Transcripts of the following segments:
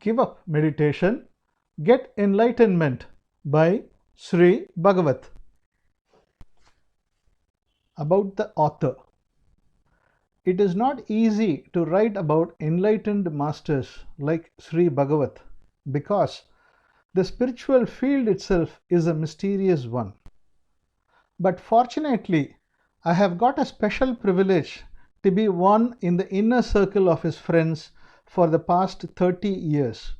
Give up meditation, get enlightenment by Sri Bagavath. About the author. It is not easy to write about enlightened masters like Sri Bagavath because the spiritual field itself is a mysterious one. But fortunately, I have got a special privilege to be one in the inner circle of his friends for the past 30 years.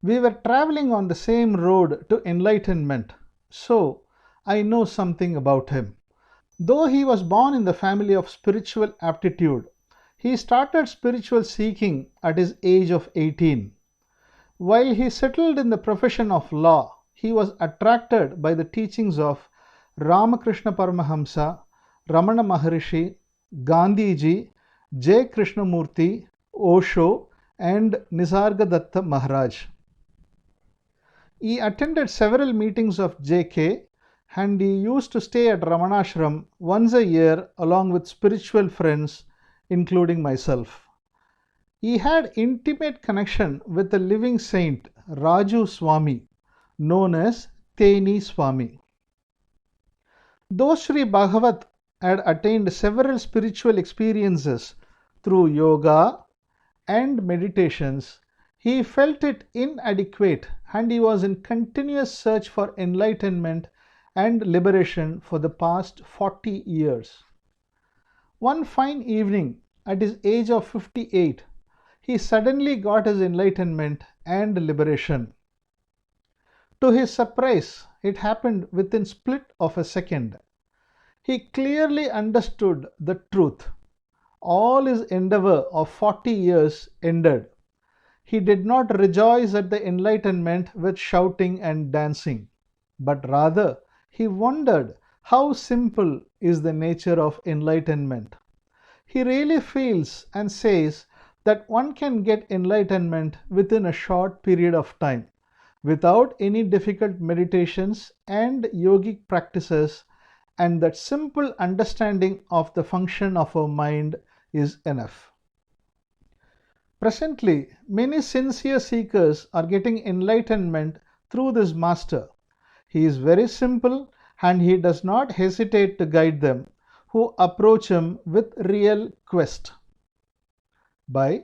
We were traveling on the same road to enlightenment, so I know something about him. Though he was born in the family of spiritual aptitude, he started spiritual seeking at his age of 18. While he settled in the profession of law, he was attracted by the teachings of Ramakrishna Paramahamsa, Ramana Maharishi, Gandhiji, j.Krishnamurti, Osho, and Nisargadatta Maharaj. He attended several meetings of J.K. and he used to stay at Ramanashram once a year along with spiritual friends, including myself. He had intimate connection with the living saint Raju Swami, known as Teni Swami. Though Sri Bhagavat had attained several spiritual experiences through yoga and meditations, he felt it inadequate and he was in continuous search for enlightenment and liberation for the past 40 years. One fine evening, at his age of 58, he suddenly got his enlightenment and liberation. To his surprise, it happened within split of a second. He clearly understood the truth. All his endeavor of 40 years ended. He did not rejoice at the enlightenment with shouting and dancing, but rather he wondered how simple is the nature of enlightenment. He really feels and says that one can get enlightenment within a short period of time, without any difficult meditations and yogic practices, and that simple understanding of the function of our mind is enough. Presently, many sincere seekers are getting enlightenment through this master. He is very simple and he does not hesitate to guide them who approach him with real quest. By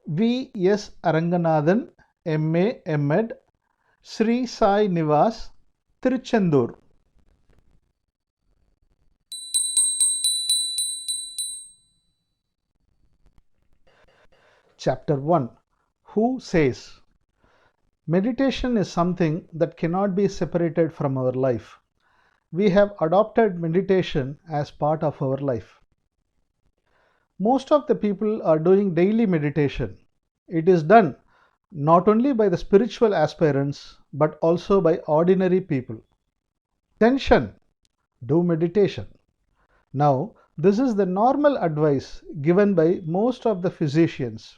V. S. Aranganathan, M.A. M.Ed, Sri Sai Nivas, Tiruchendur. Chapter 1. Who says? Meditation is something that cannot be separated from our life. We have adopted meditation as part of our life. Most of the people are doing daily meditation. It is done not only by the spiritual aspirants but also by ordinary people. Tension, do meditation. Now, this is the normal advice given by most of the physicians.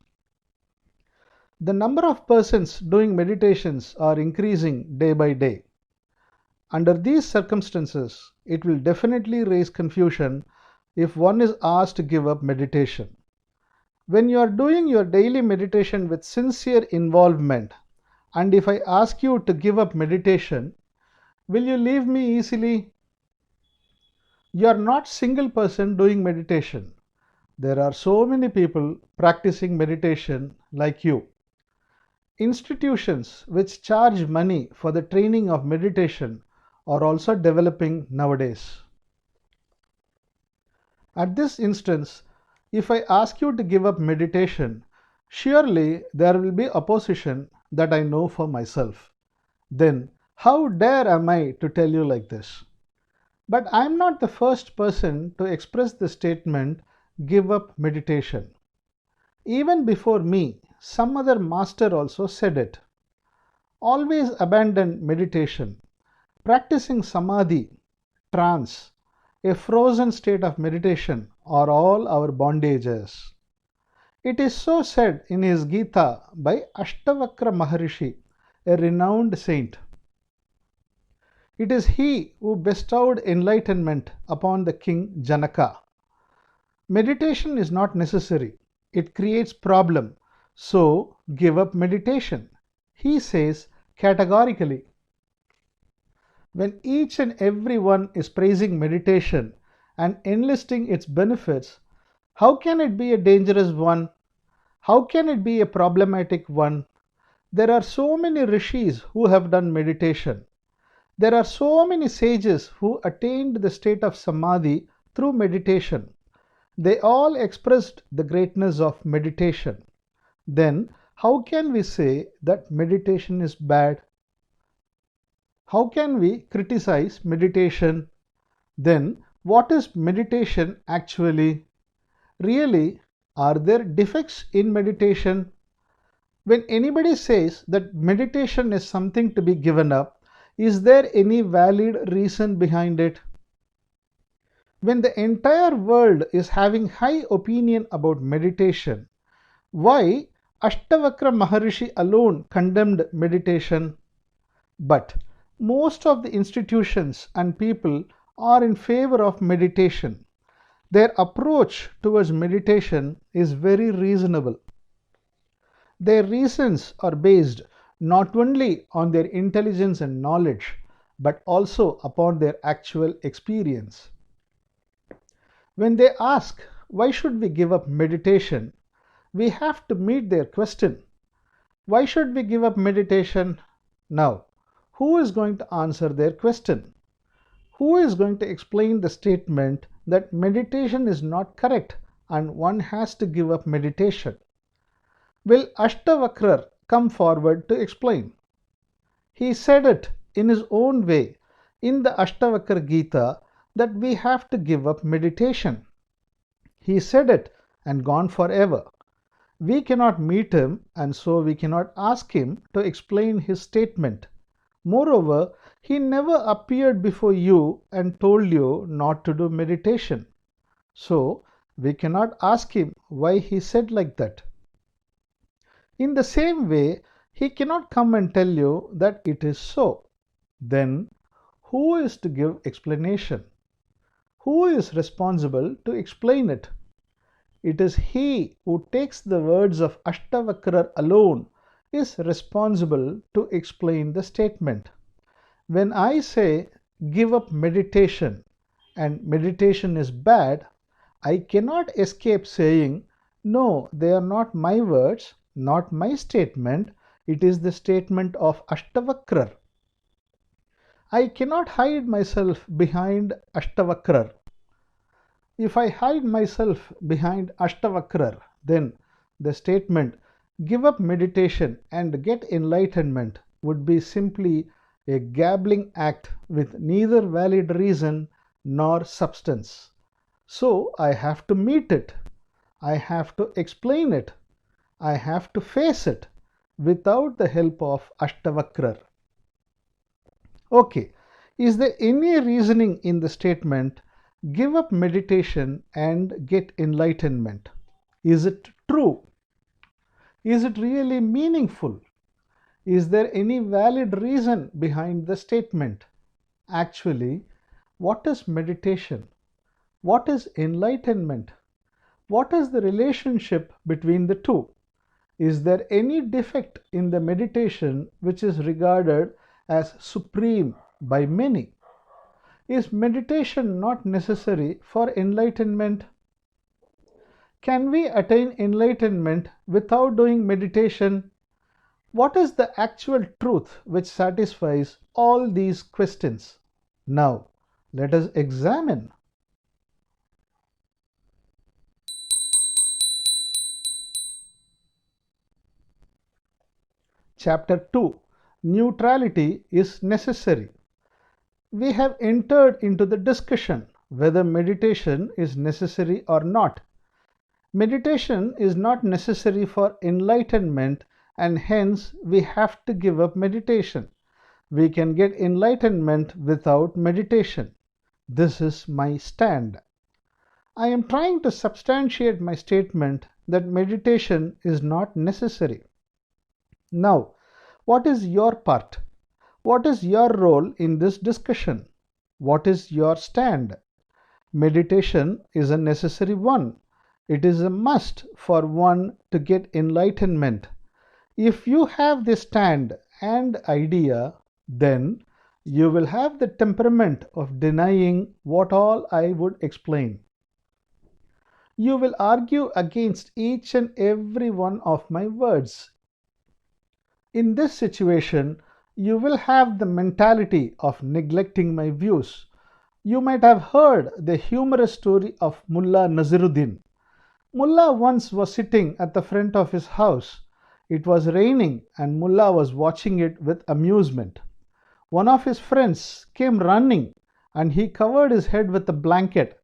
The number of persons doing meditations are increasing day by day. Under these circumstances, it will definitely raise confusion if one is asked to give up meditation. When you are doing your daily meditation with sincere involvement, and if I ask you to give up meditation, will you leave me easily? You are not single person doing meditation. There are so many people practicing meditation like you. Institutions which charge money for the training of meditation are also developing nowadays. At this instance, if I ask you to give up meditation, surely there will be opposition that I know for myself. Then, how dare am I to tell you like this? But I am not the first person to express the statement, give up meditation. Even before me, some other master also said it. Always abandon meditation. Practicing samadhi, trance, a frozen state of meditation are all our bondages. It is so said in his Gita by Ashtavakra Maharishi, a renowned saint. It is he who bestowed enlightenment upon the king Janaka. Meditation is not necessary. It creates problem, So give up meditation, he says categorically. When each and every one is praising meditation and enlisting its benefits, how can it be a dangerous one? How can it be a problematic one? There are so many rishis who have done meditation. There are so many sages who attained the state of samadhi through meditation. They all expressed the greatness of meditation. Then, how can we say that meditation is bad? How can we criticize meditation? Then, what is meditation actually? Really, are there defects in meditation? When anybody says that meditation is something to be given up, is there any valid reason behind it? When the entire world is having high opinion about meditation, why Ashtavakra Maharishi alone condemned meditation? But most of the institutions and people are in favor of meditation. Their approach towards meditation is very reasonable. Their reasons are based not only on their intelligence and knowledge, but also upon their actual experience. When they ask, why should we give up meditation? We have to meet their question. Why should we give up meditation? Now, who is going to answer their question? Who is going to explain the statement that meditation is not correct and one has to give up meditation? Will Ashtavakra come forward to explain? He said it in his own way in the Ashtavakra Gita that we have to give up meditation. He said it and gone forever. We cannot meet him and so we cannot ask him to explain his statement. Moreover, he never appeared before you and told you not to do meditation. So, we cannot ask him why he said like that. In the same way, he cannot come and tell you that it is so. Then, who is to give explanation? Who is responsible to explain it? It is he who takes the words of Ashtavakra alone is responsible to explain the statement. When I say give up meditation and meditation is bad, I cannot escape saying, no, they are not my words, not my statement, it is the statement of Ashtavakra. I cannot hide myself behind Ashtavakra. If I hide myself behind Ashtavakra, then the statement give up meditation and get enlightenment would be simply a gabbling act with neither valid reason nor substance. So I have to meet it. I have to explain it. I have to face it without the help of Ashtavakra. Okay, is there any reasoning in the statement give up meditation and get enlightenment? Is it true? Is it really meaningful? Is there any valid reason behind the statement? Actually, what is meditation? What is enlightenment? What is the relationship between the two? Is there any defect in the meditation which is regarded as supreme by many? Is meditation not necessary for enlightenment? Can we attain enlightenment without doing meditation? What is the actual truth which satisfies all these questions? Now, let us examine. Chapter 2. Neutrality is necessary. We have entered into the discussion whether meditation is necessary or not. Meditation is not necessary for enlightenment and hence we have to give up meditation. We can get enlightenment without meditation. This is my stand. I am trying to substantiate my statement that meditation is not necessary. Now, what is your part? What is your role in this discussion? What is your stand? Meditation is a necessary one. It is a must for one to get enlightenment. If you have this stand and idea, then you will have the temperament of denying what all I would explain. You will argue against each and every one of my words. In this situation, you will have the mentality of neglecting my views. You might have heard the humorous story of Mullah Naziruddin. Mullah once was sitting at the front of his house. It was raining and Mullah was watching it with amusement. One of his friends came running and he covered his head with a blanket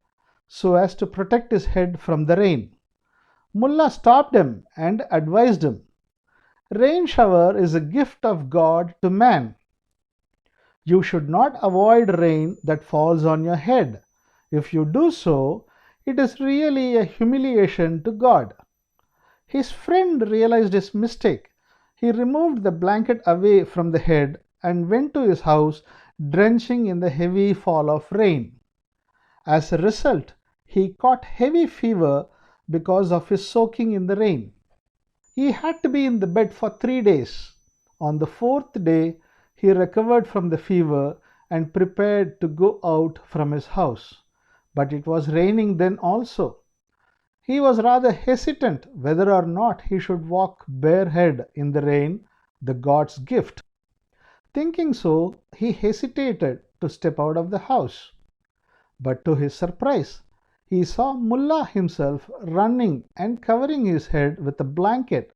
so as to protect his head from the rain. Mullah stopped him and advised him, "Rain shower is a gift of God to man. You should not avoid rain that falls on your head. If you do so, it is really a humiliation to God." His friend realized his mistake. He removed the blanket away from the head and went to his house, drenching in the heavy fall of rain. As a result, he caught heavy fever because of his soaking in the rain. He had to be in the bed for 3 days. On the fourth day, he recovered from the fever and prepared to go out from his house. But it was raining then also. He was rather hesitant whether or not he should walk barehead in the rain, the God's gift. Thinking so, he hesitated to step out of the house. But to his surprise, he saw Mullah himself running and covering his head with a blanket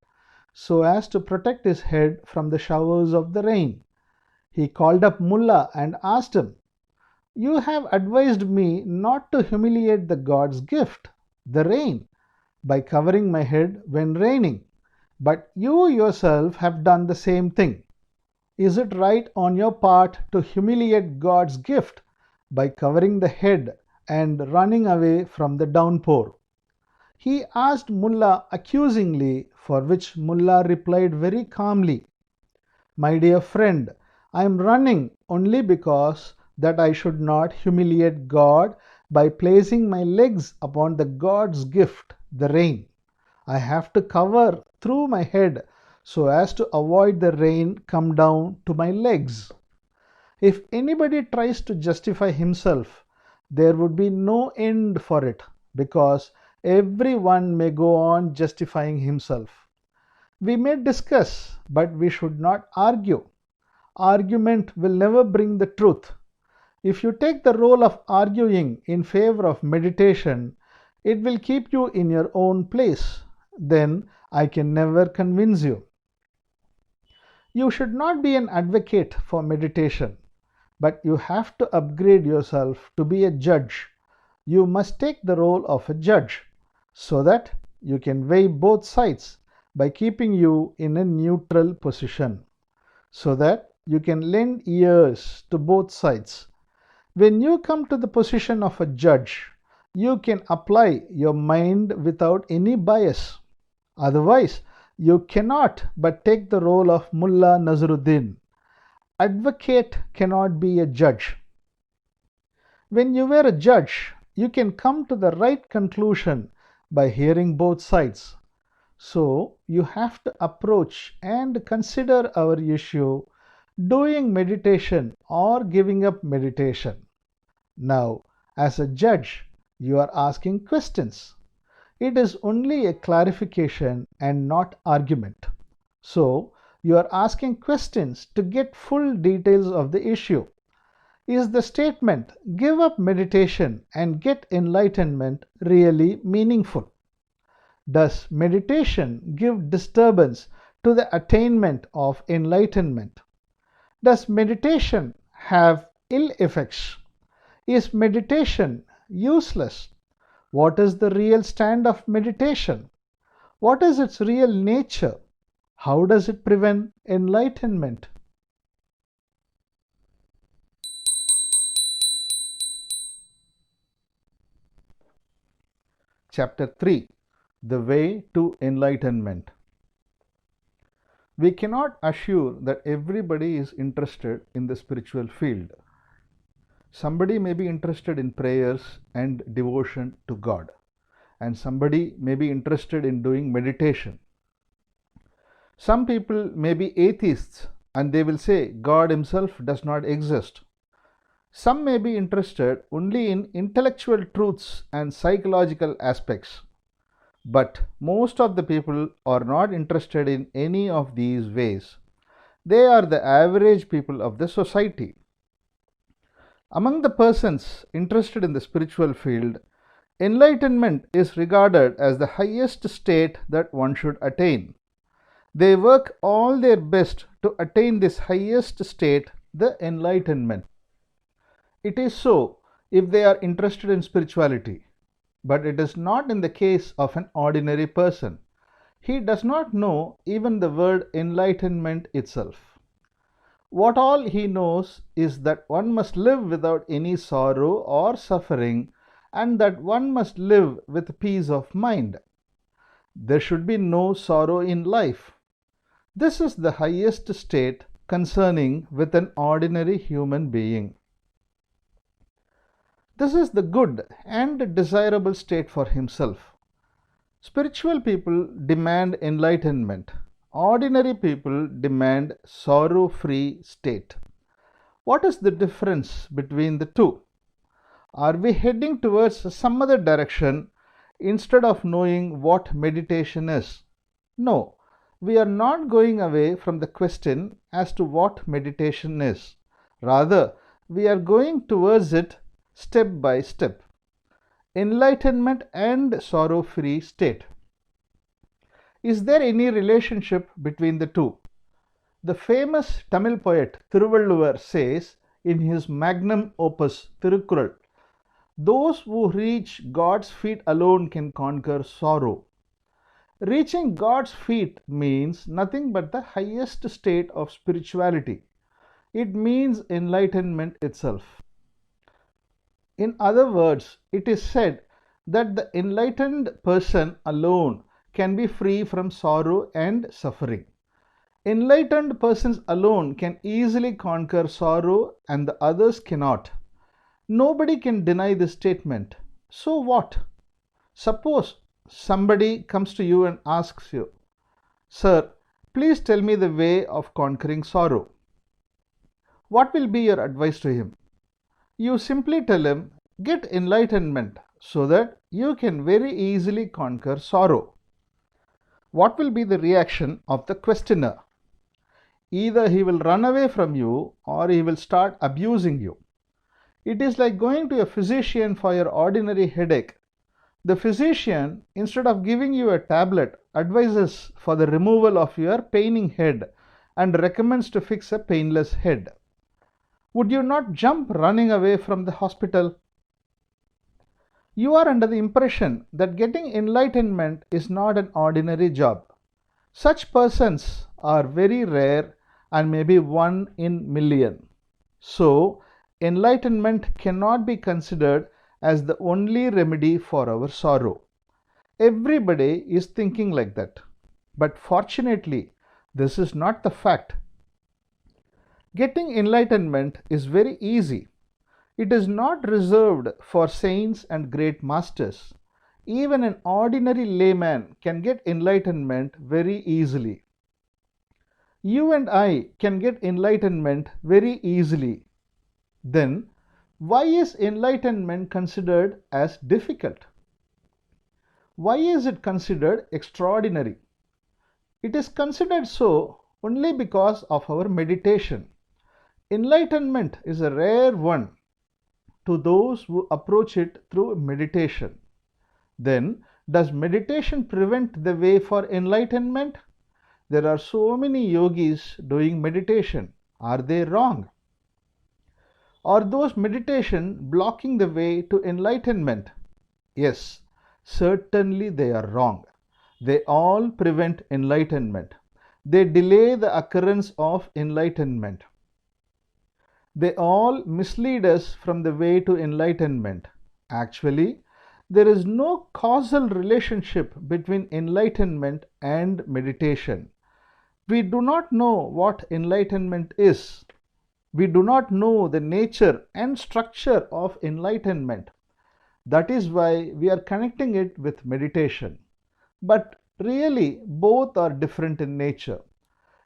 so as to protect his head from the showers of the rain. He called up Mullah and asked him, "You have advised me not to humiliate the God's gift, the rain, by covering my head when raining, but you yourself have done the same thing. Is it right on your part to humiliate God's gift by covering the head and running away from the downpour?" He asked Mullah accusingly, for which Mullah replied very calmly, "My dear friend, I am running only because that I should not humiliate God by placing my legs upon the God's gift, the rain. I have to cover through my head so as to avoid the rain come down to my legs." If anybody tries to justify himself, there would be no end for it, because everyone may go on justifying himself. We may discuss, but we should not argue. Argument will never bring the truth. If you take the role of arguing in favor of meditation, it will keep you in your own place. Then I can never convince you. You should not be an advocate for meditation, but you have to upgrade yourself to be a judge. You must take the role of a judge so that you can weigh both sides by keeping you in a neutral position, so that you can lend ears to both sides. When you come to the position of a judge, you can apply your mind without any bias. Otherwise, you cannot but take the role of Mullah Naziruddin. Advocate cannot be a judge. When you were a judge, you can come to the right conclusion by hearing both sides. So, you have to approach and consider our issue, doing meditation or giving up meditation. Now, as a judge, you are asking questions. It is only a clarification and not argument. So, you are asking questions to get full details of the issue. Is the statement, "Give up meditation and get enlightenment," really meaningful? Does meditation give disturbance to the attainment of enlightenment? Does meditation have ill effects? Is meditation useless? What is the real stand of meditation? What is its real nature? How does it prevent enlightenment? Chapter 3: The Way to Enlightenment. We cannot assure that everybody is interested in the spiritual field. Somebody may be interested in prayers and devotion to God, and somebody may be interested in doing meditation. Some people may be atheists and they will say God himself does not exist. Some may be interested only in intellectual truths and psychological aspects. But most of the people are not interested in any of these ways. They are the average people of the society. Among the persons interested in the spiritual field, enlightenment is regarded as the highest state that one should attain. They work all their best to attain this highest state, the enlightenment. It is so if they are interested in spirituality, but it is not in the case of an ordinary person. He does not know even the word enlightenment itself. What all he knows is that one must live without any sorrow or suffering, and that one must live with peace of mind. There should be no sorrow in life. This is the highest state concerning with an ordinary human being. This is the good and desirable state for himself. Spiritual people demand enlightenment. Ordinary people demand sorrow-free state. What is the difference between the two? Are we heading towards some other direction instead of knowing what meditation is? No, we are not going away from the question as to what meditation is. Rather, we are going towards it step by step. Enlightenment and sorrow-free state. Is there any relationship between the two? The famous Tamil poet Thiruvalluvar says in his magnum opus Thirukkural, "Those who reach God's feet alone can conquer sorrow." Reaching God's feet means nothing but the highest state of spirituality. It means enlightenment itself. In other words, it is said that the enlightened person alone can be free from sorrow and suffering. Enlightened persons alone can easily conquer sorrow and the others cannot. Nobody can deny this statement. So what? Suppose somebody comes to you and asks you, "Sir, please tell me the way of conquering sorrow." What will be your advice to him? You simply tell him, "Get enlightenment so that you can very easily conquer sorrow." What will be the reaction of the questioner? Either he will run away from you or he will start abusing you. It is like going to a physician for your ordinary headache. The physician, instead of giving you a tablet, advises for the removal of your paining head and recommends to fix a painless head. Would you not jump running away from the hospital? You are under the impression that getting enlightenment is not an ordinary job. Such persons are very rare and maybe 1 in million. So, enlightenment cannot be considered as the only remedy for our sorrow. Everybody is thinking like that. But fortunately, this is not the fact. Getting enlightenment is very easy. It is not reserved for saints and great masters. Even an ordinary layman can get enlightenment very easily. You and I can get enlightenment very easily. Then, why is enlightenment considered as difficult? Why is it considered extraordinary? It is considered so only because of our meditation. Enlightenment is a rare one to those who approach it through meditation. Then, does meditation prevent the way for enlightenment? There are so many yogis doing meditation. Are they wrong? Are those meditation blocking the way to enlightenment? Yes, certainly they are wrong. They all prevent enlightenment. They delay the occurrence of enlightenment. They all mislead us from the way to enlightenment. Actually, there is no causal relationship between enlightenment and meditation. We do not know what enlightenment is. We do not know the nature and structure of enlightenment. That is why we are connecting it with meditation. But really, both are different in nature.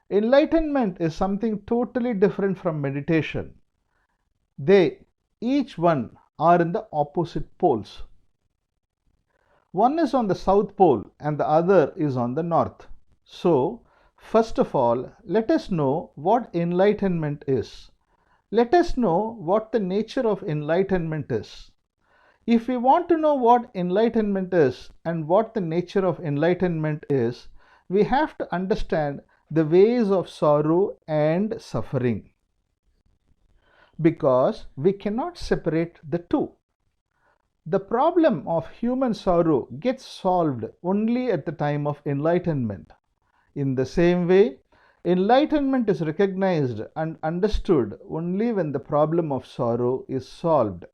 Enlightenment is something totally different from meditation. They, each one, are in the opposite poles. One is on the south pole and the other is on the north. So, first of all, let us know what enlightenment is. Let us know what the nature of enlightenment is. If we want to know what enlightenment is and what the nature of enlightenment is, we have to understand the ways of sorrow and suffering, because we cannot separate the two. The problem of human sorrow gets solved only at the time of enlightenment. In the same way, enlightenment is recognized and understood only when the problem of sorrow is solved.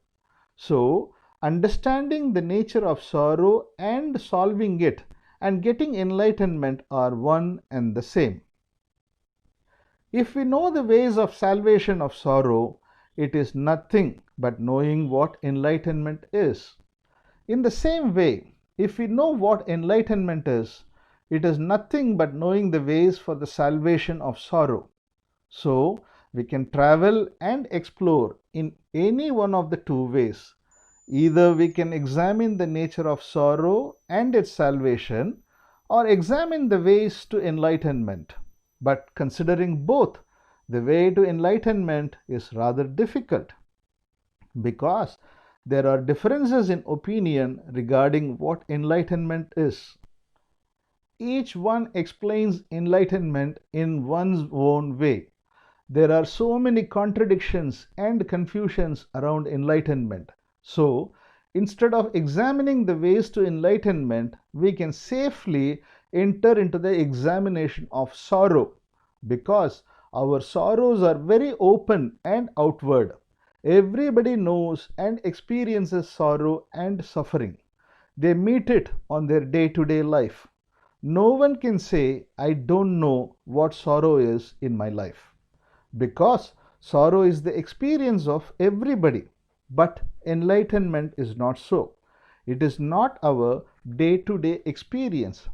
So, understanding the nature of sorrow and solving it and getting enlightenment are one and the same. If we know the ways of salvation of sorrow, it is nothing but knowing what enlightenment is. In the same way, if we know what enlightenment is, it is nothing but knowing the ways for the salvation of sorrow. So, we can travel and explore in any one of the two ways. Either we can examine the nature of sorrow and its salvation, or examine the ways to enlightenment. But considering both, the way to enlightenment is rather difficult, because there are differences in opinion regarding what enlightenment is. Each one explains enlightenment in one's own way. There are so many contradictions and confusions around enlightenment. So, instead of examining the ways to enlightenment, we can safely enter into the examination of sorrow, because our sorrows are very open and outward. Everybody knows and experiences sorrow and suffering. They meet it on their day-to-day life. No one can say, I don't know what sorrow is in my life, because sorrow is the experience of everybody. But enlightenment is not so. It is not our day-to-day experience.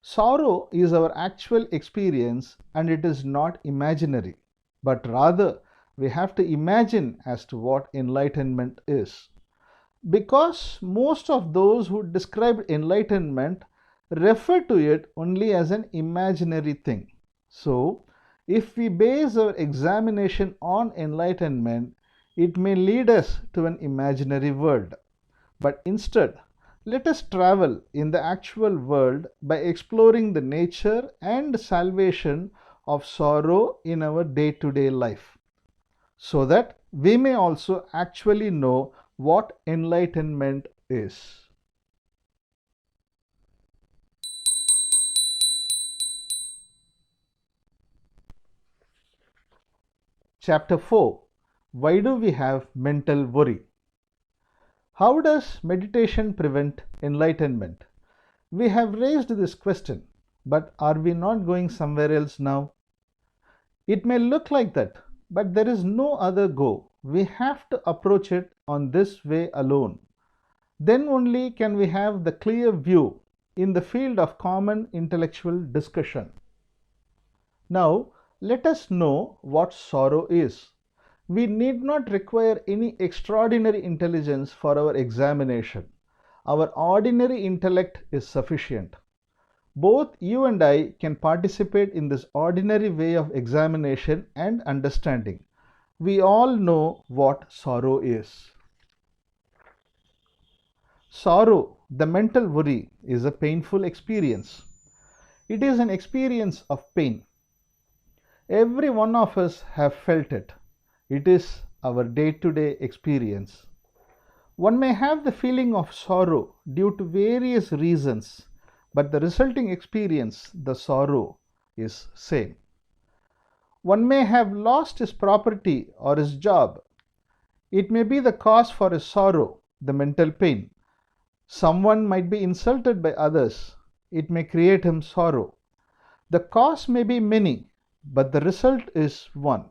Sorrow is our actual experience, and it is not imaginary, but rather we have to imagine as to what enlightenment is. Because most of those who describe enlightenment refer to it only as an imaginary thing. So, if we base our examination on enlightenment, it may lead us to an imaginary world. But instead, let us travel in the actual world by exploring the nature and salvation of sorrow in our day-to-day life, so that we may also actually know what enlightenment is. Chapter 4. Why do we have mental worry? How does meditation prevent enlightenment? We have raised this question, but are we not going somewhere else now? It may look like that, but there is no other go. We have to approach it on this way alone. Then only can we have the clear view in the field of common intellectual discussion. Now, let us know what sorrow is. We need not require any extraordinary intelligence for our examination. Our ordinary intellect is sufficient. Both you and I can participate in this ordinary way of examination and understanding. We all know what sorrow is. Sorrow, the mental worry, is a painful experience. It is an experience of pain. Every one of us have felt it. It is our day-to-day experience. One may have the feeling of sorrow due to various reasons, but the resulting experience, the sorrow, is same. One may have lost his property or his job. It may be the cause for his sorrow, the mental pain. Someone might be insulted by others. It may create him sorrow. The cause may be many, but the result is one.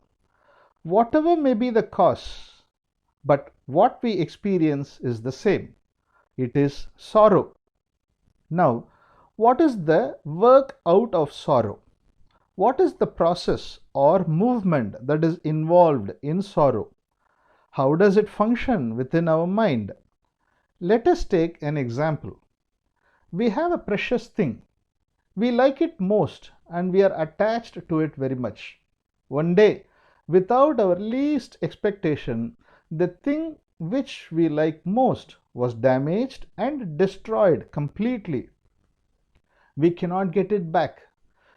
Whatever may be the cause, but what we experience is the same. It is sorrow. Now, what is the work out of sorrow? What is the process or movement that is involved in sorrow? How does it function within our mind? Let us take an example. We have a precious thing. We like it most and we are attached to it very much. One day, without our least expectation, the thing which we like most was damaged and destroyed completely. We cannot get it back.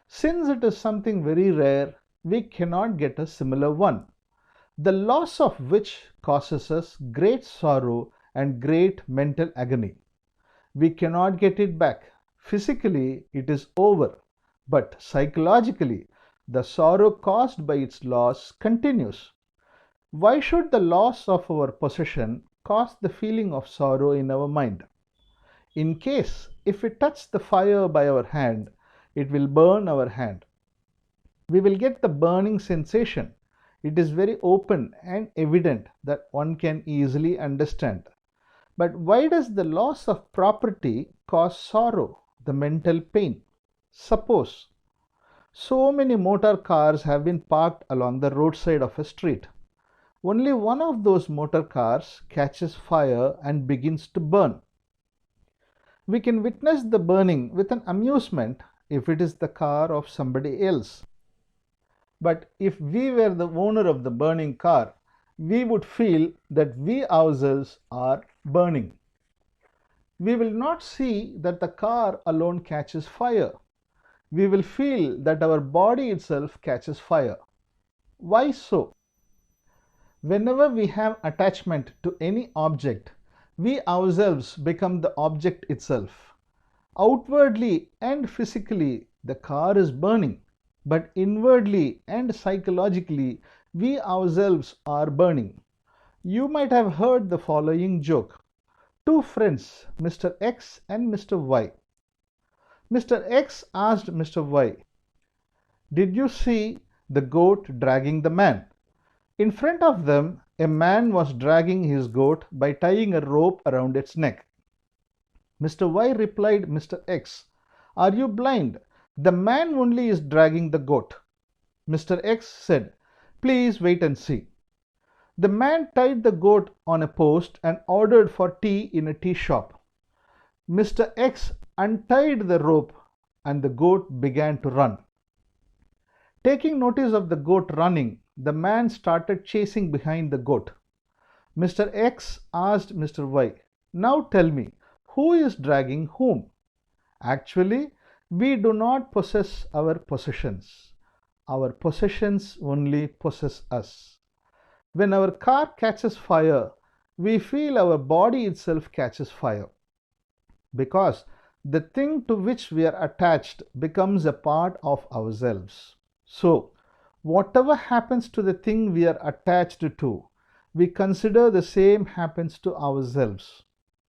Since it is something very rare, we cannot get a similar one, the loss of which causes us great sorrow and great mental agony. We cannot get it back. Physically, it is over, but psychologically, the sorrow caused by its loss continues. Why should the loss of our possession cause the feeling of sorrow in our mind? In case if we touch the fire by our hand, it will burn our hand. We will get the burning sensation. It is very open and evident that one can easily understand. But why does the loss of property cause sorrow, the mental pain? Suppose so many motor cars have been parked along the roadside of a street. Only one of those motor cars catches fire and begins to burn. We can witness the burning with an amusement if it is the car of somebody else. But if we were the owner of the burning car, we would feel that we ourselves are burning. We will not see that the car alone catches fire. We will feel that our body itself catches fire. Why so? Whenever we have attachment to any object, we ourselves become the object itself. Outwardly and physically, the car is burning, but inwardly and psychologically, we ourselves are burning. You might have heard the following joke. Two friends, Mr. X and Mr. Y. Mr. X asked Mr. Y, "Did you see the goat dragging the man?" In front of them, a man was dragging his goat by tying a rope around its neck. Mr. Y replied Mr. X, "Are you blind? The man only is dragging the goat." Mr. X said, "Please wait and see." The man tied the goat on a post and ordered for tea in a tea shop. Mr. X untied the rope and the goat began to run. Taking notice of the goat running, the man started chasing behind the goat. Mr. X asked Mr. Y, "Now tell me, who is dragging whom?" Actually, we do not possess our possessions. Our possessions only possess us. When our car catches fire, we feel our body itself catches fire, because the thing to which we are attached becomes a part of ourselves. So, whatever happens to the thing we are attached to, we consider the same happens to ourselves.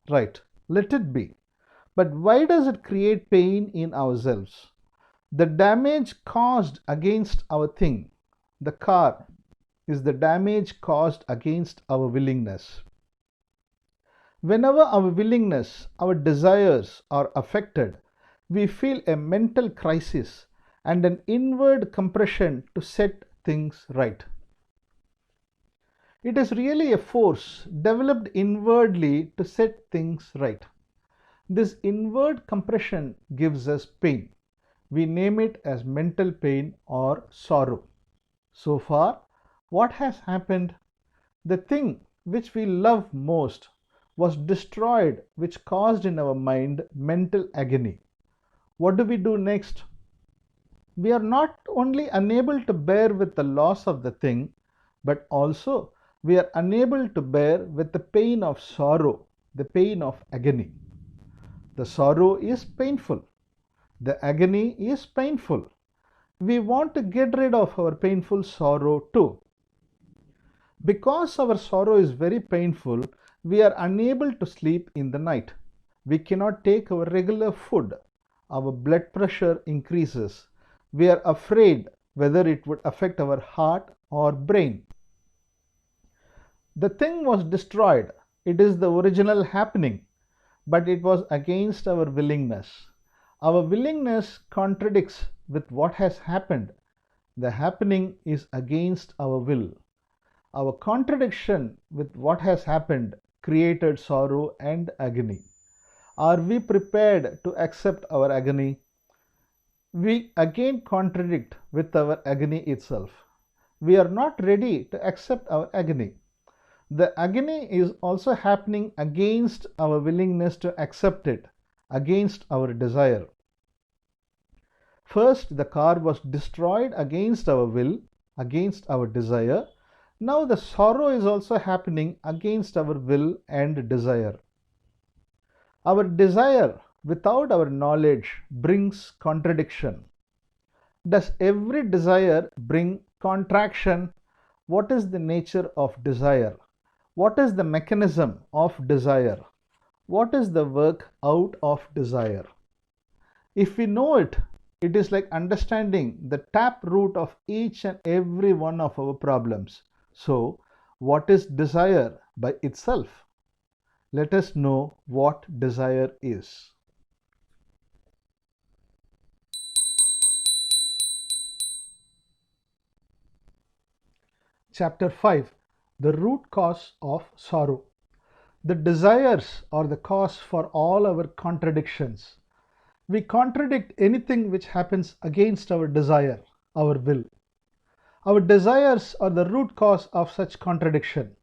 Right, let it be. But why does it create pain in ourselves? The damage caused against our thing, the car, is the damage caused against our willingness. Whenever our willingness, our desires are affected, we feel a mental crisis and an inward compression to set things right. It is really a force developed inwardly to set things right. This inward compression gives us pain. We name it as mental pain or sorrow. So far, what has happened? The thing which we love most was destroyed, which caused in our mind mental agony. What do we do next? We are not only unable to bear with the loss of the thing, but also we are unable to bear with the pain of sorrow, the pain of agony. The sorrow is painful. The agony is painful. We want to get rid of our painful sorrow too. Because our sorrow is very painful, we are unable to sleep in the night. We cannot take our regular food. Our blood pressure increases. We are afraid whether it would affect our heart or brain. The thing was destroyed. It is the original happening, but it was against our willingness. Our willingness contradicts with what has happened. The happening is against our will. Our contradiction with what has happened created sorrow and agony. Are we prepared to accept our agony? We again contradict with our agony itself. We are not ready to accept our agony. The agony is also happening against our willingness to accept it, against our desire. First, the car was destroyed against our will, against our desire. Now the sorrow is also happening against our will and desire. Our desire without our knowledge brings contradiction. Does every desire bring contraction? What is the nature of desire? What is the mechanism of desire? What is the work out of desire? If we know it, it is like understanding the tap root of each and every one of our problems. So, what is desire by itself? Let us know what desire is. Chapter 5. The root cause of sorrow. The desires are the cause for all our contradictions. We contradict anything which happens against our desire, our will. Our desires are the root cause of such contradiction.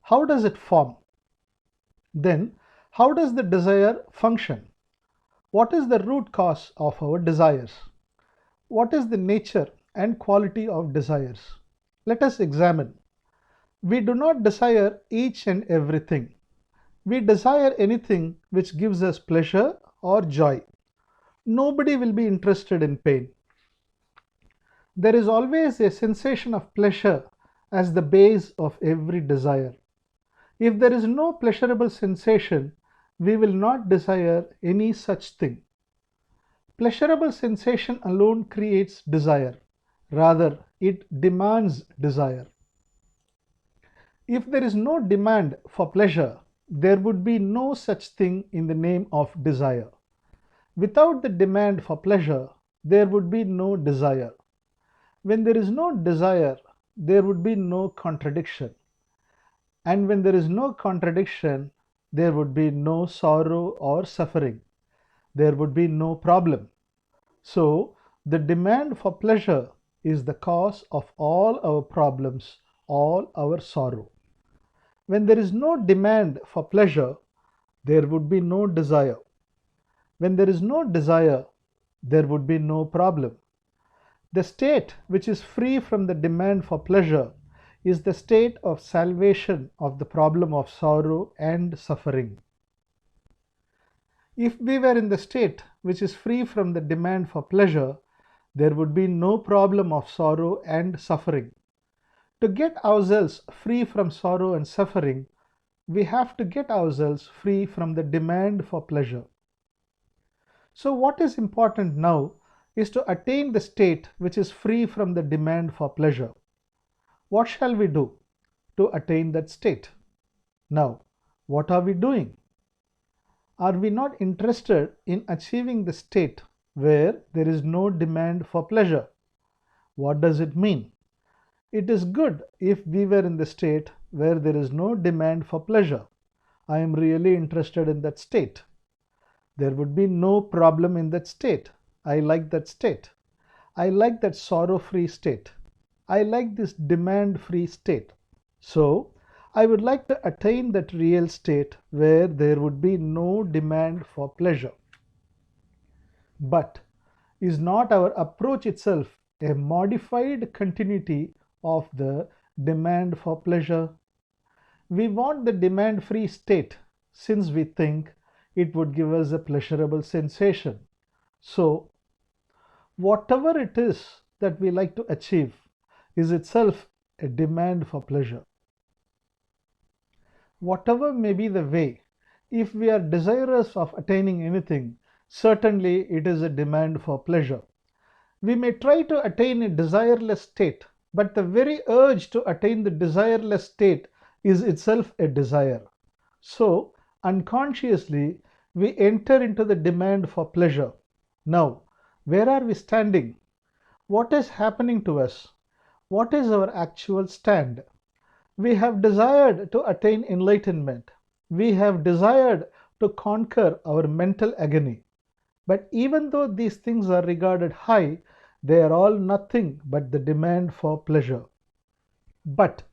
How does it form? Then, how does the desire function? What is the root cause of our desires? What is the nature and quality of desires? Let us examine. We do not desire each and everything. We desire anything which gives us pleasure or joy. Nobody will be interested in pain. There is always a sensation of pleasure as the base of every desire. If there is no pleasurable sensation, we will not desire any such thing. Pleasurable sensation alone creates desire. Rather, it demands desire. If there is no demand for pleasure, there would be no such thing in the name of desire. Without the demand for pleasure, there would be no desire. When there is no desire, there would be no contradiction. And when there is no contradiction, there would be no sorrow or suffering. There would be no problem. So, the demand for pleasure is the cause of all our problems, all our sorrow. When there is no demand for pleasure, there would be no desire. When there is no desire, there would be no problem. The state which is free from the demand for pleasure is the state of salvation of the problem of sorrow and suffering. If we were in the state which is free from the demand for pleasure, there would be no problem of sorrow and suffering. To get ourselves free from sorrow and suffering, we have to get ourselves free from the demand for pleasure. So what is important now is to attain the state which is free from the demand for pleasure. What shall we do to attain that state? Now, what are we doing? Are we not interested in achieving the state where there is no demand for pleasure? What does it mean? It is good if we were in the state where there is no demand for pleasure. I am really interested in that state. There would be no problem in that state. I like that state. I like that sorrow-free state. I like this demand-free state. So, I would like to attain that real state where there would be no demand for pleasure. But is not our approach itself a modified continuity of the demand for pleasure? We want the demand-free state since we think it would give us a pleasurable sensation. So, whatever it is that we like to achieve is itself a demand for pleasure. Whatever may be the way, if we are desirous of attaining anything, certainly it is a demand for pleasure. We may try to attain a desireless state, but the very urge to attain the desireless state is itself a desire. So, unconsciously, we enter into the demand for pleasure. Now, where are we standing? What is happening to us? What is our actual stand? We have desired to attain enlightenment. We have desired to conquer our mental agony. But even though these things are regarded high, they are all nothing but the demand for pleasure. But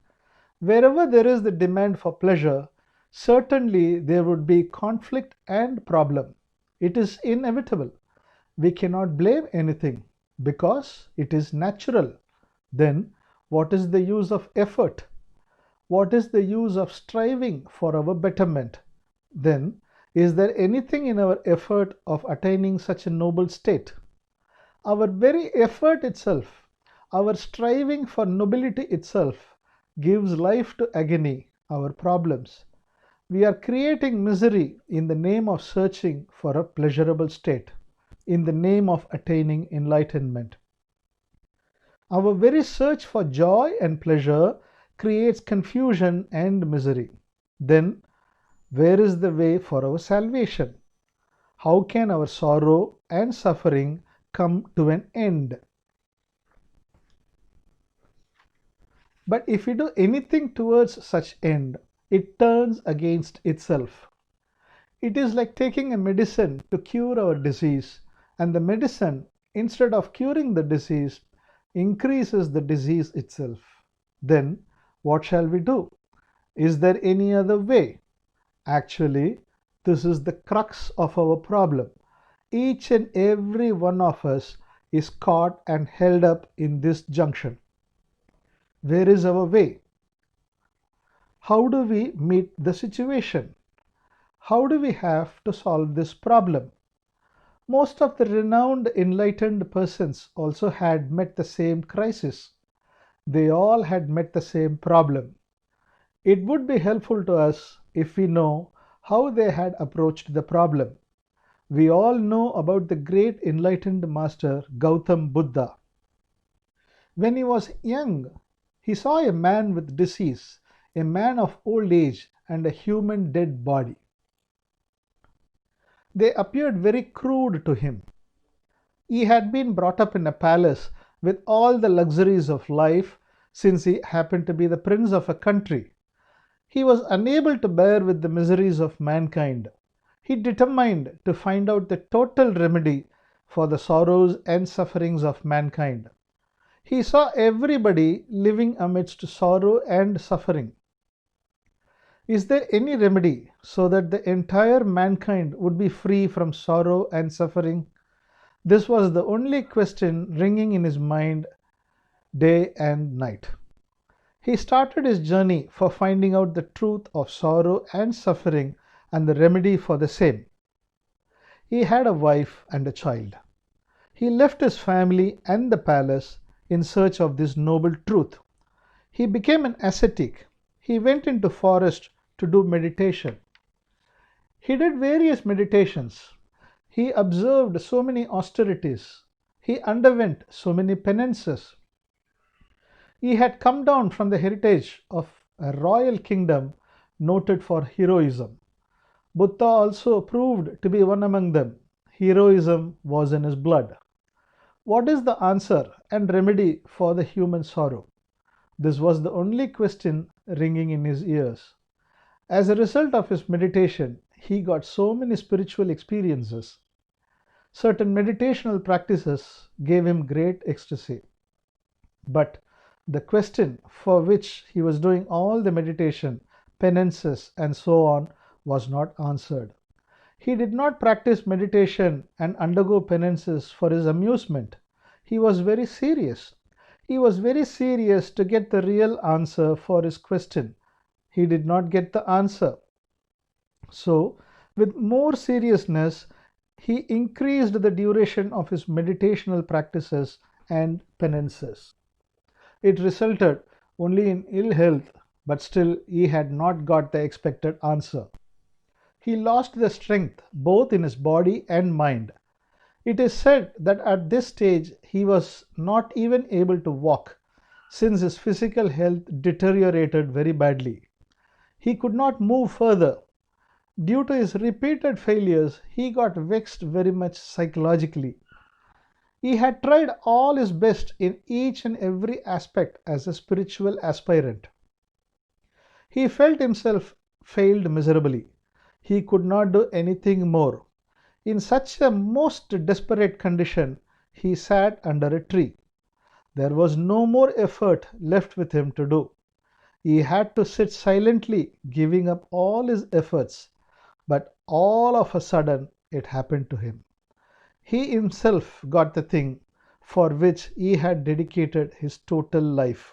wherever there is the demand for pleasure, certainly there would be conflict and problem. It is inevitable. We cannot blame anything because it is natural. Then, what is the use of effort? What is the use of striving for our betterment? Then, is there anything in our effort of attaining such a noble state? Our very effort itself, our striving for nobility itself, gives life to agony, our problems. We are creating misery in the name of searching for a pleasurable state, in the name of attaining enlightenment. Our very search for joy and pleasure creates confusion and misery. Then, where is the way for our salvation? How can our sorrow and suffering come to an end? But if we do anything towards such end, it turns against itself. It is like taking a medicine to cure our disease, and the medicine, instead of curing the disease, increases the disease itself. Then, what shall we do? Is there any other way? Actually, this is the crux of our problem. Each and every one of us is caught and held up in this junction. Where is our way? How do we meet the situation? How do we have to solve this problem? Most of the renowned enlightened persons also had met the same crisis. They all had met the same problem. It would be helpful to us if we know how they had approached the problem. We all know about the great enlightened master Gautam Buddha. When he was young, he saw a man with disease, a man of old age, and a human dead body. They appeared very crude to him. He had been brought up in a palace with all the luxuries of life, since he happened to be the prince of a country. He was unable to bear with the miseries of mankind. He determined to find out the total remedy for the sorrows and sufferings of mankind. He saw everybody living amidst sorrow and suffering. Is there any remedy so that the entire mankind would be free from sorrow and suffering? This was the only question ringing in his mind day and night. He started his journey for finding out the truth of sorrow and suffering and the remedy for the same. He had a wife and a child. He left his family and the palace in search of this noble truth. He became an ascetic. He went into forest to do meditation. He did various meditations. He observed so many austerities. He underwent so many penances. He had come down from the heritage of a royal kingdom noted for heroism. Buddha also proved to be one among them. Heroism was in his blood. What is the answer and remedy for the human sorrow? This was the only question ringing in his ears. As a result of his meditation, he got so many spiritual experiences. Certain meditational practices gave him great ecstasy. But the question for which he was doing all the meditation, penances, and so on was not answered. He did not practice meditation and undergo penances for his amusement. He was very serious. He was very serious to get the real answer for his question. He did not get the answer. So, with more seriousness, he increased the duration of his meditational practices and penances. It resulted only in ill health, but still he had not got the expected answer. He lost the strength both in his body and mind. It is said that at this stage he was not even able to walk, since his physical health deteriorated very badly. He could not move further. Due to his repeated failures, he got vexed very much psychologically. He had tried all his best in each and every aspect as a spiritual aspirant. He felt himself failed miserably. He could not do anything more. In such a most desperate condition, he sat under a tree. There was no more effort left with him to do. He had to sit silently, giving up all his efforts. But all of a sudden, it happened to him. He himself got the thing for which he had dedicated his total life.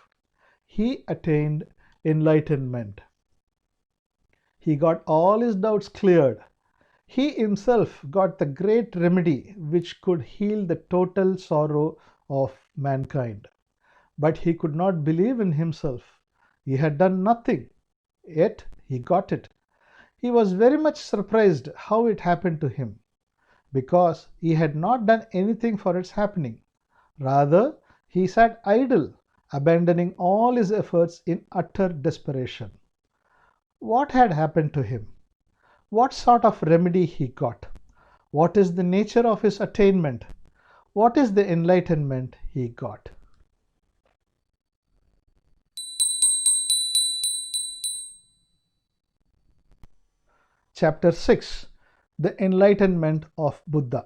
He attained enlightenment. He got all his doubts cleared. He himself got the great remedy which could heal the total sorrow of mankind. But he could not believe in himself. He had done nothing, yet he got it. He was very much surprised how it happened to him, because he had not done anything for its happening. Rather, he sat idle, abandoning all his efforts in utter desperation. What had happened to him? What sort of remedy he got? What is the nature of his attainment? What is the enlightenment he got? Chapter 6. The Enlightenment of Buddha.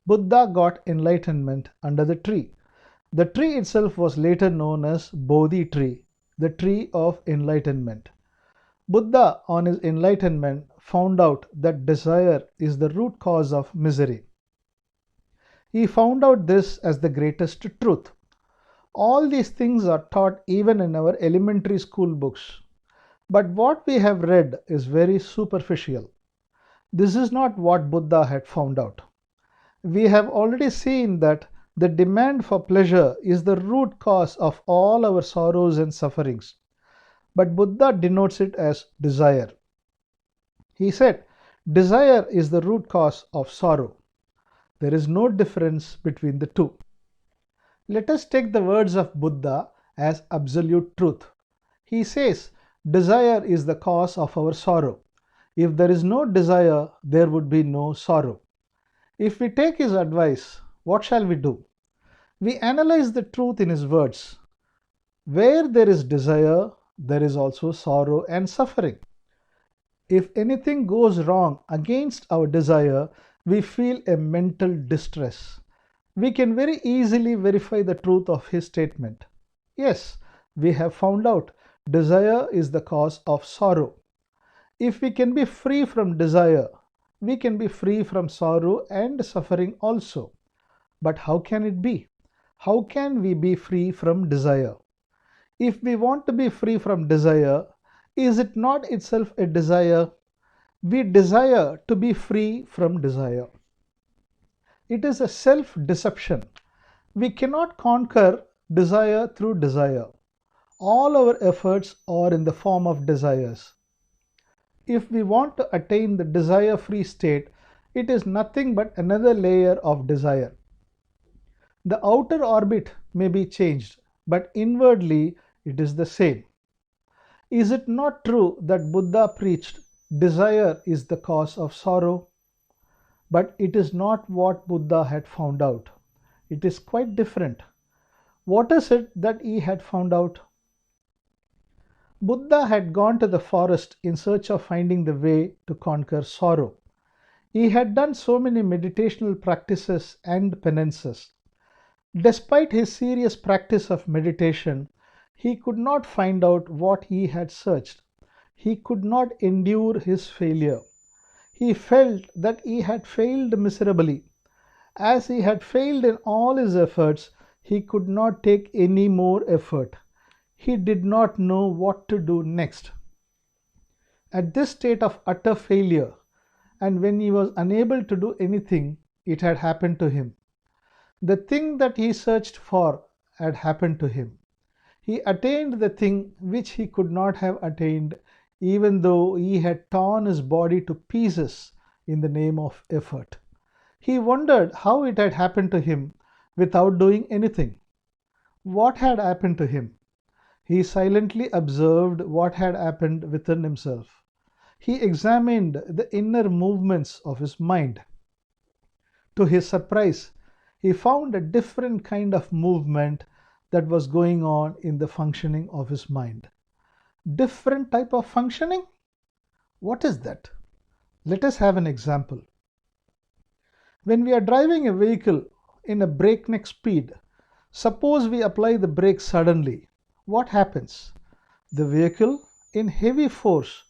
Buddha got enlightenment under the tree. The tree itself was later known as Bodhi tree, the tree of enlightenment. Buddha, on his enlightenment, found out that desire is the root cause of misery. He found out this as the greatest truth. All these things are taught even in our elementary school books. But what we have read is very superficial. This is not what Buddha had found out. We have already seen that the demand for pleasure is the root cause of all our sorrows and sufferings. But Buddha denotes it as desire. He said, desire is the root cause of sorrow. There is no difference between the two. Let us take the words of Buddha as absolute truth. He says, desire is the cause of our sorrow. If there is no desire, there would be no sorrow. If we take his advice, what shall we do? We analyze the truth in his words. Where there is desire, there is also sorrow and suffering. If anything goes wrong against our desire, we feel a mental distress. We can very easily verify the truth of his statement. Yes, we have found out desire is the cause of sorrow. If we can be free from desire, we can be free from sorrow and suffering also. But how can it be? How can we be free from desire? If we want to be free from desire, is it not itself a desire? We desire to be free from desire. It is a self-deception. We cannot conquer desire through desire. All our efforts are in the form of desires. If we want to attain the desire-free state, it is nothing but another layer of desire. The outer orbit may be changed, but inwardly it is the same. Is it not true that Buddha preached desire is the cause of sorrow? But it is not what Buddha had found out. It is quite different. What is it that he had found out? Buddha had gone to the forest in search of finding the way to conquer sorrow. He had done so many meditational practices and penances. Despite his serious practice of meditation, he could not find out what he had searched. He could not endure his failure. He felt that he had failed miserably. As he had failed in all his efforts, he could not take any more effort. He did not know what to do next. At this state of utter failure, and when he was unable to do anything, it had happened to him. The thing that he searched for had happened to him. He attained the thing which he could not have attained, even though he had torn his body to pieces in the name of effort. He wondered how it had happened to him without doing anything. What had happened to him? He silently observed what had happened within himself. He examined the inner movements of his mind. To his surprise, he found a different kind of movement that was going on in the functioning of his mind. Different type of functioning? What is that? Let us have an example. When we are driving a vehicle in a breakneck speed, suppose we apply the brakes suddenly. What happens? The vehicle, in heavy force,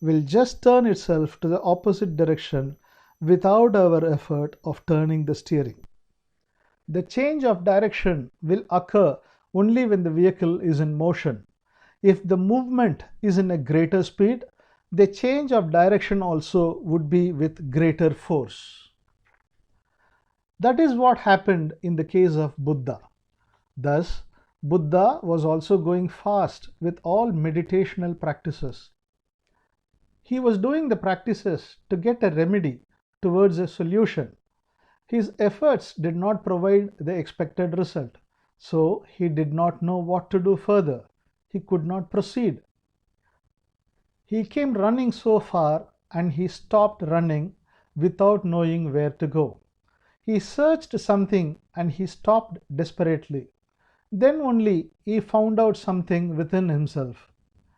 will just turn itself to the opposite direction without our effort of turning the steering. The change of direction will occur only when the vehicle is in motion. If the movement is in a greater speed, the change of direction also would be with greater force. That is what happened in the case of Buddha. Thus, Buddha was also going fast with all meditational practices. He was doing the practices to get a remedy towards a solution. His efforts did not provide the expected result, so he did not know what to do further. He could not proceed. He came running so far and he stopped running without knowing where to go. He searched something and he stopped desperately. Then only he found out something within himself.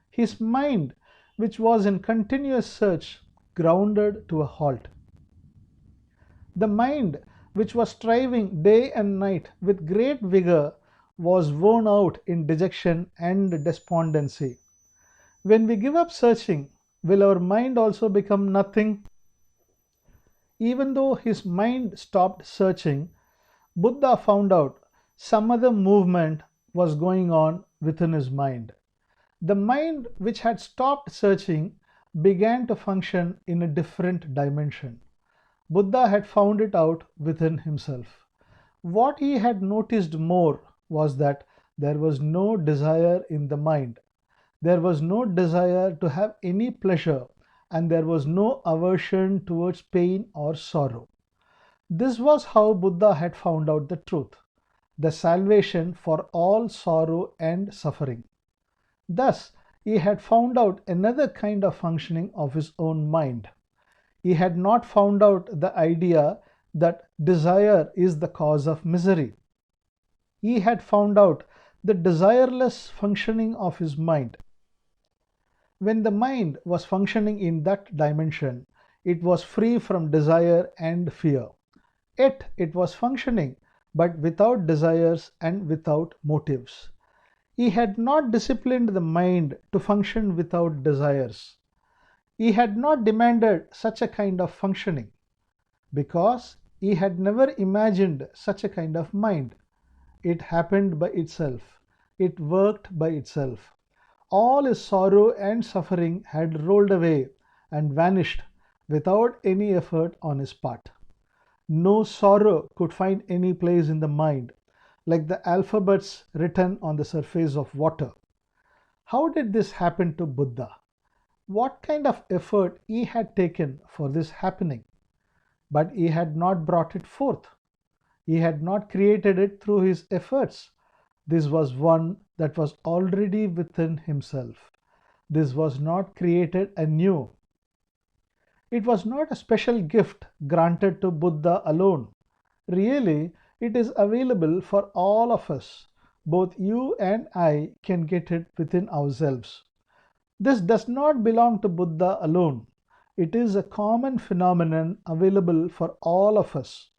His mind, which was in continuous search, grounded to a halt. The mind, which was striving day and night with great vigor, was worn out in dejection and despondency. When we give up searching, will our mind also become nothing? Even though his mind stopped searching, Buddha found out some other movement was going on within his mind. The mind which had stopped searching began to function in a different dimension. Buddha had found it out within himself. What he had noticed more was that there was no desire in the mind. There was no desire to have any pleasure, and there was no aversion towards pain or sorrow. This was how Buddha had found out the truth, the salvation for all sorrow and suffering. Thus, he had found out another kind of functioning of his own mind. He had not found out the idea that desire is the cause of misery. He had found out the desireless functioning of his mind. When the mind was functioning in that dimension, it was free from desire and fear. Yet it was functioning, but without desires and without motives. He had not disciplined the mind to function without desires. He had not demanded such a kind of functioning, because he had never imagined such a kind of mind. It happened by itself. It worked by itself. All his sorrow and suffering had rolled away and vanished without any effort on his part. No sorrow could find any place in the mind, like the alphabets written on the surface of water. How did this happen to Buddha? What kind of effort he had taken for this happening? But he had not brought it forth. He had not created it through his efforts. This was one that was already within himself. This was not created anew. It was not a special gift granted to Buddha alone. Really, it is available for all of us. Both you and I can get it within ourselves. This does not belong to Buddha alone. It is a common phenomenon available for all of us.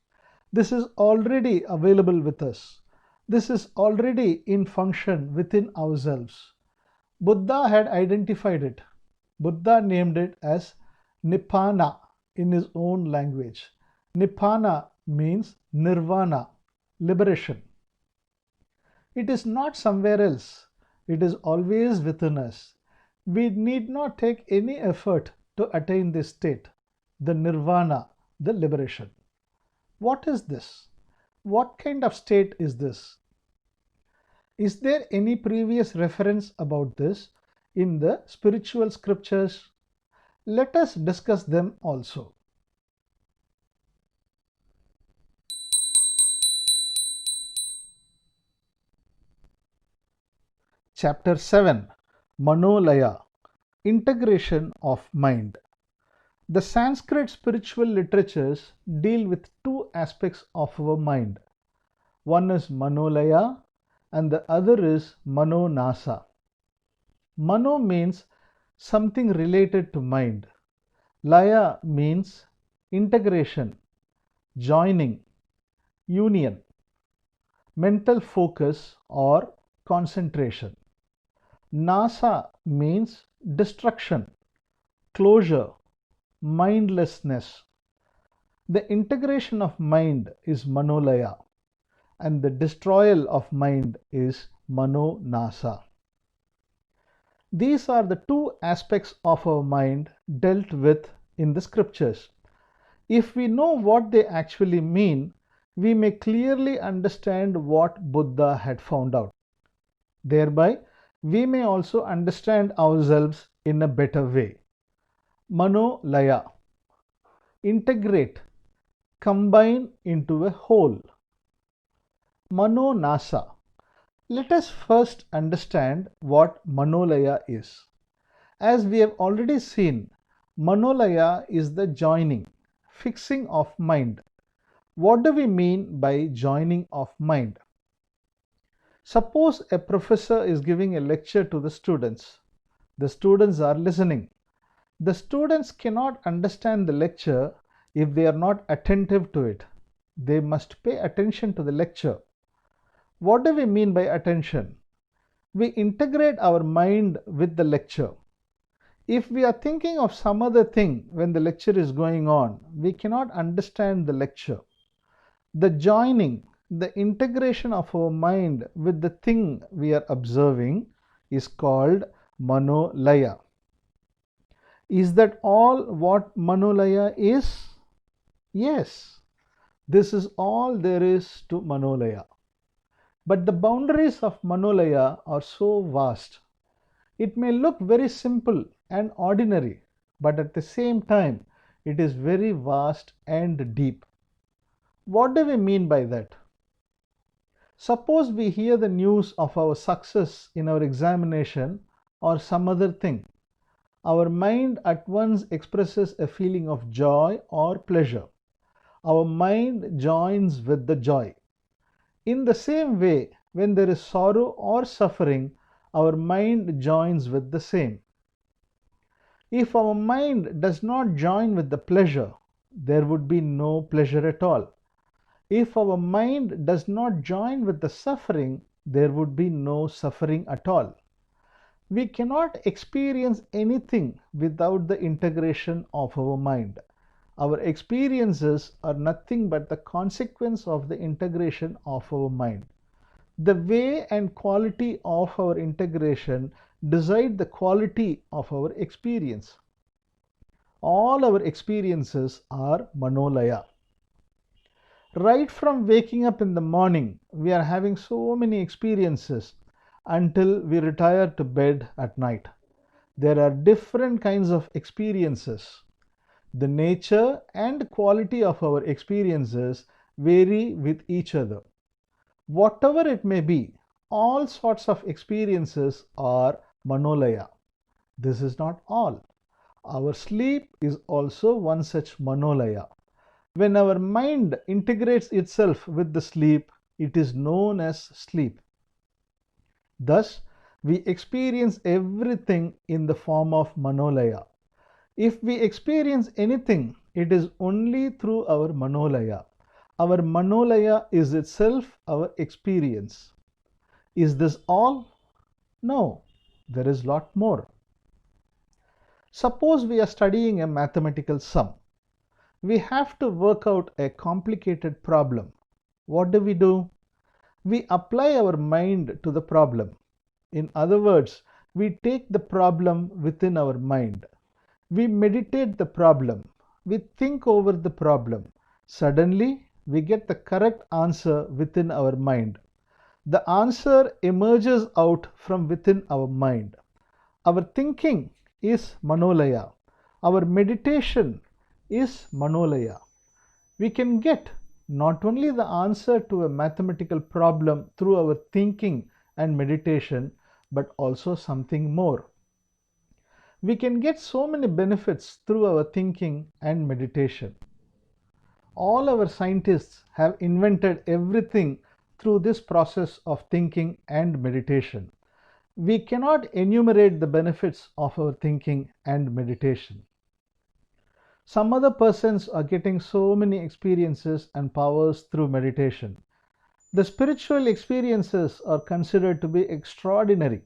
This is already available with us. This is already in function within ourselves. Buddha had identified it. Buddha named it as Nibbana in his own language. Nibbana means nirvana, liberation. It is not somewhere else. It is always within us. We need not take any effort to attain this state, the nirvana, the liberation. What is this? What kind of state is this? Is there any previous reference about this in the spiritual scriptures? Let us discuss them also. Chapter 7, Manolaya, Integration of Mind. The Sanskrit spiritual literatures deal with two aspects of our mind. One is Manolaya and the other is Manonasa. Mano means something related to mind. Laya means integration, joining, union, mental focus or concentration. Nasa means destruction, closure, mindlessness. The integration of mind is Manolaya and the destroyal of mind is Manonasa. These are the two aspects of our mind dealt with in the scriptures. If we know what they actually mean, we may clearly understand what Buddha had found out. Thereby, we may also understand ourselves in a better way. Manolaya, integrate, combine into a whole. Manonasa. Let us first understand what Manolaya is. As we have already seen, Manolaya is the joining, fixing of mind. What do we mean by joining of mind? Suppose a professor is giving a lecture to the students. The students are listening. The students cannot understand the lecture if they are not attentive to it. They must pay attention to the lecture. What do we mean by attention? We integrate our mind with the lecture. If we are thinking of some other thing when the lecture is going on, we cannot understand the lecture. The joining, the integration of our mind with the thing we are observing is called Manolaya. Is that all what Manolaya is? Yes, this is all there is to Manolaya. But the boundaries of Manolaya are so vast. It may look very simple and ordinary, but at the same time, it is very vast and deep. What do we mean by that? Suppose we hear the news of our success in our examination or some other thing. Our mind at once expresses a feeling of joy or pleasure. Our mind joins with the joy. In the same way, when there is sorrow or suffering, our mind joins with the same. If our mind does not join with the pleasure, there would be no pleasure at all. If our mind does not join with the suffering, there would be no suffering at all. We cannot experience anything without the integration of our mind. Our experiences are nothing but the consequence of the integration of our mind. The way and quality of our integration decide the quality of our experience. All our experiences are Manolaya. Right from waking up in the morning, we are having so many experiences until we retire to bed at night. There are different kinds of experiences. The nature and quality of our experiences vary with each other. Whatever it may be, all sorts of experiences are Manolaya. This is not all. Our sleep is also one such Manolaya. When our mind integrates itself with the sleep, it is known as sleep. Thus, we experience everything in the form of Manolaya. If we experience anything, it is only through our Manolaya. Our Manolaya is itself our experience. Is this all? No, there is lot more. Suppose we are studying a mathematical sum. We have to work out a complicated problem. What do? We apply our mind to the problem. In other words, we take the problem within our mind. We meditate the problem. We think over the problem. Suddenly, we get the correct answer within our mind. The answer emerges out from within our mind. Our thinking is Manolaya. Our meditation is Manolaya. We can get not only the answer to a mathematical problem through our thinking and meditation, but also something more. We can get so many benefits through our thinking and meditation. All our scientists have invented everything through this process of thinking and meditation. We cannot enumerate the benefits of our thinking and meditation. Some other persons are getting so many experiences and powers through meditation. The spiritual experiences are considered to be extraordinary.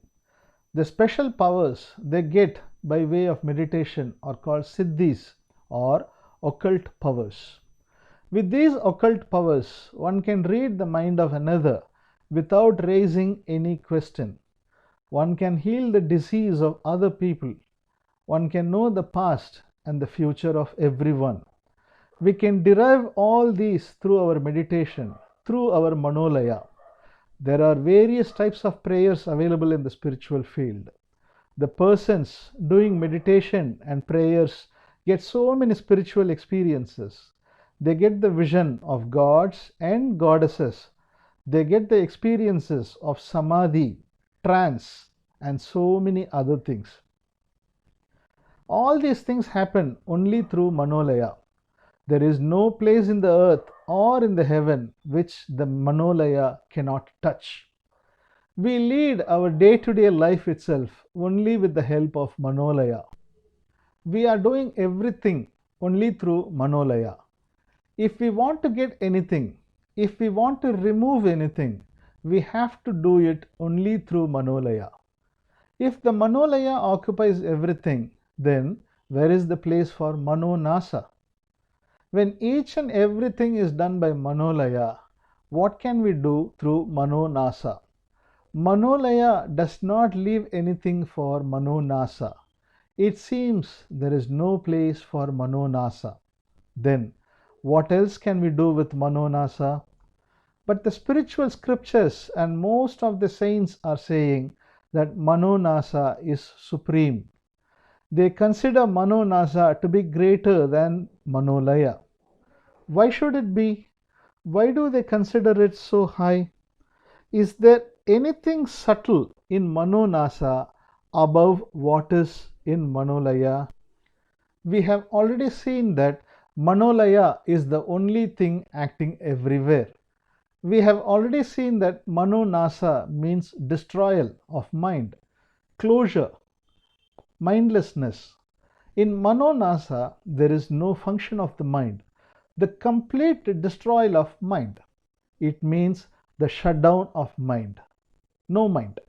The special powers they get by way of meditation are called siddhis or occult powers. With these occult powers, one can read the mind of another without raising any question. One can heal the disease of other people. One can know the past and the future of everyone. We can derive all these through our meditation, through our Manolaya. There are various types of prayers available in the spiritual field. The persons doing meditation and prayers get so many spiritual experiences. They get the vision of gods and goddesses. They get the experiences of samadhi, trance, and so many other things. All these things happen only through Manolaya. There is no place in the earth or in the heaven which the Manolaya cannot touch. We lead our day-to-day life itself only with the help of Manolaya. We are doing everything only through Manolaya. If we want to get anything, if we want to remove anything, we have to do it only through Manolaya. If the Manolaya occupies everything, then where is the place for Manonasa? When each and everything is done by Manolaya, what can we do through Manonasa? Manolaya does not leave anything for Manonasa. It seems there is no place for Manonasa. Then, what else can we do with Manonasa? But the spiritual scriptures and most of the saints are saying that Manonasa is supreme. They consider Manonasa to be greater than Manolaya. Why should it be? Why do they consider it so high? Is there anything subtle in Manonasa above what is in Manolaya? We have already seen that Manolaya is the only thing acting everywhere. We have already seen that Manonasa means destroyal of mind, closure, mindlessness. In Manonasa, there is no function of the mind, the complete destroyal of mind. It means the shutdown of mind. No mind.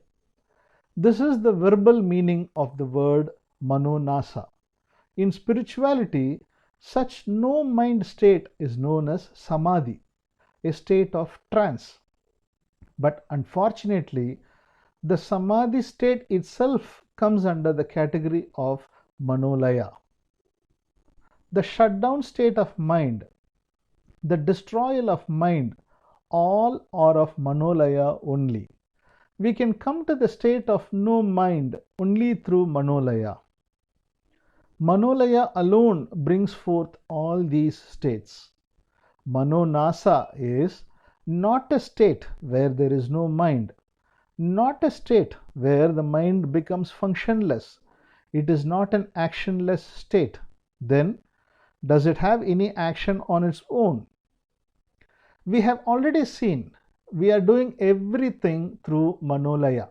This is the verbal meaning of the word Manonasa. In spirituality, such no mind state is known as samadhi, a state of trance. But unfortunately, the samadhi state itself comes under the category of Manolaya. The shutdown state of mind, the destroyal of mind, all are of Manolaya only. We can come to the state of no mind only through Manolaya. Manolaya alone brings forth all these states. Manonasa is not a state where there is no mind, not a state where the mind becomes functionless. It is not an actionless state. Then, does it have any action on its own? We have already seen we are doing everything through Manolaya.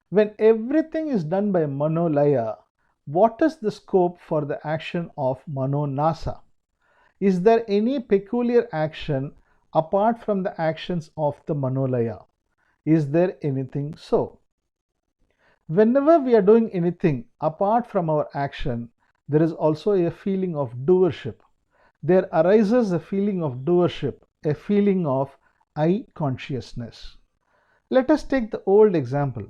When everything is done by Manolaya, what is the scope for the action of Manonasa? Is there any peculiar action apart from the actions of the Manolaya? Is there anything so? Whenever we are doing anything apart from our action, there is also a feeling of doership. There arises a feeling of doership, a feeling of I consciousness. Let us take the old example.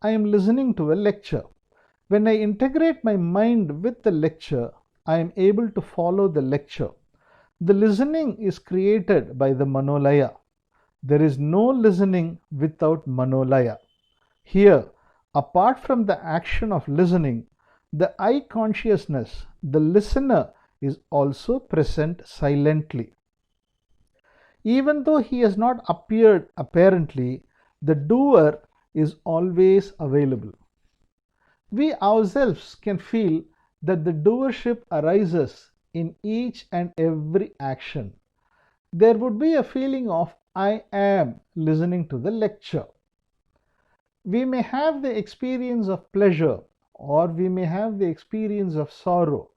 I am listening to a lecture. When I integrate my mind with the lecture, I am able to follow the lecture. The listening is created by the Manolaya. There is no listening without Manolaya. Here, apart from the action of listening, the I consciousness, the listener, is also present silently. Even though he has not appeared apparently, the doer is always available. We ourselves can feel that the doership arises in each and every action. There would be a feeling of I am listening to the lecture. We may have the experience of pleasure or we may have the experience of sorrow.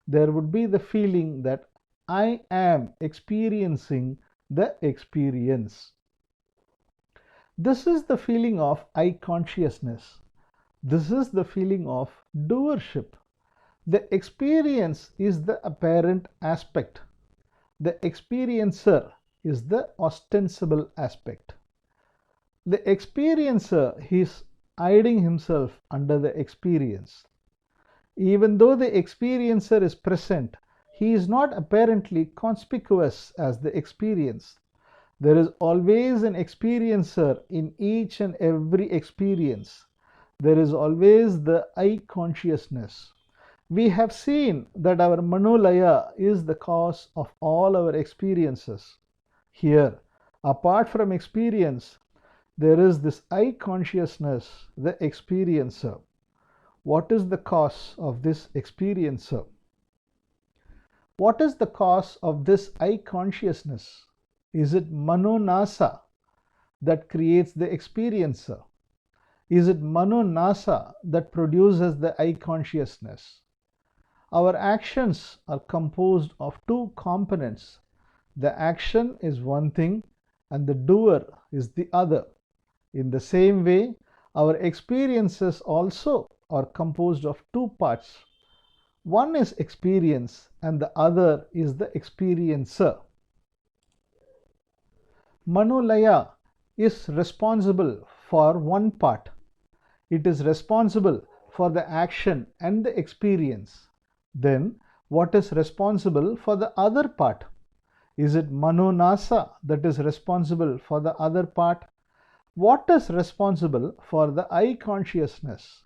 There would be the feeling that I am experiencing the experience. This is the feeling of I consciousness. This is the feeling of doership. The experience is the apparent aspect. The experiencer is the ostensible aspect. The experiencer is hiding himself under the experience. Even though the experiencer is present, he is not apparently conspicuous as the experience. There is always an experiencer in each and every experience. There is always the I consciousness. We have seen that our Manolaya is the cause of all our experiences. Here, apart from experience, there is this I consciousness, the experiencer. What is the cause of this experiencer? What is the cause of this I consciousness? Is it Manonasa that creates the experiencer? Is it Manonasa that produces the I consciousness? Our actions are composed of two components. The action is one thing and the doer is the other. In the same way, our experiences also are composed of two parts. One is experience and the other is the experiencer. Manolaya is responsible for one part. It is responsible for the action and the experience. Then, what is responsible for the other part? Is it Manonasa that is responsible for the other part? What is responsible for the I consciousness?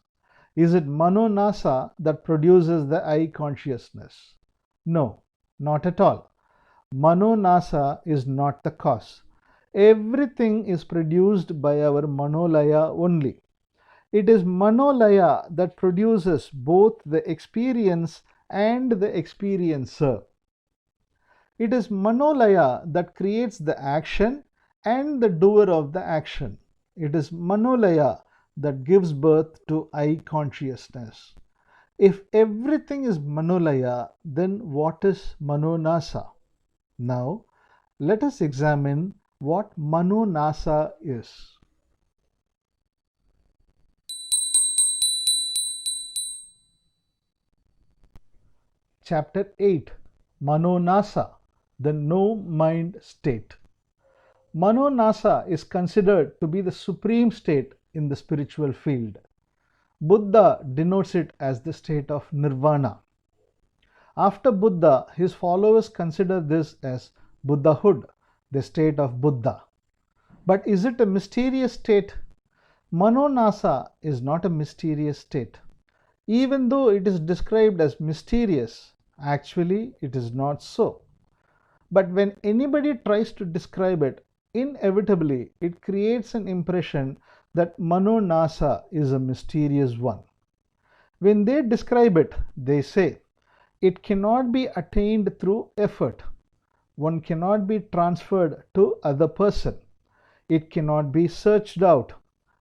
Is it Manonasa that produces the I consciousness? No, not at all. Manonasa is not the cause. Everything is produced by our Manolaya only. It is Manolaya that produces both the experience and the experiencer. It is Manolaya that creates the action and the doer of the action. It is Manolaya that gives birth to I consciousness. If everything is Manolaya, then what is Manonasa? Now, let us examine what Manonasa is. Chapter 8, Manonasa, the no-mind state. Manonasa is considered to be the supreme state in the spiritual field. Buddha denotes it as the state of nirvana. After Buddha, his followers consider this as Buddhahood, the state of Buddha. But is it a mysterious state? Manonasa is not a mysterious state. Even though it is described as mysterious, actually it is not so. But when anybody tries to describe it, inevitably it creates an impression that Manonasa is a mysterious one. When they describe it, they say, it cannot be attained through effort. One cannot be transferred to other person. It cannot be searched out.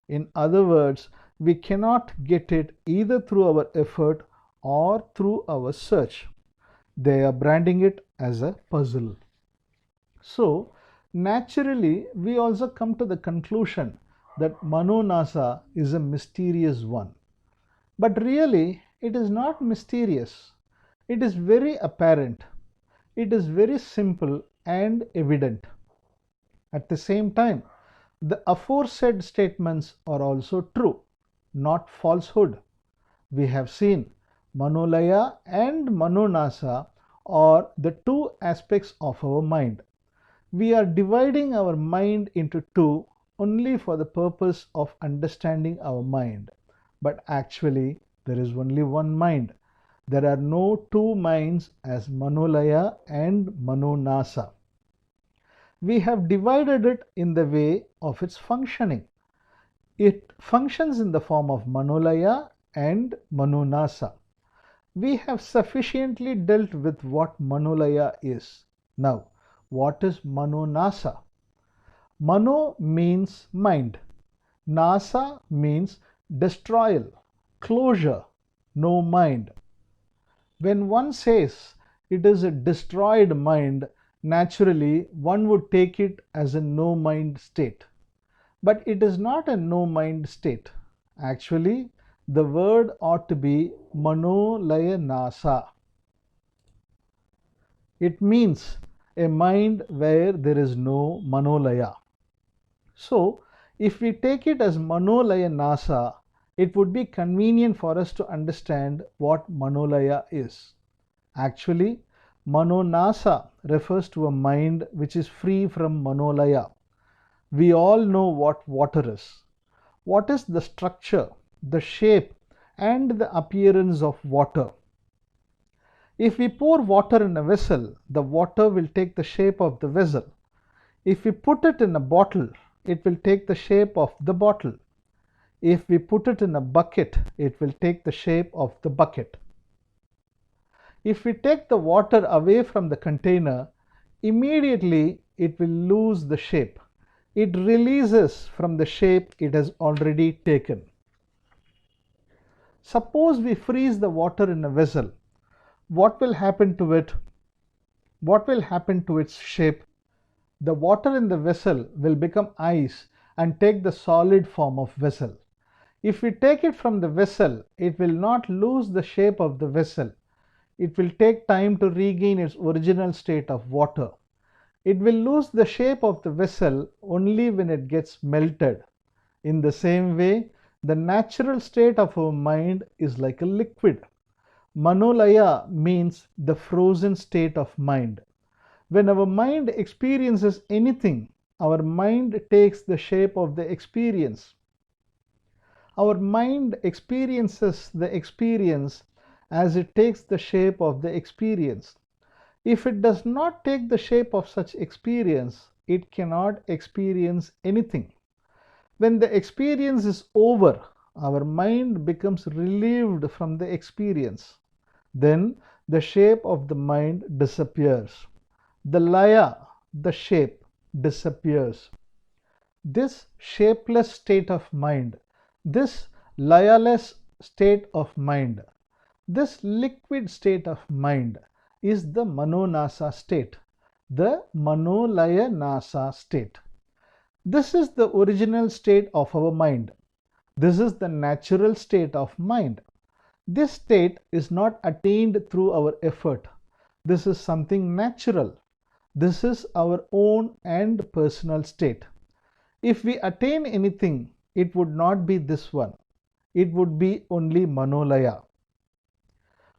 In other words, we cannot get it either through our effort or through our search. They are branding it as a puzzle. So, naturally, we also come to the conclusion that Manonasa is a mysterious one. But really, it is not mysterious. It is very apparent. It is very simple and evident. At the same time, the aforesaid statements are also true, not falsehood. We have seen Manolaya and Manonasa are the two aspects of our mind. We are dividing our mind into two only for the purpose of understanding our mind. But actually, there is only one mind. There are no two minds as Manolaya and Manonasa. We have divided it in the way of its functioning. It functions in the form of Manolaya and Manonasa. We have sufficiently dealt with what Manolaya is. Now, what is Manonasa? Mano means mind. Nasa means destroyal, closure, no mind. When one says it is a destroyed mind, naturally one would take it as a no mind state. But it is not a no mind state. Actually, the word ought to be Manolaya Nasa. It means a mind where there is no Manolaya. So, if we take it as Manolaya Nasa, it would be convenient for us to understand what Manolaya is. Actually, Manonasa refers to a mind which is free from Manolaya. We all know what water is. What is the structure, the shape, and the appearance of water? If we pour water in a vessel, the water will take the shape of the vessel. If we put it in a bottle, it will take the shape of the bottle. If we put it in a bucket, it will take the shape of the bucket. If we take the water away from the container, immediately it will lose the shape. It releases from the shape it has already taken. Suppose we freeze the water in a vessel. What will happen to it? What will happen to its shape? The water in the vessel will become ice and take the solid form of vessel. If we take it from the vessel, it will not lose the shape of the vessel. It will take time to regain its original state of water. It will lose the shape of the vessel only when it gets melted. In the same way, the natural state of our mind is like a liquid. Manolaya means the frozen state of mind. When our mind experiences anything, our mind takes the shape of the experience. Our mind experiences the experience as it takes the shape of the experience. If it does not take the shape of such experience, it cannot experience anything. When the experience is over, our mind becomes relieved from the experience. Then the shape of the mind disappears. The laya, the shape, disappears. This shapeless state of mind, this layaless state of mind, this liquid state of mind is the Manonasa state, the Manolaya Nasa state. This is the original state of our mind. This is the natural state of mind. This state is not attained through our effort. This is something natural. This is our own and personal state. If we attain anything, it would not be this one. It would be only Manolaya.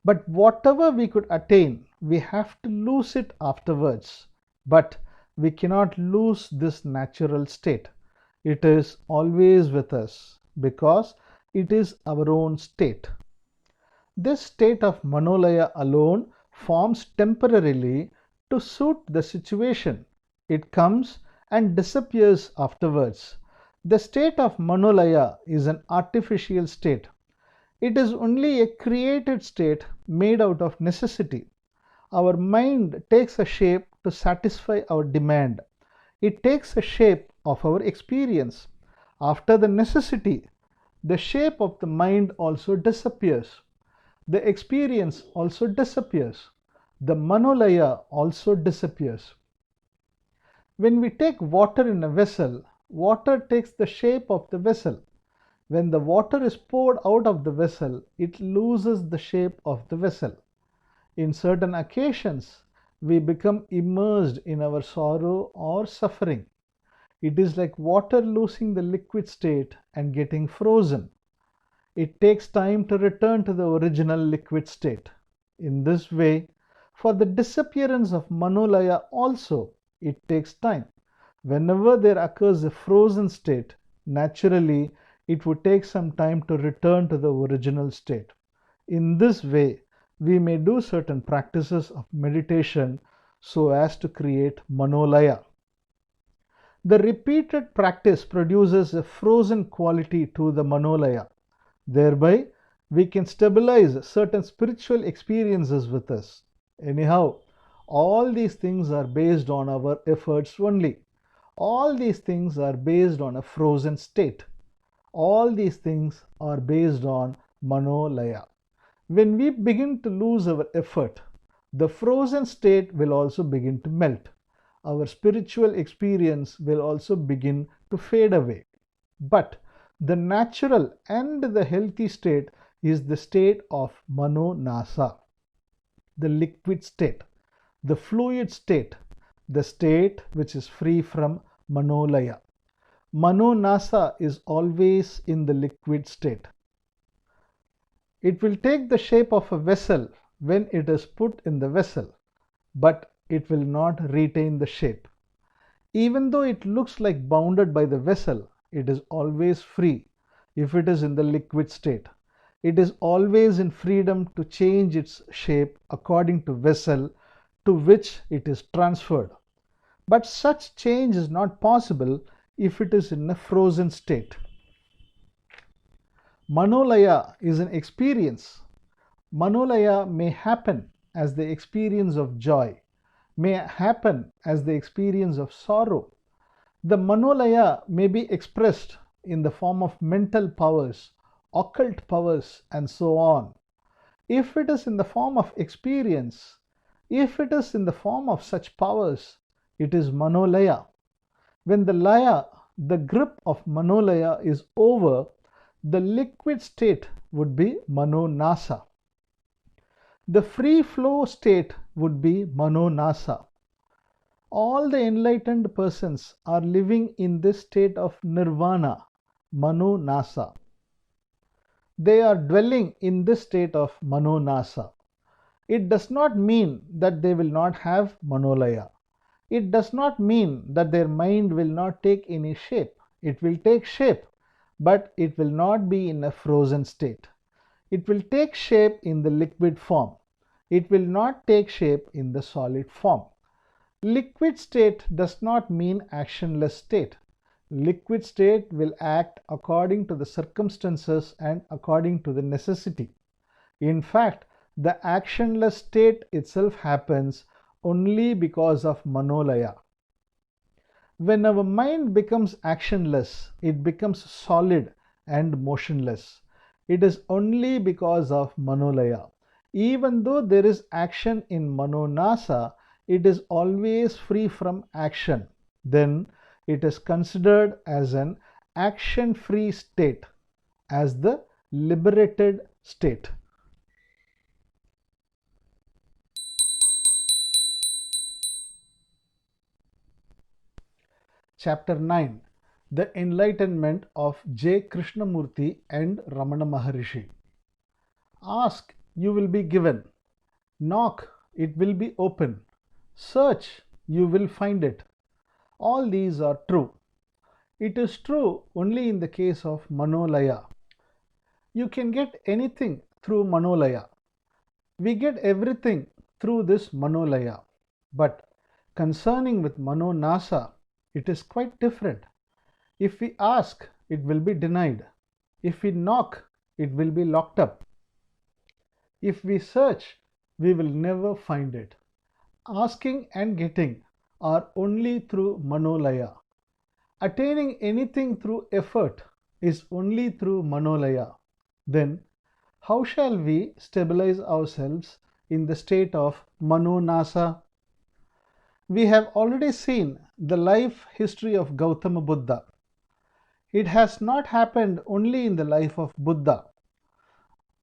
But whatever we could attain, we have to lose it afterwards. But we cannot lose this natural state. It is always with us because it is our own state. This state of Manolaya alone forms temporarily to suit the situation. It comes and disappears afterwards. The state of Manolaya is an artificial state. It is only a created state made out of necessity. Our mind takes a shape to satisfy our demand. It takes a shape of our experience. After the necessity, the shape of the mind also disappears. The experience also disappears. The Manolaya also disappears. When we take water in a vessel, water takes the shape of the vessel. When the water is poured out of the vessel, it loses the shape of the vessel. In certain occasions, we become immersed in our sorrow or suffering. It is like water losing the liquid state and getting frozen. It takes time to return to the original liquid state. In this way, for the disappearance of Manolaya also, it takes time. Whenever there occurs a frozen state, naturally, it would take some time to return to the original state. In this way, we may do certain practices of meditation so as to create Manolaya. The repeated practice produces a frozen quality to the Manolaya. Thereby, we can stabilize certain spiritual experiences with us. Anyhow, all these things are based on our efforts only. All these things are based on a frozen state. All these things are based on Manolaya. When we begin to lose our effort, the frozen state will also begin to melt. Our spiritual experience will also begin to fade away. But the natural and the healthy state is the state of Manonasa, the liquid state, the fluid state, the state which is free from Manolaya. Manonasa is always in the liquid state. It will take the shape of a vessel when it is put in the vessel, but it will not retain the shape. Even though it looks like bounded by the vessel, it is always free if it is in the liquid state. It is always in freedom to change its shape according to vessel to which it is transferred. But such change is not possible if it is in a frozen state. Manolaya is an experience. Manolaya may happen as the experience of joy, may happen as the experience of sorrow. The Manolaya may be expressed in the form of mental powers, occult powers, and so on. If it is in the form of experience, if it is in the form of such powers, it is Manolaya. When the grip of Manolaya is over, the liquid state would be Manonasa. The free flow state would be Manonasa. All the enlightened persons are living in this state of nirvana, Manonasa. They are dwelling in this state of Manonasa. It does not mean that they will not have Manolaya. It does not mean that their mind will not take any shape. It will take shape, but it will not be in a frozen state. It will take shape in the liquid form. It will not take shape in the solid form. Liquid state does not mean actionless state. Liquid state will act according to the circumstances and according to the necessity. In fact, the actionless state itself happens only because of Manolaya. When our mind becomes actionless, it becomes solid and motionless. It is only because of Manolaya. Even though there is action in Manonasa, it is always free from action. Then it is considered as an action-free state, as the liberated state. Chapter 9. The Enlightenment of j.Krishnamurti and Ramana Maharishi. Ask, you will be given. Knock, it will be open. Search, you will find it. All these are true. It is true only in the case of Manolaya. You can get anything through Manolaya. We get everything through this Manolaya. But concerning with Manonasa, it is quite different. If we ask, it will be denied. If we knock, it will be locked up. If we search, we will never find it. Asking and getting are only through Manolaya. Attaining anything through effort is only through Manolaya. Then, how shall we stabilize ourselves in the state of Manonasa? We have already seen the life history of Gautama Buddha. It has not happened only in the life of Buddha.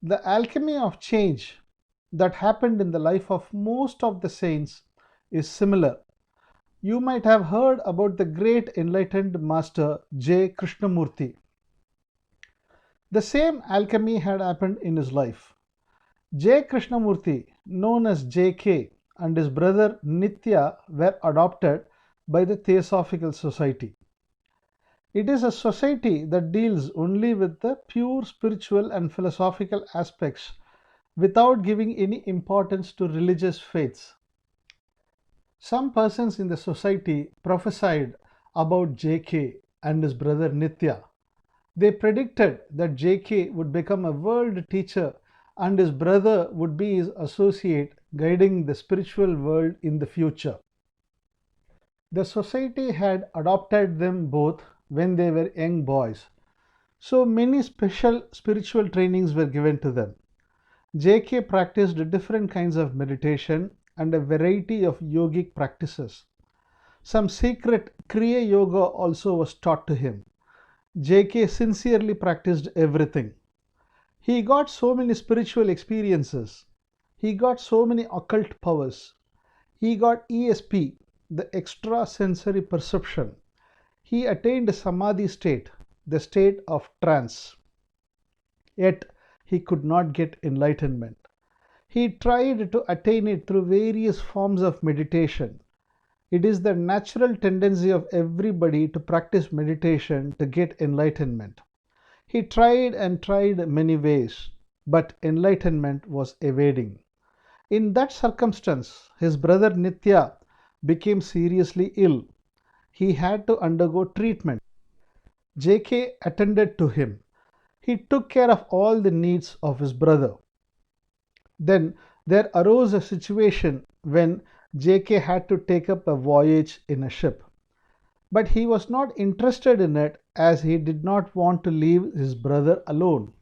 The alchemy of change that happened in the life of most of the saints is similar. You might have heard about the great enlightened master J. Krishnamurti. The same alchemy had happened in his life. J. Krishnamurti, known as J.K., and his brother Nitya were adopted by the Theosophical Society. It is a society that deals only with the pure spiritual and philosophical aspects without giving any importance to religious faiths. Some persons in the society prophesied about JK and his brother Nitya. They predicted that JK would become a world teacher and his brother would be his associate guiding the spiritual world in the future. The society had adopted them both when they were young boys, so many special spiritual trainings were given to them. JK practiced different kinds of meditation and a variety of yogic practices. Some secret Kriya Yoga also was taught to him. JK sincerely practiced everything. He got so many spiritual experiences. He got so many occult powers. He got ESP, the extrasensory perception. He attained Samadhi state, the state of trance. Yet he could not get enlightenment. He tried to attain it through various forms of meditation. It is the natural tendency of everybody to practice meditation to get enlightenment. He tried and tried many ways, but enlightenment was evading. In that circumstance, his brother Nitya became seriously ill. He had to undergo treatment. JK attended to him. He took care of all the needs of his brother. Then there arose a situation when JK had to take up a voyage in a ship. But he was not interested in it as he did not want to leave his brother alone.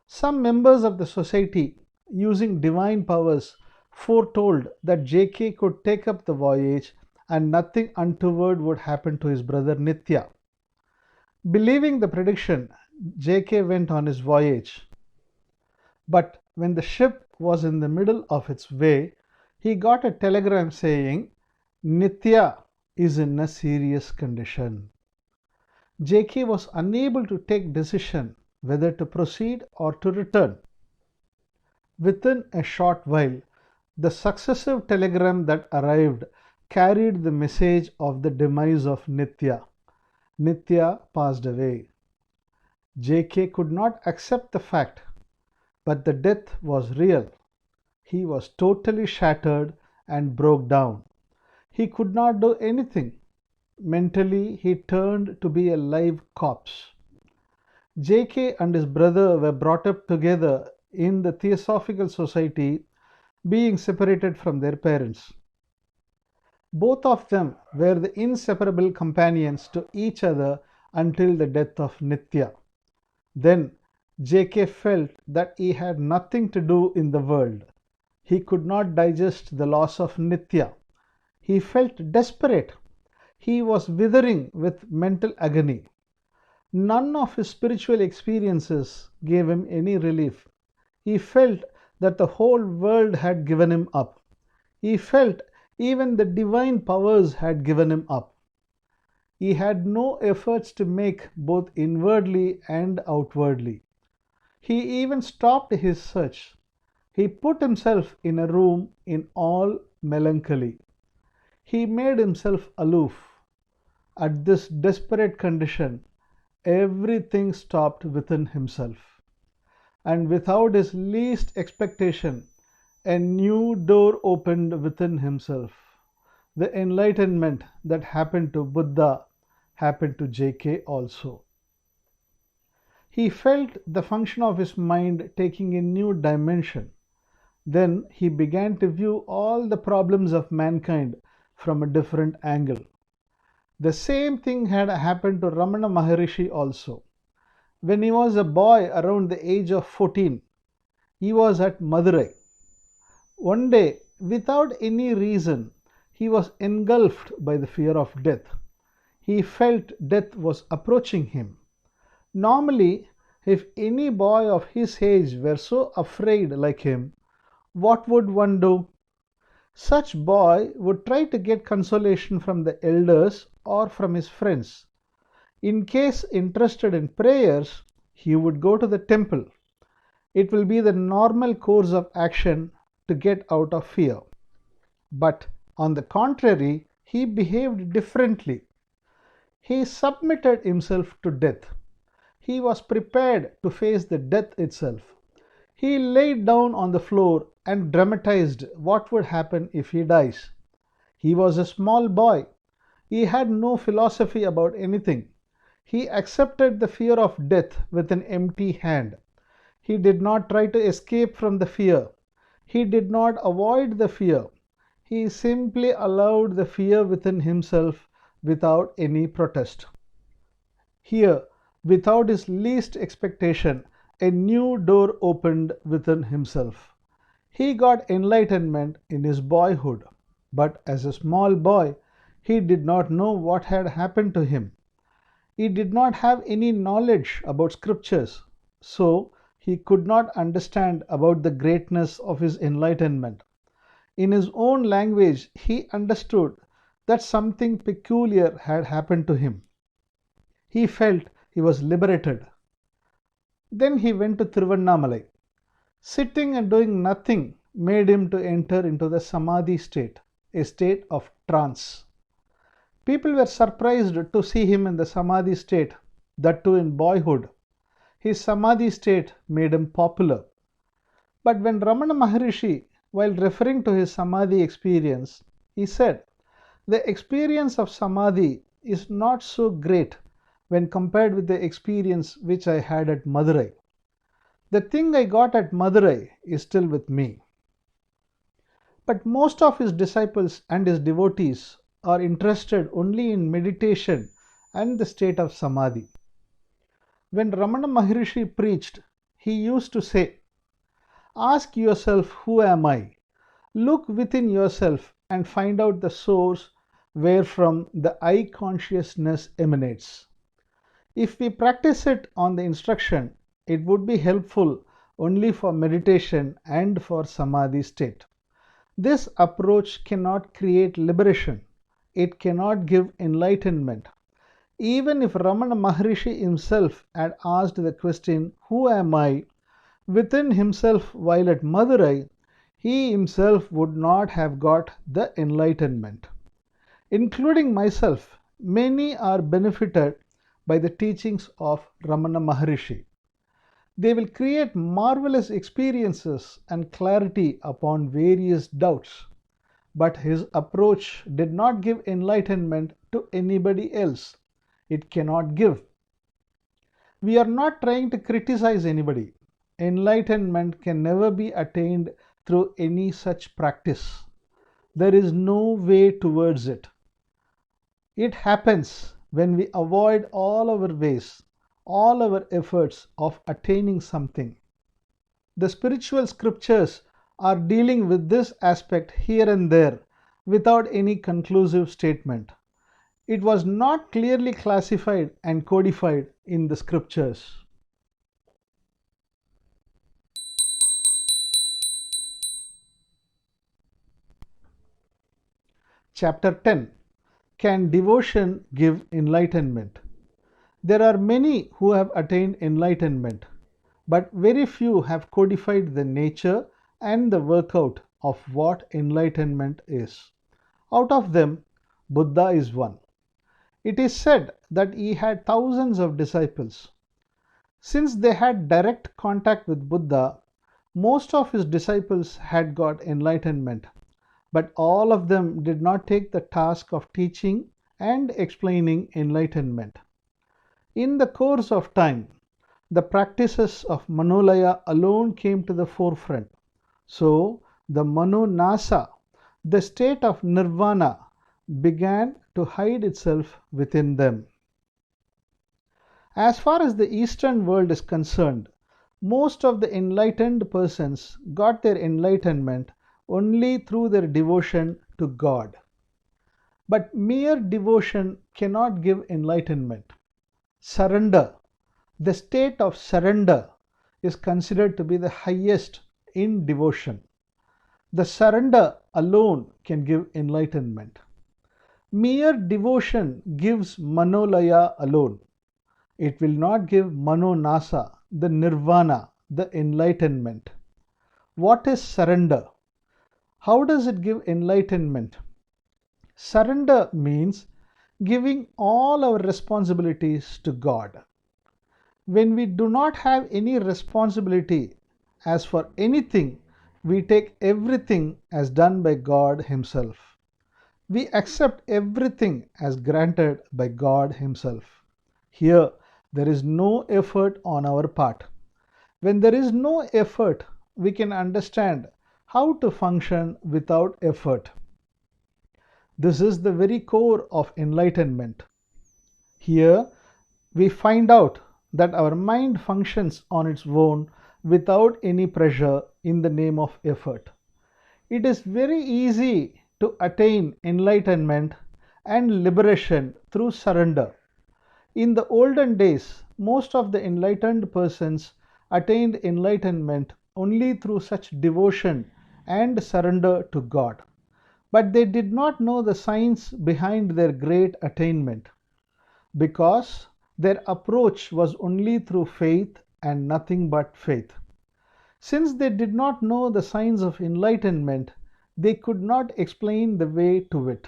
Some members of the society, using divine powers, foretold that JK could take up the voyage and nothing untoward would happen to his brother Nitya. Believing the prediction, JK went on his voyage. But when the ship was in the middle of its way, he got a telegram saying, Nitya is in a serious condition. JK was unable to take decision whether to proceed or to return. Within a short while, the successive telegram that arrived carried the message of the demise of Nitya. Nitya passed away. JK could not accept the fact, but the death was real. He was totally shattered and broke down. He could not do anything. Mentally, he turned to be a live corpse. JK and his brother were brought up together in the Theosophical Society, being separated from their parents. Both of them were the inseparable companions to each other until the death of Nitya. Then JK felt that he had nothing to do in the world. He could not digest the loss of Nitya. He felt desperate. He was withering with mental agony. None of his spiritual experiences gave him any relief. He felt that the whole world had given him up. He felt even the divine powers had given him up. He had no efforts to make both inwardly and outwardly. He even stopped his search. He put himself in a room in all melancholy. He made himself aloof. At this desperate condition, everything stopped within himself. And without his least expectation, a new door opened within himself. The enlightenment that happened to Buddha happened to JK also. He felt the function of his mind taking a new dimension. Then he began to view all the problems of mankind from a different angle. The same thing had happened to Ramana Maharishi also. When he was a boy around the age of 14, he was at Madurai. One day, without any reason, he was engulfed by the fear of death. He felt death was approaching him. Normally, if any boy of his age were so afraid like him, what would one do? Such boy would try to get consolation from the elders or from his friends. In case interested in prayers, he would go to the temple. It will be the normal course of action to get out of fear. But on the contrary, he behaved differently. He submitted himself to death. He was prepared to face the death itself. He laid down on the floor and dramatized what would happen if he dies. He was a small boy. He had no philosophy about anything. He accepted the fear of death with an empty hand. He did not try to escape from the fear. He did not avoid the fear. He simply allowed the fear within himself without any protest. Here, without his least expectation, a new door opened within himself. He got enlightenment in his boyhood, but as a small boy, he did not know what had happened to him. He did not have any knowledge about scriptures, so he could not understand about the greatness of his enlightenment. In his own language, he understood that something peculiar had happened to him. He felt he was liberated. Then he went to Tiruvannamalai. Sitting and doing nothing made him to enter into the Samadhi state, a state of trance. People were surprised to see him in the Samadhi state, that too in boyhood. His Samadhi state made him popular. But when Ramana Maharishi, while referring to his Samadhi experience, he said, "The experience of Samadhi is not so great when compared with the experience which I had at Madurai. The thing I got at Madurai is still with me." But most of his disciples and his devotees are interested only in meditation and the state of Samadhi. When Ramana Maharishi preached, he used to say, "Ask yourself, who am I? Look within yourself and find out the source wherefrom the I consciousness emanates." If we practice it on the instruction, it would be helpful only for meditation and for Samadhi state. This approach cannot create liberation. It cannot give enlightenment. Even if Ramana Maharishi himself had asked the question, "Who am I?" within himself while at Madurai, he himself would not have got the enlightenment. Including myself, many are benefited by the teachings of Ramana Maharishi. They will create marvelous experiences and clarity upon various doubts. But his approach did not give enlightenment to anybody else. It cannot give. We are not trying to criticize anybody. Enlightenment can never be attained through any such practice. There is no way towards it. It happens when we avoid all our ways, all our efforts of attaining something. The spiritual scriptures are dealing with this aspect here and there without any conclusive statement. It was not clearly classified and codified in the scriptures. Chapter 10. Can devotion give enlightenment? There are many who have attained enlightenment, but very few have codified the nature and the workout of what enlightenment is. Out of them, Buddha is one. It is said that he had thousands of disciples. Since they had direct contact with Buddha, most of his disciples had got enlightenment, but all of them did not take the task of teaching and explaining enlightenment. In the course of time, the practices of Manolaya alone came to the forefront. So, the Manonasa, the state of nirvana, began to hide itself within them. As far as the Eastern world is concerned, most of the enlightened persons got their enlightenment only through their devotion to God. But mere devotion cannot give enlightenment. Surrender, the state of surrender, is considered to be the highest in devotion. The surrender alone can give enlightenment. Mere devotion gives Manolaya alone. It will not give Manonasa, the nirvana, the enlightenment. What is surrender? How does it give enlightenment? Surrender means giving all our responsibilities to God. When we do not have any responsibility as for anything, we take everything as done by God Himself. we accept everything as granted by God Himself. Here, there is no effort on our part. When there is no effort, we can understand how to function without effort. This is the very core of enlightenment. Here, we find out that our mind functions on its own without any pressure in the name of effort. It is very easy to attain enlightenment and liberation through surrender. In the olden days, most of the enlightened persons attained enlightenment only through such devotion and surrender to God. But they did not know the science behind their great attainment, because their approach was only through faith and nothing but faith. Since they did not know the signs of enlightenment, they could not explain the way to it.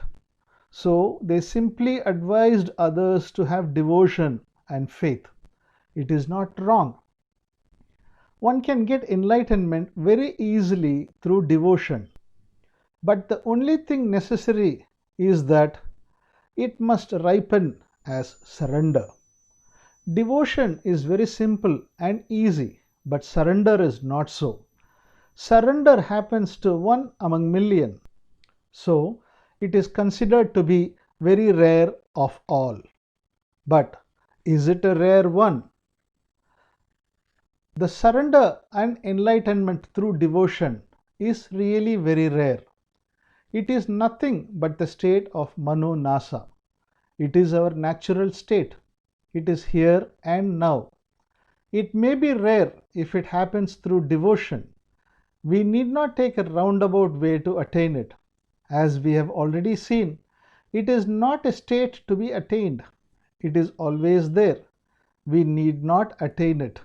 So they simply advised others to have devotion and faith. It is not wrong. One can get enlightenment very easily through devotion. But the only thing necessary is that it must ripen as surrender. Devotion is very simple and easy, but surrender is not so. Surrender happens to one among million, so it is considered to be very rare of all. But is it a rare one? The surrender and enlightenment through devotion is really very rare. It is nothing but the state of Manonasa. It is our natural state. It is here and now. It may be rare if it happens through devotion. We need not take a roundabout way to attain it. As we have already seen, it is not a state to be attained. It is always there. We need not attain it.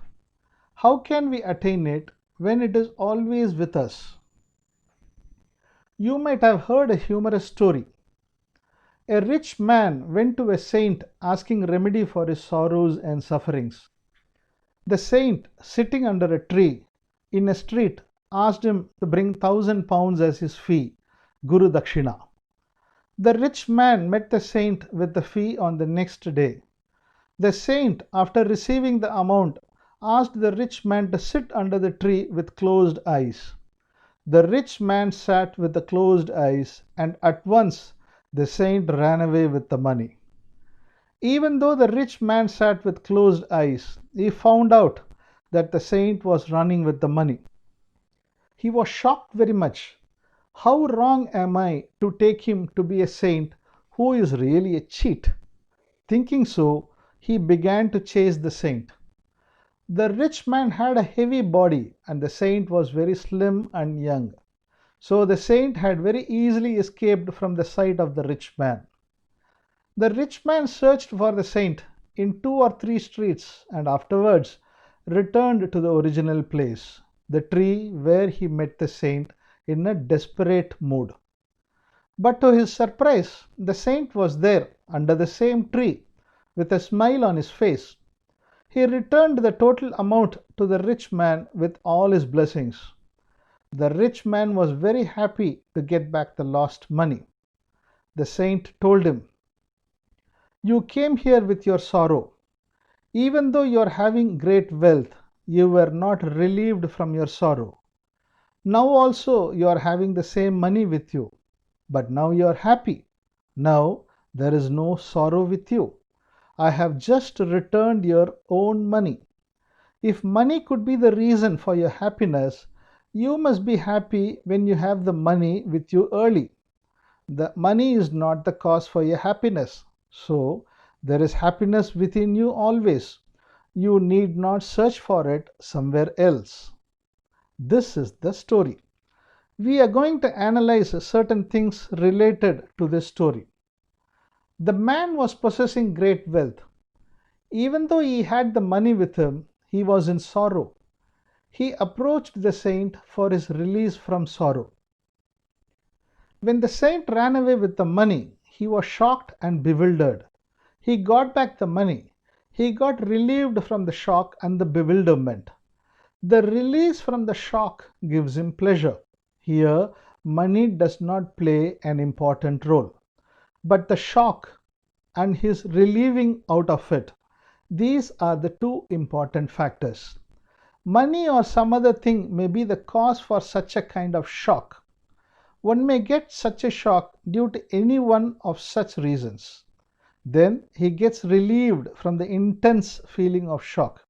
How can we attain it when it is always with us? You might have heard a humorous story. A rich man went to a saint asking remedy for his sorrows and sufferings. The saint, sitting under a tree in a street, asked him to bring £1,000 as his fee, Guru Dakshina. The rich man met the saint with the fee on the next day. The saint, after receiving the amount, asked the rich man to sit under the tree with closed eyes. The rich man sat with the closed eyes, and at once the saint ran away with the money. Even though the rich man sat with closed eyes, he found out that the saint was running with the money. He was shocked very much. How wrong am I to take him to be a saint who is really a cheat? Thinking so, he began to chase the saint. The rich man had a heavy body and the saint was very slim and young. So the saint had very easily escaped from the sight of the rich man. The rich man searched for the saint in 2 or 3 streets and afterwards returned to the original place, the tree where he met the saint in a desperate mood. But to his surprise, the saint was there under the same tree with a smile on his face. He returned the total amount to the rich man with all his blessings. The rich man was very happy to get back the lost money. The saint told him, "You came here with your sorrow. Even though you are having great wealth, you were not relieved from your sorrow. Now also you are having the same money with you, but now you are happy. Now there is no sorrow with you. I have just returned your own money. If money could be the reason for your happiness, you must be happy when you have the money with you early. The money is not the cause for your happiness. So there is happiness within you always. You need not search for it somewhere else." This is the story. We are going to analyze certain things related to this story. The man was possessing great wealth. Even though he had the money with him, he was in sorrow. He approached the saint for his release from sorrow. When the saint ran away with the money, he was shocked and bewildered. He got back the money. He got relieved from the shock and the bewilderment. The release from the shock gives him pleasure. Here, money does not play an important role. but the shock and his relieving out of it. These are the two important factors. Money or some other thing may be the cause for such a kind of shock. One may get such a shock due to any one of such reasons. Then he gets relieved from the intense feeling of shock.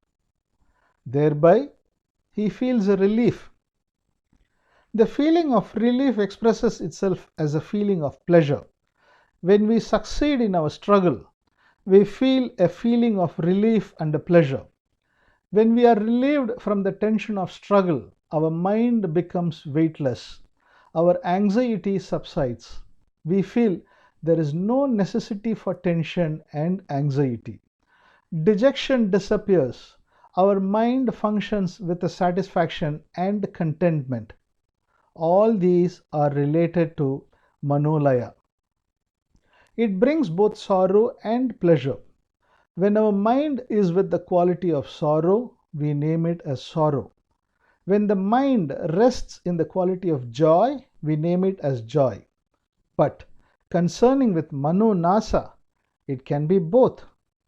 Thereby, he feels a relief. The feeling of relief expresses itself as a feeling of pleasure. When we succeed in our struggle, we feel a feeling of relief and pleasure. When we are relieved from the tension of struggle, our mind becomes weightless. Our anxiety subsides. We feel there is no necessity for tension and anxiety. Dejection disappears. Our mind functions with a satisfaction and contentment. All these are related to Manolaya. It brings both sorrow and pleasure. When our mind is with the quality of sorrow, we name it as sorrow. When the mind rests in the quality of joy, we name it as joy. But concerning with Manonasa, it can be both.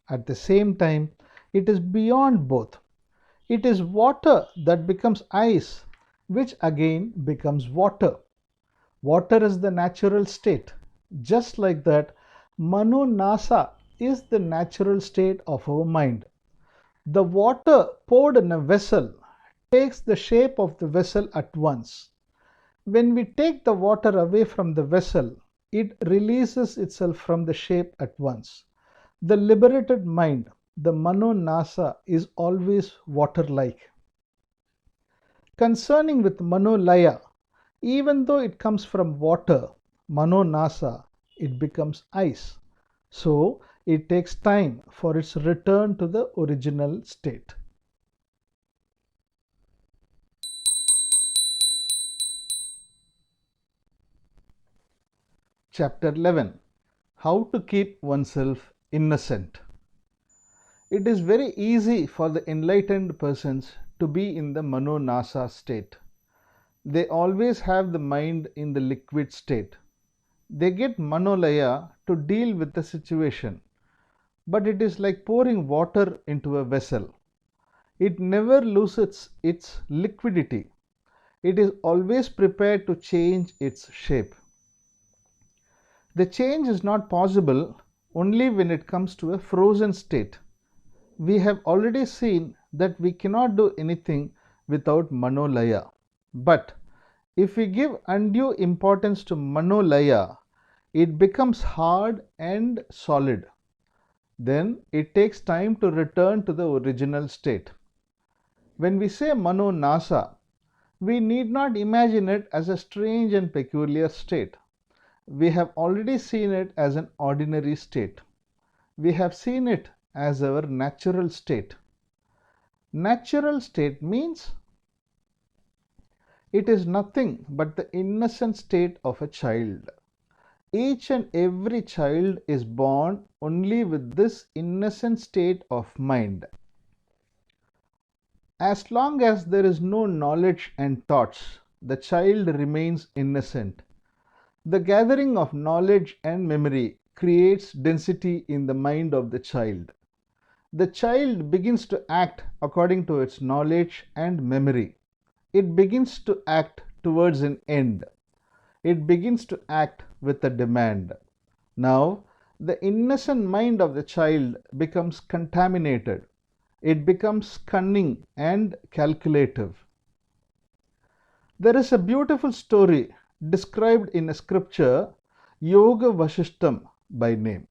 At the same time, it is beyond both. It is water that becomes ice, which again becomes water. Water is the natural state. Just like that, Manonasa is the natural state of our mind. The water poured in a vessel takes the shape of the vessel at once. When we take the water away from the vessel, it releases itself from the shape at once. The liberated mind, the Manonasa, is always water-like. Concerning with Manolaya, even though it comes from water, Manonasa, it becomes ice. So it takes time for its return to the original state. Chapter 11. How to keep oneself innocent. It is very easy for the enlightened persons to be in the Manonasa state. They always have the mind in the liquid state. They get Manolaya to deal with the situation, but it is like pouring water into a vessel. It never loses its liquidity. It is always prepared to change its shape. The change is not possible only when it comes to a frozen state. We have already seen that we cannot do anything without Manolaya. But if we give undue importance to Manolaya, it becomes hard and solid. Then it takes time to return to the original state. When we say Manonasa, we need not imagine it as a strange and peculiar state. We have already seen it as an ordinary state. We have seen it as our natural state. Natural state means it is nothing but the innocent state of a child. Each and every child is born only with this innocent state of mind. As long as there is no knowledge and thoughts, the child remains innocent. The gathering of knowledge and memory creates density in the mind of the child. The child begins to act according to its knowledge and memory. It begins to act towards an end. It begins to act with a demand. Now, the innocent mind of the child becomes contaminated. It becomes cunning and calculative. There is a beautiful story described in a scripture, Yoga Vasishtam by name.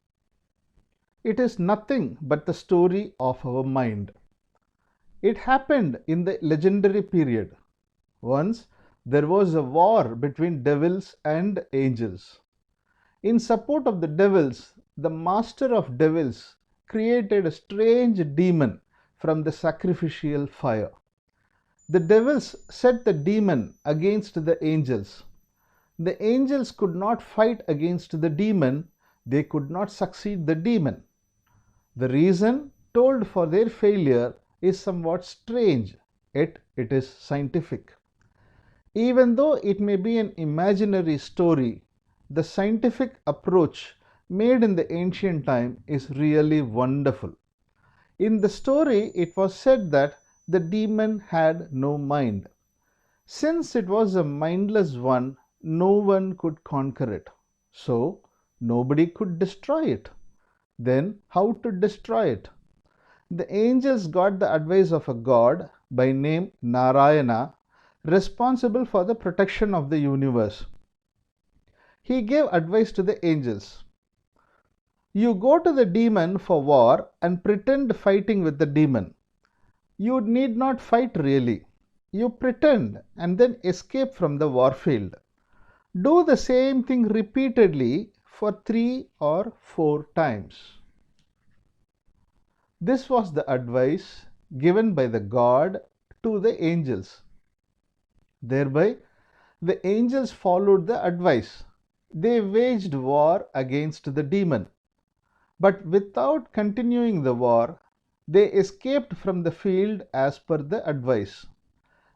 It is nothing but the story of our mind. It happened in the legendary period. Once there was a war between devils and angels. In support of the devils, the master of devils created a strange demon from the sacrificial fire. The devils set the demon against the angels. The angels could not fight against the demon, they could not succeed the demon. The reason told for their failure is somewhat strange, yet it is scientific. Even though it may be an imaginary story, the scientific approach made in the ancient time is really wonderful. In the story, it was said that the demon had no mind. Since it was a mindless one, no one could conquer it. So, nobody could destroy it. Then, how to destroy it? The angels got the advice of a god by name Narayana, responsible for the protection of the universe. He gave advice to the angels. You go to the demon for war and pretend fighting with the demon. You need not fight really. You pretend and then escape from the warfield. Do the same thing repeatedly for 3 or 4 times. This was the advice given by the god to the angels. Thereby, the angels followed the advice. They waged war against the demon. But without continuing the war, they escaped from the field as per the advice.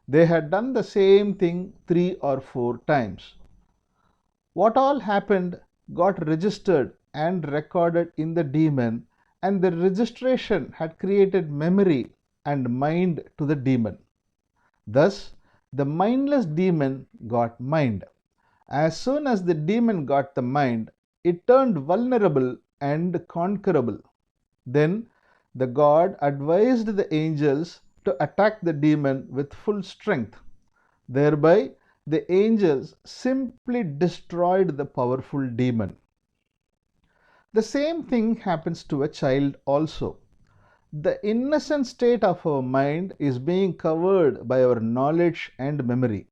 They had done the same thing 3 or 4 times. What all happened got registered and recorded in the demon, and the registration had created memory and mind to the demon. Thus, the mindless demon got mind. As soon as the demon got the mind, it turned vulnerable and conquerable. Then the god advised the angels to attack the demon with full strength. Thereby, the angels simply destroyed the powerful demon. The same thing happens to a child also. The innocent state of our mind is being covered by our knowledge and memory.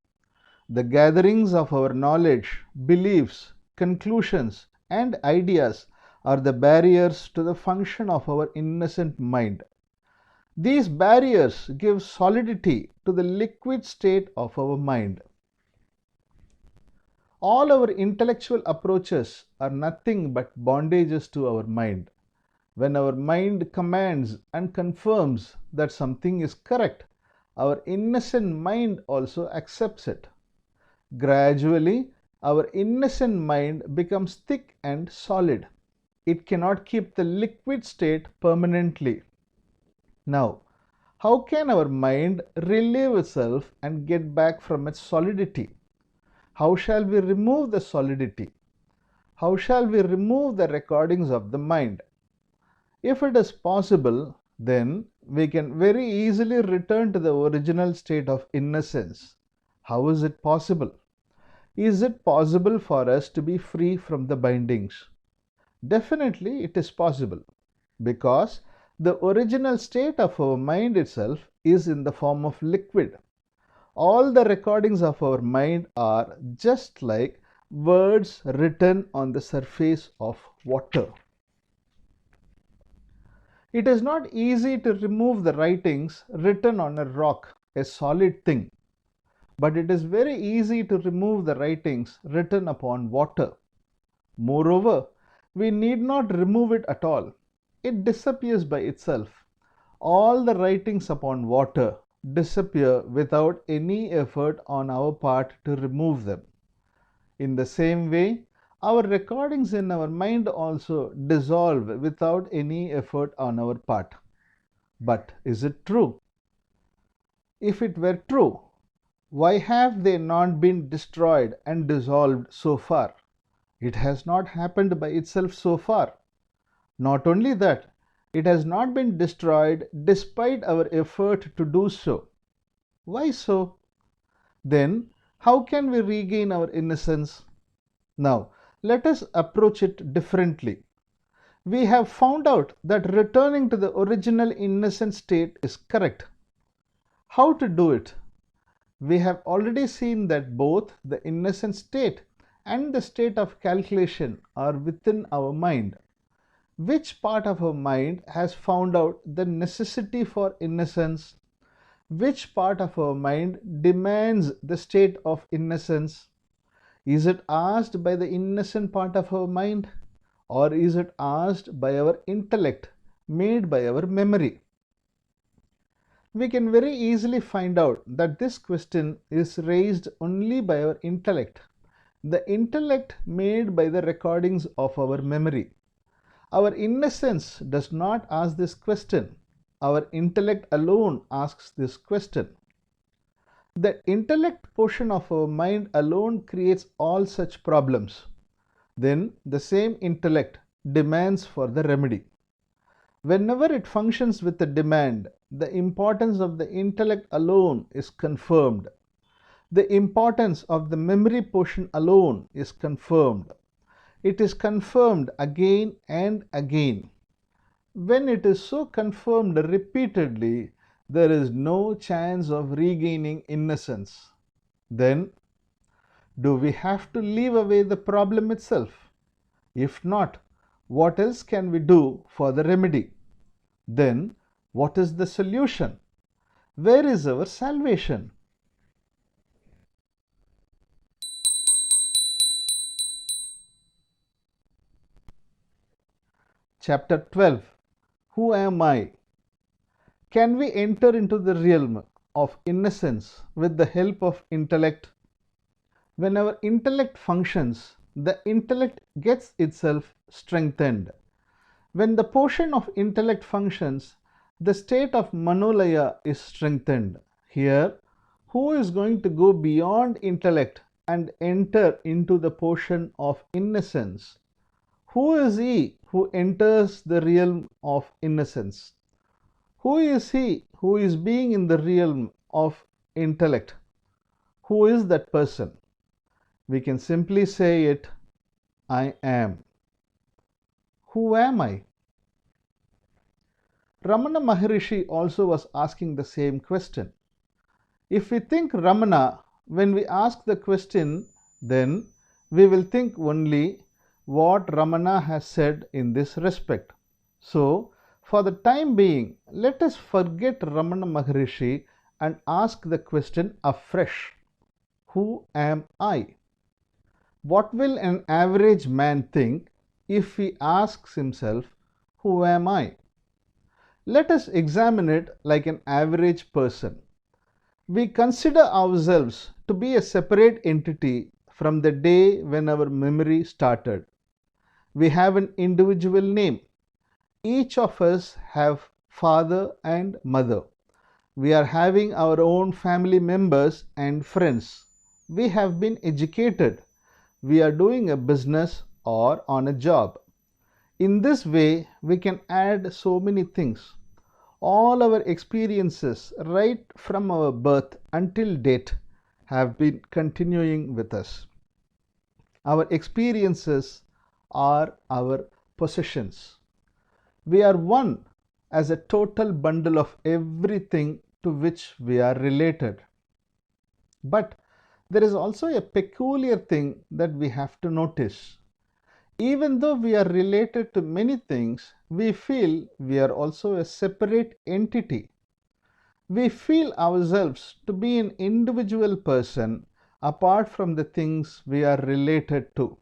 The gatherings of our knowledge, beliefs, conclusions, and ideas are the barriers to the function of our innocent mind. These barriers give solidity to the liquid state of our mind. All our intellectual approaches are nothing but bondages to our mind. When our mind commands and confirms that something is correct, our innocent mind also accepts it. Gradually, our innocent mind becomes thick and solid. It cannot keep the liquid state permanently. Now, how can our mind relieve itself and get back from its solidity? How shall we remove the solidity? How shall we remove the recordings of the mind? If it is possible, then we can very easily return to the original state of innocence. How is it possible? Is it possible for us to be free from the bindings? Definitely it is possible, because the original state of our mind itself is in the form of liquid. All the recordings of our mind are just like words written on the surface of water. It is not easy to remove the writings written on a rock, a solid thing, but it is very easy to remove the writings written upon water. Moreover, we need not remove it at all. It disappears by itself. All the writings upon water disappear without any effort on our part to remove them. In the same way, our recordings in our mind also dissolve without any effort on our part. But is it true? If it were true, why have they not been destroyed and dissolved so far? It has not happened by itself so far. Not only that, it has not been destroyed despite our effort to do so. Why so? Then, how can we regain our innocence? Now, let us approach it differently. We have found out that returning to the original innocent state is correct. How to do it? We have already seen that both the innocent state and the state of calculation are within our mind. Which part of our mind has found out the necessity for innocence? Which part of our mind demands the state of innocence? Is it asked by the innocent part of our mind, or is it asked by our intellect, made by our memory? We can very easily find out that this question is raised only by our intellect, the intellect made by the recordings of our memory. Our innocence does not ask this question. Our intellect alone asks this question. The intellect portion of our mind alone creates all such problems. Then the same intellect demands for the remedy. Whenever it functions with a demand, the importance of the intellect alone is confirmed. The importance of the memory portion alone is confirmed. It is confirmed again and again. When it is so confirmed repeatedly, there is no chance of regaining innocence. Then, do we have to leave away the problem itself? If not, what else can we do for the remedy? Then, what is the solution? Where is our salvation? Chapter 12. Who am I? Can we enter into the realm of innocence with the help of intellect? When our intellect functions, the intellect gets itself strengthened. When the portion of intellect functions, the state of Manolaya is strengthened. Here, who is going to go beyond intellect and enter into the portion of innocence? Who is he who enters the realm of innocence? Who is he who is being in the realm of intellect? Who is that person? We can simply say it, I am. Who am I? Ramana Maharishi also was asking the same question. If we think Ramana, when we ask the question, then we will think only what Ramana has said in this respect. So, for the time being, let us forget Ramana Maharishi and ask the question afresh. Who am I? What will an average man think if he asks himself, who am I? Let us examine it like an average person. We consider ourselves to be a separate entity from the day when our memory started. We have an individual name. Each of us have father and mother. We are having our own family members and friends. We have been educated. We are doing a business or on a job. In this way, we can add so many things. All our experiences right from our birth until date have been continuing with us. Our experiences are our possessions. We are one as a total bundle of everything to which we are related. But there is also a peculiar thing that we have to notice. Even though we are related to many things, we feel we are also a separate entity. We feel ourselves to be an individual person apart from the things we are related to.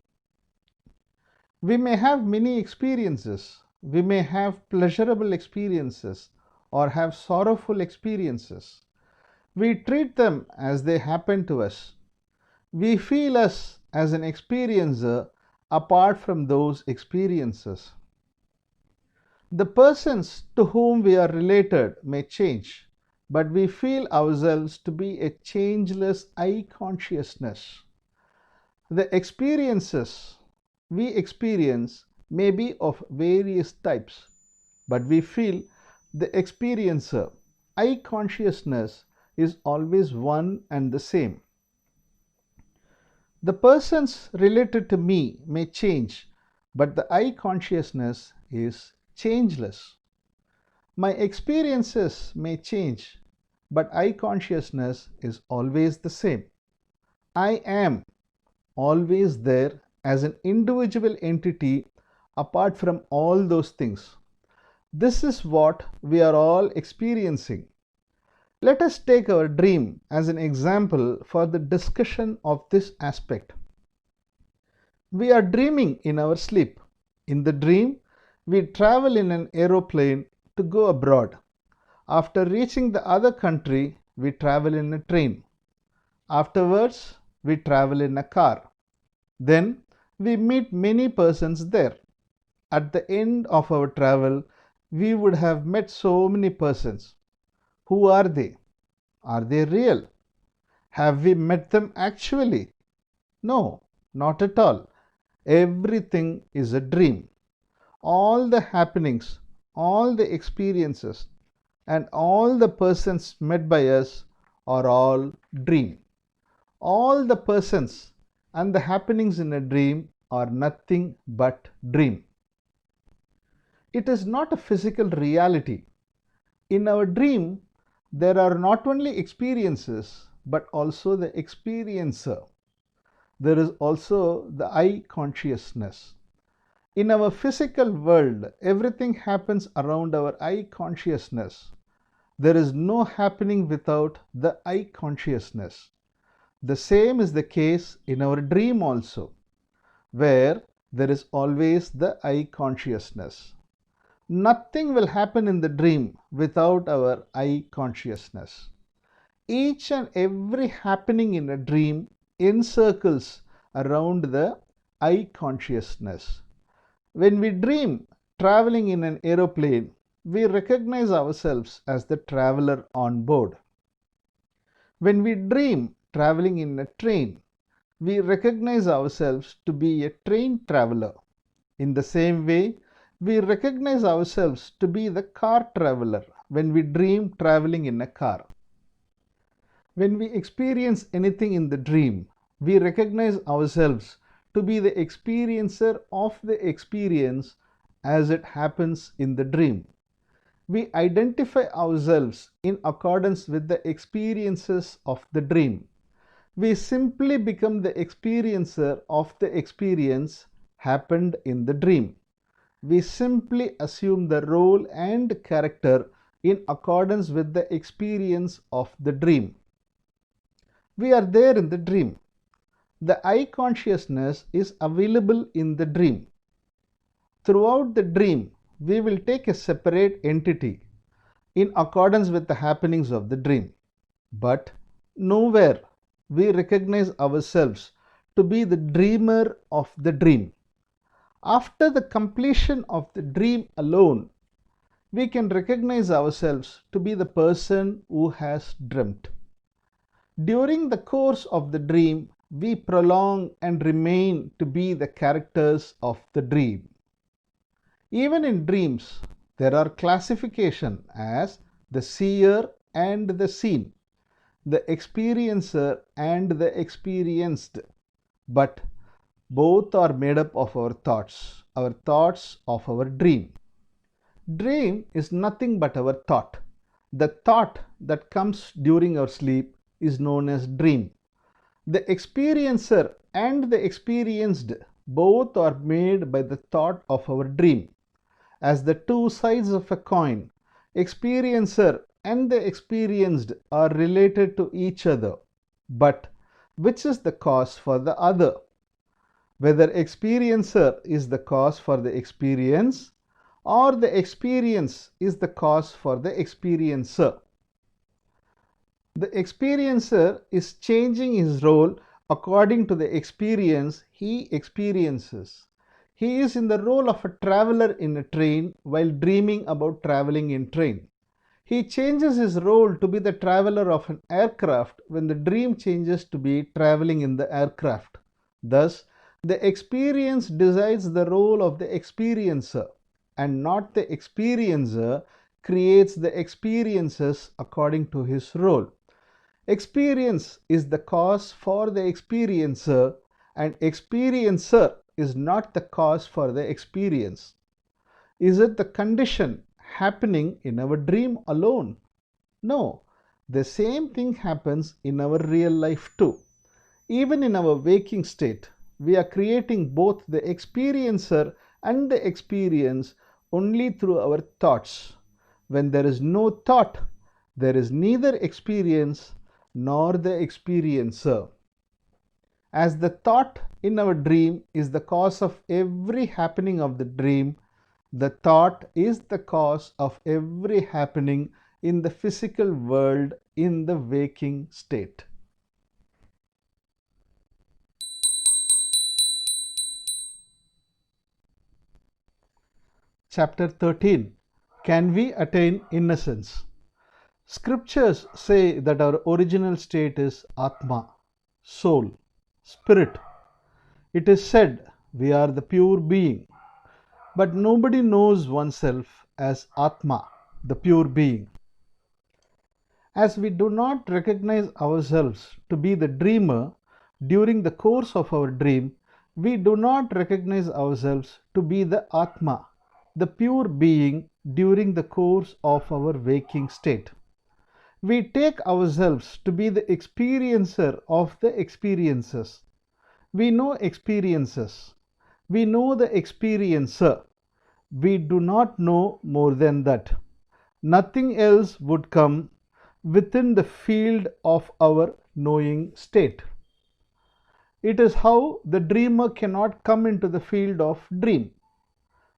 We may have many experiences. We may have pleasurable experiences or have sorrowful experiences. We treat them as they happen to us. We feel us as an experiencer apart from those experiences. The persons to whom we are related may change, but we feel ourselves to be a changeless I consciousness. The experiences we experience may be of various types, but we feel the experiencer, I consciousness, is always one and the same. The persons related to me may change, but the I consciousness is changeless. My experiences may change, but I consciousness is always the same. I am always there as an individual entity apart from all those things. This is what we are all experiencing. Let us take our dream as an example for the discussion of this aspect. We are dreaming in our sleep. In the dream, we travel in an aeroplane to go abroad. After reaching the other country, we travel in a train. Afterwards, we travel in a car. Then we meet many persons there. At the end of our travel, we would have met so many persons. Who are they? Are they real? Have we met them actually? No, not at all. Everything is a dream. All the happenings, all the experiences, and all the persons met by us are all dream. All the persons and the happenings in a dream are nothing but dream. It is not a physical reality. In our dream, there are not only experiences but also the experiencer. There is also the I consciousness. In our physical world, everything happens around our I consciousness. There is no happening without the I consciousness. The same is the case in our dream also, where there is always the I consciousness. Nothing will happen in the dream without our I consciousness. Each and every happening in a dream encircles around the I consciousness. When we dream traveling in an aeroplane, we recognize ourselves as the traveler on board. When we dream traveling in a train, we recognize ourselves to be a train traveler. In the same way, we recognize ourselves to be the car traveler when we dream traveling in a car. When we experience anything in the dream, we recognize ourselves to be the experiencer of the experience as it happens in the dream. We identify ourselves in accordance with the experiences of the dream. We simply become the experiencer of the experience happened in the dream. We simply assume the role and character in accordance with the experience of the dream. We are there in the dream. The I consciousness is available in the dream. Throughout the dream, we will take a separate entity in accordance with the happenings of the dream. But nowhere we recognize ourselves to be the dreamer of the dream. After the completion of the dream alone, we can recognize ourselves to be the person who has dreamt. During the course of the dream, we prolong and remain to be the characters of the dream. Even in dreams, there are classification as the seer and the seen, the experiencer and the experienced, but both are made up of our thoughts of our dream. Dream is nothing but our thought. The thought that comes during our sleep is known as dream. The experiencer and the experienced both are made by the thought of our dream. As the two sides of a coin, experiencer and the experienced are related to each other. But which is the cause for the other? Whether experiencer is the cause for the experience or the experience is the cause for the experiencer. The experiencer is changing his role according to the experience he experiences. He is in the role of a traveler in a train while dreaming about traveling in train. He changes his role to be the traveler of an aircraft when the dream changes to be traveling in the aircraft. Thus, the experience decides the role of the experiencer, and not the experiencer creates the experiences according to his role. Experience is the cause for the experiencer, and experiencer is not the cause for the experience. Is it the condition happening in our dream alone? No, the same thing happens in our real life too. Even in our waking state, we are creating both the experiencer and the experience only through our thoughts. When there is no thought, there is neither experience nor the experiencer. As the thought in our dream is the cause of every happening of the dream, the thought is the cause of every happening in the physical world in the waking state. chapter 13, Can We Attain Innocence? Scriptures say that our original state is Atma, soul, spirit. It is said we are the pure being, but nobody knows oneself as Atma, the pure being. As we do not recognize ourselves to be the dreamer during the course of our dream, we do not recognize ourselves to be the Atma, the pure being during the course of our waking state. We take ourselves to be the experiencer of the experiences. We know experiences. We know the experiencer. We do not know more than that. Nothing else would come within the field of our knowing state. It is how the dreamer cannot come into the field of dream.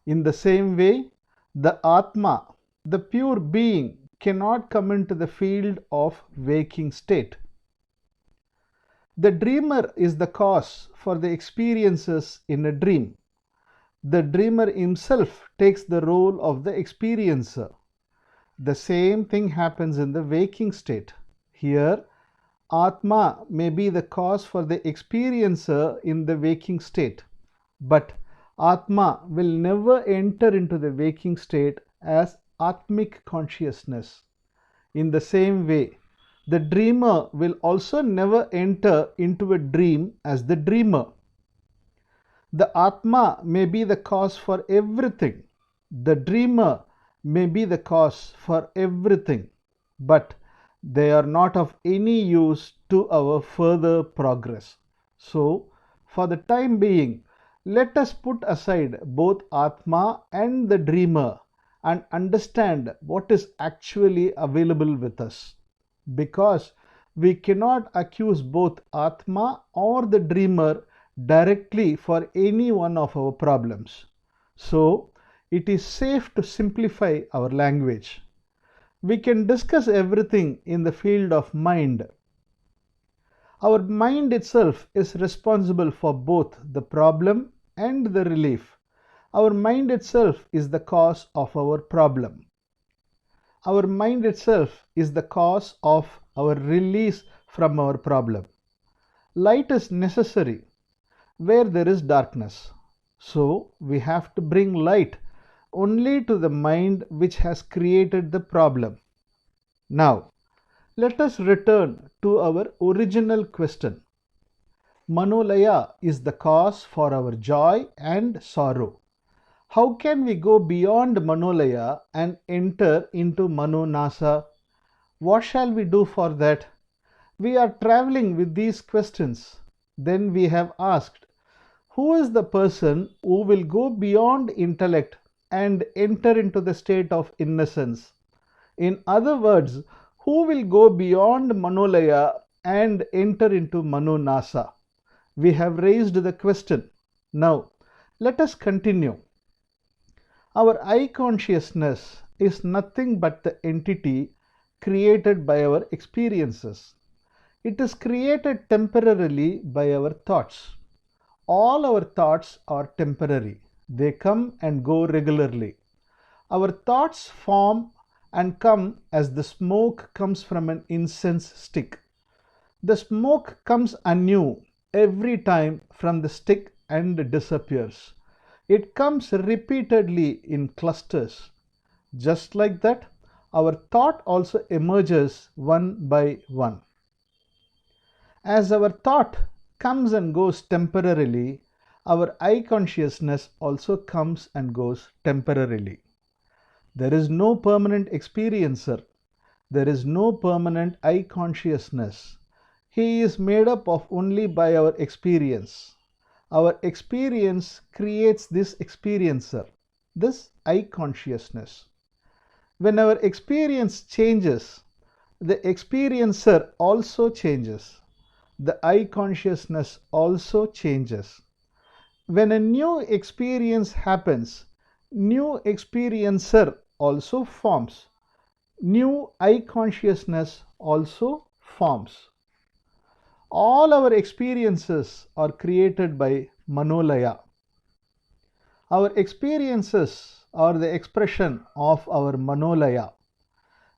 In the same way, the Atma, the pure being, cannot come into the field of waking state. The dreamer is the cause for the experiences in a dream. The dreamer himself takes the role of the experiencer. The same thing happens in the waking state. Here, Atma may be the cause for the experiencer in the waking state, but Atma will never enter into the waking state as Atmic consciousness. In the same way, the dreamer will also never enter into a dream as the dreamer. The Atma may be the cause for everything. The dreamer may be the cause for everything, but they are not of any use to our further progress. So, for the time being, let us put aside both Atma and the dreamer and understand what is actually available with us. Because we cannot accuse both Atma or the dreamer directly for any one of our problems. So, it is safe to simplify our language. We can discuss everything in the field of mind. Our mind itself is responsible for both the problem and the relief. Our mind itself is the cause of our problem. Our mind itself is the cause of our release from our problem. Light is necessary where there is darkness. So we have to bring light only to the mind which has created the problem. Now, let us return to our original question. Manolaya is the cause for our joy and sorrow. How can we go beyond Manolaya and enter into Manonasa? What shall we do for that? We are traveling with these questions. Then we have asked, who is the person who will go beyond intellect and enter into the state of innocence? In other words, who will go beyond Manolaya and enter into Manonasa? We have raised the question. Now, let us continue. Our I consciousness is nothing but the entity created by our experiences. It is created temporarily by our thoughts. All our thoughts are temporary. They come and go regularly. Our thoughts form and come as the smoke comes from an incense stick. The smoke comes anew every time from the stick and disappears. It comes repeatedly in clusters. Just like that, our thought also emerges one by one. As our thought comes and goes temporarily, our I consciousness also comes and goes temporarily. There is no permanent experiencer. There is no permanent I consciousness. He is made up of only by our experience. Our experience creates this experiencer, this I consciousness. When our experience changes, the experiencer also changes. The I consciousness also changes. When a new experience happens, new experiencer also forms. New I consciousness also forms. All our experiences are created by Manolaya. Our experiences or the expression of our Manolaya.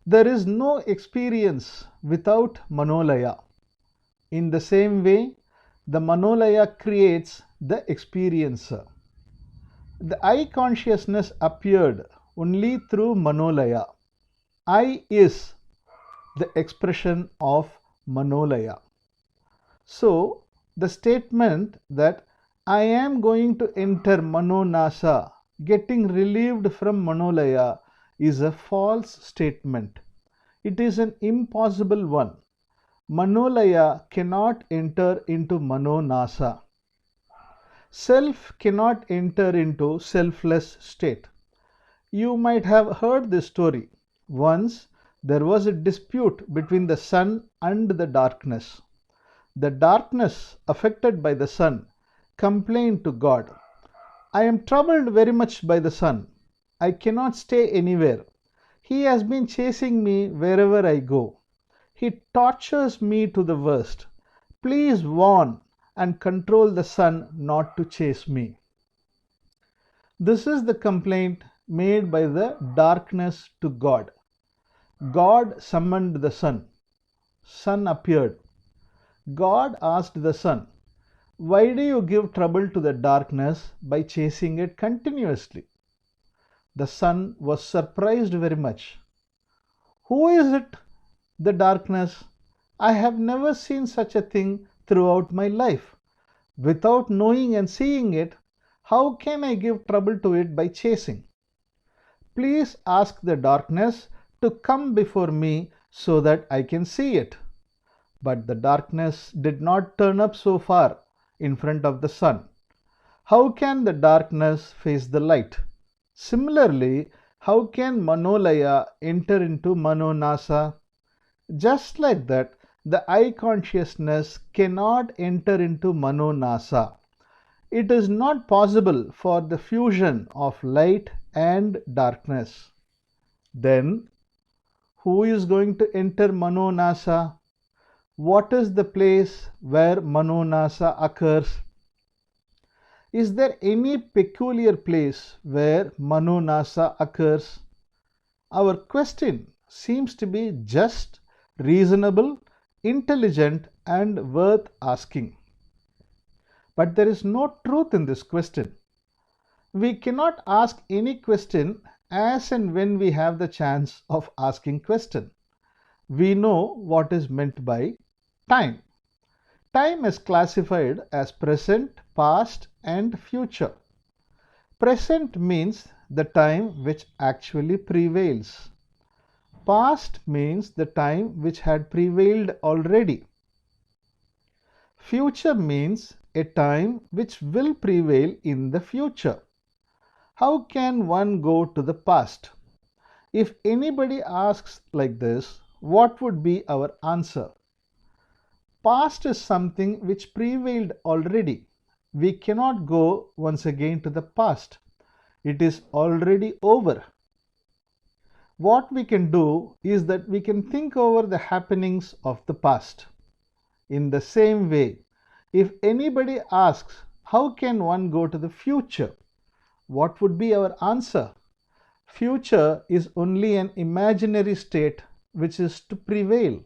There is no experience without Manolaya. In the same way, the Manolaya creates the experiencer. The I consciousness appeared only through Manolaya. I is the expression of Manolaya. So, the statement that I am going to enter Manonasa, getting relieved from Manolaya, is a false statement. It is an impossible one. Manolaya cannot enter into Manonasa. Self cannot enter into selfless state. You might have heard this story. Once there was a dispute between the sun and the darkness. The darkness affected by the sun complained to God, I am troubled very much by the sun. I cannot stay anywhere. He has been chasing me wherever I go. He tortures me to the worst. Please warn and control the sun not to chase me. This is the complaint made by the darkness to God. God summoned the sun. Sun appeared. God asked the sun, why do you give trouble to the darkness by chasing it continuously? The sun was surprised very much. Who is it? The darkness. I have never seen such a thing throughout my life. Without knowing and seeing it, how can I give trouble to it by chasing? Please ask the darkness to come before me so that I can see it. But the darkness did not turn up so far in front of the sun. How can the darkness face the light? Similarly, how can Manolaya enter into Manonasa? Just like that, the I consciousness cannot enter into Manonasa. It is not possible for the fusion of light and darkness. Then, who is going to enter Manonasa? What is the place where Manonasa occurs? Is there any peculiar place where Manonasa occurs? Our question seems to be just, reasonable, intelligent, and worth asking. But there is no truth in this question. We cannot ask any question as and when we have the chance of asking question. We know what is meant by time. Time is classified as present, past, and future. Present means the time which actually prevails. Past means the time which had prevailed already. Future means a time which will prevail in the future. How can one go to the past? If anybody asks like this, what would be our answer? Past is something which prevailed already. We cannot go once again to the past. It is already over. What we can do is that we can think over the happenings of the past. In the same way, if anybody asks, how can one go to the future? What would be our answer? Future is only an imaginary state which is to prevail.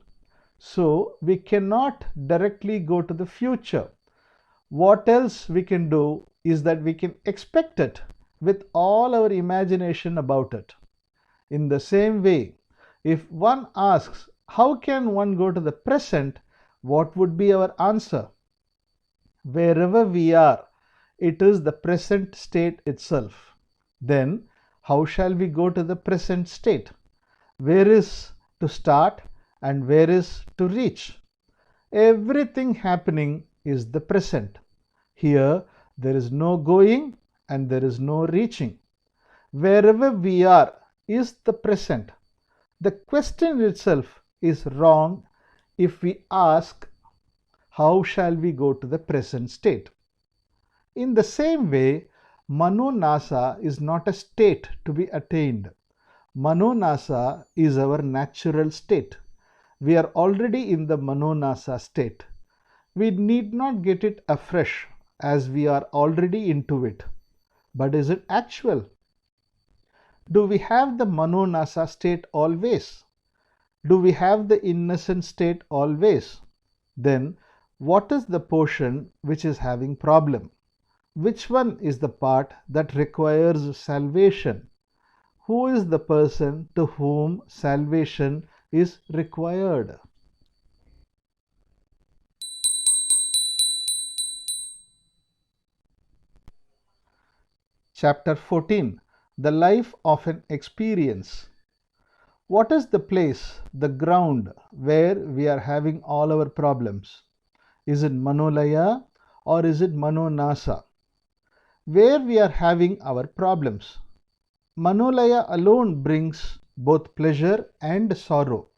So we cannot directly go to the future. What else we can do is that we can expect it with all our imagination about it. In the same way, if one asks, how can one go to the present? What would be our answer? Wherever we are, it is the present state itself. Then, how shall we go to the present state? Where is to start and where is to reach? Everything happening is the present. Here, there is no going and there is no reaching. Wherever we are is the present. The question itself is wrong if we ask, how shall we go to the present state? In the same way, Manonasa is not a state to be attained. Manonasa is our natural state. We are already in the Manonasa state. We need not get it afresh as we are already into it. But is it actual? Do we have the Manonasa state always? Do we have the innocent state always? Then what is the portion which is having problem? Which one is the part that requires salvation? Who is the person to whom salvation is required? Chapter 14. The Life of an Experience. What is the place, the ground where we are having all our problems? Is it Manolaya or is it Manonasa? Where we are having our problems? Manolaya alone brings both pleasure and sorrow.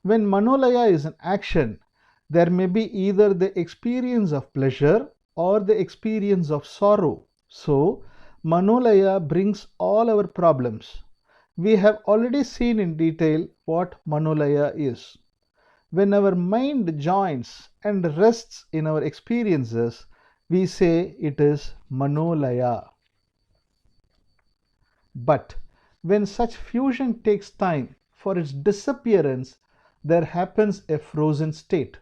When Manolaya is in action, there may be either the experience of pleasure or the experience of sorrow. So, Manolaya brings all our problems. We have already seen in detail what Manolaya is. When our mind joins and rests in our experiences, we say it is Manolaya. But when such fusion takes time for its disappearance, there happens a frozen state.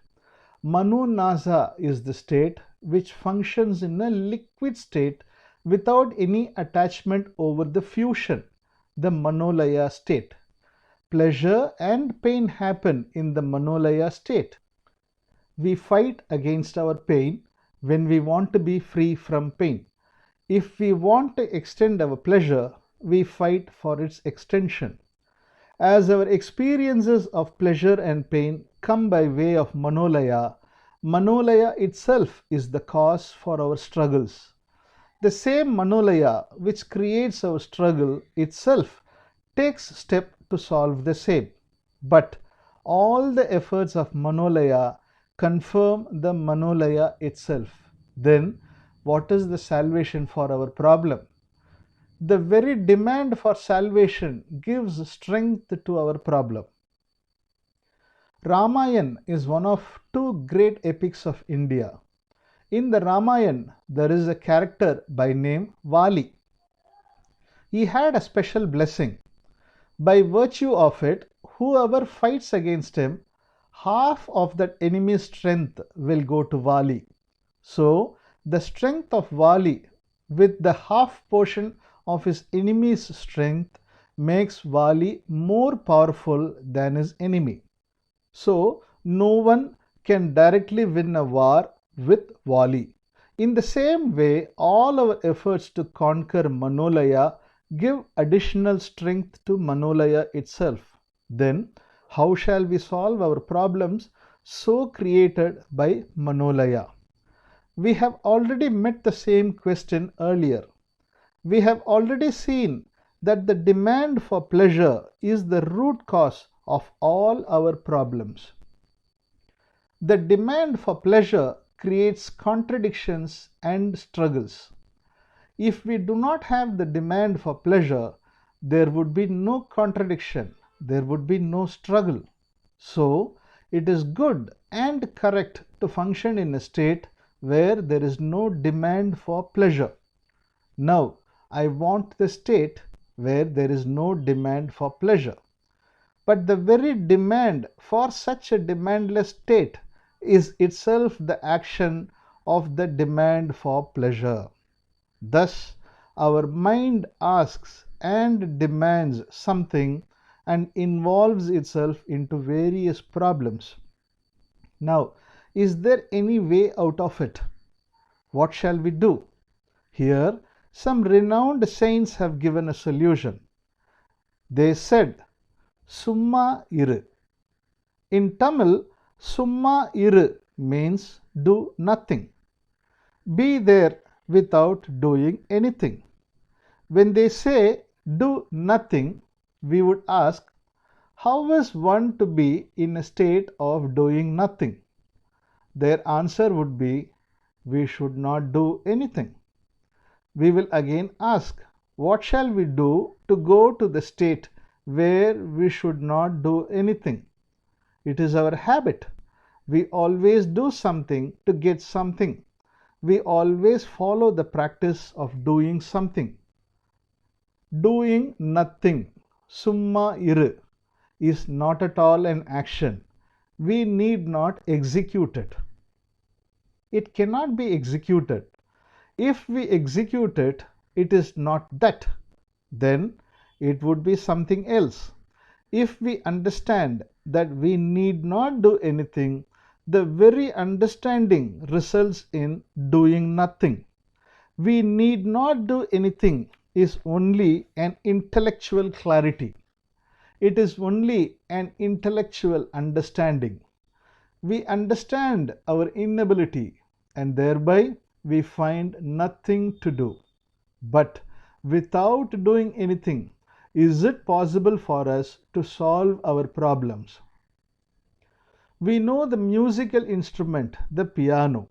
Manonasa is the state which functions in a liquid state without any attachment over the fusion, the Manolaya state. Pleasure and pain happen in the Manolaya state. We fight against our pain when we want to be free from pain. If we want to extend our pleasure, we fight for its extension. As our experiences of pleasure and pain come by way of Manolaya, Manolaya itself is the cause for our struggles. The same Manolaya which creates our struggle itself takes step to solve the same. But all the efforts of Manolaya confirm the Manolaya itself. Then what is the salvation for our problem? The very demand for salvation gives strength to our problem. Ramayana is one of two great epics of India. In the Ramayana, there is a character by name Vali. He had a special blessing. By virtue of it, whoever fights against him, half of that enemy's strength will go to Vali. So, the strength of Vali with the half portion of his enemy's strength makes Vali more powerful than his enemy. So, no one can directly win a war with Vali. In the same way, all our efforts to conquer Manolaya give additional strength to Manolaya itself. Then, how shall we solve our problems so created by Manolaya? We have already met the same question earlier. We have already seen that the demand for pleasure is the root cause of all our problems. The demand for pleasure creates contradictions and struggles. If we do not have the demand for pleasure, there would be no contradiction, there would be no struggle. So, it is good and correct to function in a state where there is no demand for pleasure. Now, I want the state where there is no demand for pleasure. But the very demand for such a demandless state is itself the action of the demand for pleasure. Thus, our mind asks and demands something and involves itself into various problems. Now, is there any way out of it? What shall we do? Here, some renowned saints have given a solution. They said, Summa iru. In Tamil, Summa iru means do nothing. Be there without doing anything. When they say do nothing, we would ask, how is one to be in a state of doing nothing? Their answer would be, we should not do anything. We will again ask, what shall we do to go to the state where we should not do anything? It is our habit. We always do something to get something. We always follow the practice of doing something. Doing nothing, summa iru, is not at all an action. We need not execute it. It cannot be executed. If we execute it, it is not that. Then it would be something else. If we understand that we need not do anything, the very understanding results in doing nothing. We need not do anything is only an intellectual clarity. It is only an intellectual understanding. We understand our inability and thereby we find nothing to do. But without doing anything, is it possible for us to solve our problems? We know the musical instrument, the piano.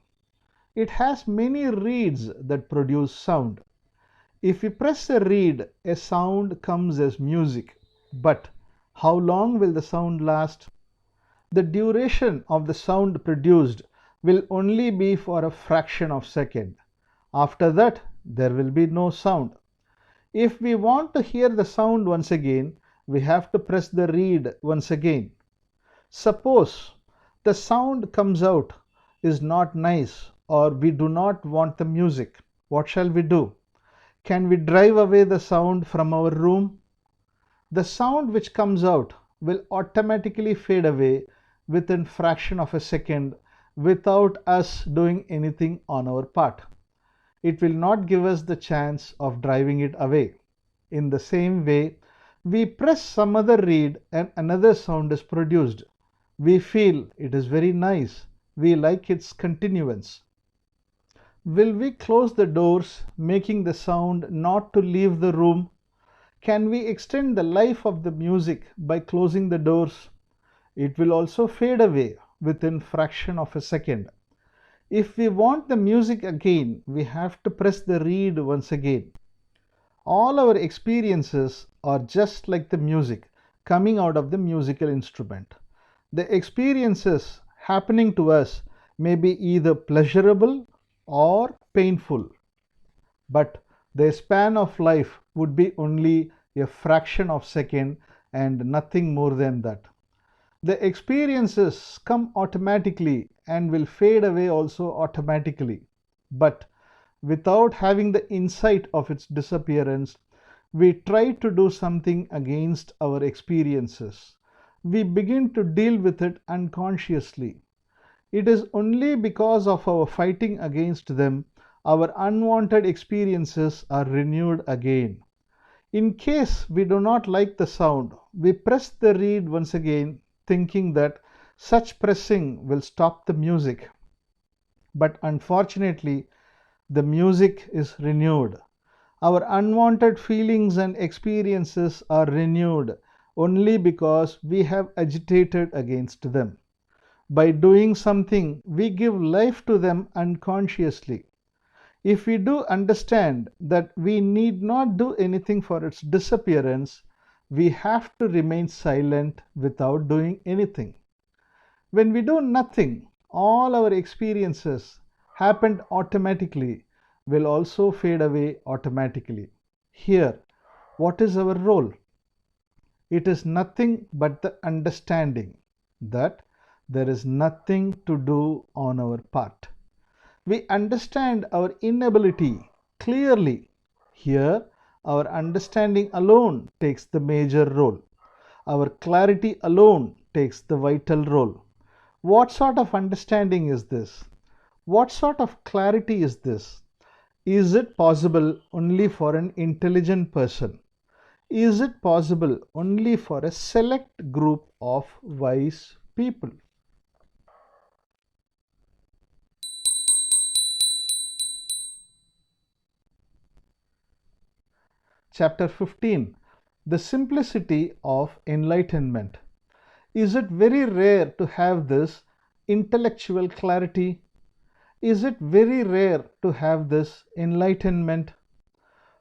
It has many reeds that produce sound. If we press a reed, a sound comes as music. But how long will the sound last? The duration of the sound produced will only be for a fraction of a second. After that, there will be no sound. If we want to hear the sound once again, we have to press the reed once again. Suppose the sound comes out is not nice or we do not want the music. What shall we do? Can we drive away the sound from our room? The sound which comes out will automatically fade away within fraction of a second without us doing anything on our part. It will not give us the chance of driving it away. In the same way, we press some other reed and another sound is produced. We feel it is very nice. We like its continuance. Will we close the doors, making the sound not to leave the room? Can we extend the life of the music by closing the doors? It will also fade away within fraction of a second. If we want the music again, we have to press the reed once again. All our experiences are just like the music coming out of the musical instrument. The experiences happening to us may be either pleasurable or painful, but the span of life would be only a fraction of a second and nothing more than that. The experiences come automatically and will fade away also automatically. But without having the insight of its disappearance, we try to do something against our experiences. We begin to deal with it unconsciously. It is only because of our fighting against them our unwanted experiences are renewed again. In case we do not like the sound, we press the reed once again, thinking that such pressing will stop the music. But unfortunately, the music is renewed. Our unwanted feelings and experiences are renewed only because we have agitated against them. By doing something, we give life to them unconsciously. If we do understand that we need not do anything for its disappearance, we have to remain silent without doing anything. When we do nothing, all our experiences happened automatically will also fade away automatically. Here, what is our role? It is nothing but the understanding that there is nothing to do on our part. We understand our inability clearly. Here, our understanding alone takes the major role. Our clarity alone takes the vital role. What sort of understanding is this? What sort of clarity is this? Is it possible only for an intelligent person? Is it possible only for a select group of wise people? Chapter 15. The simplicity of enlightenment. Is it very rare to have this intellectual clarity? Is it very rare to have this enlightenment?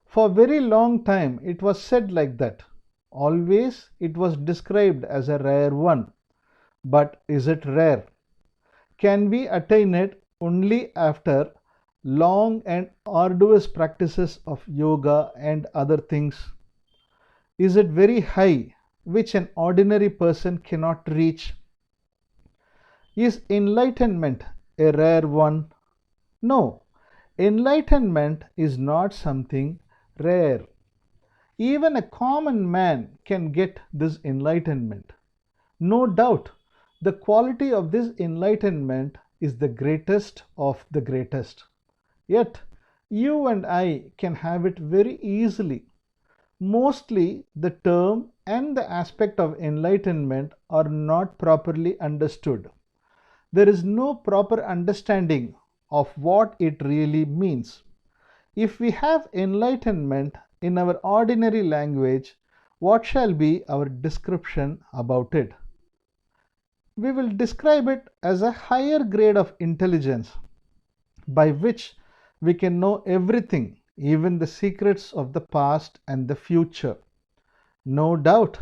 For a very long time it was said like that. Always it was described as a rare one. But is it rare? Can we attain it only after long and arduous practices of yoga and other things? Is it very high, which an ordinary person cannot reach? Is enlightenment a rare one? No, enlightenment is not something rare. Even a common man can get this enlightenment. No doubt, the quality of this enlightenment is the greatest of the greatest. Yet, you and I can have it very easily. Mostly, the term and the aspect of enlightenment are not properly understood. There is no proper understanding of what it really means. If we have enlightenment in our ordinary language, what shall be our description about it? We will describe it as a higher grade of intelligence by which we can know everything, even the secrets of the past and the future. No doubt,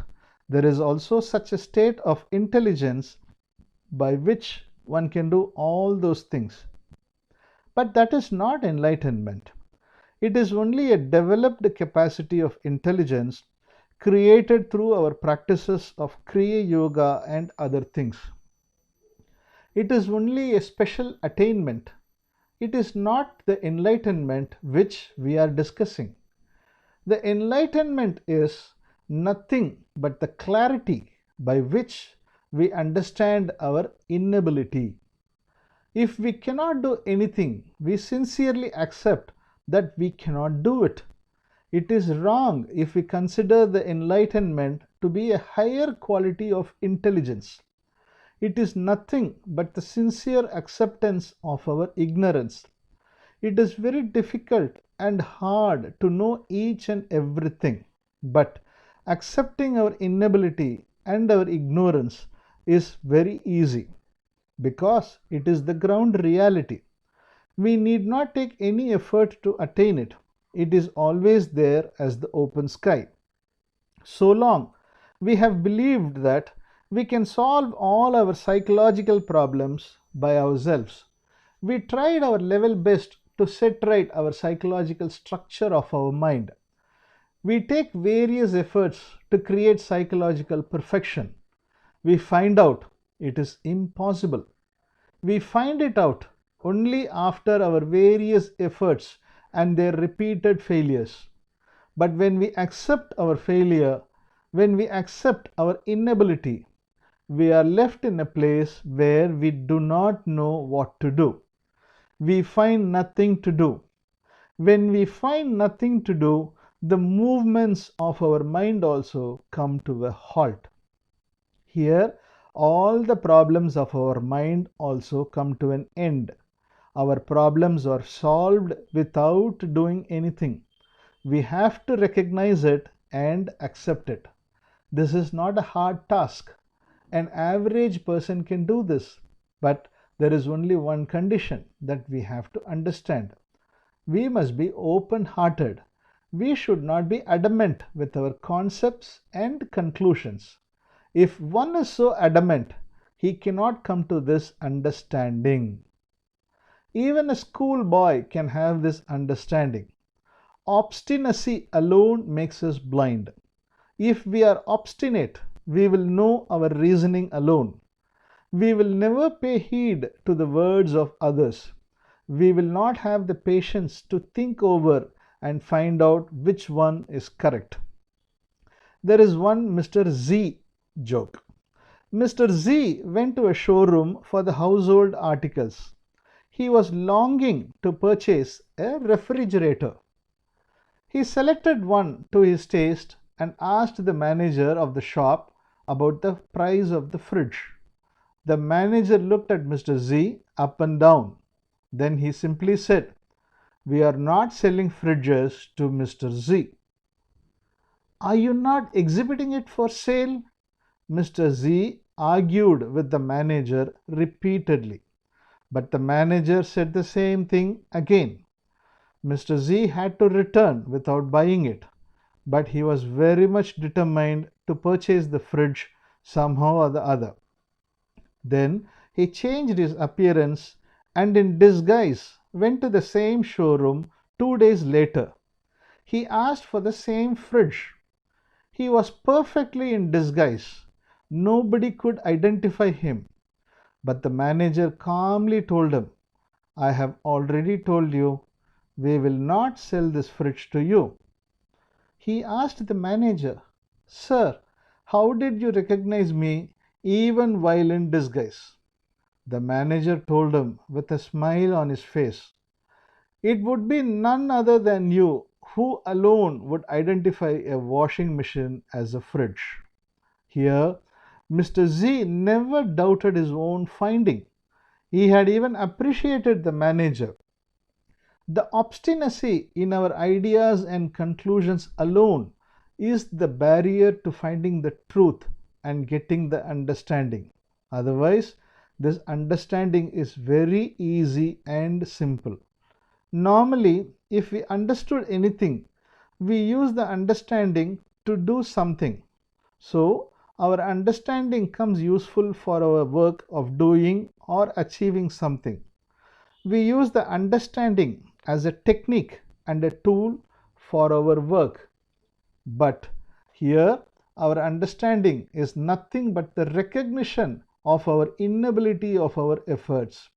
there is also such a state of intelligence by which one can do all those things. But that is not enlightenment. It is only a developed capacity of intelligence created through our practices of Kriya Yoga and other things. It is only a special attainment. It is not the enlightenment which we are discussing. The enlightenment is nothing but the clarity by which we understand our inability. If we cannot do anything, we sincerely accept that we cannot do it. It is wrong if we consider the enlightenment to be a higher quality of intelligence. It is nothing but the sincere acceptance of our ignorance. It is very difficult and hard to know each and everything, but accepting our inability and our ignorance is very easy because it is the ground reality. We need not take any effort to attain it. It is always there as the open sky. So long we have believed that we can solve all our psychological problems by ourselves. We tried our level best to set right our psychological structure of our mind. We take various efforts to create psychological perfection. We find out it is impossible. We find it out only after our various efforts and their repeated failures. But when we accept our failure, when we accept our inability, we are left in a place where we do not know what to do. We find nothing to do. When we find nothing to do, the movements of our mind also come to a halt. Here, all the problems of our mind also come to an end. Our problems are solved without doing anything. We have to recognize it and accept it. This is not a hard task. An average person can do this, but there is only one condition that we have to understand. We must be open-hearted. We should not be adamant with our concepts and conclusions. If one is so adamant, he cannot come to this understanding. Even a schoolboy can have this understanding. Obstinacy alone makes us blind. If we are obstinate, we will know our reasoning alone. We will never pay heed to the words of others. We will not have the patience to think over and find out which one is correct. There is one Mr. Z joke. Mr. Z went to a showroom for the household articles. He was longing to purchase a refrigerator. He selected one to his taste and asked the manager of the shop about the price of the fridge. The manager looked at Mr. Z up and down. Then he simply said, "We are not selling fridges to Mr. Z." "Are you not exhibiting it for sale?" Mr. Z argued with the manager repeatedly, but the manager said the same thing again. Mr. Z had to return without buying it, but he was very much determined to purchase the fridge somehow or the other. Then he changed his appearance and in disguise went to the same showroom 2 days later. He asked for the same fridge. He was perfectly in disguise. Nobody could identify him. But the manager calmly told him, I have already told you, we will not sell this fridge to you. He asked the manager, Sir, how did you recognize me even while in disguise? The manager told him with a smile on his face, It would be none other than you who alone would identify a washing machine as a fridge. Here, Mr. Z never doubted his own finding. He had even appreciated the manager. The obstinacy in our ideas and conclusions alone is the barrier to finding the truth and getting the understanding. Otherwise, this understanding is very easy and simple. Normally, if we understood anything, we use the understanding to do something. So, our understanding comes useful for our work of doing or achieving something. We use the understanding as a technique and a tool for our work. But here, our understanding is nothing but the recognition of our inability of our efforts.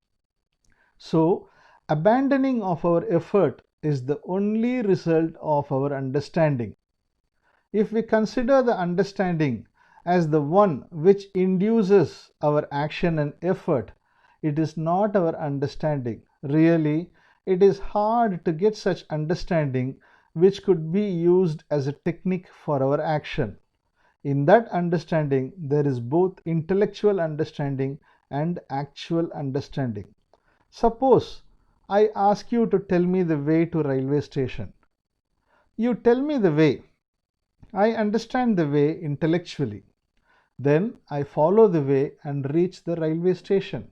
So, abandoning of our effort is the only result of our understanding. If we consider the understanding as the one which induces our action and effort, it is not our understanding. Really, it is hard to get such understanding which could be used as a technique for our action. In that understanding, there is both intellectual understanding and actual understanding. Suppose I ask you to tell me the way to railway station. You tell me the way. I understand the way intellectually. Then I follow the way and reach the railway station.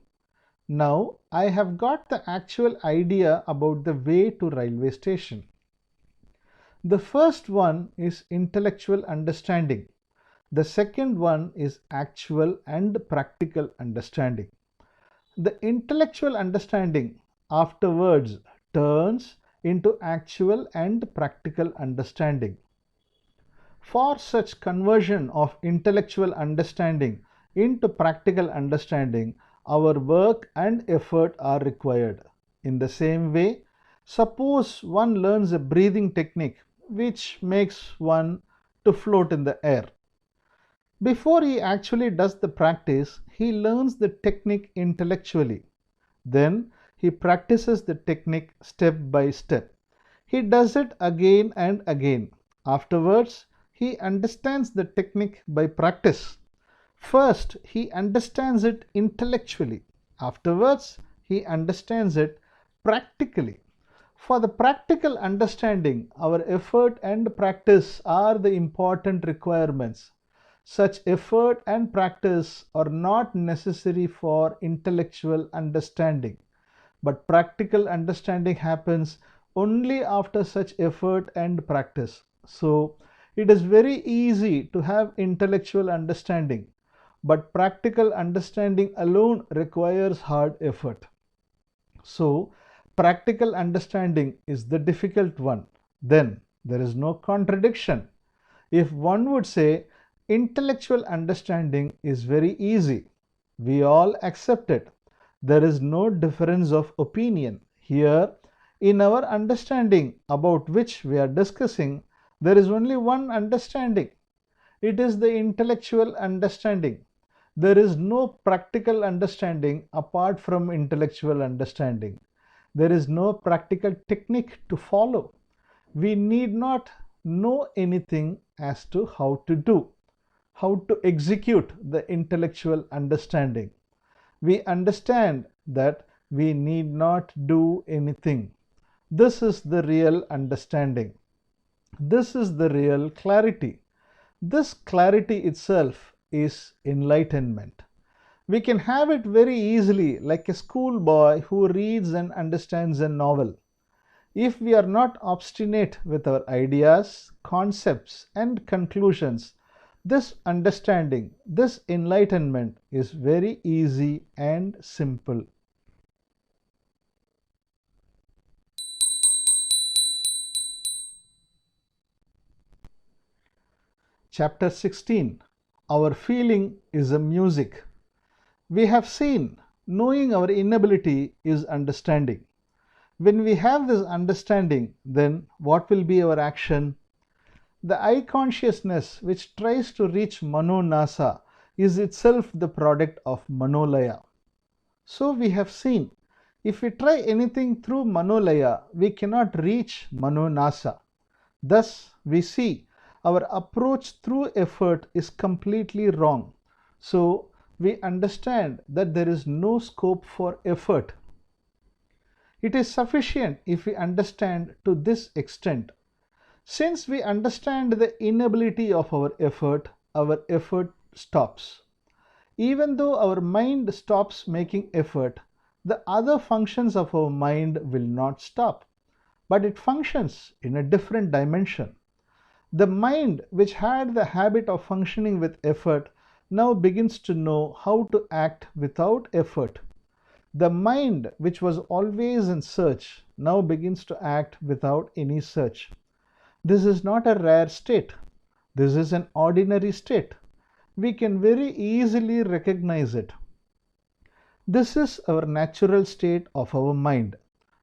Now I have got the actual idea about the way to railway station. The first one is intellectual understanding. The second one is actual and practical understanding. The intellectual understanding afterwards turns into actual and practical understanding. For such conversion of intellectual understanding into practical understanding, our work and effort are required. In the same way, suppose one learns a breathing technique which makes one to float in the air. Before he actually does the practice, he learns the technique intellectually. Then he practices the technique step by step. He does it again and again. Afterwards, he understands the technique by practice. First, he understands it intellectually. Afterwards, he understands it practically. For the practical understanding, our effort and practice are the important requirements. Such effort and practice are not necessary for intellectual understanding, but practical understanding happens only after such effort and practice. So, it is very easy to have intellectual understanding, but practical understanding alone requires hard effort. So, practical understanding is the difficult one. Then there is no contradiction. If one would say intellectual understanding is very easy, we all accept it. There is no difference of opinion. Here, in our understanding about which we are discussing, there is only one understanding. It is the intellectual understanding. There is no practical understanding apart from intellectual understanding. There is no practical technique to follow. We need not know anything as to how to do, how to execute the intellectual understanding. We understand that we need not do anything. This is the real understanding. This is the real clarity. This clarity itself is enlightenment. We can have it very easily, like a schoolboy who reads and understands a novel. If we are not obstinate with our ideas, concepts, and conclusions, this understanding, this enlightenment is very easy and simple. Chapter 16. Our feeling is a music. We have seen, knowing our inability is understanding. When we have this understanding, then what will be our action? The I consciousness which tries to reach Manonasa is itself the product of Manolaya. So we have seen, if we try anything through Manolaya, we cannot reach Manonasa. Thus, we see our approach through effort is completely wrong. So, we understand that there is no scope for effort. It is sufficient if we understand to this extent. Since we understand the inability of our effort stops. Even though our mind stops making effort, the other functions of our mind will not stop, but it functions in a different dimension. The mind, which had the habit of functioning with effort, now begins to know how to act without effort. The mind, which was always in search, now begins to act without any search. This is not a rare state. This is an ordinary state. We can very easily recognize it. This is our natural state of our mind,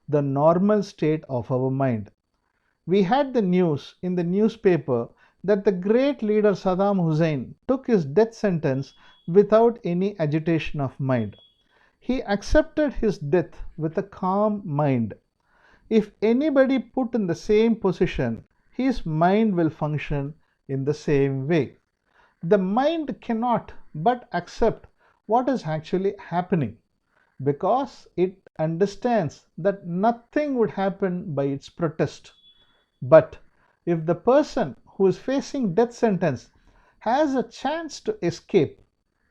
the normal state of our mind. We had the news in the newspaper that the great leader Saddam Hussein took his death sentence without any agitation of mind. He accepted his death with a calm mind. If anybody put in the same position, his mind will function in the same way. The mind cannot but accept what is actually happening because it understands that nothing would happen by its protest. But if the person who is facing death sentence has a chance to escape,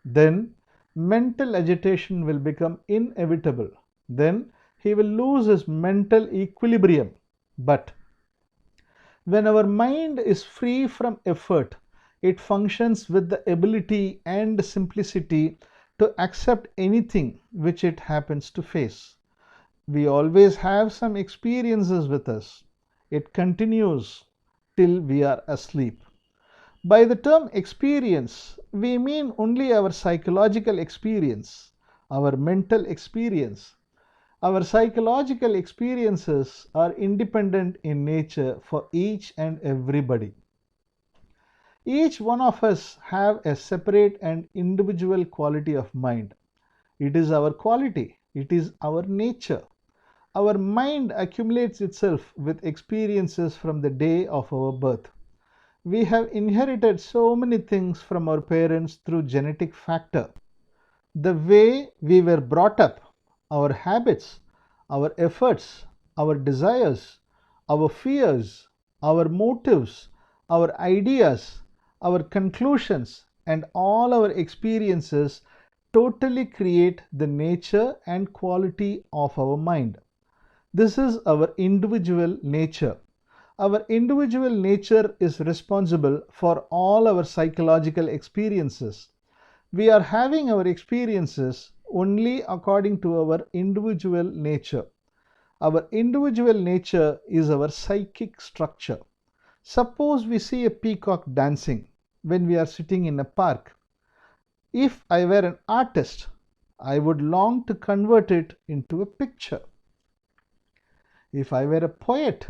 then mental agitation will become inevitable. Then he will lose his mental equilibrium. But when our mind is free from effort, it functions with the ability and simplicity to accept anything which it happens to face. We always have some experiences with us. It continues till we are asleep. By the term experience, we mean only our psychological experience, our mental experience. Our psychological experiences are independent in nature for each and everybody. Each one of us have a separate and individual quality of mind. It is our quality. It is our nature. Our mind accumulates itself with experiences from the day of our birth. We have inherited so many things from our parents through genetic factor. The way we were brought up, our habits, our efforts, our desires, our fears, our motives, our ideas, our conclusions, and all our experiences totally create the nature and quality of our mind. This is our individual nature. Our individual nature is responsible for all our psychological experiences. We are having our experiences only according to our individual nature. Our individual nature is our psychic structure. Suppose we see a peacock dancing when we are sitting in a park. If I were an artist, I would long to convert it into a picture. If I were a poet,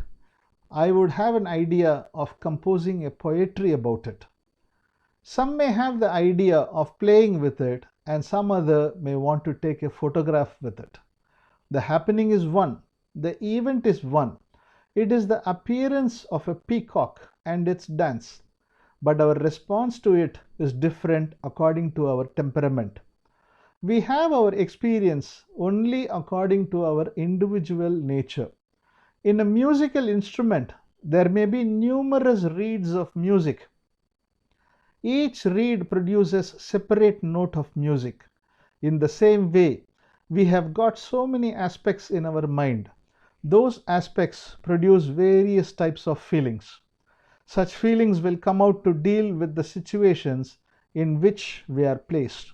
I would have an idea of composing a poetry about it. Some may have the idea of playing with it, and some other may want to take a photograph with it. The happening is one, the event is one. It is the appearance of a peacock and its dance, but our response to it is different according to our temperament. We have our experience only according to our individual nature. In a musical instrument, there may be numerous reeds of music. Each reed produces separate note of music. In the same way, we have got so many aspects in our mind. Those aspects produce various types of feelings. Such feelings will come out to deal with the situations in which we are placed.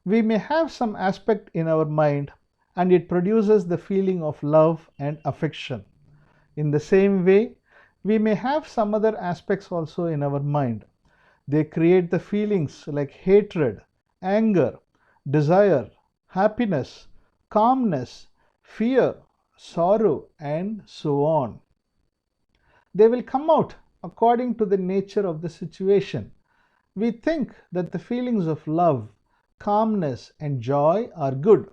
We may have some aspect in our mind and it produces the feeling of love and affection. In the same way, we may have some other aspects also in our mind. They create the feelings like hatred, anger, desire, happiness, calmness, fear, sorrow, and so on. They will come out according to the nature of the situation. We think that the feelings of love, calmness, and joy are good.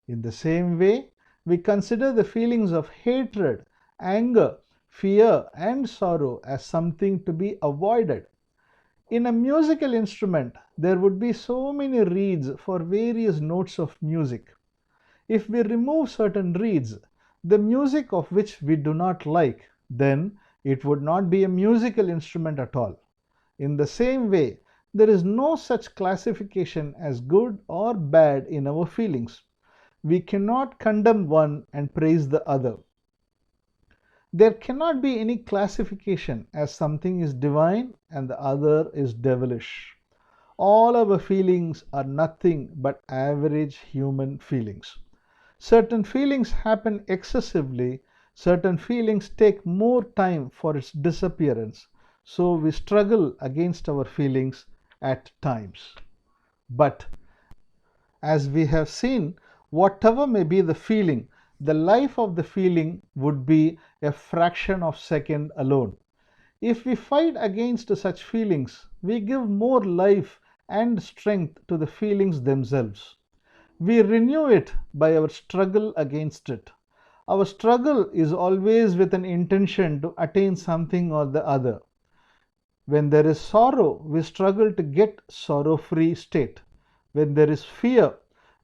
In the same way, we consider the feelings of hatred, anger, fear, and sorrow as something to be avoided. In a musical instrument, there would be so many reeds for various notes of music. If we remove certain reeds, the music of which we do not like, then it would not be a musical instrument at all. In the same way, there is no such classification as good or bad in our feelings. We cannot condemn one and praise the other. There cannot be any classification as something is divine and the other is devilish. All our feelings are nothing but average human feelings. Certain feelings happen excessively, certain feelings take more time for its disappearance, so we struggle against our feelings at times. But as we have seen, whatever may be the feeling, the life of the feeling would be a fraction of a second alone. If we fight against such feelings, we give more life and strength to the feelings themselves. We renew it by our struggle against it. Our struggle is always with an intention to attain something or the other. When there is sorrow, we struggle to get sorrow-free state. When there is fear,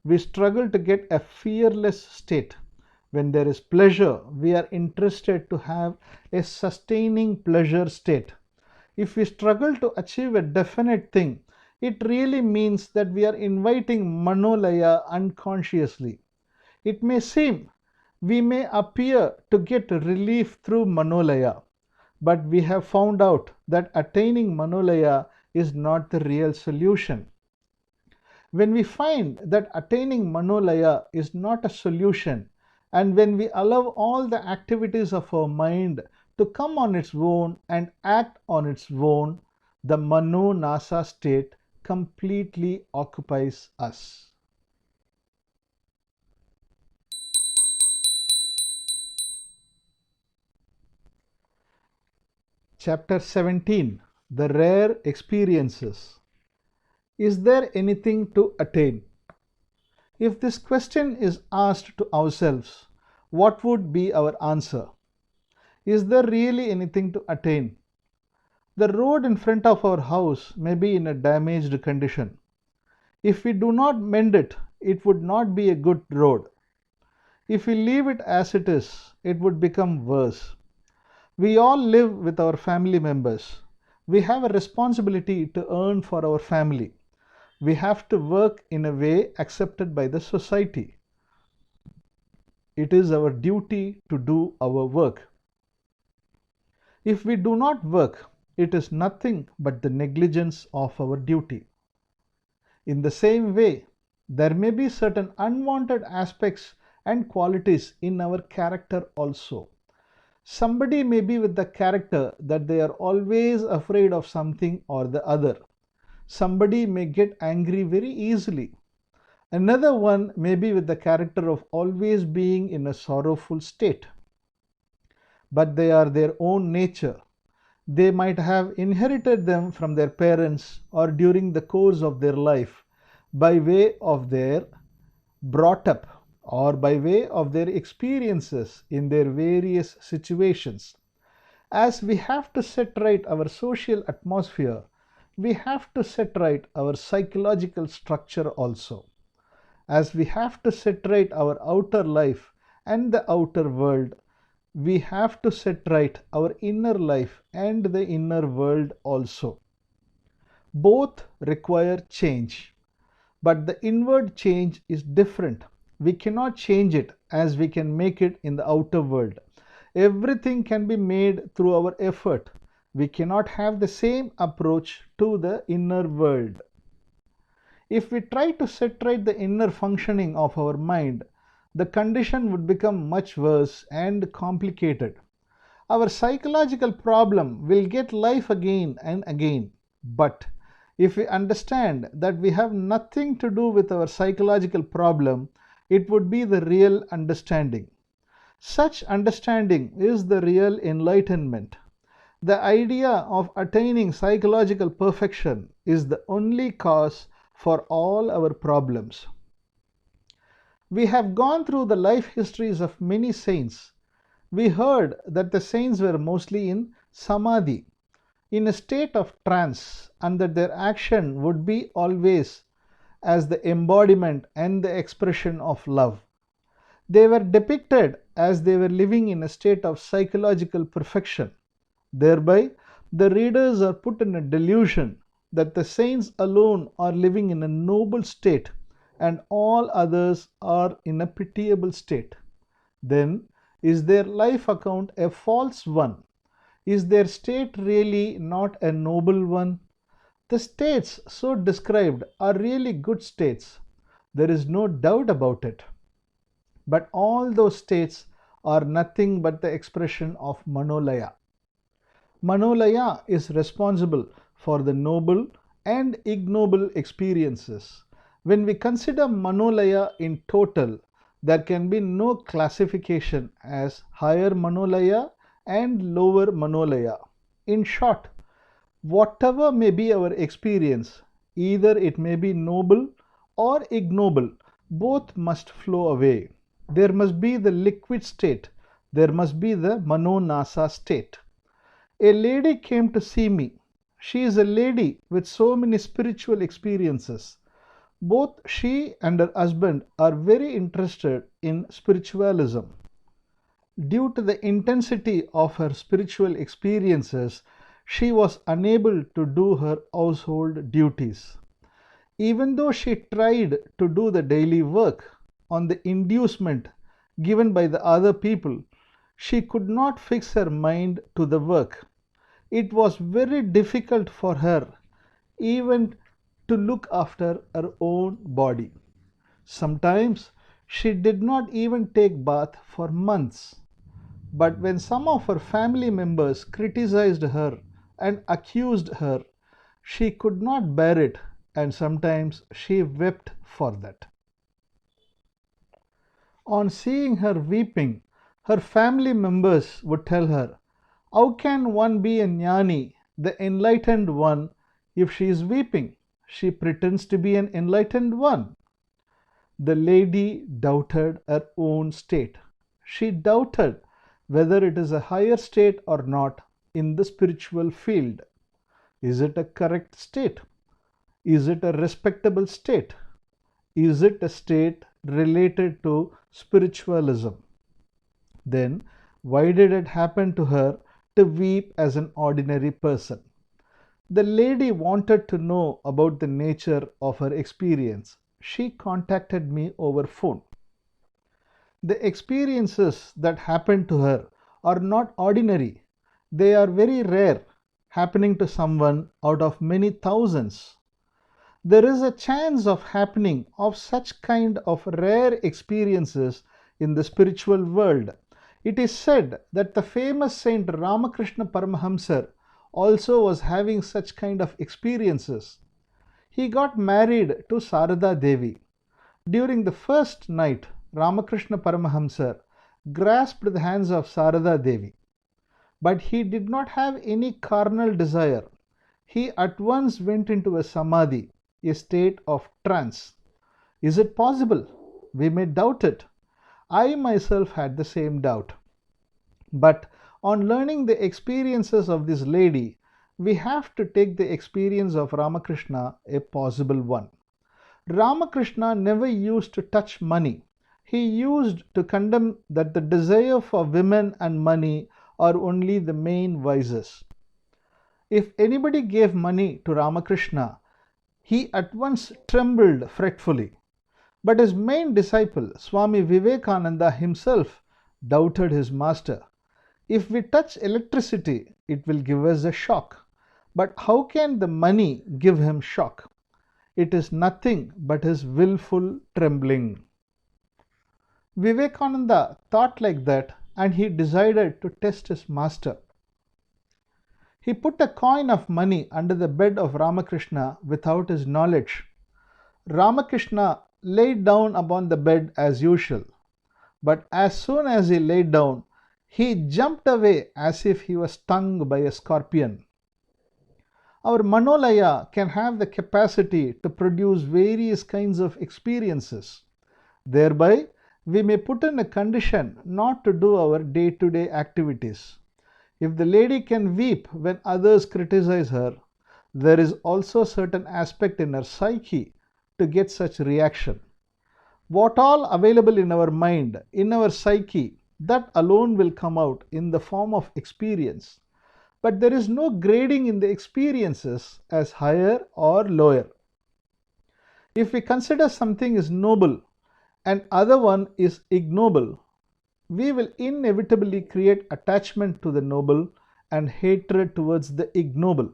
we struggle to get a fearless state. When there is pleasure, we are interested to have a sustaining pleasure state. If we struggle to achieve a definite thing, it really means that we are inviting Manolaya unconsciously. It may seem we may appear to get relief through Manolaya, but we have found out that attaining Manolaya is not the real solution. When we find that attaining Manolaya is not a solution, and when we allow all the activities of our mind to come on its own and act on its own, the Manonasa state completely occupies us. Chapter 17, The Rare Experiences. Is there anything to attain? If this question is asked to ourselves, what would be our answer? Is there really anything to attain? The road in front of our house may be in a damaged condition. If we do not mend it, it would not be a good road. If we leave it as it is, it would become worse. We all live with our family members. We have a responsibility to earn for our family. We have to work in a way accepted by the society. It is our duty to do our work. If we do not work, it is nothing but the negligence of our duty. In the same way, there may be certain unwanted aspects and qualities in our character also. Somebody may be with the character that they are always afraid of something or the other. Somebody may get angry very easily. Another one may be with the character of always being in a sorrowful state. But they are their own nature. They might have inherited them from their parents or during the course of their life by way of their brought up or by way of their experiences in their various situations. As we have to set right our social atmosphere, we have to set right our psychological structure also. As we have to set right our outer life and the outer world, we have to set right our inner life and the inner world also. Both require change, but the inward change is different. We cannot change it as we can make it in the outer world. Everything can be made through our effort. We cannot have the same approach to the inner world. If we try to set right the inner functioning of our mind, the condition would become much worse and complicated. Our psychological problem will get life again and again. But if we understand that we have nothing to do with our psychological problem, it would be the real understanding. Such understanding is the real enlightenment. The idea of attaining psychological perfection is the only cause for all our problems. We have gone through the life histories of many saints. We heard that the saints were mostly in samadhi, in a state of trance, and that their action would be always as the embodiment and the expression of love. They were depicted as they were living in a state of psychological perfection. Thereby, the readers are put in a delusion that the saints alone are living in a noble state and all others are in a pitiable state. Then, is their life account a false one? Is their state really not a noble one? The states so described are really good states. There is no doubt about it. But all those states are nothing but the expression of Manolaya. Manolaya is responsible for the noble and ignoble experiences. When we consider Manolaya in total, there can be no classification as higher Manolaya and lower Manolaya. In short, whatever may be our experience, either it may be noble or ignoble, both must flow away. There must be the liquid state, there must be the Manonasa state. A lady came to see me. She is a lady with so many spiritual experiences. Both she and her husband are very interested in spiritualism. Due to the intensity of her spiritual experiences, she was unable to do her household duties. Even though she tried to do the daily work on the inducement given by the other people, she could not fix her mind to the work. It was very difficult for her even to look after her own body. Sometimes she did not even take bath for months. But when some of her family members criticized her and accused her, she could not bear it, and sometimes she wept for that. On seeing her weeping, her family members would tell her, "How can one be a Gnani, the enlightened one, if she is weeping? She pretends to be an enlightened one." The lady doubted her own state. She doubted whether it is a higher state or not in the spiritual field. Is it a correct state? Is it a respectable state? Is it a state related to spiritualism? Then, why did it happen to her to weep as an ordinary person? The lady wanted to know about the nature of her experience. She contacted me over phone. The experiences that happened to her are not ordinary. They are very rare, happening to someone out of many thousands. There is a chance of happening of such kind of rare experiences in the spiritual world. It is said that the famous Saint Ramakrishna Paramahamsar also was having such kind of experiences. He got married to Sarada Devi. During the first night, Ramakrishna Paramahamsar grasped the hands of Sarada Devi. But he did not have any carnal desire. He at once went into a samadhi, a state of trance. Is it possible? We may doubt it. I myself had the same doubt. But on learning the experiences of this lady, we have to take the experience of Ramakrishna a possible one. Ramakrishna never used to touch money. He used to condemn that the desire for women and money are only the main vices. If anybody gave money to Ramakrishna, he at once trembled fretfully. But his main disciple, Swami Vivekananda himself, doubted his master. If we touch electricity, it will give us a shock. But how can the money give him shock? It is nothing but his willful trembling. Vivekananda thought like that, and he decided to test his master. He put a coin of money under the bed of Ramakrishna without his knowledge. Ramakrishna laid down upon the bed as usual, but as soon as he laid down, he jumped away as if he was stung by a scorpion. Our Manolaya can have the capacity to produce various kinds of experiences. Thereby, we may put in a condition not to do our day-to-day activities. If the lady can weep when others criticize her, there is also a certain aspect in her psyche to get such reaction. What all available in our mind, in our psyche, that alone will come out in the form of experience. But there is no grading in the experiences as higher or lower. If we consider something is noble and other one is ignoble, we will inevitably create attachment to the noble and hatred towards the ignoble.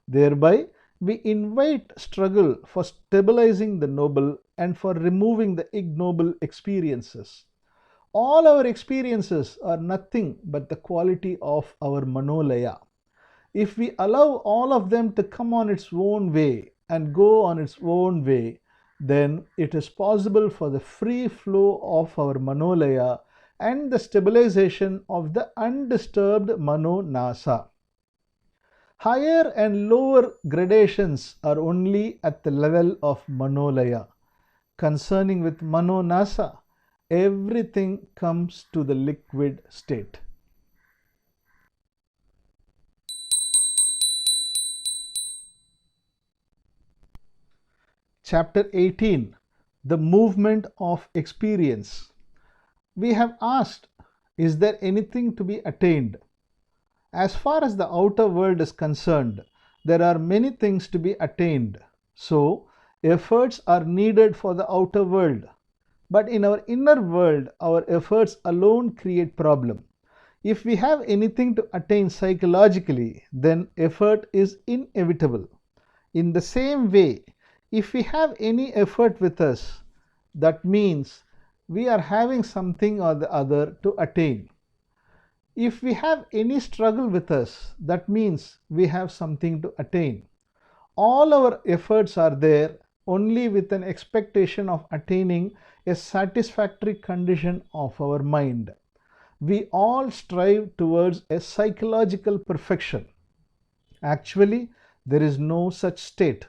Thereby, we invite struggle for stabilizing the noble and for removing the ignoble experiences. All our experiences are nothing but the quality of our Manolaya. If we allow all of them to come on its own way and go on its own way, then it is possible for the free flow of our Manolaya and the stabilization of the undisturbed Manonasa. Higher and lower gradations are only at the level of Manolaya. Concerning with Manonasa, everything comes to the liquid state. Chapter 18, The Movement of Experience. We have asked, is there anything to be attained? As far as the outer world is concerned, there are many things to be attained. So, efforts are needed for the outer world. But in our inner world, our efforts alone create problem. If we have anything to attain psychologically, then effort is inevitable. In the same way, if we have any effort with us, that means we are having something or the other to attain. If we have any struggle with us, that means we have something to attain. All our efforts are there only with an expectation of attaining a satisfactory condition of our mind. We all strive towards a psychological perfection. Actually, there is no such state.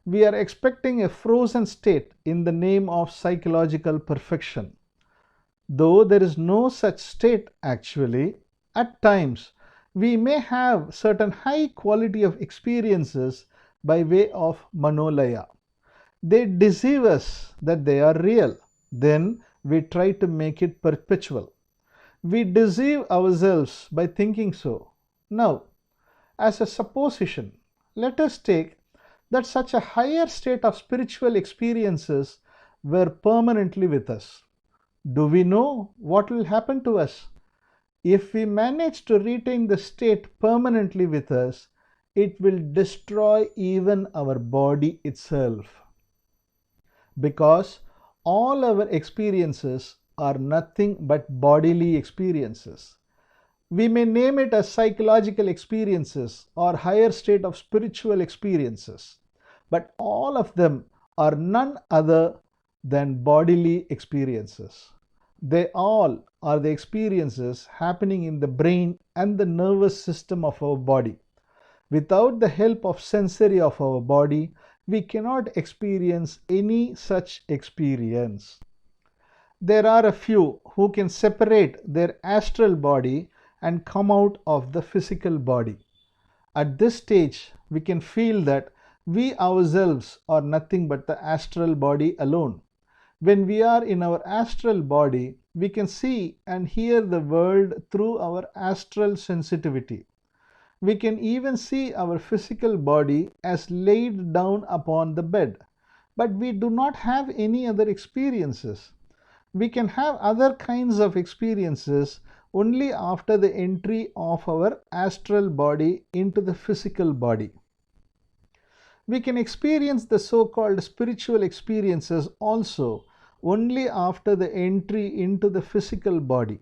We are expecting a frozen state in the name of psychological perfection. Though there is no such state actually, at times we may have certain high quality of experiences by way of Manolaya. They deceive us that they are real. Then we try to make it perpetual. We deceive ourselves by thinking so. Now, as a supposition, let us take that such a higher state of spiritual experiences were permanently with us. Do we know what will happen to us? If we manage to retain the state permanently with us, it will destroy even our body itself. Because all our experiences are nothing but bodily experiences. We may name it as psychological experiences or higher state of spiritual experiences, but all of them are none other than bodily experiences. They all are the experiences happening in the brain and the nervous system of our body. Without the help of sensory of our body, we cannot experience any such experience. There are a few who can separate their astral body and come out of the physical body. At this stage, we can feel that we ourselves are nothing but the astral body alone. When we are in our astral body, we can see and hear the world through our astral sensitivity. We can even see our physical body as laid down upon the bed, but we do not have any other experiences. We can have other kinds of experiences only after the entry of our astral body into the physical body. We can experience the so-called spiritual experiences also only after the entry into the physical body.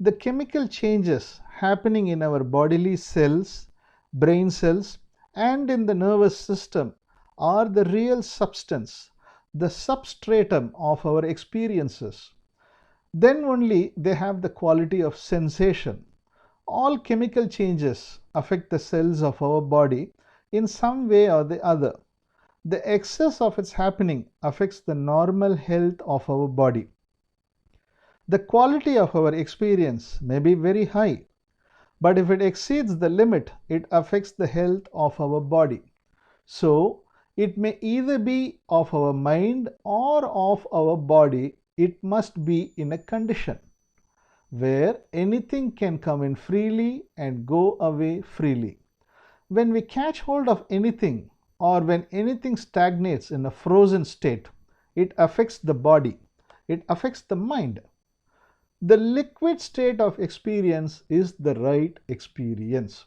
The chemical changes happening in our bodily cells, brain cells, and in the nervous system are the real substance, the substratum of our experiences. Then only they have the quality of sensation. All chemical changes affect the cells of our body in some way or the other. The excess of its happening affects the normal health of our body. The quality of our experience may be very high, but if it exceeds the limit, it affects the health of our body. So, it may either be of our mind or of our body. It must be in a condition where anything can come in freely and go away freely. When we catch hold of anything, or when anything stagnates in a frozen state, it affects the body, it affects the mind. The liquid state of experience is the right experience.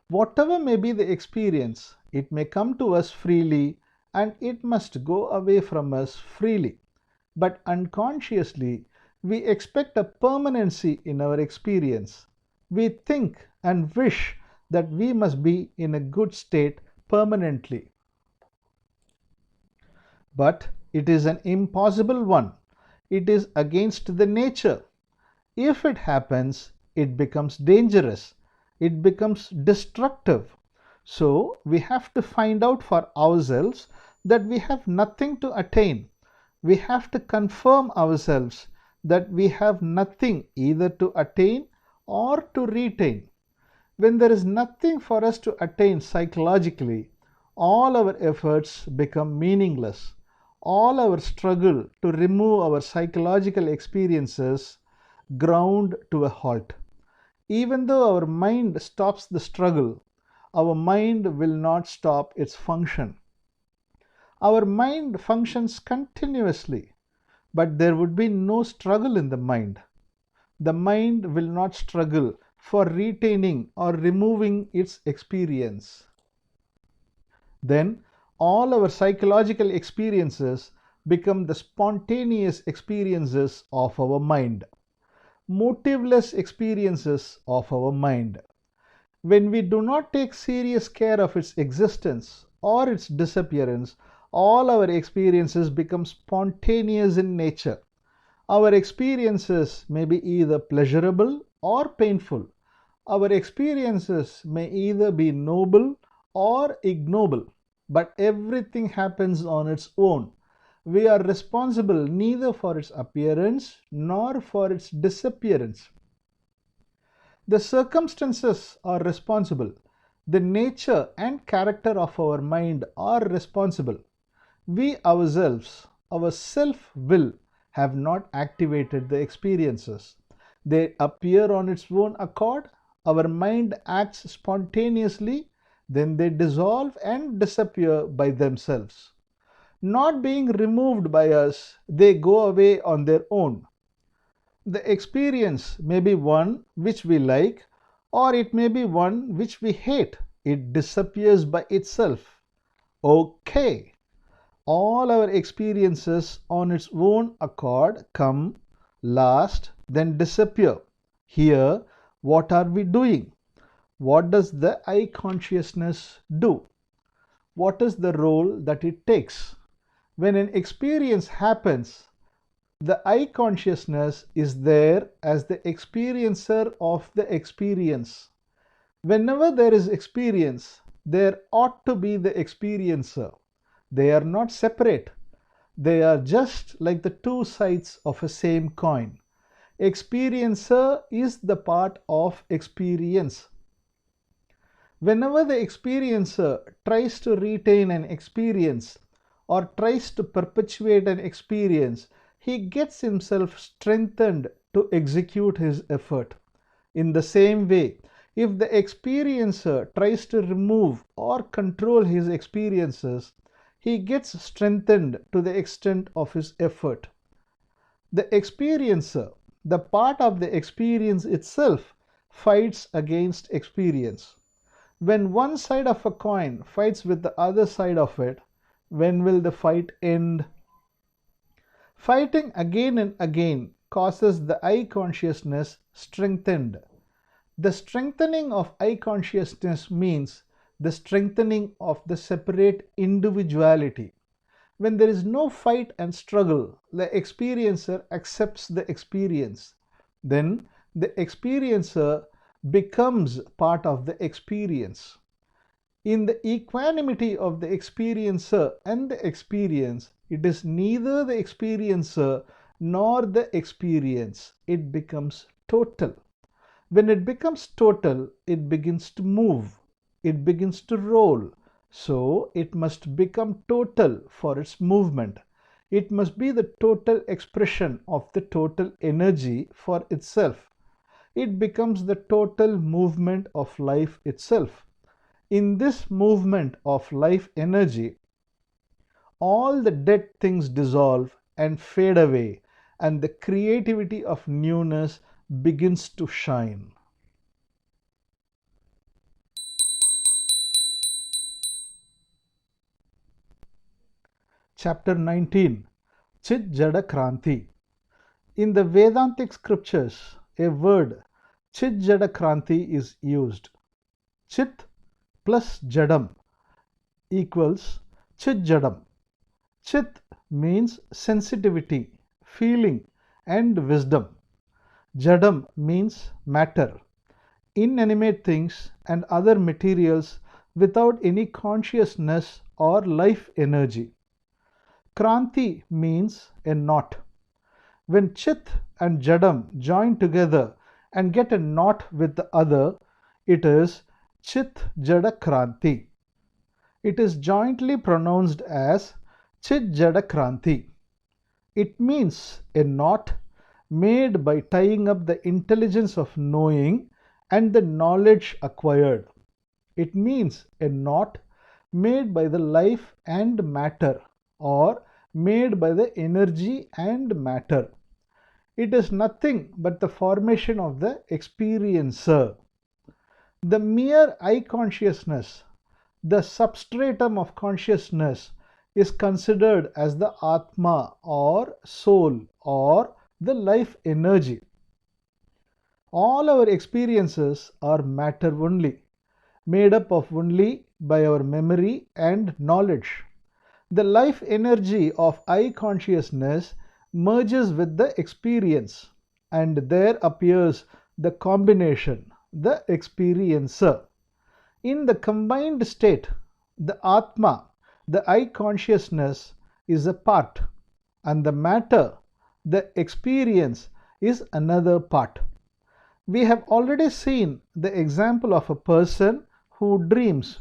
Whatever may be the experience, it may come to us freely and it must go away from us freely. But unconsciously, we expect a permanency in our experience. We think and wish that we must be in a good state permanently. But it is an impossible one. It is against the nature. If it happens, it becomes dangerous. It becomes destructive. So we have to find out for ourselves that we have nothing to attain. We have to confirm ourselves that we have nothing either to attain or to retain. When there is nothing for us to attain psychologically, all our efforts become meaningless. All our struggle to remove our psychological experiences ground to a halt. Even though our mind stops the struggle, our mind will not stop its function. Our mind functions continuously, but there would be no struggle in the mind. The mind will not struggle for retaining or removing its experience. Then all our psychological experiences become the spontaneous experiences of our mind, motiveless experiences of our mind. When we do not take serious care of its existence or its disappearance, all our experiences become spontaneous in nature. Our experiences may be either pleasurable or painful. Our experiences may either be noble or ignoble, but everything happens on its own. We are responsible neither for its appearance nor for its disappearance. The circumstances are responsible. The nature and character of our mind are responsible. We ourselves, our self-will, have not activated the experiences. They appear on its own accord. Our mind acts spontaneously, then they dissolve and disappear by themselves. Not being removed by us, they go away on their own. The experience may be one which we like, or it may be one which we hate. It disappears by itself. Okay. All our experiences on its own accord come, last, then disappear. Here, what are we doing? What does the I consciousness do? What is the role that it takes? When an experience happens, the I consciousness is there as the experiencer of the experience. Whenever there is experience, there ought to be the experiencer. They are not separate. They are just like the two sides of a same coin. Experiencer is the part of experience. Whenever the experiencer tries to retain an experience or tries to perpetuate an experience, he gets himself strengthened to execute his effort. In the same way, if the experiencer tries to remove or control his experiences, he gets strengthened to the extent of his effort. The experiencer, the part of the experience itself, fights against experience. When one side of a coin fights with the other side of it, when will the fight end? Fighting again and again causes the I consciousness strengthened. The strengthening of I consciousness means the strengthening of the separate individuality. When there is no fight and struggle, the experiencer accepts the experience. Then the experiencer becomes part of the experience. In the equanimity of the experiencer and the experience, it is neither the experiencer nor the experience. It becomes total. When it becomes total, it begins to move. It begins to roll. So it must become total for its movement. It must be the total expression of the total energy for itself. It becomes the total movement of life itself. In this movement of life energy, all the dead things dissolve and fade away, and the creativity of newness begins to shine. Chapter 19, Chit-Jada-Kranthi. In the Vedantic scriptures, a word Chit-Jada-Kranthi is used. Chit plus Jadam equals Chit-Jadam. Chit means sensitivity, feeling, and wisdom. Jadam means matter, inanimate things and other materials without any consciousness or life energy. Kranti means a knot. When Chit and Jadam join together and get a knot with the other, it is Chit-Jada-Kranthi. It is jointly pronounced as Chit-Jada-Kranthi. It means a knot made by tying up the intelligence of knowing and the knowledge acquired. It means a knot made by the life and matter, or made by the energy and matter. It is nothing but the formation of the experiencer. The mere I consciousness, the substratum of consciousness, is considered as the Atma or soul or the life energy. All our experiences are matter only, made up of only by our memory and knowledge. The life energy of I consciousness merges with the experience, and there appears the combination, the experiencer. In the combined state, the Atma, the I consciousness, is a part, and the matter, the experience, is another part. We have already seen the example of a person who dreams.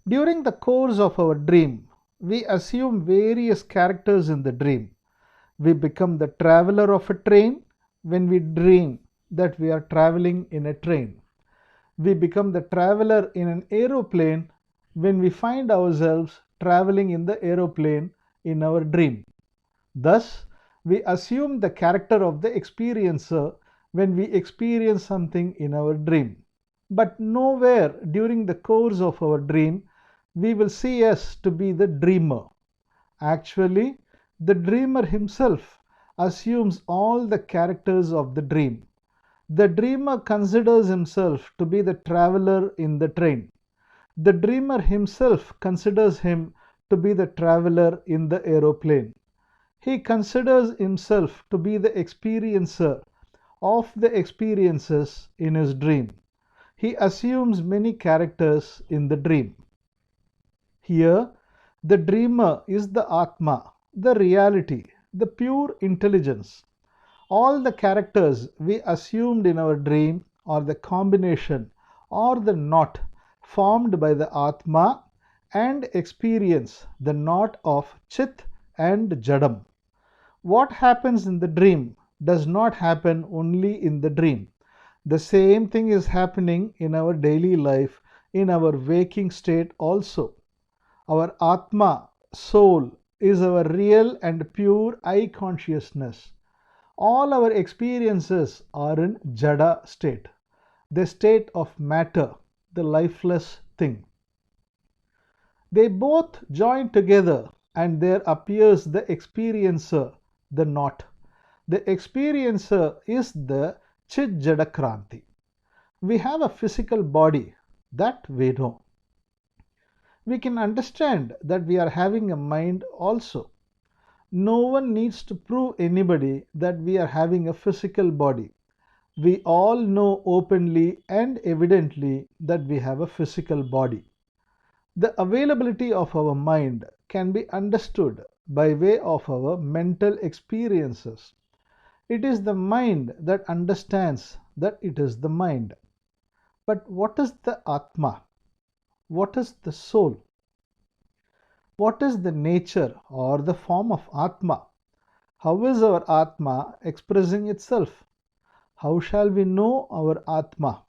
During the course of our dream, we assume various characters in the dream. We become the traveler of a train when we dream that we are traveling in a train. We become the traveler in an aeroplane when we find ourselves traveling in the aeroplane in our dream. Thus, we assume the character of the experiencer when we experience something in our dream. But nowhere during the course of our dream we will see us to be the dreamer. Actually, the dreamer himself assumes all the characters of the dream. The dreamer considers himself to be the traveler in the train. The dreamer himself considers him to be the traveler in the aeroplane. He considers himself to be the experiencer of the experiences in his dream. He assumes many characters in the dream. Here, the dreamer is the Atma, the reality, the pure intelligence. All the characters we assumed in our dream are the combination or the knot formed by the Atma and experience, the knot of Chit and Jadam. What happens in the dream does not happen only in the dream. The same thing is happening in our daily life, in our waking state also. Our Atma, soul, is our real and pure I consciousness. All our experiences are in Jada state, the state of matter, the lifeless thing. They both join together and there appears the experiencer, the knot. The experiencer is the Chijjadakranthi. We have a physical body, that we know. We can understand that we are having a mind also. No one needs to prove anybody that we are having a physical body. We all know openly and evidently that we have a physical body. The availability of our mind can be understood by way of our mental experiences. It is the mind that understands that it is the mind. But what is the Atma? What is the soul? What is the nature or the form of Atma? How is our Atma expressing itself? How shall we know our Atma?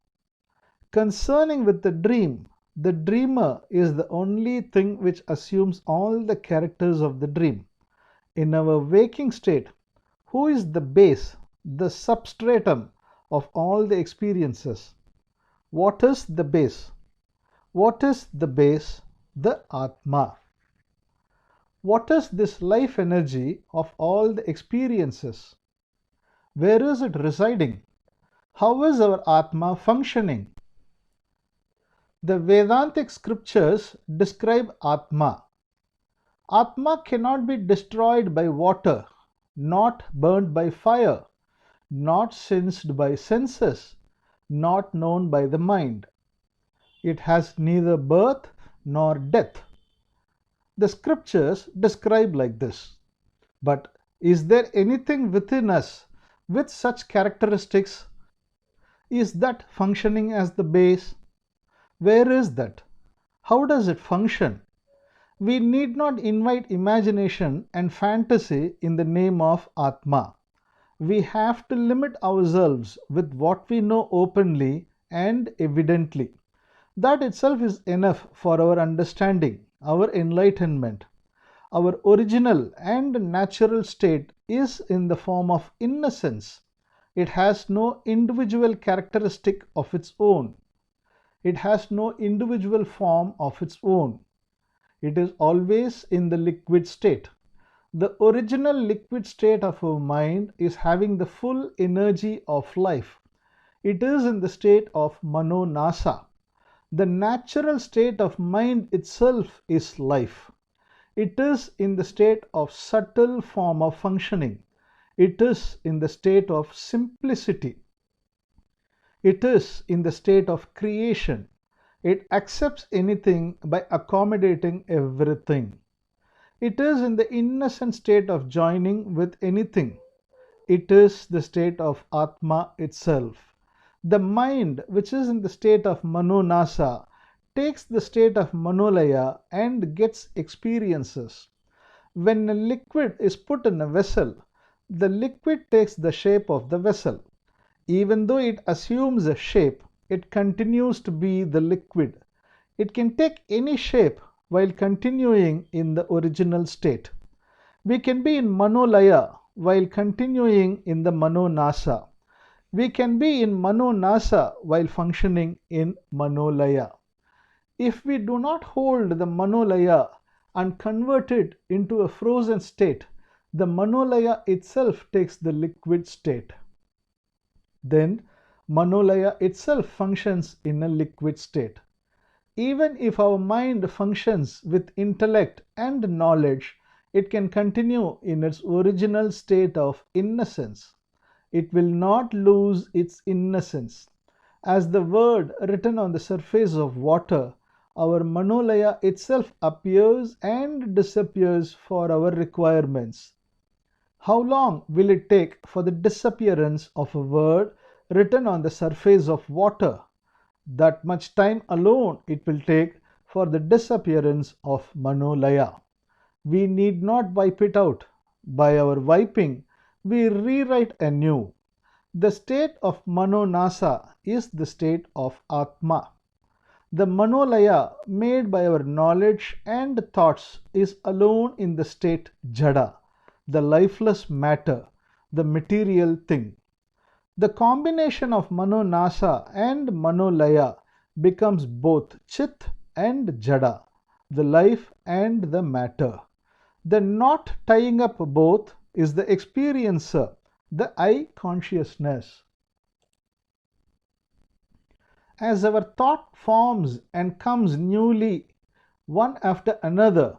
Concerning with the dreamer is the only thing which assumes all the characters of the dream. In our waking state, who is the base, the substratum of all the experiences? What is the base? What is the base? The Atma. What is this life energy of all the experiences? Where is it residing? How is our Atma functioning? The Vedantic scriptures describe Atma. Atma cannot be destroyed by water, not burnt by fire, not sensed by senses, not known by the mind. It has neither birth nor death. The scriptures describe like this. But is there anything within us with such characteristics? Is that functioning as the base? Where is that? How does it function? We need not invite imagination and fantasy in the name of Atma. We have to limit ourselves with what we know openly and evidently. That itself is enough for our understanding, our enlightenment. Our original and natural state is in the form of innocence. It has no individual characteristic of its own. It has no individual form of its own. It is always in the liquid state. The original liquid state of our mind is having the full energy of life. It is in the state of Manonasa. The natural state of mind itself is life. It is in the state of subtle form of functioning. It is in the state of simplicity. It is in the state of creation. It accepts anything by accommodating everything. It is in the innocent state of joining with anything. It is the state of Atma itself. The mind, which is in the state of Manonasa, takes the state of Manolaya and gets experiences. When a liquid is put in a vessel, the liquid takes the shape of the vessel. Even though it assumes a shape, it continues to be the liquid. It can take any shape while continuing in the original state. We can be in Manolaya while continuing in the Manonasa. We can be in Manonasa while functioning in Manolaya. If we do not hold the Manolaya and convert it into a frozen state, the Manolaya itself takes the liquid state. Then Manolaya itself functions in a liquid state. Even if our mind functions with intellect and knowledge, it can continue in its original state of innocence. It will not lose its innocence. As the word written on the surface of water, our Manolaya itself appears and disappears for our requirements. How long will it take for the disappearance of a word written on the surface of water? That much time alone it will take for the disappearance of Manolaya. We need not wipe it out. By our wiping, we rewrite anew. The state of Manonasa is the state of Atma. The Manolaya made by our knowledge and thoughts is alone in the state Jada, the lifeless matter, the material thing. The combination of Manonasa and Manolaya becomes both Chit and Jada, the life and the matter. The not tying up both is the experiencer, the I consciousness. as our thought forms and comes newly, one after another,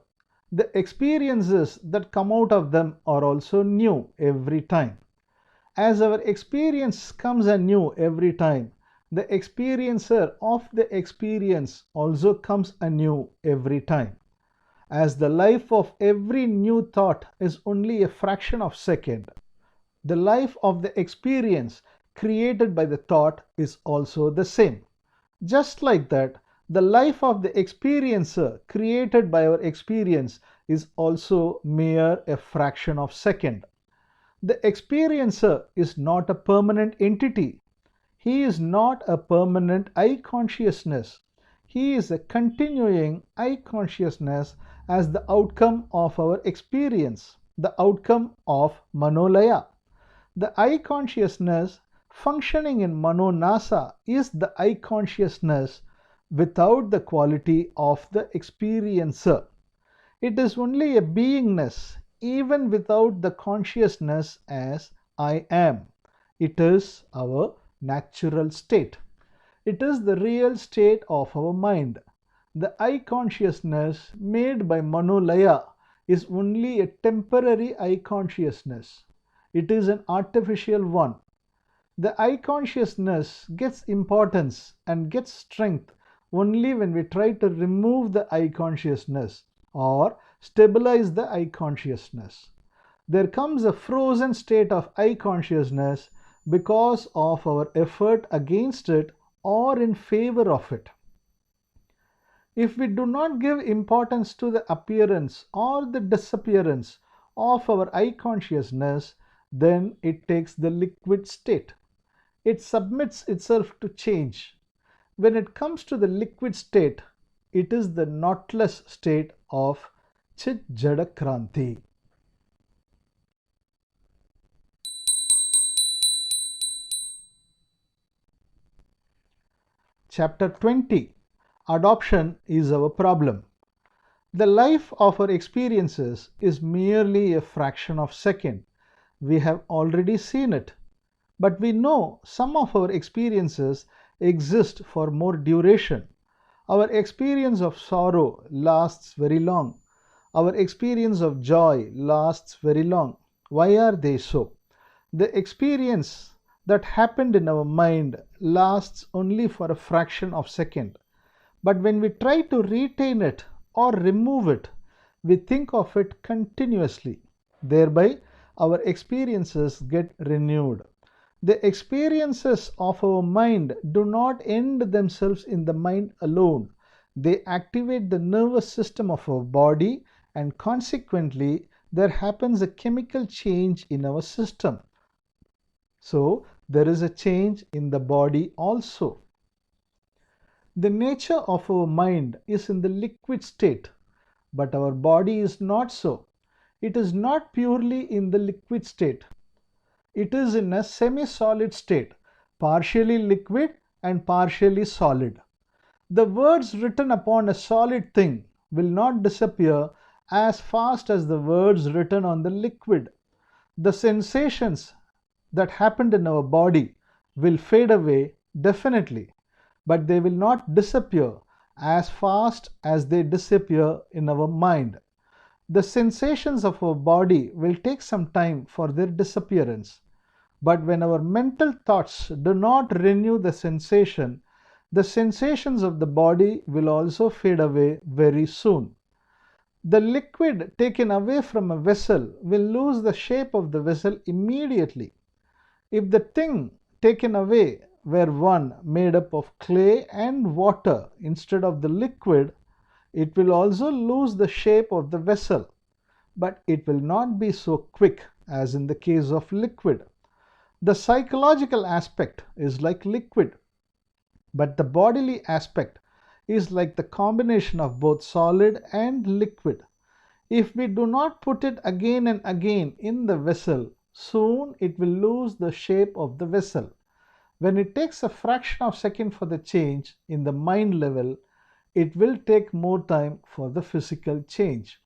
the experiences that come out of them are also new every time. As our experience comes anew every time, the experiencer of the experience also comes anew every time. As the life of every new thought is only a fraction of a second, the life of the experience created by the thought is also the same. Just like that, the life of the experiencer created by our experience is also mere a fraction of a second. The experiencer is not a permanent entity. He is not a permanent I consciousness. He is a continuing I consciousness as the outcome of our experience, the outcome of Manolaya. The I consciousness functioning in Manonasa is the I consciousness without the quality of the experiencer. It is only a beingness even without the consciousness as I am. It is our natural state. It is the real state of our mind. The I consciousness made by Manolaya is only a temporary I consciousness. It is an artificial one. The I consciousness gets importance and gets strength only when we try to remove the I consciousness or stabilize the I consciousness. There comes a frozen state of I consciousness because of our effort against it or in favor of it. If we do not give importance to the appearance or the disappearance of our I consciousness, then it takes the liquid state. It submits itself to change. When it comes to the liquid state, it is the knotless state of Chit-Jada-Kranthi. Chapter 20. Adoption is our problem. The life of our experiences is merely a fraction of a second. We have already seen it. But we know some of our experiences exist for more duration. Our experience of sorrow lasts very long. Our experience of joy lasts very long. Why are they so? The experience that happened in our mind lasts only for a fraction of a second. But when we try to retain it or remove it, we think of it continuously. Thereby, our experiences get renewed. The experiences of our mind do not end themselves in the mind alone. They activate the nervous system of our body, and consequently, there happens a chemical change in our system. So, there is a change in the body also. The nature of our mind is in the liquid state, but our body is not so. It is not purely in the liquid state. It is in a semi-solid state, partially liquid and partially solid. The words written upon a solid thing will not disappear as fast as the words written on the liquid. The sensations that happened in our body will fade away definitely, but they will not disappear as fast as they disappear in our mind. The sensations of our body will take some time for their disappearance. But when our mental thoughts do not renew the sensations of the body will also fade away very soon. The liquid taken away from a vessel will lose the shape of the vessel immediately. If the thing taken away were one made up of clay and water instead of the liquid, it will also lose the shape of the vessel, but it will not be so quick as in the case of liquid. The psychological aspect is like liquid, but the bodily aspect is like the combination of both solid and liquid. If we do not put it again and again in the vessel, soon it will lose the shape of the vessel. When it takes a fraction of a second for the change in the mind level, it will take more time for the physical change.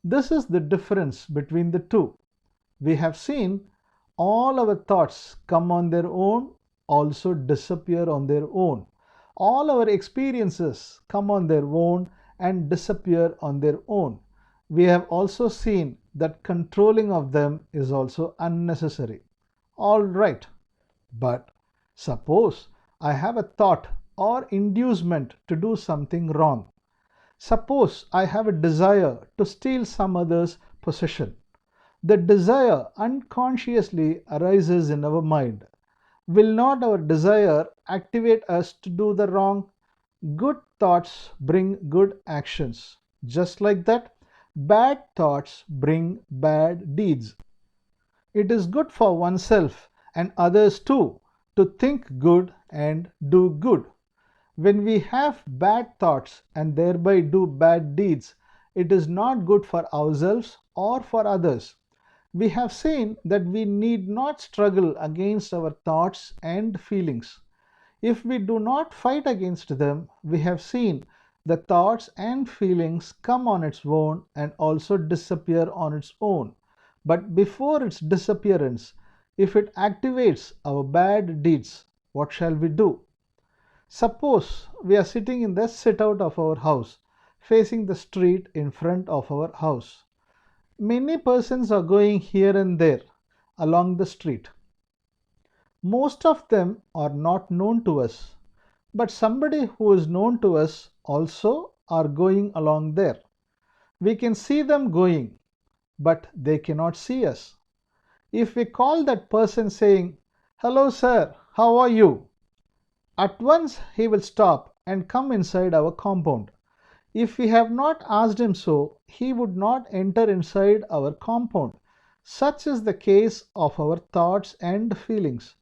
This is the difference between the two. We have seen all our thoughts come on their own, also disappear on their own. All our experiences come on their own and disappear on their own. We have also seen that controlling of them is also unnecessary. All right, but suppose I have a thought or inducement to do something wrong. Suppose I have a desire to steal some other's possession. The desire unconsciously arises in our mind. Will not our desire activate us to do the wrong? Good thoughts bring good actions. Just like that, bad thoughts bring bad deeds. It is good for oneself and others too to think good and do good. When we have bad thoughts and thereby do bad deeds, it is not good for ourselves or for others. We have seen that we need not struggle against our thoughts and feelings. If we do not fight against them, we have seen the thoughts and feelings come on its own and also disappear on its own. But before its disappearance, if it activates our bad deeds, what shall we do? Suppose we are sitting in the sit out of our house, facing the street in front of our house. Many persons are going here and there along the street. Most of them are not known to us, but somebody who is known to us also are going along there. We can see them going, but they cannot see us. If we call that person saying, "Hello sir, how are you?" at once he will stop and come inside our compound. If we have not asked him so, he would not enter inside our compound. Such is the case of our thoughts and feelings.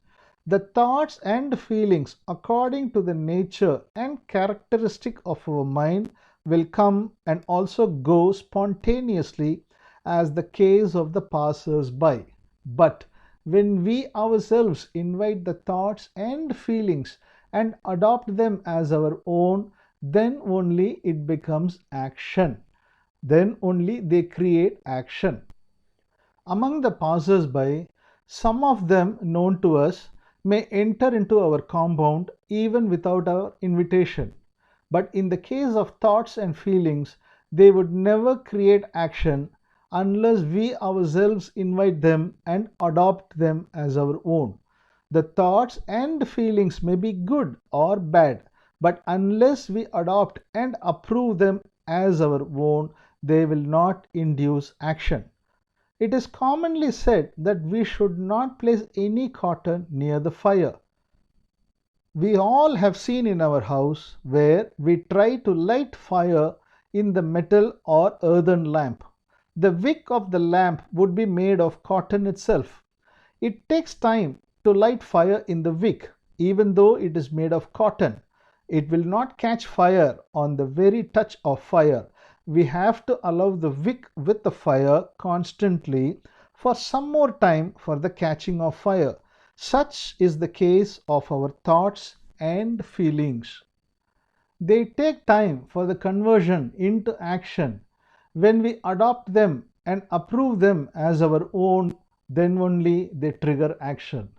The thoughts and feelings, according to the nature and characteristic of our mind, will come and also go spontaneously as the case of the passers-by. But when we ourselves invite the thoughts and feelings and adopt them as our own, then only it becomes action. Then only they create action. Among the passers-by, some of them known to us may enter into our compound even without our invitation. But in the case of thoughts and feelings, they would never create action unless we ourselves invite them and adopt them as our own. The thoughts and feelings may be good or bad, but unless we adopt and approve them as our own, they will not induce action. It is commonly said that we should not place any cotton near the fire. We all have seen in our house where we try to light fire in the metal or earthen lamp. The wick of the lamp would be made of cotton itself. It takes time to light fire in the wick, even though it is made of cotton. It will not catch fire on the very touch of fire. We have to allow the wick with the fire constantly for some more time for the catching of fire. Such is the case of our thoughts and feelings. They take time for the conversion into action. When we adopt them and approve them as our own, then only they trigger action.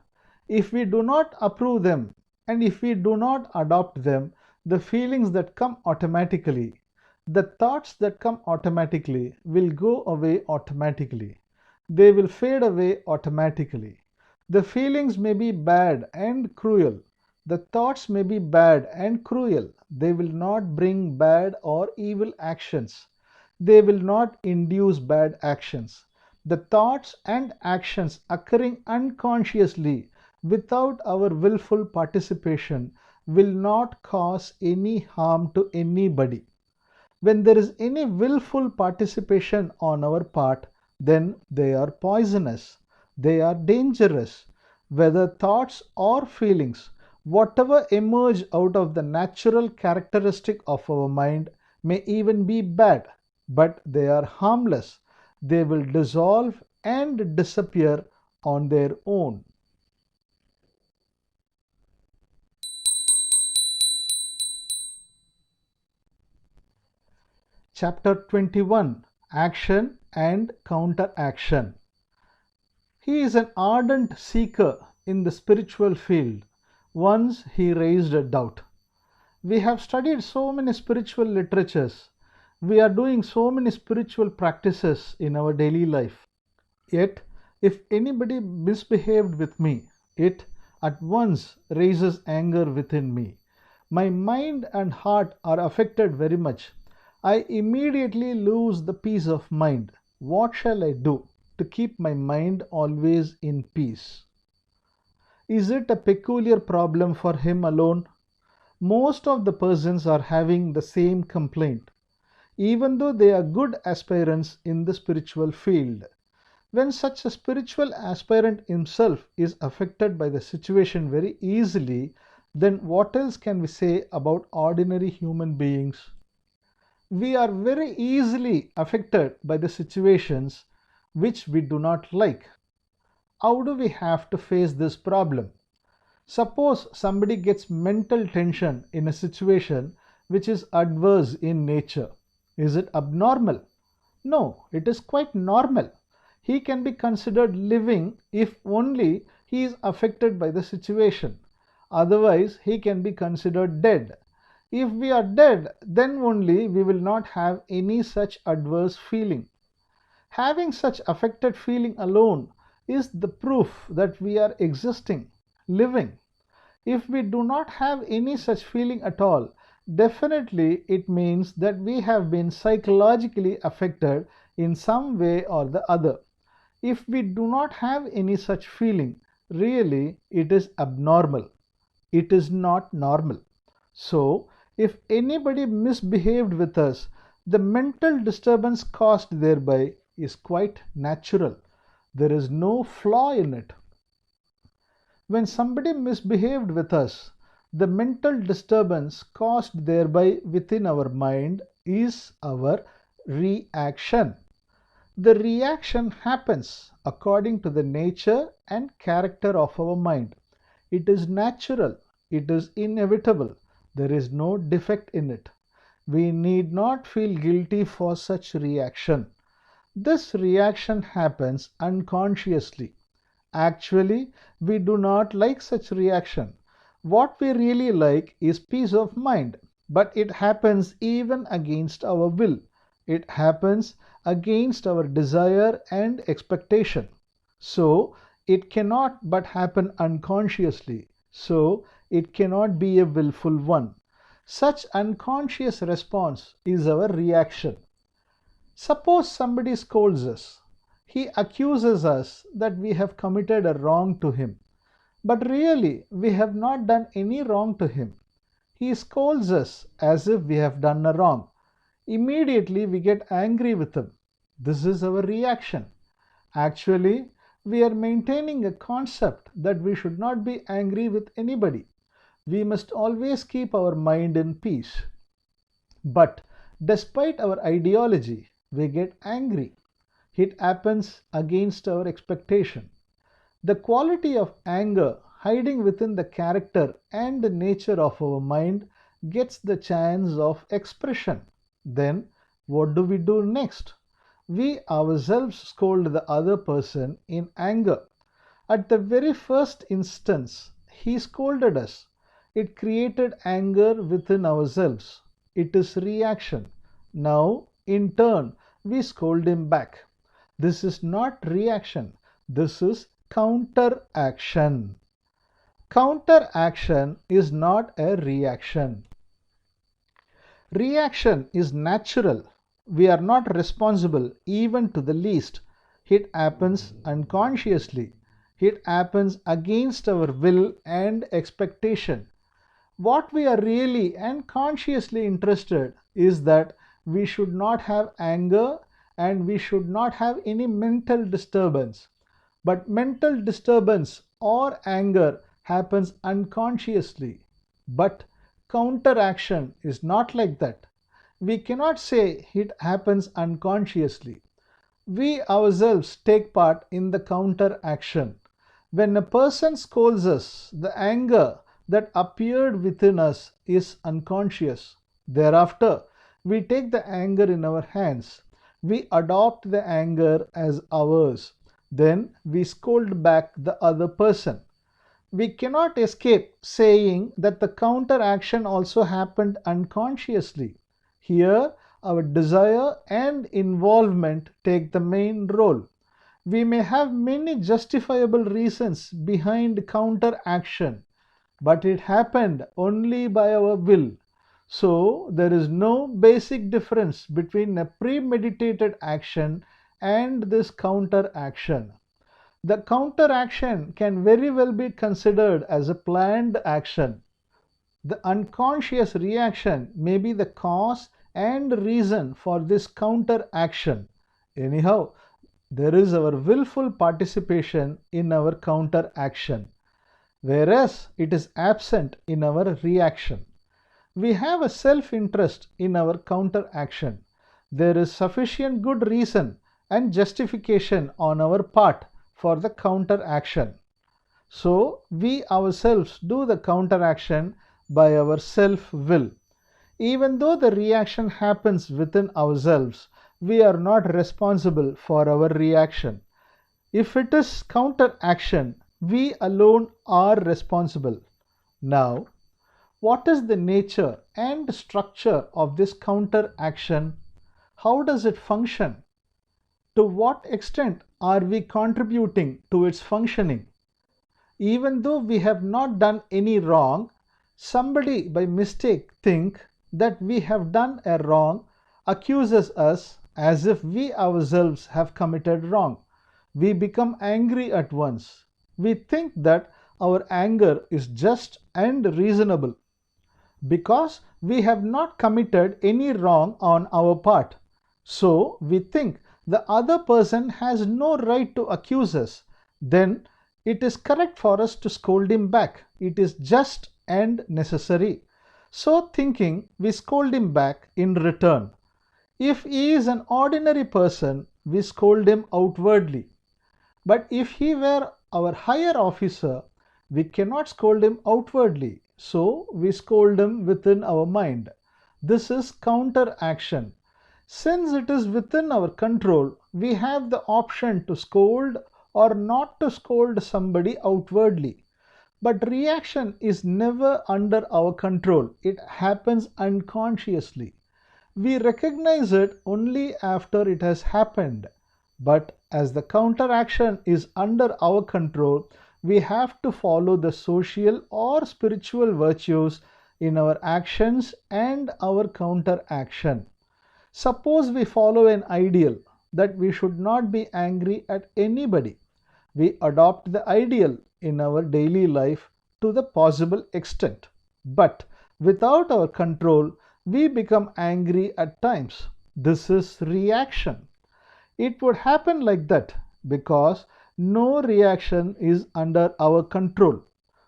If we do not approve them and if we do not adopt them, the feelings that come automatically, the thoughts that come automatically will go away automatically. They will fade away automatically. The feelings may be bad and cruel. The thoughts may be bad and cruel. They will not bring bad or evil actions. They will not induce bad actions. The thoughts and actions occurring unconsciously without our willful participation will not cause any harm to anybody. When there is any willful participation on our part, then they are poisonous, they are dangerous. Whether thoughts or feelings, whatever emerge out of the natural characteristic of our mind may even be bad, but they are harmless. They will dissolve and disappear on their own. Chapter 21, Action and Counteraction. He is an ardent seeker in the spiritual field. Once he raised a doubt. We have studied so many spiritual literatures. We are doing so many spiritual practices in our daily life. Yet, if anybody misbehaved with me, it at once raises anger within me. My mind and heart are affected very much. I immediately lose the peace of mind. What shall I do to keep my mind always in peace? Is it a peculiar problem for him alone? Most of the persons are having the same complaint, even though they are good aspirants in the spiritual field. When such a spiritual aspirant himself is affected by the situation very easily, then what else can we say about ordinary human beings? We are very easily affected by the situations which we do not like. How do we have to face this problem? Suppose somebody gets mental tension in a situation which is adverse in nature. Is it abnormal? No, it is quite normal. He can be considered living if only he is affected by the situation. Otherwise, he can be considered dead. If we are dead, then only we will not have any such adverse feeling. Having such affected feeling alone is the proof that we are existing, living. If we do not have any such feeling at all, definitely it means that we have been psychologically affected in some way or the other. If we do not have any such feeling, really it is abnormal. It is not normal. So, if anybody misbehaved with us, the mental disturbance caused thereby is quite natural. There is no flaw in it. When somebody misbehaved with us, the mental disturbance caused thereby within our mind is our reaction. The reaction happens according to the nature and character of our mind. It is natural, it is inevitable, there is no defect in it. We need not feel guilty for such reaction. This reaction happens unconsciously. Actually, we do not like such reaction. What we really like is peace of mind, but it happens even against our will. It happens against our desire and expectation. So, it cannot but happen unconsciously. So, it cannot be a willful one. Such unconscious response is our reaction. Suppose somebody scolds us. He accuses us that we have committed a wrong to him. But really, we have not done any wrong to him. He scolds us as if we have done a wrong. Immediately we get angry with him. This is our reaction. Actually, we are maintaining a concept that we should not be angry with anybody. We must always keep our mind in peace. But despite our ideology, we get angry. It happens against our expectation. The quality of anger hiding within the character and the nature of our mind gets the chance of expression. Then what do we do next? We ourselves scold the other person in anger. At the very first instance, he scolded us. It created anger within ourselves. It is reaction. Now, in turn, we scold him back. This is not reaction. This is counteraction. Counteraction is not a reaction. Reaction is natural. We are not responsible even to the least. It happens unconsciously. It happens against our will and expectation. What we are really and consciously interested is that we should not have anger and we should not have any mental disturbance. But mental disturbance or anger happens unconsciously. But counteraction is not like that. We cannot say it happens unconsciously. We ourselves take part in the counteraction. When a person scolds us, the anger that appeared within us is unconscious. Thereafter, we take the anger in our hands. We adopt the anger as ours. Then we scold back the other person. we cannot escape saying that the counteraction also happened unconsciously. Here, our desire and involvement take the main role. We may have many justifiable reasons behind counteraction, but it happened only by our will. So, there is no basic difference between a premeditated action and this counteraction. The counteraction can very well be considered as a planned action. The unconscious reaction may be the cause and reason for this counteraction. Anyhow, there is our willful participation in our counteraction, whereas it is absent in our reaction. We have a self-interest in our counteraction. There is sufficient good reason and justification on our part for the counteraction. So, we ourselves do the counteraction by our self-will. Even though the reaction happens within ourselves, we are not responsible for our reaction. If it is counteraction, we alone are responsible. Now, what is the nature and structure of this counteraction? How does it function? To what extent are we contributing to its functioning? Even though we have not done any wrong, somebody by mistake think that we have done a wrong, accuses us as if we ourselves have committed wrong. We become angry at once. We think that our anger is just and reasonable because we have not committed any wrong on our part. So we think the other person has no right to accuse us. Then it is correct for us to scold him back. It is just and necessary. So thinking, we scold him back in return. If he is an ordinary person, we scold him outwardly. But if he were our higher officer, we cannot scold him outwardly. So we scold him within our mind. This is counteraction. Since it is within our control, we have the option to scold or not to scold somebody outwardly. But reaction is never under our control. It happens unconsciously. We recognize it only after it has happened. But as the counteraction is under our control, we have to follow the social or spiritual virtues in our actions and our counteraction. Suppose we follow an ideal that we should not be angry at anybody. We adopt the ideal in our daily life to the possible extent. But without our control, we become angry at times. This is reaction. It would happen like that because no reaction is under our control.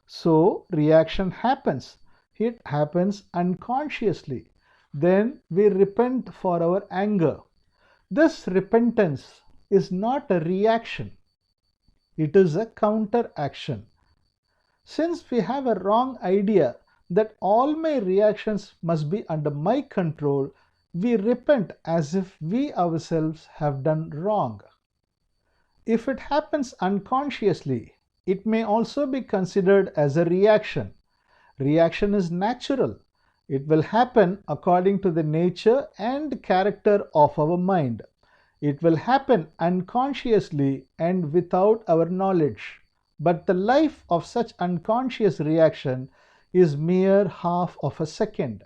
So reaction happens. It happens unconsciously. Then we repent for our anger. This repentance is not a reaction. It is a counteraction. Since we have a wrong idea that all my reactions must be under my control, we repent as if we ourselves have done wrong. If it happens unconsciously, it may also be considered as a reaction. Reaction is natural. It will happen according to the nature and character of our mind. It will happen unconsciously and without our knowledge. But the life of such unconscious reaction is mere half of a second.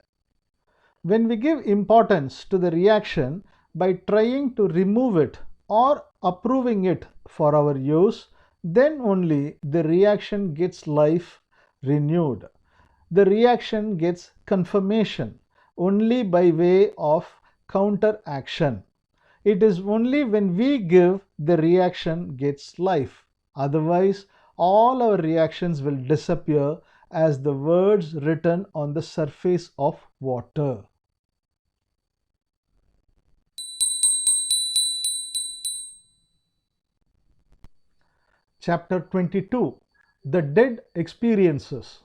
When we give importance to the reaction by trying to remove it or approving it for our use, then only the reaction gets life renewed. The reaction gets confirmation only by way of counteraction. It is only when we give the reaction gets life. Otherwise, all our reactions will disappear as the words written on the surface of water. Chapter 22. The Dead Experiences.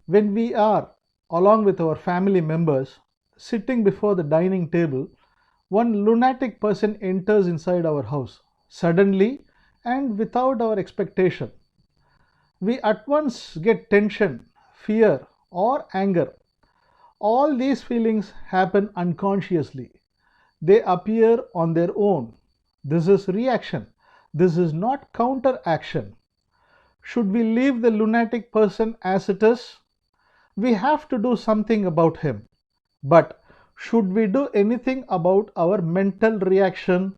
When we are, along with our family members, sitting before the dining table, one lunatic person enters inside our house, suddenly and without our expectation. We at once get tension, fear, or anger. All these feelings happen unconsciously. They appear on their own. This is reaction. This is not counteraction. Should we leave the lunatic person as it is? We have to do something about him. But should we do anything about our mental reaction?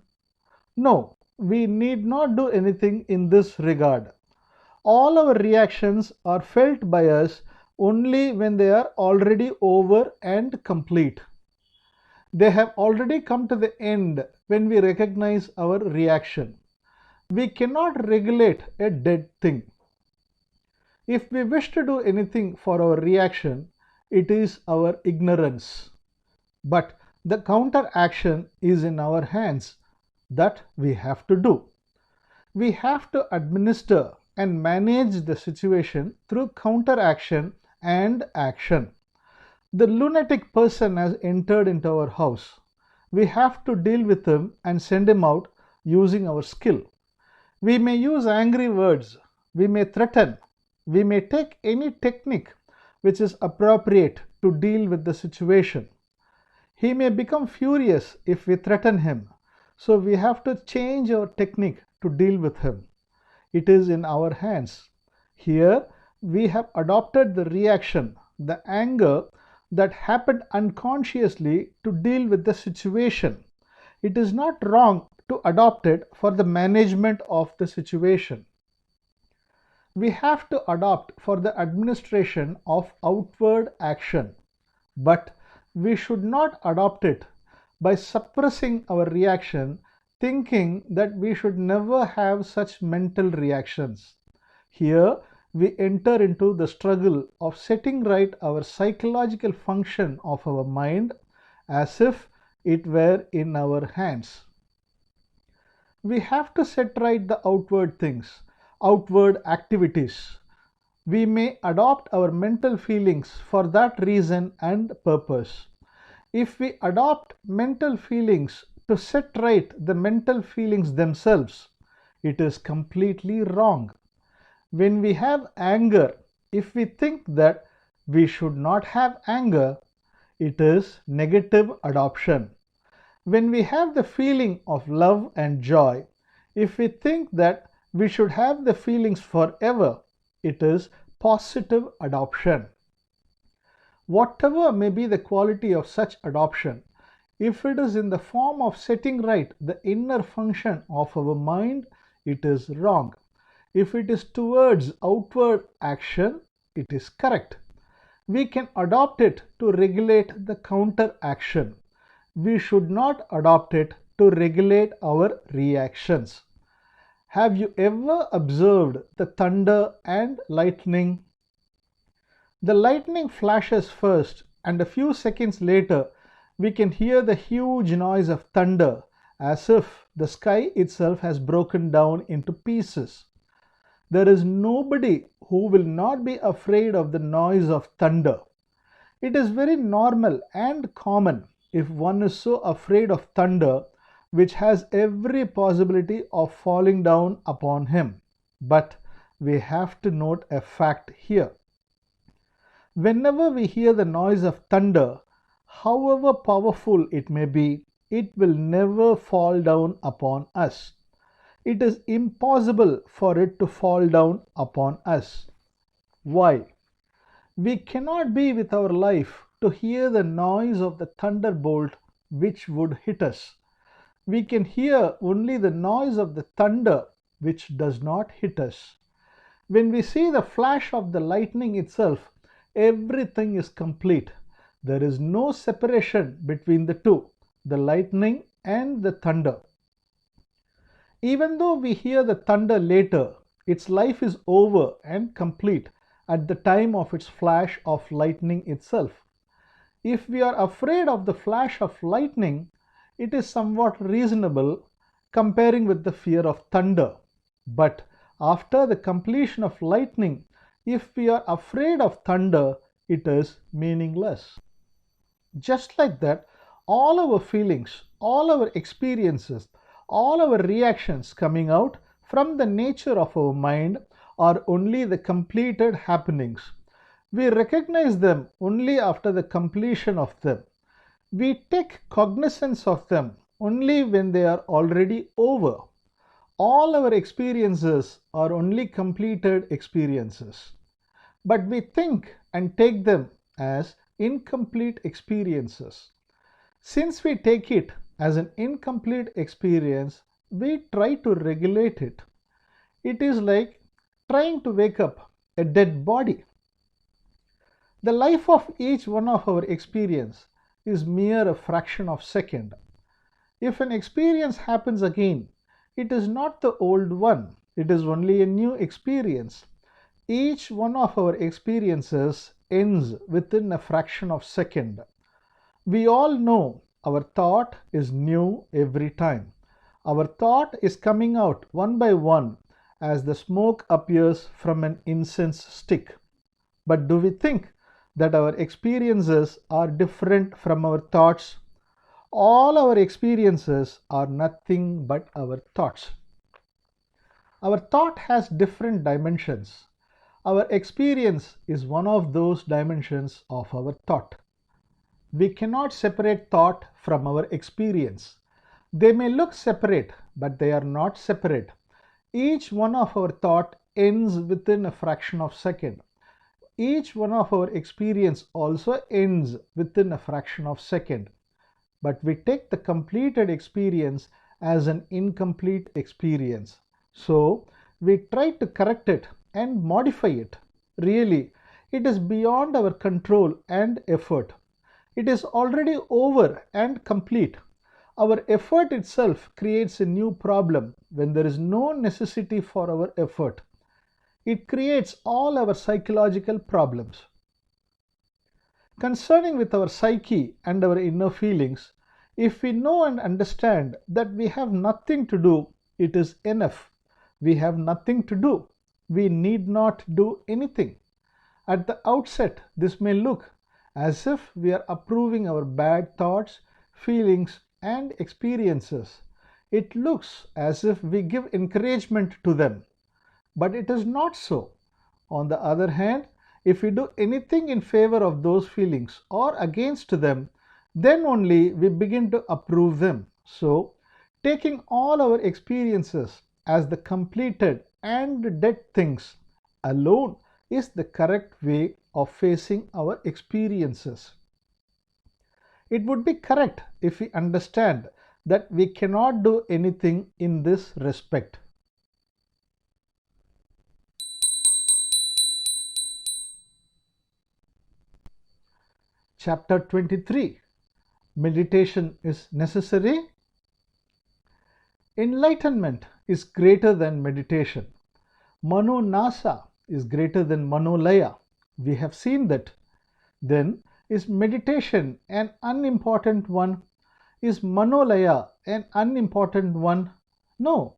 No, we need not do anything in this regard. All our reactions are felt by us only when they are already over and complete. They have already come to the end when we recognize our reaction. We cannot regulate a dead thing. If we wish to do anything for our reaction, it is our ignorance. But the counteraction is in our hands. That we have to do. We have to administer and manage the situation through counteraction and action. The lunatic person has entered into our house. We have to deal with him and send him out using our skill. We may use angry words. We may threaten. We may take any technique which is appropriate to deal with the situation. He may become furious if we threaten him. So we have to change our technique to deal with him. It is in our hands. Here we have adopted the reaction, the anger that happened unconsciously to deal with the situation. It is not wrong to adopt it for the management of the situation. We have to adopt for the administration of outward action, but we should not adopt it by suppressing our reaction, thinking that we should never have such mental reactions. Here we enter into the struggle of setting right our psychological function of our mind as if it were in our hands. We have to set right the outward things, outward activities. We may adopt our mental feelings for that reason and purpose. If we adopt mental feelings to set right the mental feelings themselves, it is completely wrong. When we have anger, if we think that we should not have anger, it is negative adoption. When we have the feeling of love and joy, if we think that we should have the feelings forever, it is positive adoption. Whatever may be the quality of such adoption, if it is in the form of setting right the inner function of our mind, it is wrong. If it is towards outward action, it is correct. We can adopt it to regulate the counter action. We should not adopt it to regulate our reactions. Have you ever observed the thunder and lightning? The lightning flashes first, and a few seconds later, we can hear the huge noise of thunder as if the sky itself has broken down into pieces. There is nobody who will not be afraid of the noise of thunder. It is very normal and common if one is so afraid of thunder, which has every possibility of falling down upon him. But we have to note a fact here. Whenever we hear the noise of thunder, however powerful it may be, it will never fall down upon us. It is impossible for it to fall down upon us. Why? We cannot be with our life to hear the noise of the thunderbolt which would hit us. We can hear only the noise of the thunder which does not hit us. When we see the flash of the lightning itself, everything is complete. There is no separation between the two, the lightning and the thunder. Even though we hear the thunder later, its life is over and complete at the time of its flash of lightning itself. If we are afraid of the flash of lightning, it is somewhat reasonable comparing with the fear of thunder. But after the completion of lightning, if we are afraid of thunder, it is meaningless. Just like that, all our feelings, all our experiences, all our reactions coming out from the nature of our mind are only the completed happenings. We recognize them only after the completion of them. We take cognizance of them only when they are already over. All our experiences are only completed experiences. But we think and take them as incomplete experiences. Since we take it as an incomplete experience, we try to regulate it. It is like trying to wake up a dead body. The life of each one of our experience is mere a fraction of a second. If an experience happens again, it is not the old one, it is only a new experience. Each one of our experiences ends within a fraction of a second. We all know our thought is new every time. Our thought is coming out one by one as the smoke appears from an incense stick. But do we think that our experiences are different from our thoughts? All our experiences are nothing but our thoughts. Our thought has different dimensions. Our experience is one of those dimensions of our thought. We cannot separate thought from our experience. They may look separate, but they are not separate. Each one of our thought ends within a fraction of a second. Each one of our experience also ends within a fraction of a second. But we take the completed experience as an incomplete experience. So we try to correct it and modify it. Really, it is beyond our control and effort. It is already over and complete. Our effort itself creates a new problem when there is no necessity for our effort. It creates all our psychological problems. Concerning with our psyche and our inner feelings, if we know and understand that we have nothing to do, it is enough. We have nothing to do. We need not do anything. At the outset, this may look as if we are approving our bad thoughts, feelings, and experiences. It looks as if we give encouragement to them. But it is not so. On the other hand, if we do anything in favor of those feelings or against them, then only we begin to approve them. So, taking all our experiences as the completed and dead things alone is the correct way of facing our experiences. It would be correct if we understand that we cannot do anything in this respect. Chapter 23. Meditation is necessary. Enlightenment is greater than meditation. Manonasa is greater than Manolaya. We have seen that. Then, is meditation an unimportant one? Is Manolaya an unimportant one? No,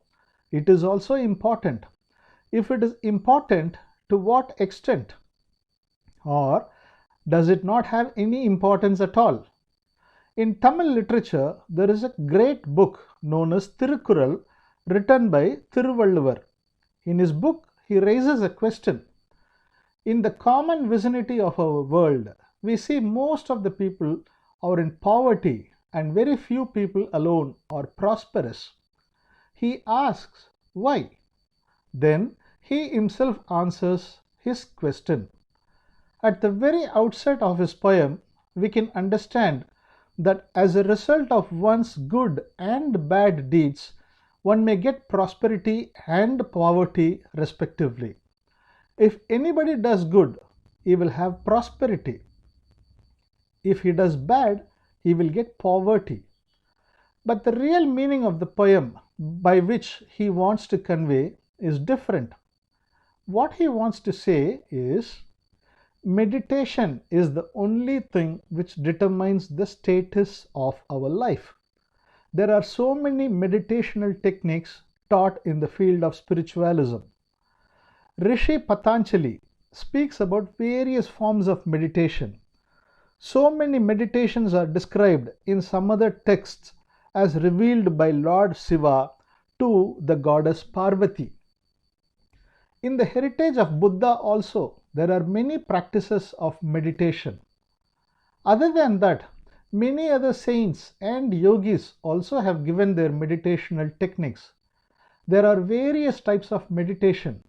it is also important. If it is important, to what extent? Or does it not have any importance at all? In Tamil literature, there is a great book known as Tirukkural, written by Thiruvalluvar. In his book, he raises a question. In the common vicinity of our world, we see most of the people are in poverty and very few people alone are prosperous. He asks, why? Then he himself answers his question. At the very outset of his poem, we can understand that as a result of one's good and bad deeds, one may get prosperity and poverty respectively. If anybody does good, he will have prosperity. If he does bad, he will get poverty. But the real meaning of the poem by which he wants to convey is different. What he wants to say is, meditation is the only thing which determines the status of our life. There are so many meditational techniques taught in the field of spiritualism. Rishi Patanjali speaks about various forms of meditation. So many meditations are described in some other texts as revealed by Lord Shiva to the goddess Parvati. In the heritage of Buddha also, there are many practices of meditation. Other than that, many other saints and yogis also have given their meditational techniques. There are various types of meditation.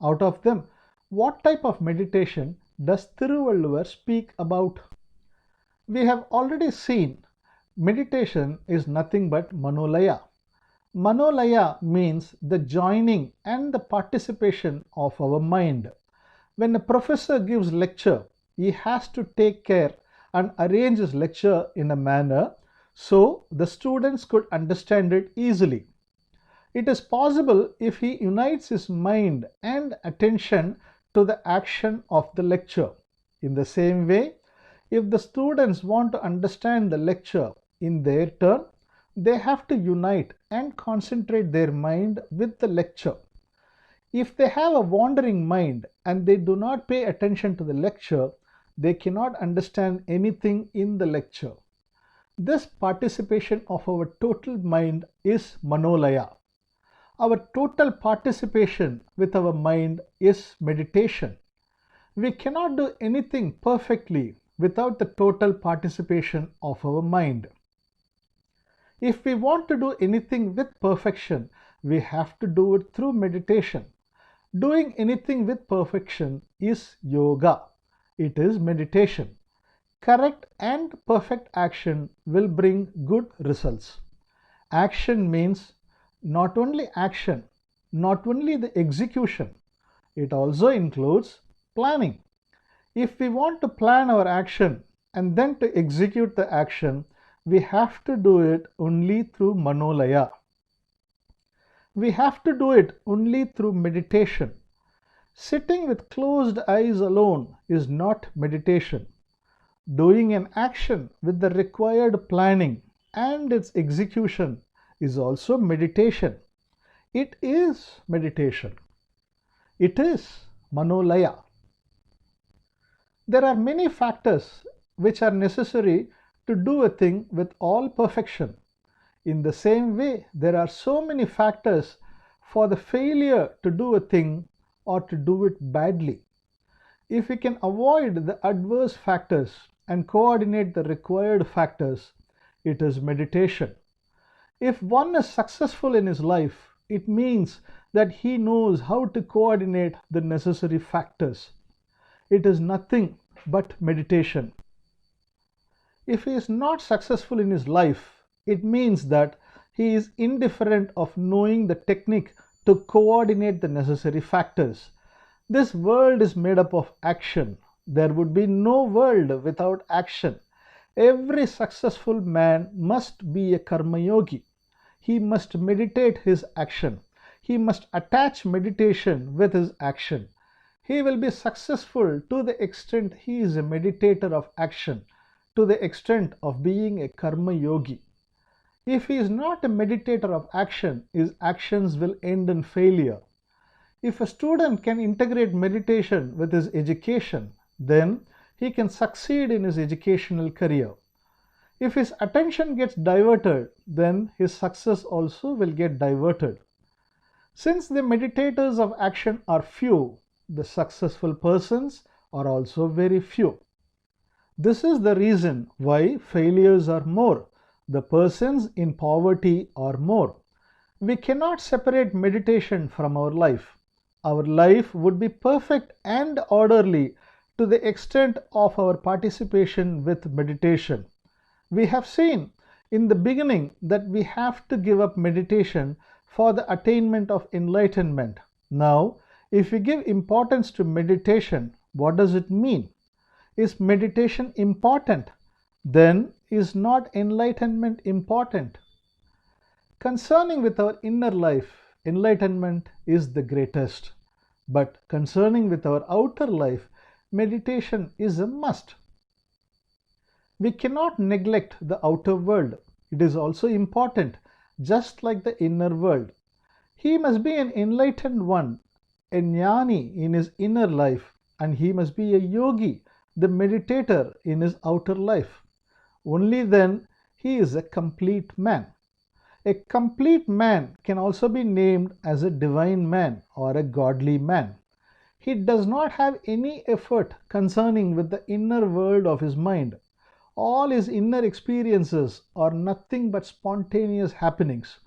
Out of them, what type of meditation does Thiruvalluvar speak about? We have already seen meditation is nothing but Manolaya. Manolaya means the joining and the participation of our mind. When a professor gives lecture, he has to take care and arrange his lecture in a manner so the students could understand it easily. It is possible if he unites his mind and attention to the action of the lecture. In the same way, if the students want to understand the lecture in their turn, they have to unite and concentrate their mind with the lecture. If they have a wandering mind and they do not pay attention to the lecture, they cannot understand anything in the lecture. This participation of our total mind is Manolaya. Our total participation with our mind is meditation. We cannot do anything perfectly without the total participation of our mind. If we want to do anything with perfection, we have to do it through meditation. Doing anything with perfection is yoga. It is meditation. Correct and perfect action will bring good results. Action means not only action, not only the execution, it also includes planning. If we want to plan our action and then to execute the action, we have to do it only through Manolaya. We have to do it only through meditation. Sitting with closed eyes alone is not meditation. Doing an action with the required planning and its execution is also meditation. It is meditation. It is Manolaya. There are many factors which are necessary to do a thing with all perfection. In the same way, there are so many factors for the failure to do a thing or to do it badly. If we can avoid the adverse factors and coordinate the required factors, it is meditation. If one is successful in his life, it means that he knows how to coordinate the necessary factors. It is nothing but meditation. If he is not successful in his life, it means that he is indifferent of knowing the technique to coordinate the necessary factors. This world is made up of action. There would be no world without action. Every successful man must be a karma yogi. He must meditate his action. He must attach meditation with his action. He will be successful to the extent he is a meditator of action, to the extent of being a karma yogi. If he is not a meditator of action, his actions will end in failure. If a student can integrate meditation with his education, then he can succeed in his educational career. If his attention gets diverted, then his success also will get diverted. Since the meditators of action are few, the successful persons are also very few. This is the reason why failures are more. The persons in poverty are more. We cannot separate meditation from our life. Our life would be perfect and orderly to the extent of our participation with meditation. We have seen in the beginning that we have to give up meditation for the attainment of enlightenment. Now, if we give importance to meditation, what does it mean? Is meditation important? Then is not enlightenment important? Concerning with our inner life, enlightenment is the greatest. But concerning with our outer life, meditation is a must. We cannot neglect the outer world. It is also important, just like the inner world. He must be an enlightened one, a Gnani in his inner life, and he must be a yogi, the meditator in his outer life. Only then he is a complete man. A complete man can also be named as a divine man or a godly man. He does not have any effort concerning with the inner world of his mind. All his inner experiences are nothing but spontaneous happenings.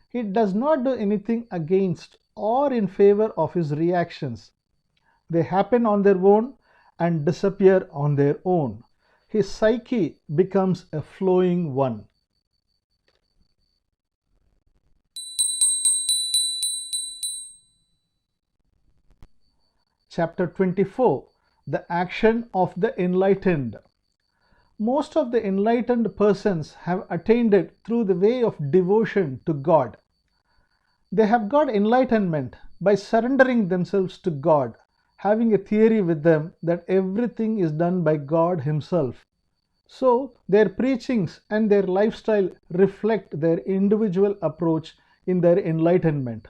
He does not do anything against or in favor of his reactions. They happen on their own and disappear on their own. His psyche becomes a flowing one. Chapter 24: The Action of the Enlightened. Most of the enlightened persons have attained it through the way of devotion to God. They have got enlightenment by surrendering themselves to God, having a theory with them that everything is done by God Himself. So, their preachings and their lifestyle reflect their individual approach in their enlightenment.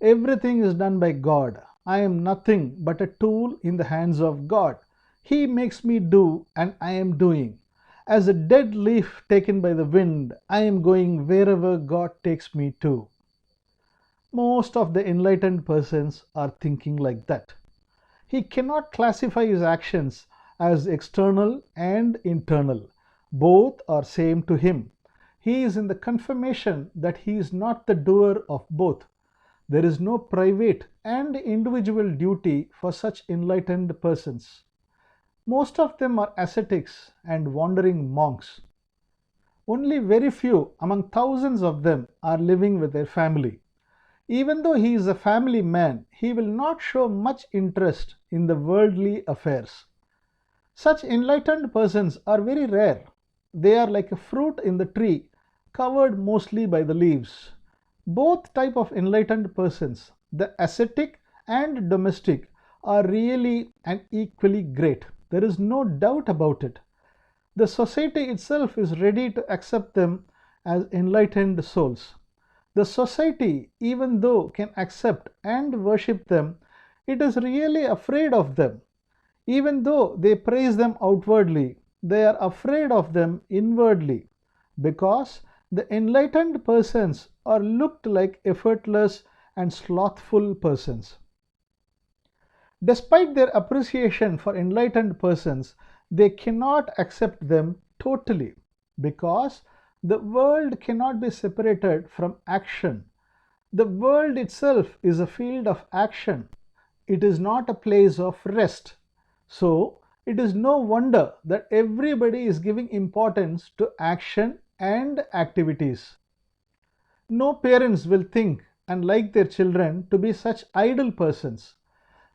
Everything is done by God. I am nothing but a tool in the hands of God. He makes me do, and I am doing. As a dead leaf taken by the wind, I am going wherever God takes me to. Most of the enlightened persons are thinking like that. He cannot classify his actions as external and internal. Both are same to him. He is in the confirmation that he is not the doer of both. There is no private and individual duty for such enlightened persons. Most of them are ascetics and wandering monks. Only very few among thousands of them are living with their family. Even though he is a family man, he will not show much interest in the worldly affairs. Such enlightened persons are very rare. They are like a fruit in the tree, covered mostly by the leaves. Both type of enlightened persons, the ascetic and domestic, are really and equally great. There is no doubt about it. The society itself is ready to accept them as enlightened souls. The society, even though can accept and worship them, it is really afraid of them. Even though they praise them outwardly, they are afraid of them inwardly, because the enlightened persons are looked like effortless and slothful persons. Despite their appreciation for enlightened persons, they cannot accept them totally, because the world cannot be separated from action. The world itself is a field of action. It is not a place of rest. So, it is no wonder that everybody is giving importance to action and activities. No parents will think and like their children to be such idle persons.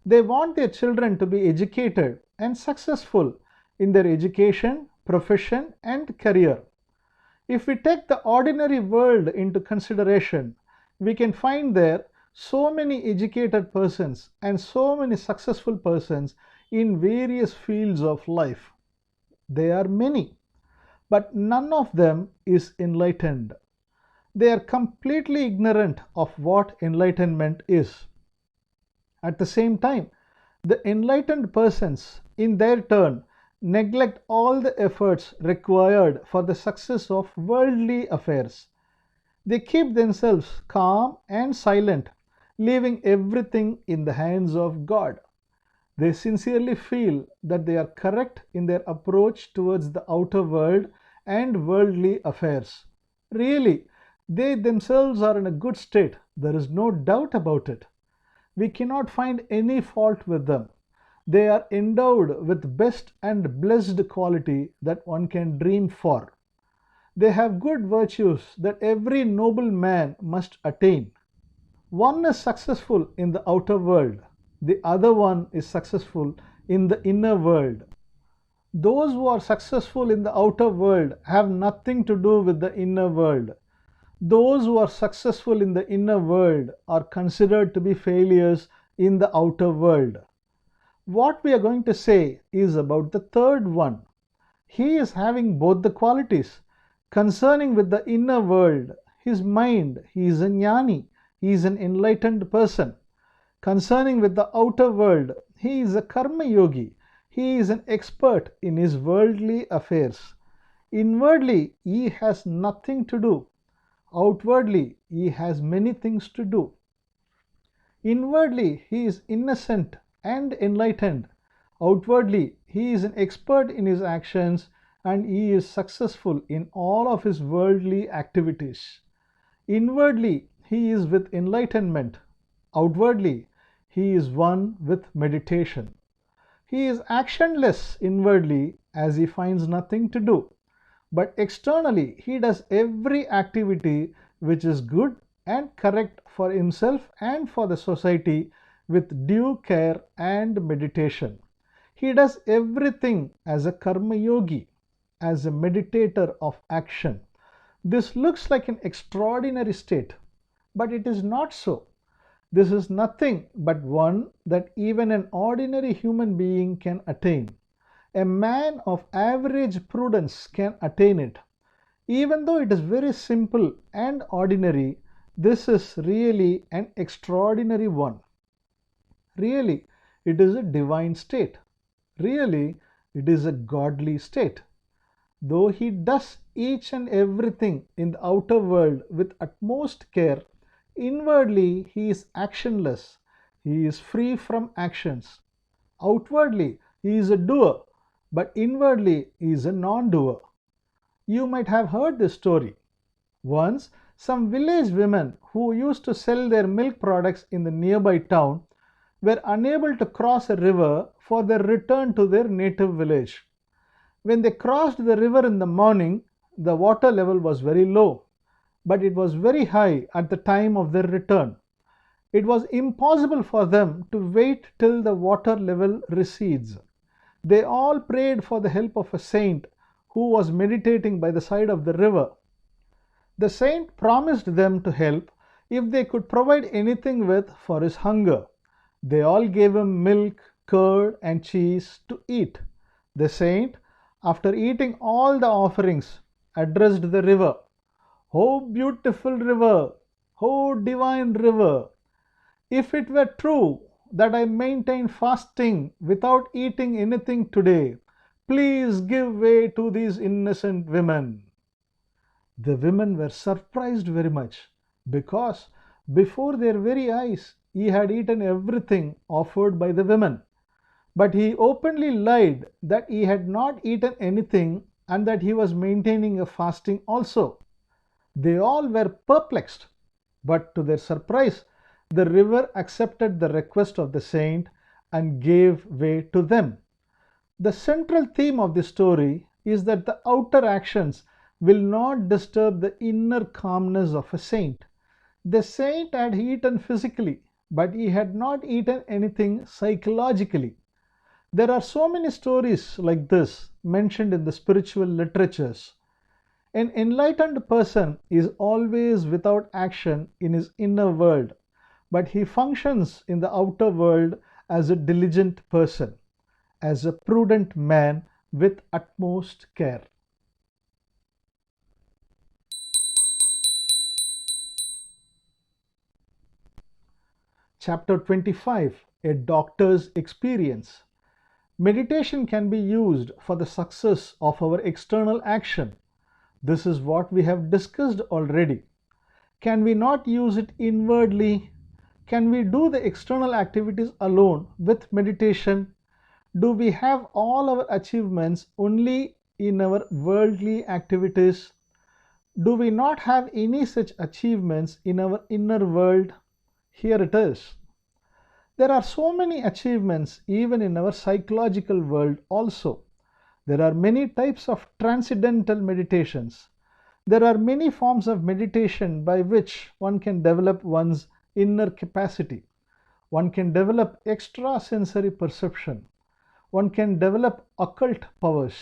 They want their children to be educated and successful in their education, profession, and career. If we take the ordinary world into consideration, we can find there so many educated persons and so many successful persons in various fields of life. They are many, but none of them is enlightened. They are completely ignorant of what enlightenment is. At the same time, the enlightened persons, in their turn, neglect all the efforts required for the success of worldly affairs. They keep themselves calm and silent, leaving everything in the hands of God. They sincerely feel that they are correct in their approach towards the outer world and worldly affairs. Really, they themselves are in a good state. There is no doubt about it. We cannot find any fault with them. They are endowed with best and blessed quality that one can dream for. They have good virtues that every noble man must attain. One is successful in the outer world. The other one is successful in the inner world. Those who are successful in the outer world have nothing to do with the inner world. Those who are successful in the inner world are considered to be failures in the outer world. What we are going to say is about the third one. He is having both the qualities. Concerning with the inner world, his mind, he is a Gnani, he is an enlightened person. Concerning with the outer world, he is a karma yogi, he is an expert in his worldly affairs. Inwardly, he has nothing to do. Outwardly, he has many things to do. Inwardly, he is innocent and enlightened. Outwardly, he is an expert in his actions and he is successful in all of his worldly activities. Inwardly, he is with enlightenment. Outwardly, he is one with meditation. He is actionless inwardly as he finds nothing to do. But externally, he does every activity which is good and correct for himself and for the society with due care and meditation. He does everything as a karma yogi, as a meditator of action. This looks like an extraordinary state, but it is not so. This is nothing but one that even an ordinary human being can attain. A man of average prudence can attain it. Even though it is very simple and ordinary, this is really an extraordinary one. Really, it is a divine state. Really, it is a godly state. Though he does each and everything in the outer world with utmost care, inwardly he is actionless. He is free from actions. Outwardly, he is a doer, but inwardly he is a non-doer. You might have heard this story. Once, some village women who used to sell their milk products in the nearby town were unable to cross a river for their return to their native village. When they crossed the river in the morning, the water level was very low, but it was very high at the time of their return. It was impossible for them to wait till the water level recedes. They all prayed for the help of a saint who was meditating by the side of the river. The saint promised them to help if they could provide anything with for his hunger. They all gave him milk, curd, and cheese to eat. The saint, after eating all the offerings, addressed the river. "O beautiful river! O divine river! If it were true that I maintain fasting without eating anything today, please give way to these innocent women." The women were surprised very much because before their very eyes he had eaten everything offered by the women. But he openly lied that he had not eaten anything and that he was maintaining a fasting also. They all were perplexed, but to their surprise, the river accepted the request of the saint and gave way to them. The central theme of this story is that the outer actions will not disturb the inner calmness of a saint. The saint had eaten physically, but he had not eaten anything psychologically. There are so many stories like this mentioned in the spiritual literatures. An enlightened person is always without action in his inner world, but he functions in the outer world as a diligent person, as a prudent man with utmost care. Chapter 25: A Doctor's Experience. Meditation can be used for the success of our external action. This is what we have discussed already. Can we not use it inwardly? Can we do the external activities alone with meditation? Do we have all our achievements only in our worldly activities? Do we not have any such achievements in our inner world? Here it is. There are so many achievements even in our psychological world also. There are many types of transcendental meditations. There are many forms of meditation by which one can develop one's inner capacity. One can develop extrasensory perception. One can develop occult powers.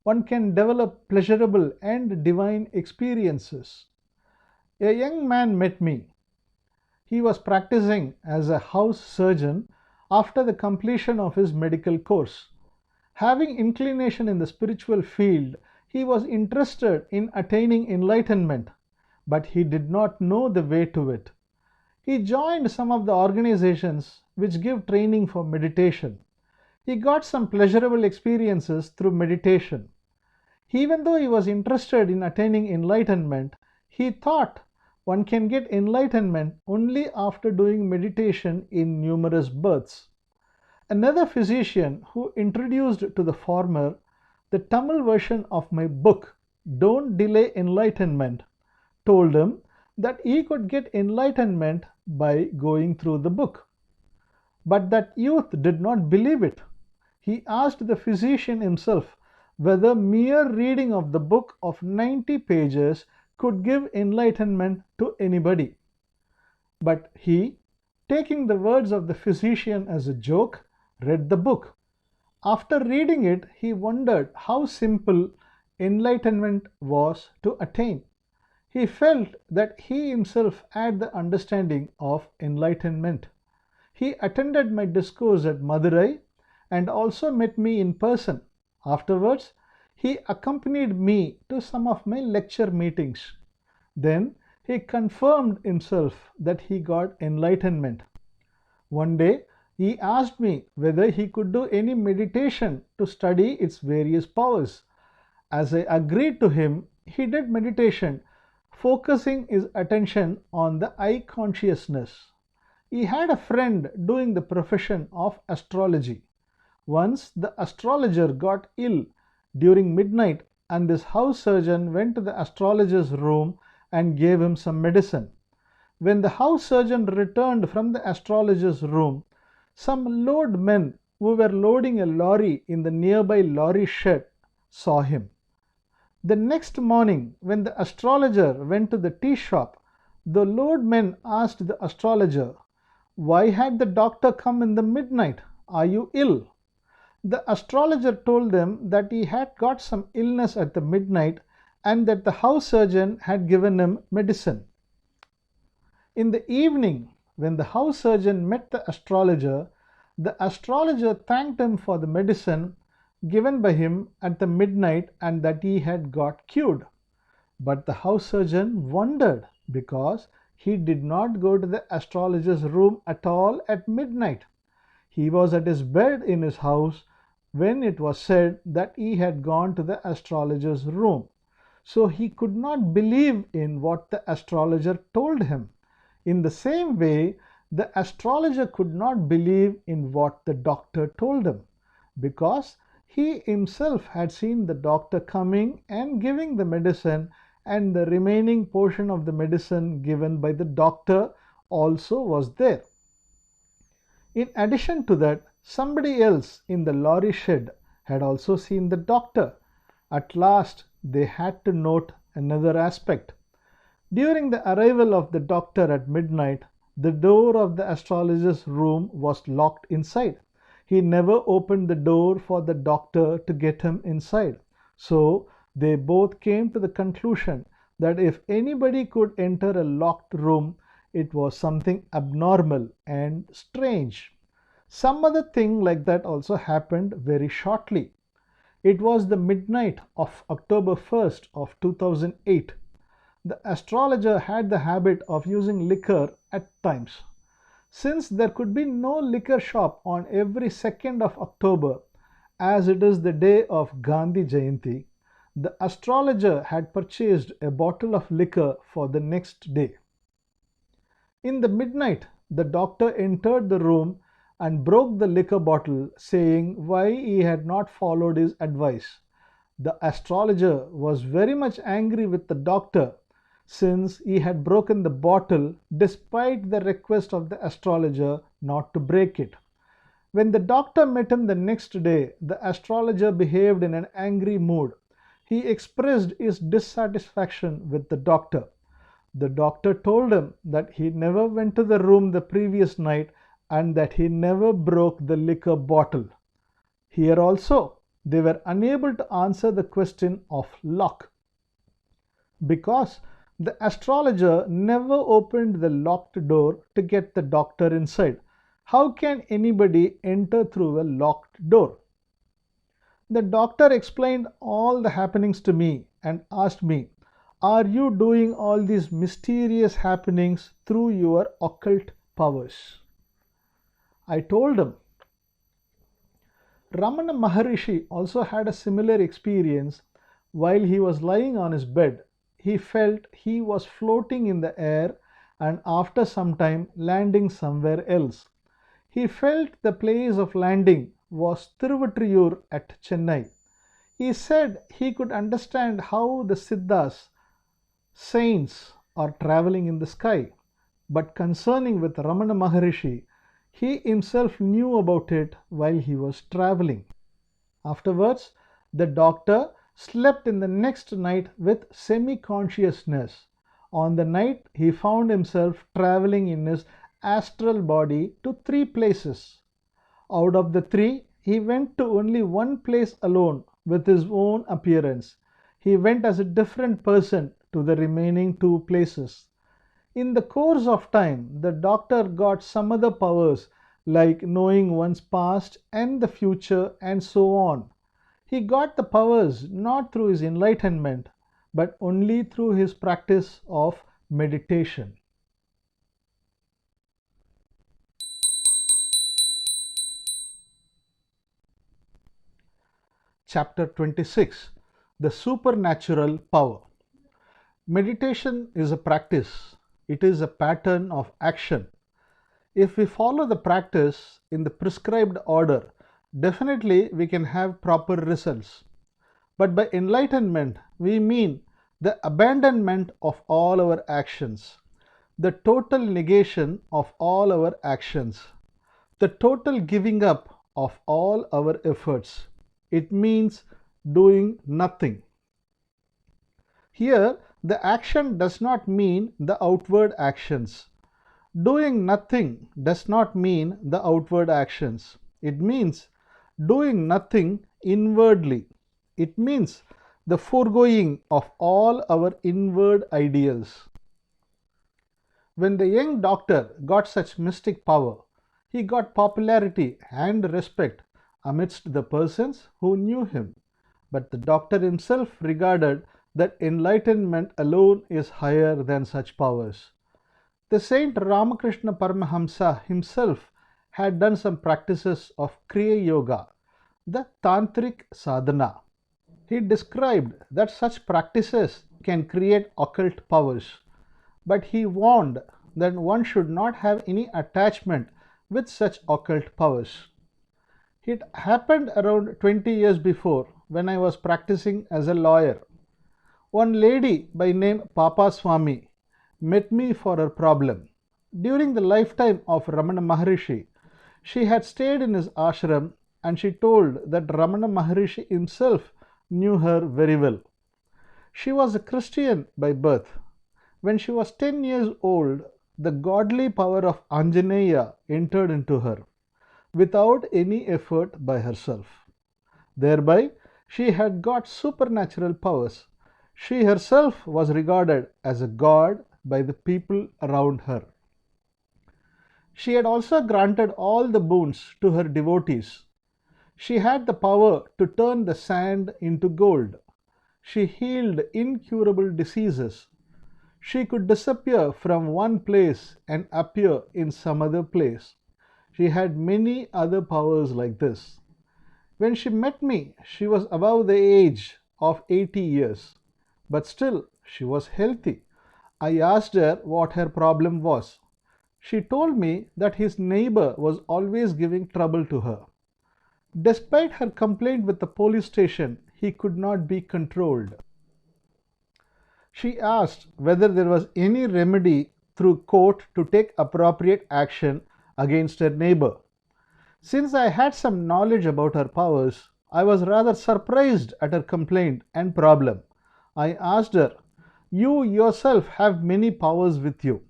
One can develop pleasurable and divine experiences. A young man met me. He was practicing as a house surgeon after the completion of his medical course. Having inclination in the spiritual field, he was interested in attaining enlightenment, but he did not know the way to it. He joined some of the organizations which give training for meditation. He got some pleasurable experiences through meditation. Even though he was interested in attaining enlightenment, He thought one can get enlightenment only after doing meditation in numerous births. Another physician who introduced to the former the Tamil version of my book, Don't Delay Enlightenment, told him that he could get enlightenment by going through the book. But that youth did not believe it. He asked the physician himself whether mere reading of the book of 90 pages could give enlightenment to anybody. But he, taking the words of the physician as a joke, read the book. After reading it, he wondered how simple enlightenment was to attain. He felt that he himself had the understanding of enlightenment. He attended my discourse at Madurai and also met me in person. Afterwards, he accompanied me to some of my lecture meetings. Then he confirmed himself that he got enlightenment. One day, he asked me whether he could do any meditation to study its various powers. As I agreed to him, he did meditation, focusing his attention on the I consciousness. He had a friend doing the profession of astrology. Once the astrologer got ill during midnight and this house surgeon went to the astrologer's room and gave him some medicine. When the house surgeon returned from the astrologer's room, some loadmen who were loading a lorry in the nearby lorry shed saw him. The next morning, when the astrologer went to the tea shop, the loadmen asked the astrologer, "Why had the doctor come in the midnight? Are you ill?" The astrologer told them that he had got some illness at the midnight and that the house surgeon had given him medicine. In the evening, when the house surgeon met the astrologer thanked him for the medicine given by him at the midnight and that he had got cured. But the house surgeon wondered because he did not go to the astrologer's room at all at midnight. He was at his bed in his house when it was said that he had gone to the astrologer's room. So he could not believe in what the astrologer told him. In the same way, the astrologer could not believe in what the doctor told him, because he himself had seen the doctor coming and giving the medicine, and the remaining portion of the medicine given by the doctor also was there. In addition to that, somebody else in the lorry shed had also seen the doctor. At last, they had to note another aspect. During the arrival of the doctor at midnight, the door of the astrologer's room was locked inside. He never opened the door for the doctor to get him inside. So they both came to the conclusion that if anybody could enter a locked room, it was something abnormal and strange. Some other thing like that also happened very shortly. It was the midnight of October 1st of 2008. The astrologer had the habit of using liquor at times. Since there could be no liquor shop on every 2nd of October, as it is the day of Gandhi Jayanti, the astrologer had purchased a bottle of liquor for the next day. In the midnight, the doctor entered the room and broke the liquor bottle, saying why he had not followed his advice. The astrologer was very much angry with the doctor since he had broken the bottle despite the request of the astrologer not to break it. When the doctor met him the next day, the astrologer behaved in an angry mood. He expressed his dissatisfaction with the doctor. The doctor told him that he never went to the room the previous night and that he never broke the liquor bottle. Here also, they were unable to answer the question of lock, because the astrologer never opened the locked door to get the doctor inside. How can anybody enter through a locked door? The doctor explained all the happenings to me and asked me, "Are you doing all these mysterious happenings through your occult powers?" I told him. Ramana Maharishi also had a similar experience while he was lying on his bed. he felt he was floating in the air and after some time landing somewhere else. He felt the place of landing was Tiruvattriyur at Chennai. He said he could understand how the Siddhas, saints, are traveling in the sky, but concerning with Ramana Maharishi, he himself knew about it while he was traveling. Afterwards, the doctor slept in the next night with semi-consciousness. On the night, he found himself traveling in his astral body to 3 places. Out of the 3, he went to only one place alone with his own appearance. He went as a different person to the remaining 2 places. In the course of time, the doctor got some other powers like knowing one's past and the future and so on. He got the powers not through his enlightenment but only through his practice of meditation. Chapter 26: The Supernatural Power. Meditation is a practice. It is a pattern of action. If we follow the practice in the prescribed order, definitely we can have proper results. But by enlightenment, we mean the abandonment of all our actions, the total negation of all our actions, the total giving up of all our efforts. It means doing nothing. Here, the action does not mean the outward actions. Doing nothing does not mean the outward actions. It means doing nothing inwardly. It means the foregoing of all our inward ideals. When the young doctor got such mystic power, he got popularity and respect amidst the persons who knew him. But the doctor himself regarded that enlightenment alone is higher than such powers. The Saint Ramakrishna Paramahamsa himself had done some practices of Kriya Yoga, the Tantric Sadhana. He described that such practices can create occult powers, but he warned that one should not have any attachment with such occult powers. It happened around 20 years before when I was practicing as a lawyer. One lady by name Papa Swami met me for her problem. During the lifetime of Ramana Maharishi, she had stayed in his ashram and she told that Ramana Maharishi himself knew her very well. She was a Christian by birth. When she was 10 years old, the godly power of Anjaneya entered into her without any effort by herself. Thereby, she had got supernatural powers. She herself was regarded as a god by the people around her. She had also granted all the boons to her devotees. She had the power to turn the sand into gold. She healed incurable diseases. She could disappear from one place and appear in some other place. She had many other powers like this. When she met me, she was above the age of 80 years, but still she was healthy. I asked her what her problem was. She told me that his neighbor was always giving trouble to her. Despite her complaint with the police station, he could not be controlled. She asked whether there was any remedy through court to take appropriate action against her neighbor. Since I had some knowledge about her powers, I was rather surprised at her complaint and problem. I asked her, "You yourself have many powers with you.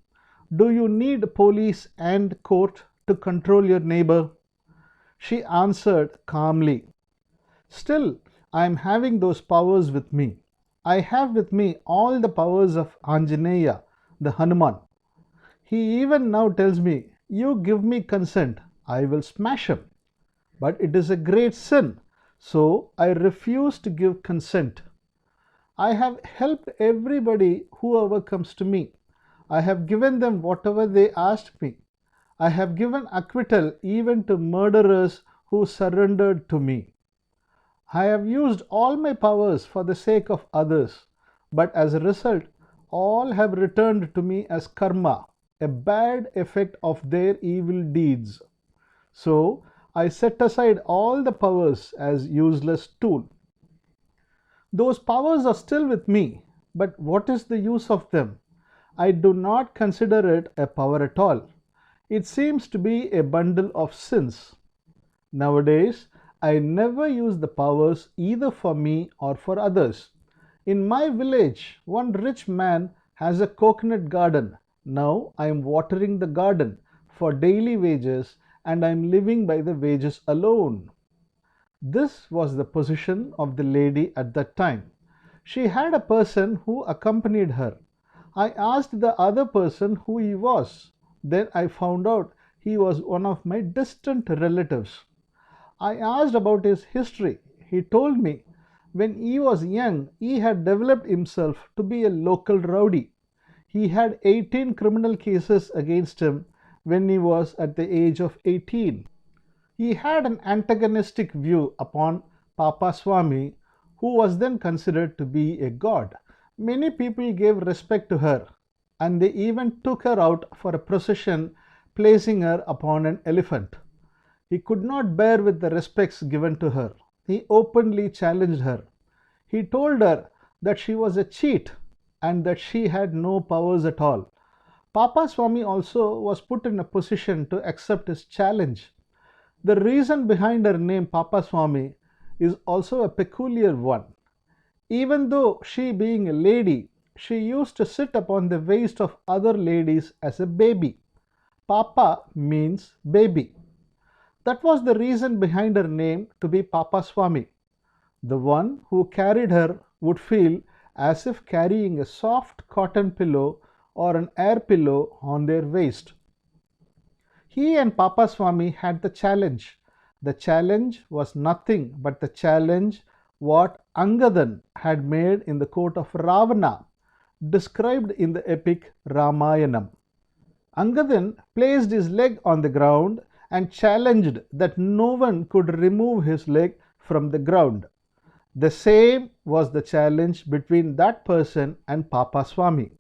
Do you need police and court to control your neighbor?" She answered calmly, "Still, I am having those powers with me. I have with me all the powers of Anjaneya, the Hanuman. He even now tells me, 'You give me consent, I will smash him.' But it is a great sin, so I refuse to give consent. I have helped everybody whoever comes to me. I have given them whatever they asked me. I have given acquittal even to murderers who surrendered to me. I have used all my powers for the sake of others. but as a result, all have returned to me as karma, a bad effect of their evil deeds. So I set aside all the powers as useless tool. Those powers are still with me, but what is the use of them? I do not consider it a power at all. It seems to be a bundle of sins. Nowadays, I never use the powers either for me or for others. In my village, one rich man has a coconut garden. Now I am watering the garden for daily wages and I am living by the wages alone. This was the position of the lady at that time. She had a person who accompanied her. I asked the other person who he was. Then I found out he was one of my distant relatives. I asked about his history. He told me when he was young, he had developed himself to be a local rowdy. He had 18 criminal cases against him when he was at the age of 18. He had an antagonistic view upon Papa Swami, who was then considered to be a god. Many people gave respect to her, and they even took her out for a procession, placing her upon an elephant. He could not bear with the respects given to her. He openly challenged her. He told her that she was a cheat and that she had no powers at all. Papa Swami also was put in a position to accept his challenge. The reason behind her name Papa Swami is also a peculiar one. Even though she being a lady, she used to sit upon the waist of other ladies as a baby. Papa means baby. That was the reason behind her name to be Papa Swami. The one who carried her would feel as if carrying a soft cotton pillow or an air pillow on their waist. He and Papa Swami had the challenge. The challenge was nothing but the challenge what Angadan had made in the court of Ravana, described in the epic Ramayanam. Angadan placed his leg on the ground and challenged that no one could remove his leg from the ground. The same was the challenge between that person and Papa Swami.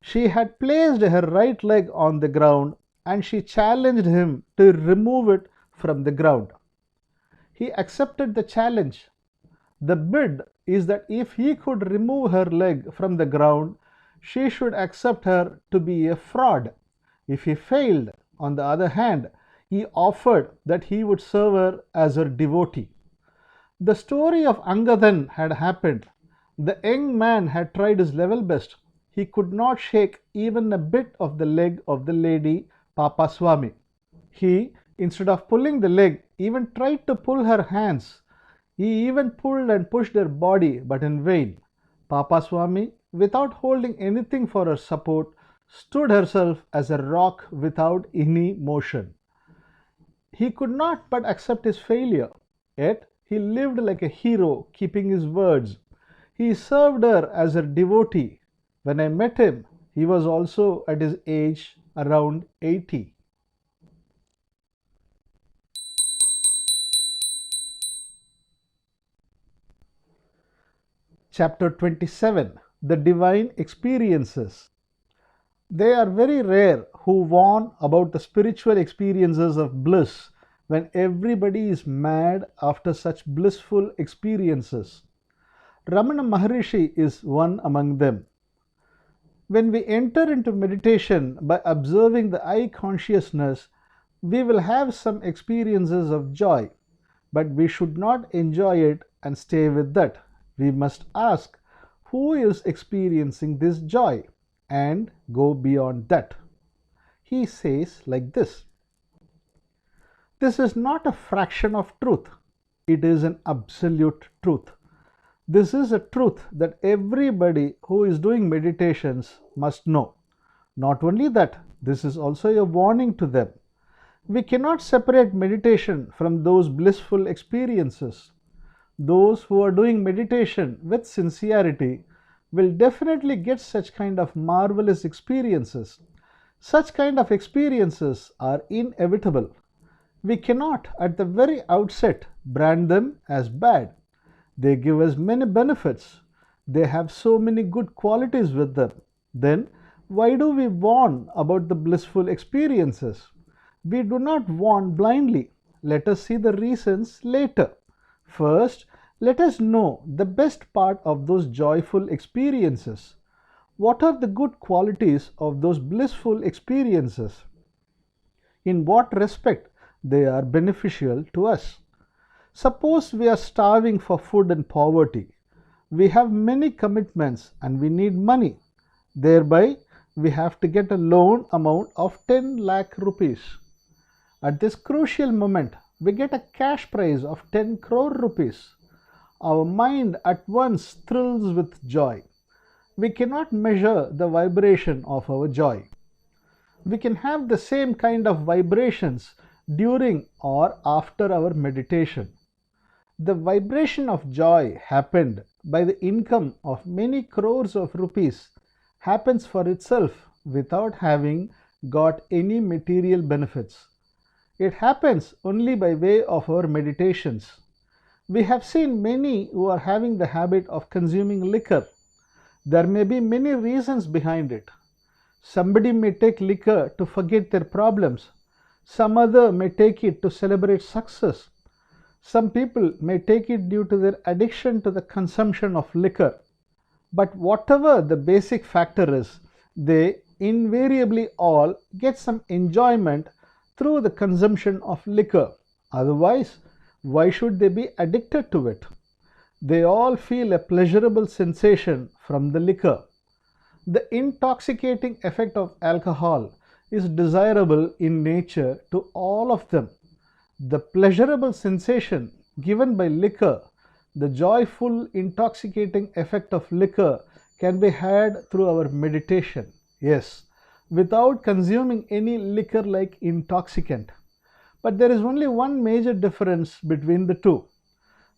She had placed her right leg on the ground and she challenged him to remove it from the ground. He accepted the challenge. The bid is that if he could remove her leg from the ground, she should accept her to be a fraud. If he failed, on the other hand, he offered that he would serve her as her devotee. The story of Angadan had happened. The young man had tried his level best. He could not shake even a bit of the leg of the lady Papa Swami. He, instead of pulling the leg, even tried to pull her hands. He even pulled and pushed her body, but in vain. Papa Swami, without holding anything for her support, stood herself as a rock without any motion. He could not but accept his failure. Yet he lived like a hero, keeping his words. He served her as her devotee. When I met him, he was also at his age around 80. Chapter 27. The Divine Experiences. They are very rare who warn about the spiritual experiences of bliss when everybody is mad after such blissful experiences. Ramana Maharishi is one among them. When we enter into meditation by observing the eye consciousness, we will have some experiences of joy, but we should not enjoy it and stay with that. We must ask, who is experiencing this joy, and go beyond that. He says like this: this is not a fraction of truth, it is an absolute truth. This is a truth that everybody who is doing meditations must know. Not only that, this is also a warning to them. We cannot separate meditation from those blissful experiences. Those who are doing meditation with sincerity will definitely get such kind of marvelous experiences. Such kind of experiences are inevitable. We cannot at the very outset brand them as bad. They give us many benefits. They have so many good qualities with them. Then, why do we warn about the blissful experiences? We do not warn blindly. Let us see the reasons later. First, let us know the best part of those joyful experiences. What are the good qualities of those blissful experiences? In what respect they are beneficial to us? Suppose we are starving for food and poverty. We have many commitments and we need money. Thereby, we have to get a loan amount of 10 lakh rupees. At this crucial moment, we get a cash prize of 10 crore rupees. Our mind at once thrills with joy. We cannot measure the vibration of our joy. We can have the same kind of vibrations during or after our meditation. The vibration of joy happened by the income of many crores of rupees happens for itself without having got any material benefits. It happens only by way of our meditations. We have seen many who are having the habit of consuming liquor. There may be many reasons behind it. Somebody may take liquor to forget their problems. Some other may take it to celebrate success. Some people may take it due to their addiction to the consumption of liquor. But whatever the basic factor is, they invariably all get some enjoyment through the consumption of liquor. Otherwise, why should they be addicted to it? They all feel a pleasurable sensation from the liquor. The intoxicating effect of alcohol is desirable in nature to all of them. The pleasurable sensation given by liquor, the joyful intoxicating effect of liquor can be had through our meditation. Yes, without consuming any liquor-like intoxicant. But there is only one major difference between the two.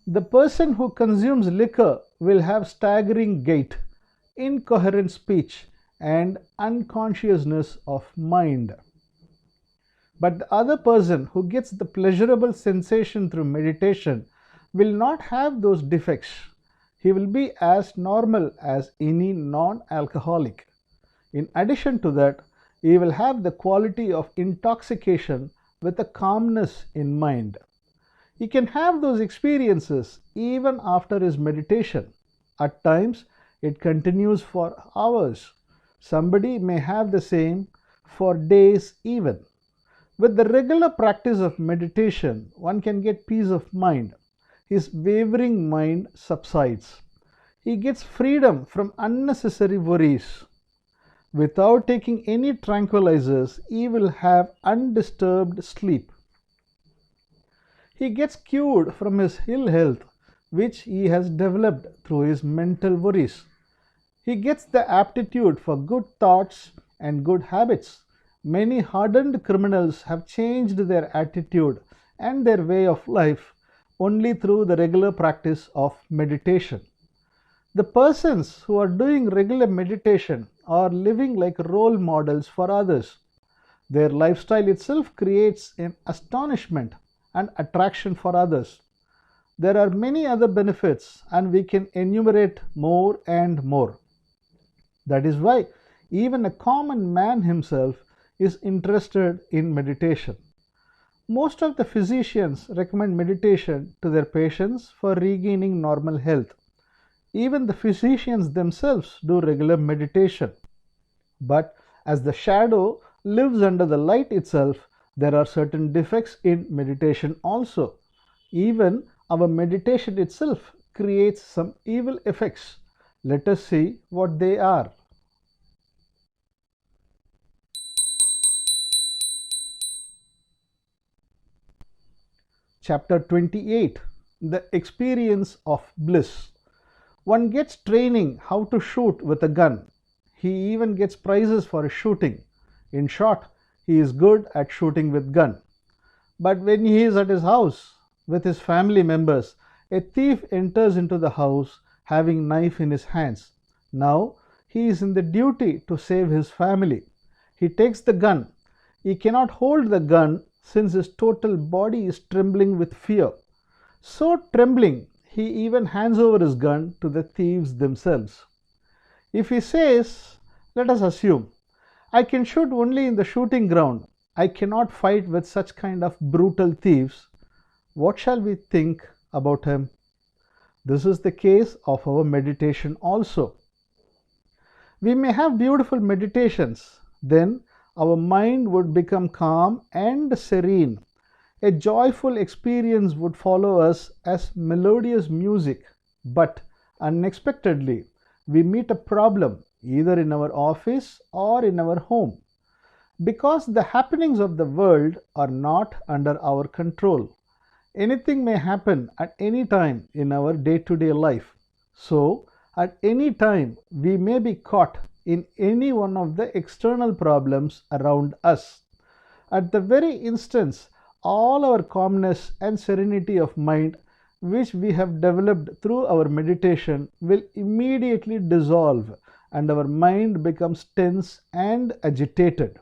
The person who consumes liquor will have staggering gait, incoherent speech, and unconsciousness of mind. But the other person who gets the pleasurable sensation through meditation will not have those defects. He will be as normal as any non-alcoholic. In addition to that, he will have the quality of intoxication with a calmness in mind. He can have those experiences even after his meditation. At times, it continues for hours. Somebody may have the same for days even. With the regular practice of meditation, one can get peace of mind. His wavering mind subsides. He gets freedom from unnecessary worries. Without taking any tranquilizers, he will have undisturbed sleep. He gets cured from his ill health, which he has developed through his mental worries. He gets the aptitude for good thoughts and good habits. Many hardened criminals have changed their attitude and their way of life only through the regular practice of meditation. The persons who are doing regular meditation are living like role models for others. Their lifestyle itself creates an astonishment and attraction for others. There are many other benefits, and we can enumerate more and more. That is why even a common man himself is interested in meditation. Most of the physicians recommend meditation to their patients for regaining normal health. Even the physicians themselves do regular meditation. But as the shadow lives under the light itself, there are certain defects in meditation also. Even our meditation itself creates some evil effects. Let us see what they are. Chapter 28, The Experience of Bliss. One gets training how to shoot with a gun. He even gets prizes for shooting. In short, he is good at shooting with gun. But when he is at his house with his family members, a thief enters into the house having knife in his hands. Now he is in the duty to save his family. He takes the gun. He cannot hold the gun since his total body is trembling with fear. So trembling, he even hands over his gun to the thieves themselves. If he says, let us assume, I can shoot only in the shooting ground, I cannot fight with such kind of brutal thieves, what shall we think about him? This is the case of our meditation also. We may have beautiful meditations, then our mind would become calm and serene. A joyful experience would follow us as melodious music, but unexpectedly we meet a problem either in our office or in our home. Because the happenings of the world are not under our control. Anything may happen at any time in our day-to-day life. So, at any time we may be caught in any one of the external problems around us. At the very instance, all our calmness and serenity of mind which we have developed through our meditation will immediately dissolve and our mind becomes tense and agitated.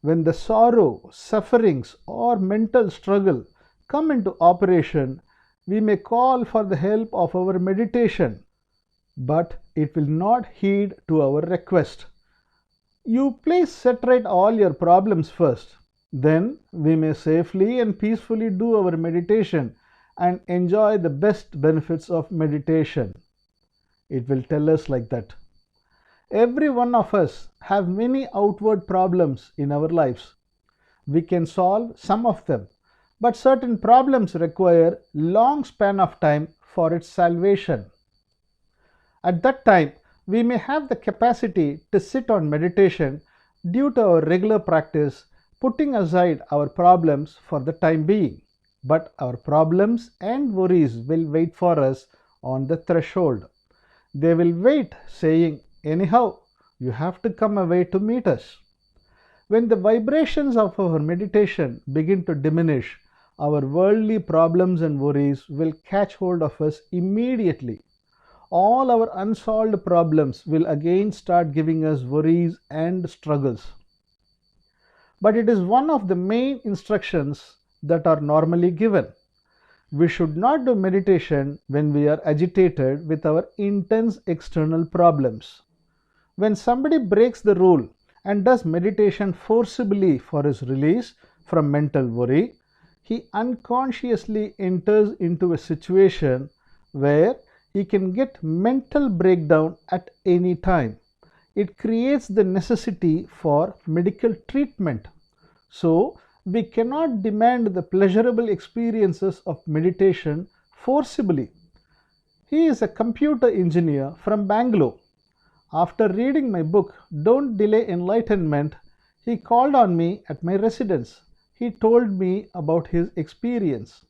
When the sorrow, sufferings or mental struggle come into operation, we may call for the help of our meditation, but it will not heed to our request. You please set right all your problems first. Then we may safely and peacefully do our meditation and enjoy the best benefits of meditation. It will tell us like that. Every one of us have many outward problems in our lives. We can solve some of them, but certain problems require long span of time for its salvation. At that time, we may have the capacity to sit on meditation due to our regular practice, putting aside our problems for the time being. But our problems and worries will wait for us on the threshold. They will wait, saying, anyhow, you have to come away to meet us. When the vibrations of our meditation begin to diminish, our worldly problems and worries will catch hold of us immediately. All our unsolved problems will again start giving us worries and struggles. But it is one of the main instructions that are normally given. We should not do meditation when we are agitated with our intense external problems. When somebody breaks the rule and does meditation forcibly for his release from mental worry, he unconsciously enters into a situation where he can get mental breakdown at any time. It creates the necessity for medical treatment. So, we cannot demand the pleasurable experiences of meditation forcibly. He is a computer engineer from Bangalore. After reading my book, Don't Delay Enlightenment, he called on me at my residence. He told me about his experience.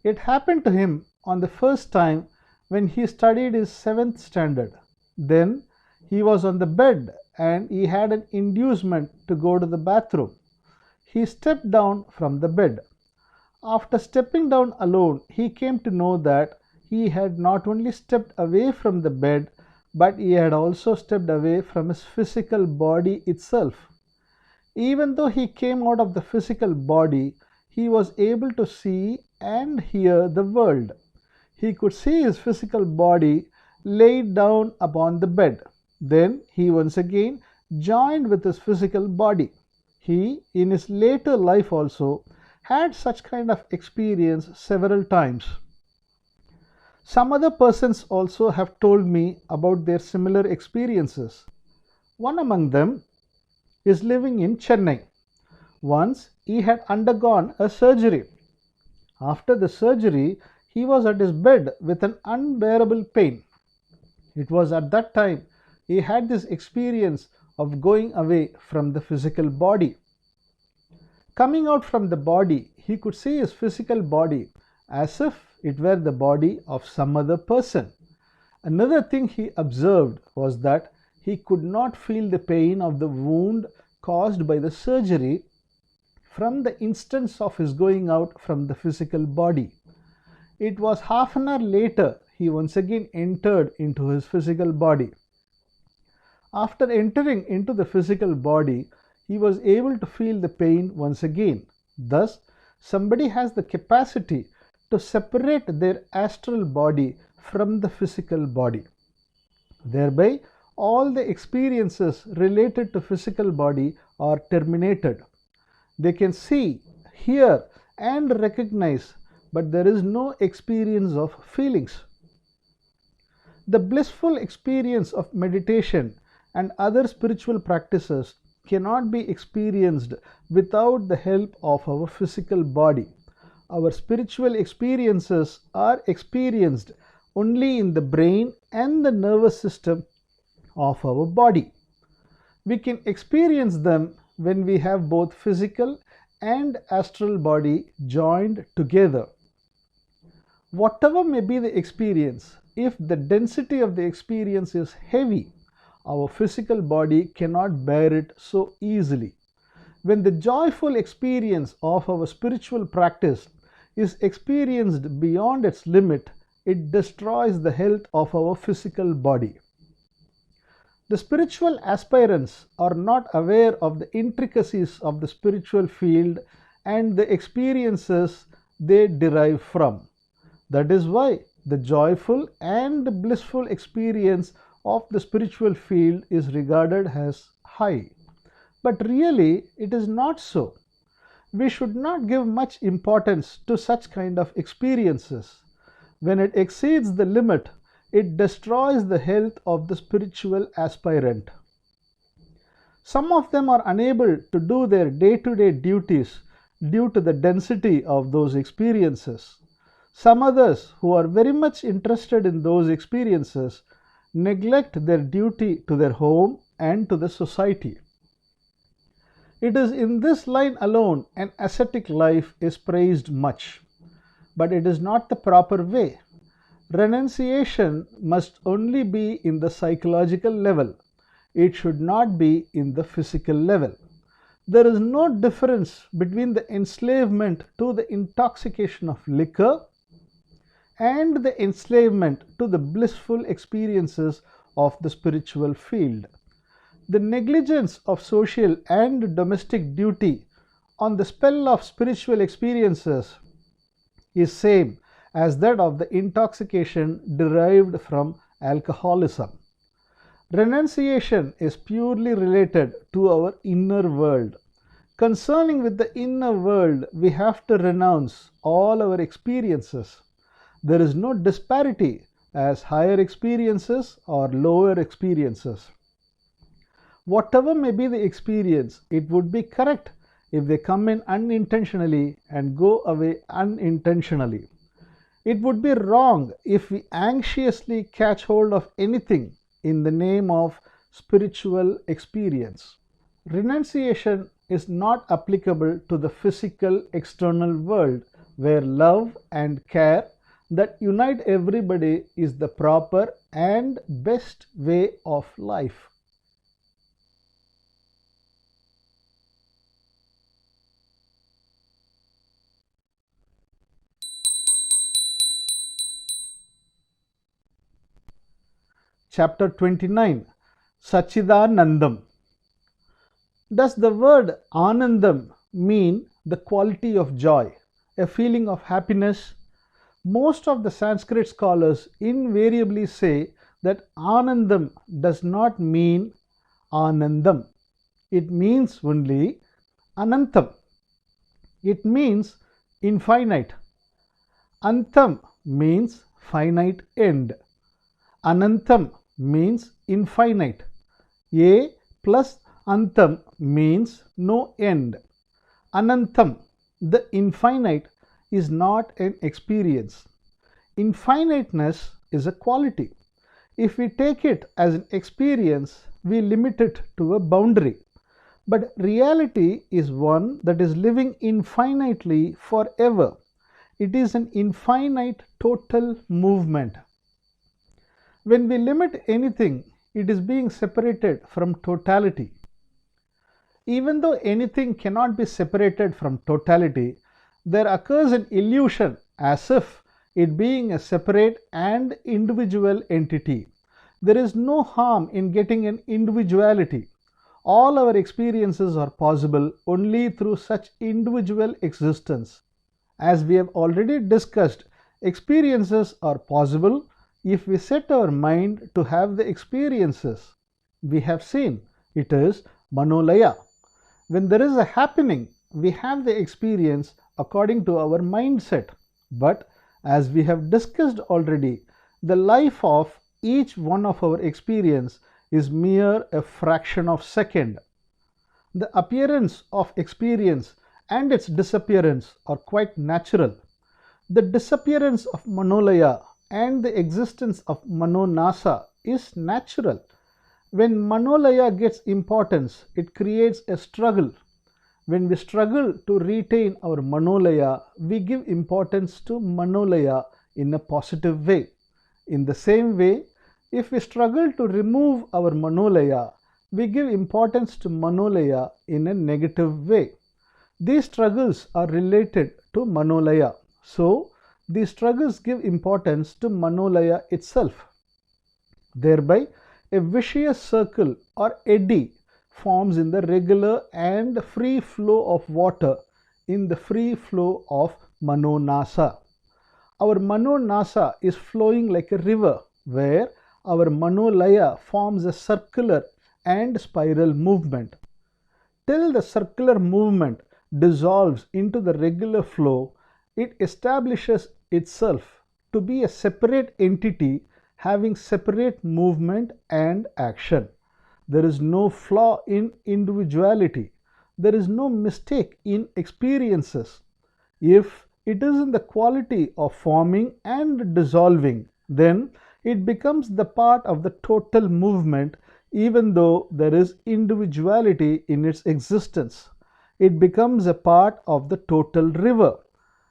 It happened to him on the first time when he studied his 7th standard. Then he was on the bed and he had an inducement to go to the bathroom. He stepped down from the bed. After stepping down alone, he came to know that he had not only stepped away from the bed, but he had also stepped away from his physical body itself. Even though he came out of the physical body, he was able to see and hear the world. He could see his physical body laid down upon the bed. Then he once again joined with his physical body. He, in his later life also, had such kind of experience several times. Some other persons also have told me about their similar experiences. One among them is living in Chennai. Once he had undergone a surgery. After the surgery, he was at his bed with an unbearable pain. It was at that time he had this experience of going away from the physical body. Coming out from the body, he could see his physical body as if it were the body of some other person. Another thing he observed was that he could not feel the pain of the wound caused by the surgery from the instance of his going out from the physical body. It was half an hour later he once again entered into his physical body. After entering into the physical body, he was able to feel the pain once again. Thus, somebody has the capacity to separate their astral body from the physical body. Thereby, all the experiences related to physical body are terminated. They can see, hear, and recognize, but there is no experience of feelings. The blissful experience of meditation and other spiritual practices cannot be experienced without the help of our physical body. Our spiritual experiences are experienced only in the brain and the nervous system of our body. We can experience them when we have both physical and astral body joined together. Whatever may be the experience, if the density of the experience is heavy, our physical body cannot bear it so easily. When the joyful experience of our spiritual practice is experienced beyond its limit, it destroys the health of our physical body. The spiritual aspirants are not aware of the intricacies of the spiritual field and the experiences they derive from. That is why the joyful and blissful experience of the spiritual field is regarded as high. But really, it is not so. We should not give much importance to such kind of experiences. When it exceeds the limit, it destroys the health of the spiritual aspirant. Some of them are unable to do their day-to-day duties due to the density of those experiences. Some others who are very much interested in those experiences neglect their duty to their home and to the society. It is in this line alone an ascetic life is praised much, but it is not the proper way. Renunciation must only be in the psychological level. It should not be in the physical level. There is no difference between the enslavement to the intoxication of liquor and the enslavement to the blissful experiences of the spiritual field. The negligence of social and domestic duty on the spell of spiritual experiences is same as that of the intoxication derived from alcoholism. Renunciation is purely related to our inner world. Concerning with the inner world, we have to renounce all our experiences. There is no disparity as higher experiences or lower experiences. Whatever may be the experience, it would be correct if they come in unintentionally and go away unintentionally. It would be wrong if we anxiously catch hold of anything in the name of spiritual experience. Renunciation is not applicable to the physical external world, where love and care that unite everybody is the proper and best way of life. Chapter 29, Sachithaanandham. Does the word Anandam mean the quality of joy, a feeling of happiness? Most of the Sanskrit scholars invariably say that Anandam does not mean Anandam. It means only Anantam. It means infinite. Antam means finite end. Anantam means infinite. A plus Antam means no end. Anantam, the infinite, is not an experience. Infiniteness is a quality. If we take it as an experience, we limit it to a boundary. But reality is one that is living infinitely forever. It is an infinite total movement. When we limit anything, it is being separated from totality. Even though anything cannot be separated from totality, there occurs an illusion as if it being a separate and individual entity. There is no harm in getting an individuality. All our experiences are possible only through such individual existence. As we have already discussed, experiences are possible if we set our mind to have the experiences. We have seen it is Manolaya. When there is a happening, we have the experience according to our mindset. But as we have discussed already, the life of each one of our experience is mere a fraction of second. The appearance of experience and its disappearance are quite natural. The disappearance of Manolaya and the existence of Manonasa is natural. When Manolaya gets importance, it creates a struggle. When we struggle to retain our Manolaya, we give importance to Manolaya in a positive way. In the same way, if we struggle to remove our Manolaya, we give importance to Manolaya in a negative way. These struggles are related to Manolaya. So, these struggles give importance to Manolaya itself. Thereby, a vicious circle or eddy forms in the regular and free flow of water in the free flow of Manonasa. Our Manonasa is flowing like a river where our Manolaya forms a circular and spiral movement. Till the circular movement dissolves into the regular flow, it establishes itself to be a separate entity having separate movement and action. There is no flaw in individuality. There is no mistake in experiences. If it is in the quality of forming and dissolving, then it becomes the part of the total movement, even though there is individuality in its existence. It becomes a part of the total river.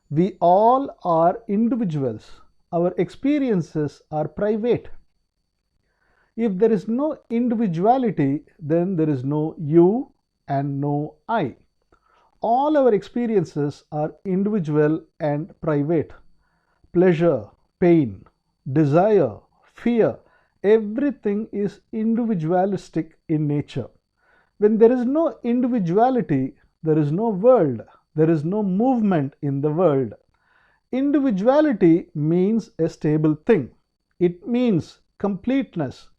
We all are individuals. Our experiences are private. If there is no individuality, then there is no you and no I. All our experiences are individual and private. Pleasure, pain, desire, fear, everything is individualistic in nature. When there is no individuality, there is no world. There is no movement in the world. Individuality means a stable thing. It means completeness.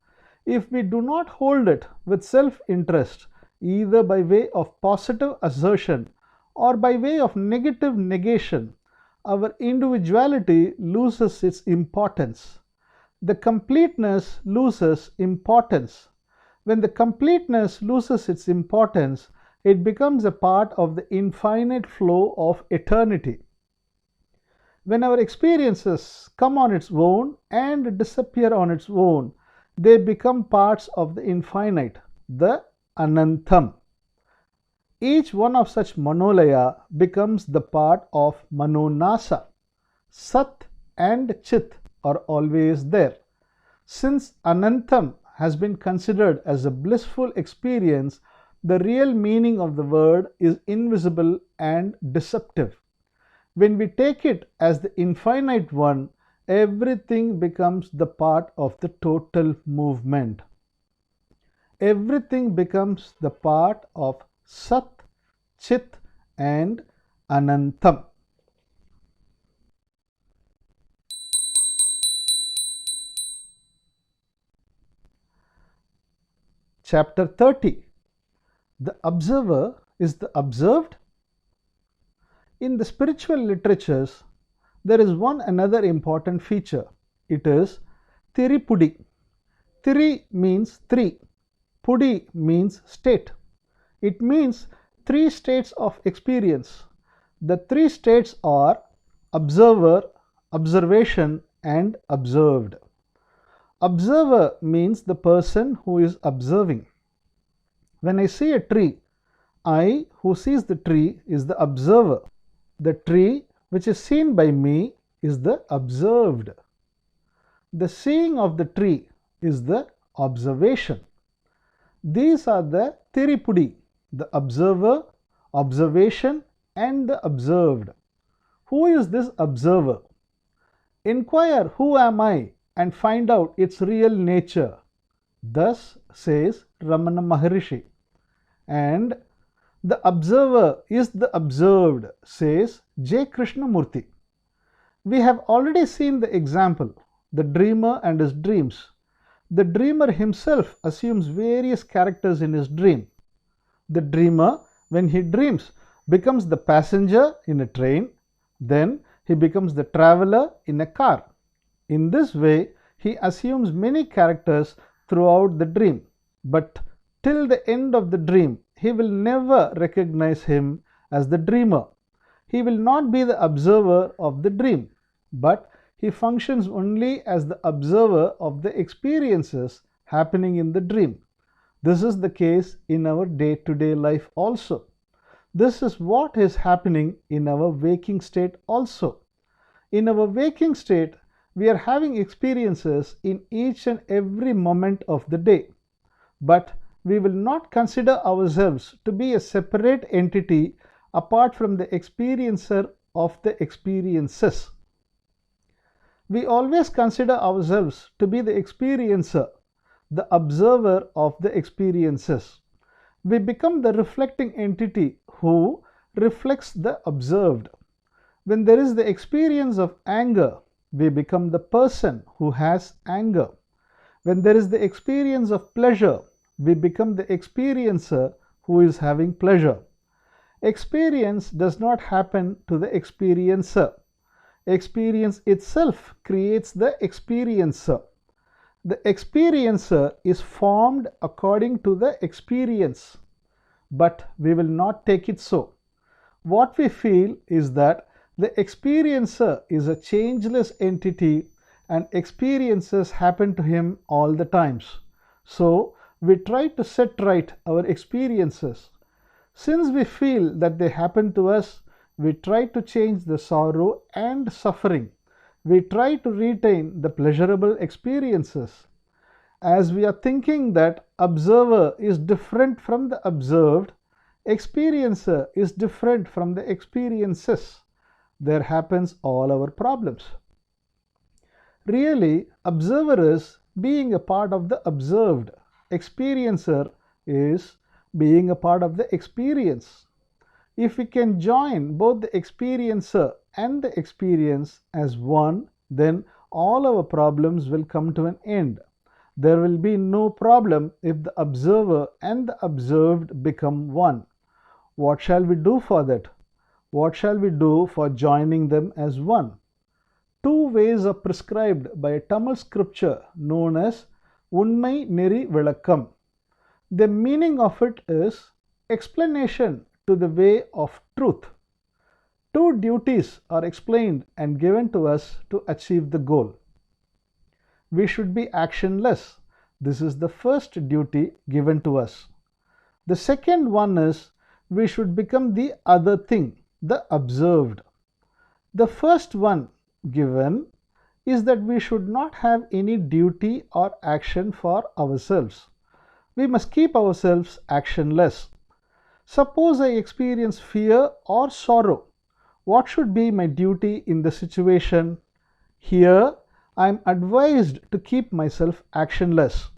If we do not hold it with self-interest, either by way of positive assertion or by way of negative negation, our individuality loses its importance. The completeness loses importance. When the completeness loses its importance, it becomes a part of the infinite flow of eternity. When our experiences come on its own and disappear on its own, they become parts of the infinite, the Anantam. Each one of such Manolaya becomes the part of Manonasa. Sat and Chit are always there. Since Anantam has been considered as a blissful experience, the real meaning of the word is invisible and deceptive. When we take it as the infinite one, everything becomes the part of the total movement. Everything becomes the part of Sat, Chit and Anantam. Chapter 30. The observer is the observed. In the spiritual literatures, there is one another important feature. It is Tiripudi. Tiri means three. Pudi means state. It means three states of experience. The three states are observer, observation and observed. Observer means the person who is observing. When I see a tree, I who sees the tree is the observer. The tree which is seen by me is the observed. The seeing of the tree is the observation. These are the Tiripudi, the observer, observation and the observed. Who is this observer? Inquire who am I and find out its real nature. Thus says Ramana Maharishi. And The observer is the observed, says J. Krishnamurti. We have already seen the example, the dreamer and his dreams. The dreamer himself assumes various characters in his dream. The dreamer, when he dreams, becomes the passenger in a train, then he becomes the traveler in a car. In this way, he assumes many characters throughout the dream, but till the end of the dream, he will never recognize him as the dreamer. He will not be the observer of the dream, but he functions only as the observer of the experiences happening in the dream. This is the case in our day-to-day life also. This is what is happening in our waking state also. In our waking state, we are having experiences in each and every moment of the day. But we will not consider ourselves to be a separate entity apart from the experiencer of the experiences. We always consider ourselves to be the experiencer, the observer of the experiences. We become the reflecting entity who reflects the observed. When there is the experience of anger, we become the person who has anger. When there is the experience of pleasure, we become the experiencer who is having pleasure. Experience does not happen to the experiencer. Experience itself creates the experiencer. The experiencer is formed according to the experience, but we will not take it so. What we feel is that the experiencer is a changeless entity and experiences happen to him all the times. So we try to set right our experiences. Since we feel that they happen to us, we try to change the sorrow and suffering. We try to retain the pleasurable experiences. As we are thinking that observer is different from the observed, experiencer is different from the experiences, there happens all our problems. Really, observer is being a part of the observed. Experiencer is being a part of the experience. If we can join both the experiencer and the experience as one, then all our problems will come to an end. There will be no problem if the observer and the observed become one. What shall we do for that? What shall we do for joining them as one? Two ways are prescribed by a Tamil scripture known as Unmai Neri Vilakkam. The meaning of it is explanation to the way of truth. Two duties are explained and given to us to achieve the goal. We should be actionless. This is the first duty given to us. The second one is we should become the other thing, the observed. The first one given is that we should not have any duty or action for ourselves. We must keep ourselves actionless. Suppose I experience fear or sorrow. What should be my duty in the situation? Here, I am advised to keep myself actionless.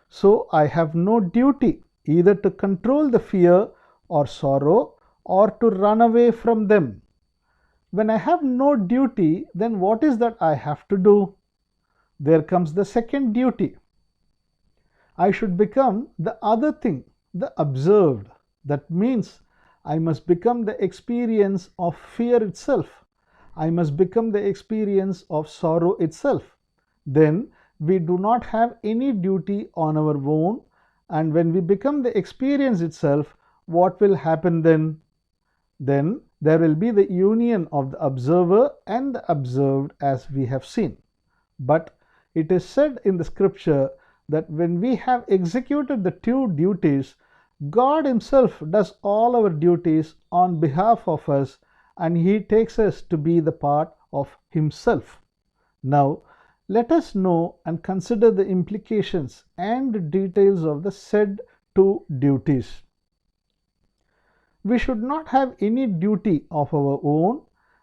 So I have no duty either to control the fear or sorrow or to run away from them. When I have no duty, then what is that I have to do? There comes the second duty. I should become the other thing, the observed. That means I must become the experience of fear itself. I must become the experience of sorrow itself. Then we do not have any duty on our own, and when we become the experience itself, what will happen then? Then there will be the union of the observer and the observed as we have seen. But it is said in the scripture that when we have executed the two duties, God Himself does all our duties on behalf of us and He takes us to be the part of Himself. Now, let us know and consider the implications and details of the said two duties. We should not have any duty of our own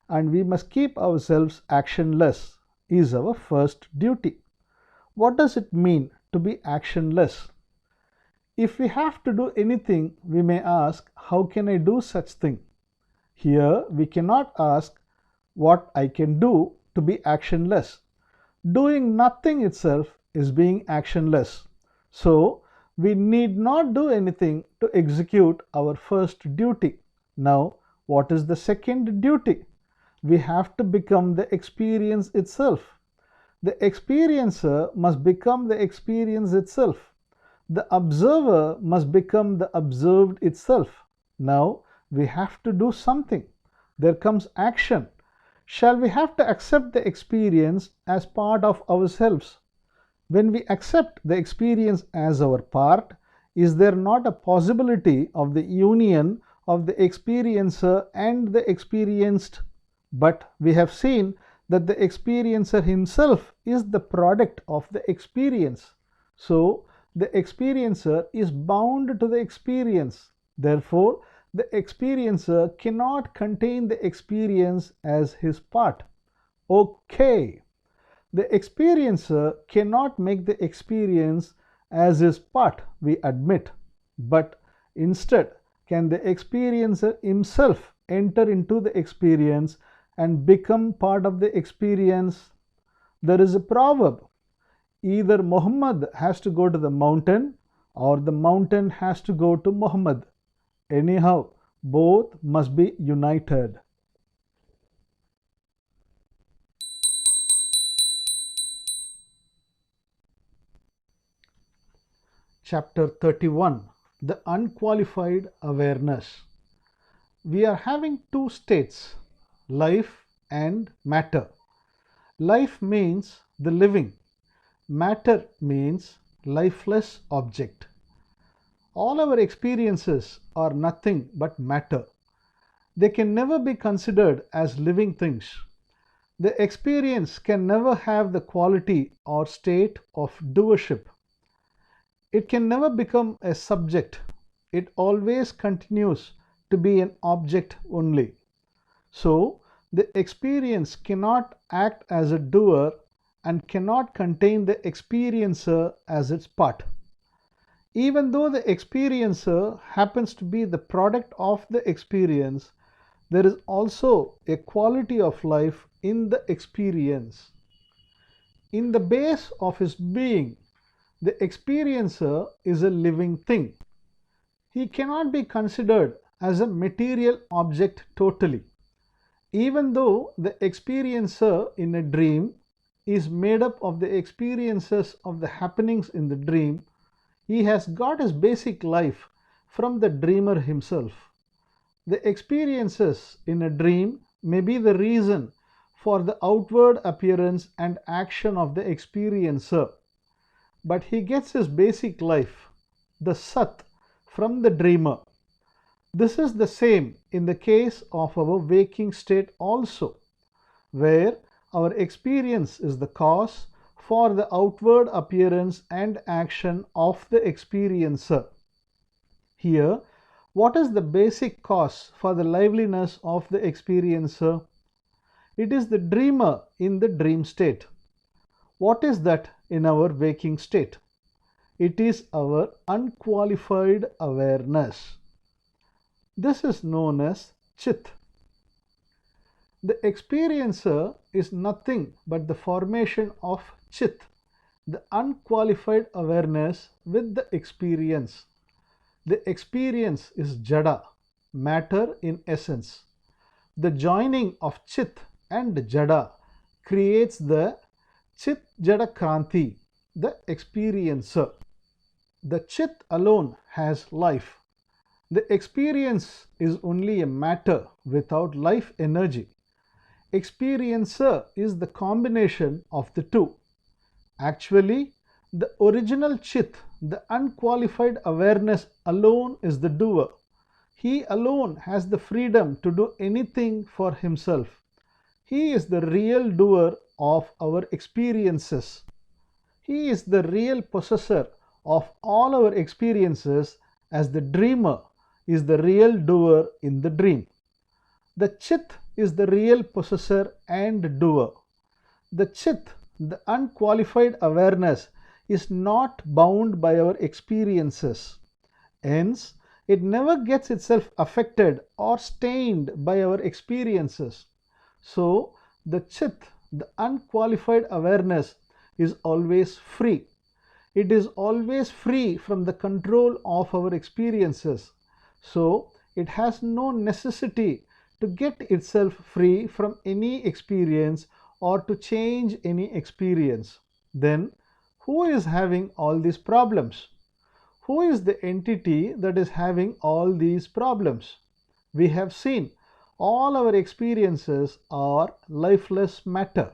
and we must keep ourselves actionless is our first duty. What does it mean to be actionless? If we have to do anything, we may ask, how can I do such thing? Here we cannot ask what I can do to be actionless. Doing nothing itself is being actionless. So we need not do anything to execute our first duty. Now, what is the second duty? We have to become the experience itself. The experiencer must become the experience itself. The observer must become the observed itself. Now we have to do something. There comes action. Shall we have to accept the experience as part of ourselves? When we accept the experience as our part, is there not a possibility of the union of the experiencer and the experienced? But we have seen that the experiencer himself is the product of the experience. So the experiencer is bound to the experience. Therefore, the experiencer cannot contain the experience as his part. Okay. The experiencer cannot make the experience as his part, we admit. But instead, can the experiencer himself enter into the experience and become part of the experience? There is a proverb. Either Muhammad has to go to the mountain or the mountain has to go to Muhammad. Anyhow, both must be united. Chapter 31. The Unqualified Awareness. We are having two states, life and matter. Life means the living. Matter means lifeless object. All our experiences are nothing but matter. They can never be considered as living things. The experience can never have the quality or state of doership. It can never become a subject. It always continues to be an object only. So, the experience cannot act as a doer and cannot contain the experiencer as its part. Even though the experiencer happens to be the product of the experience, there is also a quality of life in the experience. In the base of his being, the experiencer is a living thing. He cannot be considered as a material object totally. Even though the experiencer in a dream is made up of the experiences of the happenings in the dream, he has got his basic life from the dreamer himself. The experiences in a dream may be the reason for the outward appearance and action of the experiencer, but he gets his basic life, the Sat, from the dreamer. This is the same in the case of our waking state also, where our experience is the cause for the outward appearance and action of the experiencer. Here, what is the basic cause for the liveliness of the experiencer? It is the dreamer in the dream state. What is that in our waking state? It is our unqualified awareness. This is known as Chit. The experiencer is nothing but the formation of Chit, the unqualified awareness with the experience. The experience is Jada, matter in essence. The joining of Chit and Jada creates the Chit-Jada-Kranthi, the experiencer. The Chit alone has life. The experience is only a matter without life energy. Experiencer is the combination of the two. Actually, the original Chit, the unqualified awareness alone is the doer. He alone has the freedom to do anything for himself. He is the real doer of our experiences. He is the real possessor of all our experiences, as the dreamer is the real doer in the dream. The Chit is the real possessor and doer. The Chit, the unqualified awareness, is not bound by our experiences. Hence, It never gets itself affected or stained by our experiences. So the Chit, the unqualified awareness, is always free. It is always free from the control of our experiences. So it has no necessity to get itself free from any experience or to change any experience. Then who is having all these problems? Who is the entity that is having all these problems? We have seen all our experiences are lifeless matter.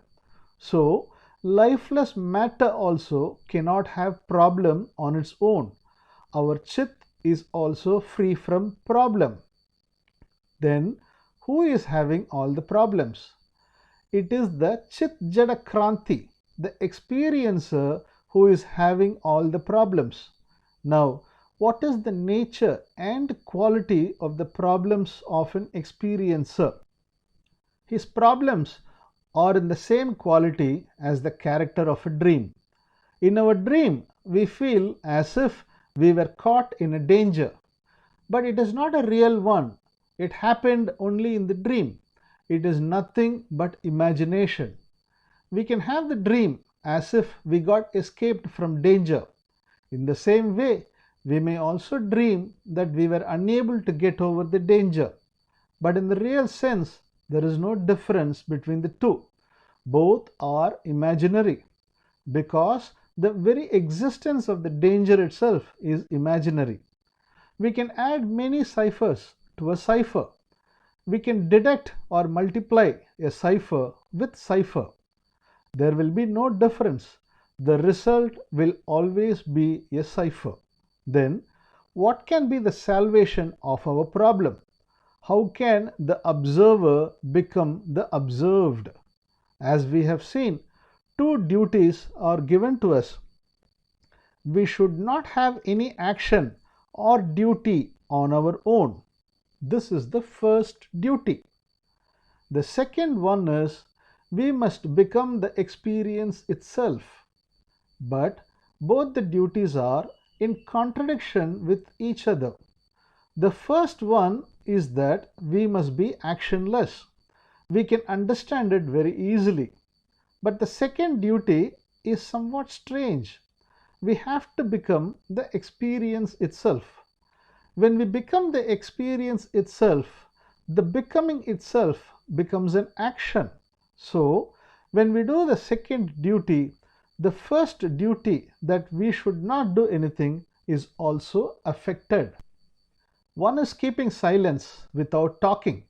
So lifeless matter also cannot have problem on its own. Our Chit is also free from problem. Then who is having all the problems? It is the Chit-Jada-Kranthi, the experiencer, who is having all the problems. Now, what is the nature and quality of the problems of an experiencer? His problems are in the same quality as the character of a dream. In our dream, we feel as if we were caught in a danger. But it is not a real one. It happened only in the dream. It is nothing but imagination. We can have the dream as if we got escaped from danger. In the same way, we may also dream that we were unable to get over the danger. But in the real sense, there is no difference between the two. Both are imaginary, because the very existence of the danger itself is imaginary. We can add many ciphers to a cipher. We can deduct or multiply a cipher with cipher. There will be no difference. The result will always be a cipher. Then, what can be the salvation of our problem? How can the observer become the observed? As we have seen, two duties are given to us. We should not have any action or duty on our own. This is the first duty. The second one is we must become the experience itself. But both the duties are in contradiction with each other. The first one is that we must be actionless. We can understand it very easily. But the second duty is somewhat strange. We have to become the experience itself. When we become the experience itself, the becoming itself becomes an action. So, when we do the second duty, the first duty, that we should not do anything, is also affected. One is keeping silence without talking.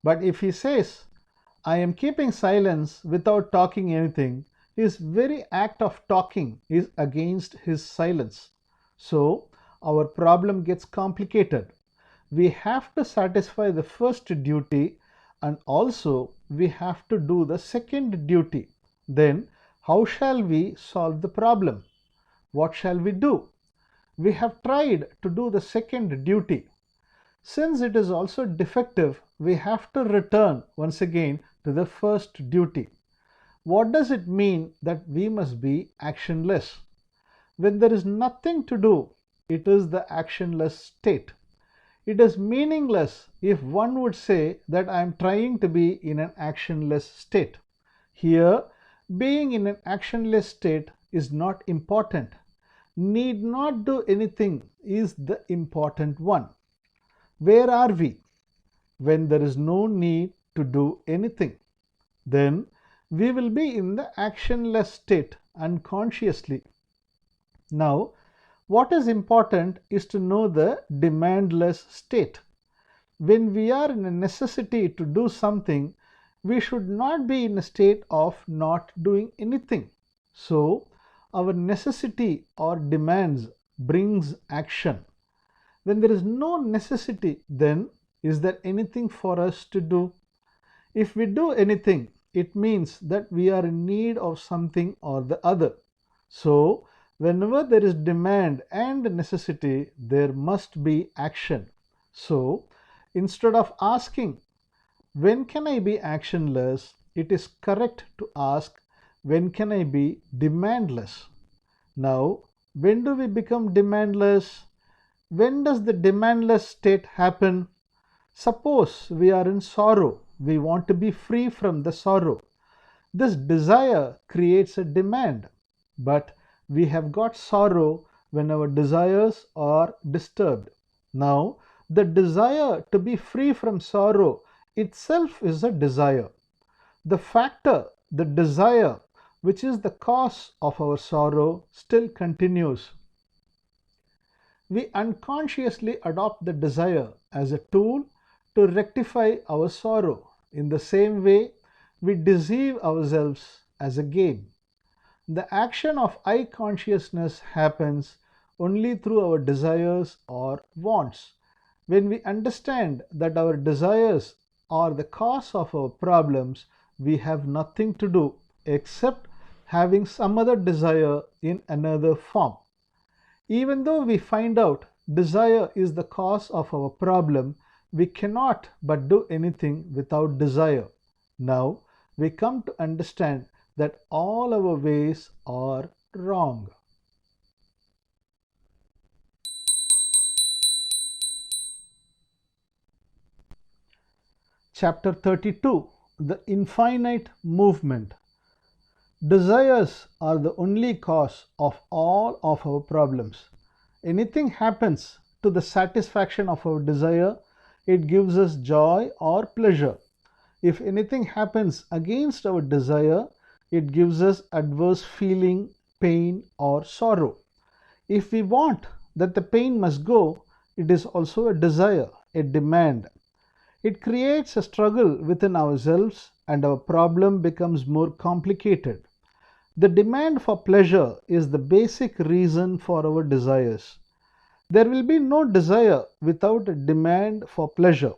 But if he says, I am keeping silence without talking anything, his very act of talking is against his silence. So, our problem gets complicated. We have to satisfy the first duty, and also we have to do the second duty. Then, how shall we solve the problem? What shall we do? We have tried to do the second duty. Since it is also defective, we have to return once again to the first duty. What does it mean that we must be actionless? When there is nothing to do, it is the actionless state. It is meaningless if one would say that I am trying to be in an actionless state. Here, being in an actionless state is not important. Need not do anything is the important one. Where are we? When there is no need to do anything. Then we will be in the actionless state unconsciously. Now, what is important is to know the demandless state. When we are in a necessity to do something, we should not be in a state of not doing anything. So, our necessity or demands brings action. When there is no necessity, then is there anything for us to do? If we do anything, it means that we are in need of something or the other. So, whenever there is demand and necessity, there must be action. So, instead of asking, when can I be actionless, it is correct to ask, when can I be demandless? Now, when do we become demandless? When does the demandless state happen? Suppose we are in sorrow. We want to be free from the sorrow. This desire creates a demand, but we have got sorrow when our desires are disturbed. Now, the desire to be free from sorrow itself is a desire. The factor, the desire, which is the cause of our sorrow, still continues. We unconsciously adopt the desire as a tool to rectify our sorrow. In the same way, we deceive ourselves as a game. The action of I consciousness happens only through our desires or wants. When we understand that our desires are the cause of our problems, we have nothing to do except having some other desire in another form. Even though we find out desire is the cause of our problem, we cannot but do anything without desire. Now we come to understand that all our ways are wrong. Chapter 32, The Infinite Movement. Desires are the only cause of all of our problems. Anything happens to the satisfaction of our desire, it gives us joy or pleasure. If anything happens against our desire, it gives us adverse feeling, pain or sorrow. If we want that the pain must go, it is also a desire, a demand. It creates a struggle within ourselves and our problem becomes more complicated. The demand for pleasure is the basic reason for our desires. There will be no desire without a demand for pleasure.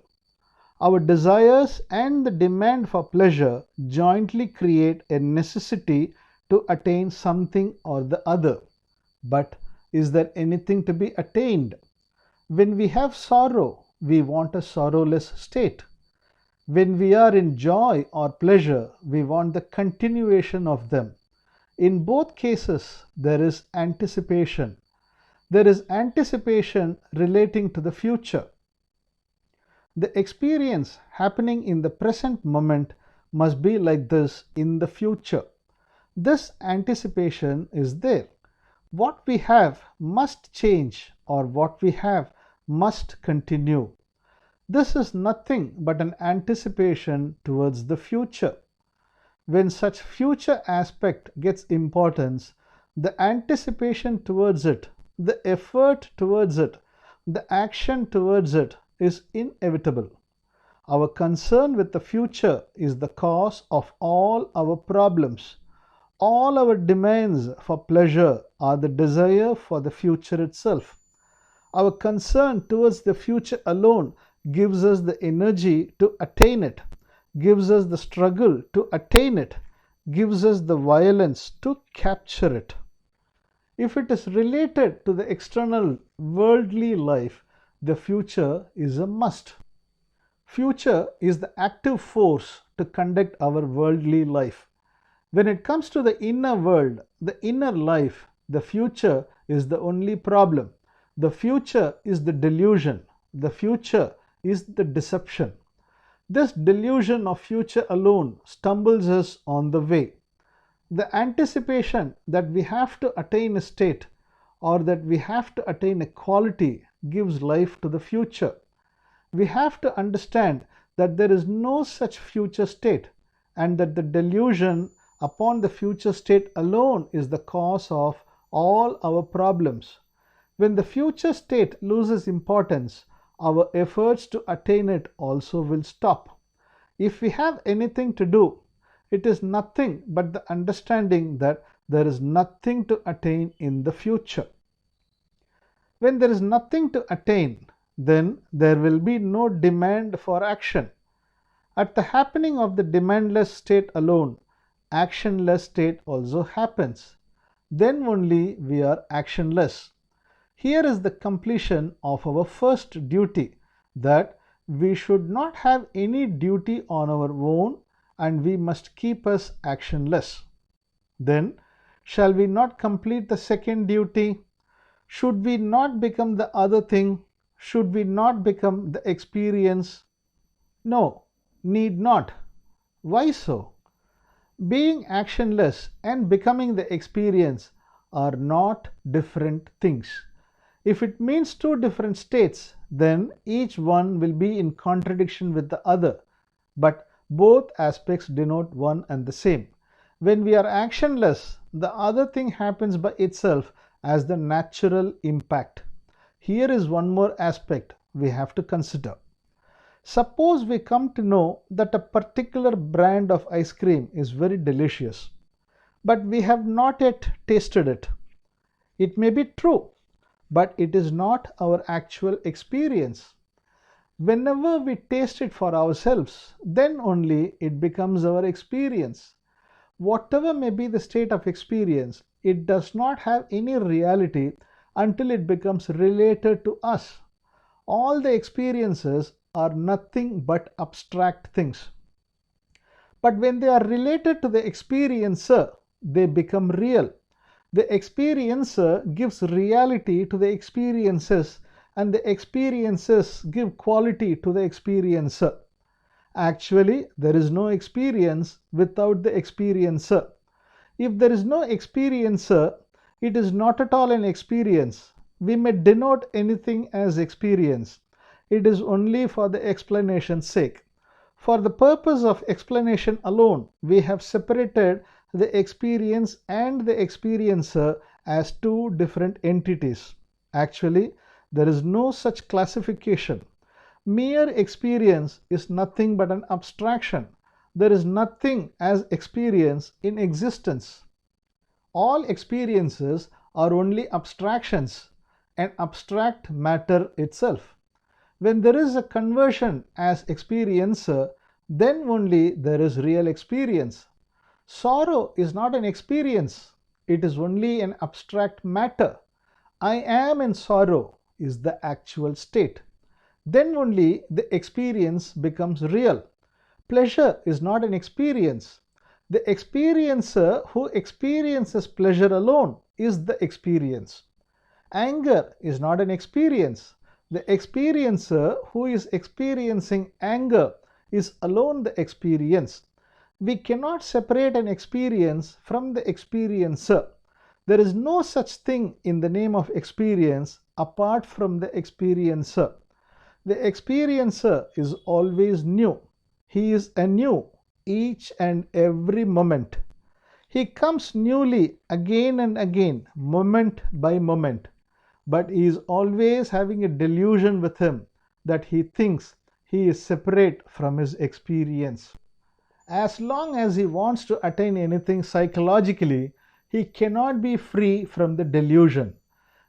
Our desires and the demand for pleasure jointly create a necessity to attain something or the other. But is there anything to be attained? When we have sorrow, we want a sorrowless state. When we are in joy or pleasure, we want the continuation of them. In both cases, there is anticipation. There is anticipation relating to the future. The experience happening in the present moment must be like this in the future. This anticipation is there. What we have must change or what we have must continue. This is nothing but an anticipation towards the future. When such future aspect gets importance, the anticipation towards it, the effort towards it, the action towards it is inevitable. Our concern with the future is the cause of all our problems. All our demands for pleasure are the desire for the future itself. Our concern towards the future alone gives us the energy to attain it, gives us the struggle to attain it, gives us the violence to capture it. If it is related to the external worldly life, the future is a must. Future is the active force to conduct our worldly life. When it comes to the inner world, the inner life, the future is the only problem. The future is the delusion. The future is the deception. This delusion of future alone stumbles us on the way. The anticipation that we have to attain a state or that we have to attain a quality gives life to the future. We have to understand that there is no such future state and that the delusion upon the future state alone is the cause of all our problems. When the future state loses importance, our efforts to attain it also will stop. If we have anything to do, it is nothing but the understanding that there is nothing to attain in the future. When there is nothing to attain, then there will be no demand for action. At the happening of the demandless state alone, actionless state also happens. Then only we are actionless. Here is the completion of our first duty, that we should not have any duty on our own and we must keep us actionless. Then shall we not complete the second duty? Should we not become the other thing? Should we not become the experience? No, need not. Why so? Being actionless and becoming the experience are not different things. If it means two different states, then each one will be in contradiction with the other. But both aspects denote one and the same. When we are actionless, the other thing happens by itself as the natural impact. Here is one more aspect we have to consider. Suppose we come to know that a particular brand of ice cream is very delicious, but we have not yet tasted it. It may be true, but it is not our actual experience. Whenever we taste it for ourselves, then only it becomes our experience. Whatever may be the state of experience, it does not have any reality until it becomes related to us. All the experiences are nothing but abstract things. But when they are related to the experiencer, they become real. The experiencer gives reality to the experiences, and the experiences give quality to the experiencer. Actually, there is no experience without the experiencer. If there is no experiencer, it is not at all an experience. We may denote anything as experience. It is only for the explanation's sake. For the purpose of explanation alone, we have separated the experience and the experiencer as two different entities. Actually, there is no such classification. Mere experience is nothing but an abstraction. There is nothing as experience in existence. All experiences are only abstractions, and abstract matter itself. When there is a conversion as experiencer, then only there is real experience. Sorrow is not an experience, it is only an abstract matter. I am in sorrow is the actual state. Then only the experience becomes real. Pleasure is not an experience. The experiencer who experiences pleasure alone is the experience. Anger is not an experience. The experiencer who is experiencing anger is alone the experience. We cannot separate an experience from the experiencer. There is no such thing in the name of experience apart from the experiencer. The experiencer is always new. He is anew each and every moment. He comes newly again and again, moment by moment. But he is always having a delusion with him that he thinks he is separate from his experience. As long as he wants to attain anything psychologically, he cannot be free from the delusion.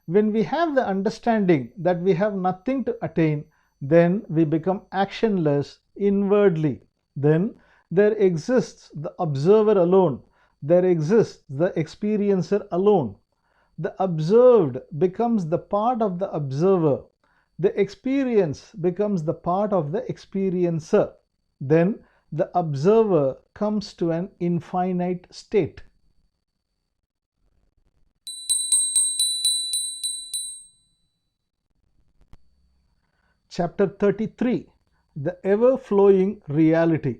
When we have the understanding that we have nothing to attain, then we become actionless inwardly. Then there exists the observer alone. There exists the experiencer alone. The observed becomes the part of the observer. The experience becomes the part of the experiencer. Then the observer comes to an infinite state. Chapter 33. The ever-flowing reality.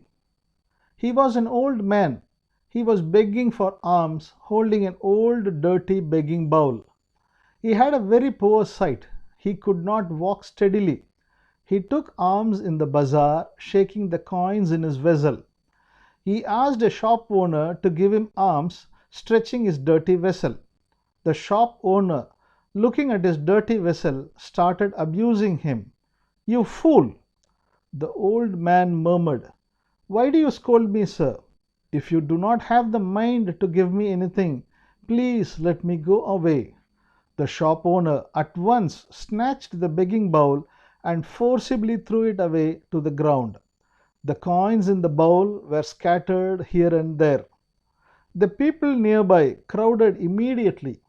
He was an old man. He was begging for alms, holding an old dirty begging bowl. He had a very poor sight. He could not walk steadily. He took alms in the bazaar, shaking the coins in his vessel. He asked a shop owner to give him alms, stretching his dirty vessel. The shop owner, looking at his dirty vessel, started abusing him. "You fool!" The old man murmured. "Why do you scold me, sir? If you do not have the mind to give me anything, please let me go away." The shop owner at once snatched the begging bowl and forcibly threw it away to the ground. The coins in the bowl were scattered here and there. The people nearby crowded immediately.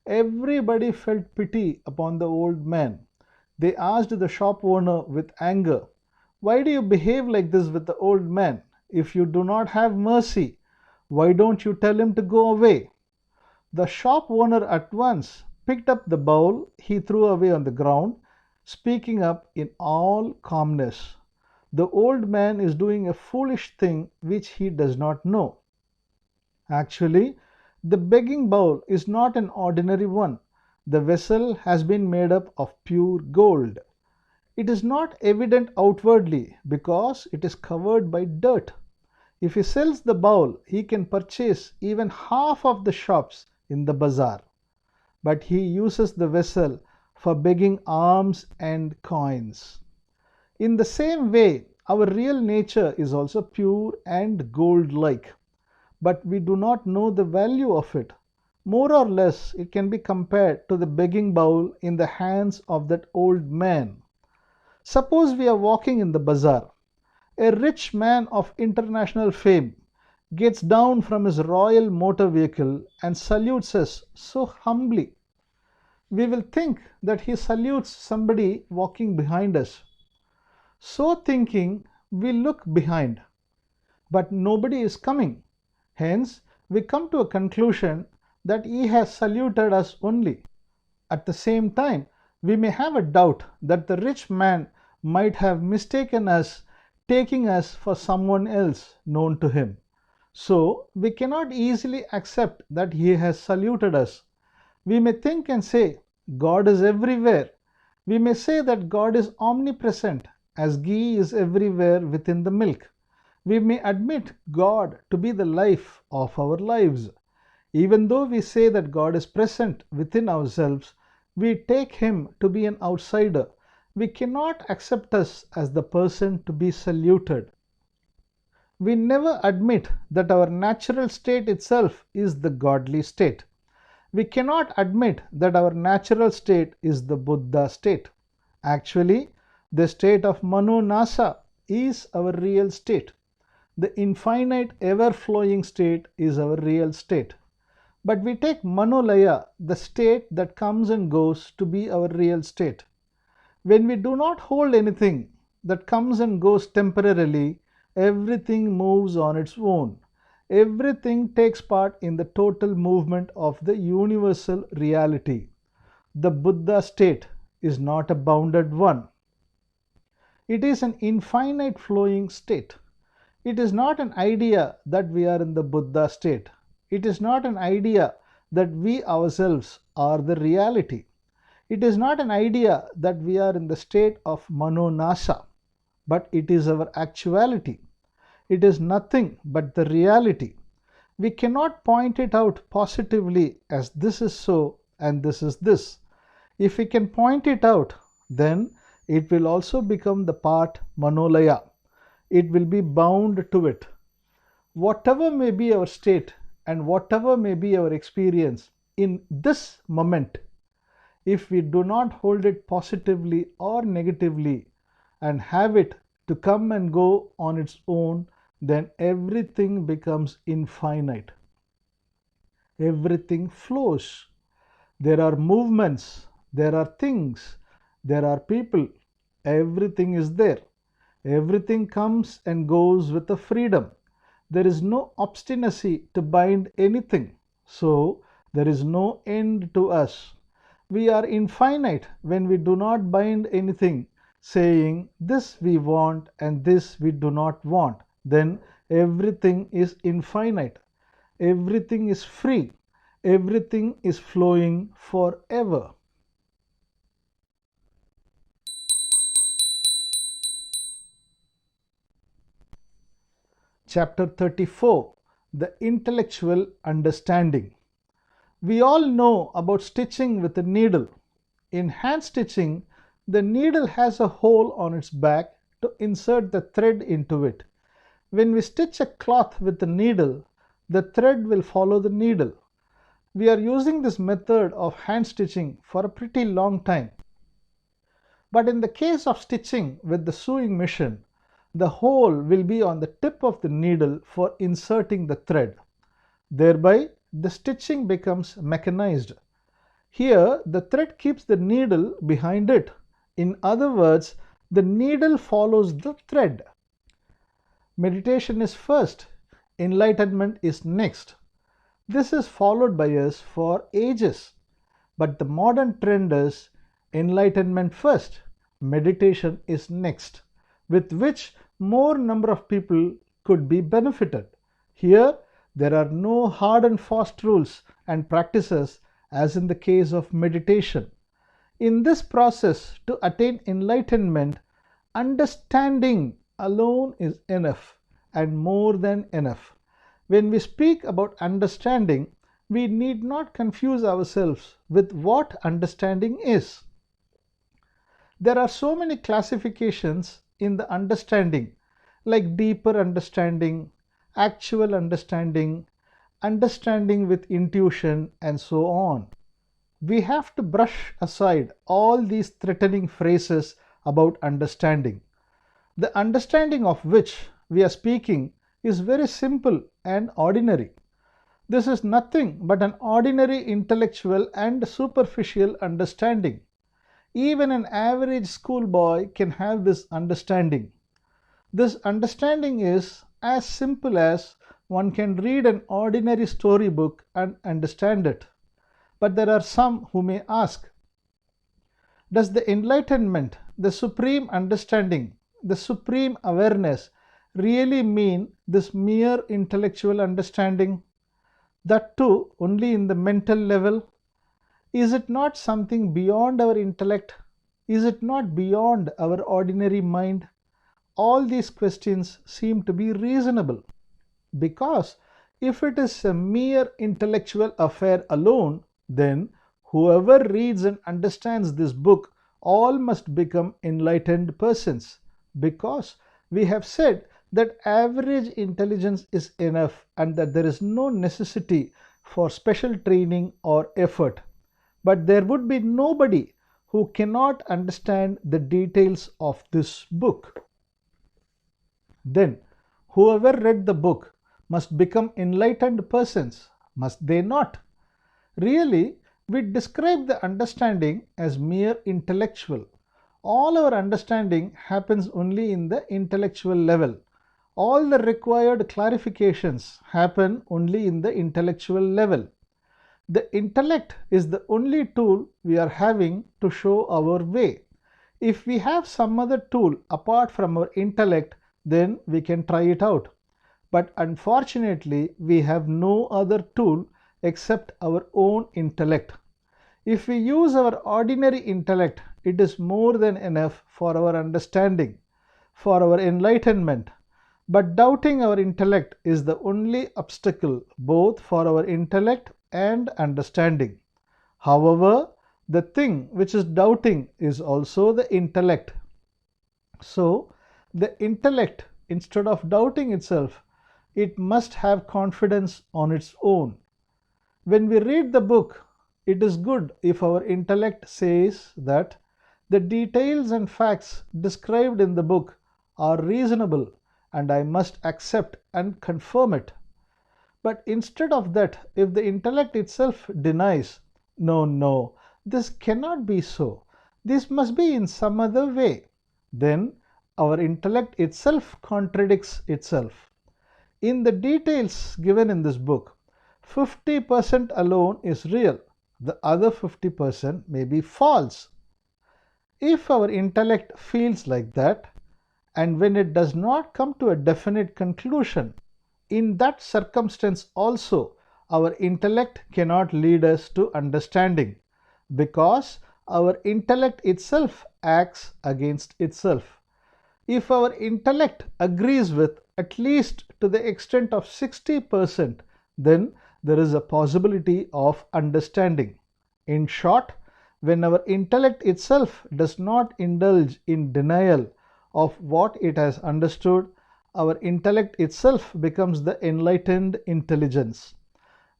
Everybody felt pity upon the old man. They asked the shop owner with anger, "Why do you behave like this with the old man? If you do not have mercy, why don't you tell him to go away?" The shop owner at once picked up the bowl he threw away on the ground, speaking up in all calmness. The old man is doing a foolish thing which he does not know. Actually, the begging bowl is not an ordinary one. The vessel has been made up of pure gold. It is not evident outwardly because it is covered by dirt. If he sells the bowl, he can purchase even half of the shops in the bazaar. But he uses the vessel for begging alms and coins. In the same way, our real nature is also pure and gold-like, but we do not know the value of it. More or less, it can be compared to the begging bowl in the hands of that old man. Suppose we are walking in the bazaar. A rich man of international fame gets down from his royal motor vehicle and salutes us so humbly. We will think that he salutes somebody walking behind us. So thinking, we look behind, but nobody is coming. Hence, we come to a conclusion that he has saluted us only. At the same time, we may have a doubt that the rich man might have mistaken us, taking us for someone else known to him. So, we cannot easily accept that he has saluted us. We may think and say, God is everywhere. We may say that God is omnipresent, as ghee is everywhere within the milk. We may admit God to be the life of our lives. Even though we say that God is present within ourselves, we take him to be an outsider. We cannot accept us as the person to be saluted. We never admit that our natural state itself is the godly state. We cannot admit that our natural state is the Buddha state. Actually, the state of Manonasa is our real state. The infinite ever-flowing state is our real state. But we take Manolaya, the state that comes and goes, to be our real state. When we do not hold anything that comes and goes temporarily, everything moves on its own. Everything takes part in the total movement of the universal reality. The Buddha state is not a bounded one. It is an infinite flowing state. It is not an idea that we are in the Buddha state. It is not an idea that we ourselves are the reality. It is not an idea that we are in the state of Manonasa, but it is our actuality. It is nothing but the reality. We cannot point it out positively as this is so and this is this. If we can point it out, then it will also become the part Manolaya. It will be bound to it. Whatever may be our state and whatever may be our experience in this moment, if we do not hold it positively or negatively and have it to come and go on its own, then everything becomes infinite. Everything flows. There are movements, there are things, there are people. Everything is there. Everything comes and goes with a freedom. There is no obstinacy to bind anything. So there is no end to us. We are infinite when we do not bind anything, saying this we want and this we do not want. Then everything is infinite. Everything is free. Everything is flowing forever. Chapter 34. The Intellectual Understanding. We all know about stitching with a needle. In hand stitching, the needle has a hole on its back to insert the thread into it. When we stitch a cloth with a needle, the thread will follow the needle. We are using this method of hand stitching for a pretty long time. But in the case of stitching with the sewing machine, the hole will be on the tip of the needle for inserting the thread. Thereby, the stitching becomes mechanized. Here, the thread keeps the needle behind it. In other words, the needle follows the thread. Meditation is first, enlightenment is next. This is followed by us for ages. But the modern trend is enlightenment first, meditation is next, with which more number of people could be benefited. Here, there are no hard and fast rules and practices as in the case of meditation. In this process, to attain enlightenment, understanding alone is enough and more than enough. When we speak about understanding, we need not confuse ourselves with what understanding is. There are so many classifications in the understanding, like deeper understanding, actual understanding, understanding with intuition, and so on. We have to brush aside all these threatening phrases about understanding. The understanding of which we are speaking is very simple and ordinary. This is nothing but an ordinary intellectual and superficial understanding. Even an average schoolboy can have this understanding. This understanding is as simple as one can read an ordinary storybook and understand it. But there are some who may ask, does the enlightenment, the supreme understanding, the supreme awareness really mean this mere intellectual understanding? That too only in the mental level? Is it not something beyond our intellect? Is it not beyond our ordinary mind? All these questions seem to be reasonable, because if it is a mere intellectual affair alone, then whoever reads and understands this book all must become enlightened persons, because we have said that average intelligence is enough and that there is no necessity for special training or effort. But there would be nobody who cannot understand the details of this book. Then, whoever read the book must become enlightened persons, must they not? Really, we describe the understanding as mere intellectual. All our understanding happens only in the intellectual level. All the required clarifications happen only in the intellectual level. The intellect is the only tool we are having to show our way. If we have some other tool apart from our intellect, then we can try it out. But unfortunately, we have no other tool except our own intellect. If we use our ordinary intellect, it is more than enough for our understanding, for our enlightenment. But doubting our intellect is the only obstacle both for our intellect and understanding. However, the thing which is doubting is also the intellect. So, the intellect, instead of doubting itself, it must have confidence on its own. When we read the book, it is good if our intellect says that the details and facts described in the book are reasonable and I must accept and confirm it. But instead of that, if the intellect itself denies, no, this cannot be so, this must be in some other way, then our intellect itself contradicts itself. In the details given in this book, 50% alone is real, the other 50% may be false. If our intellect feels like that, and when it does not come to a definite conclusion, in that circumstance also our intellect cannot lead us to understanding, because our intellect itself acts against itself. If our intellect agrees with at least to the extent of 60%, then there is a possibility of understanding. In short, when our intellect itself does not indulge in denial of what it has understood, our intellect itself becomes the enlightened intelligence.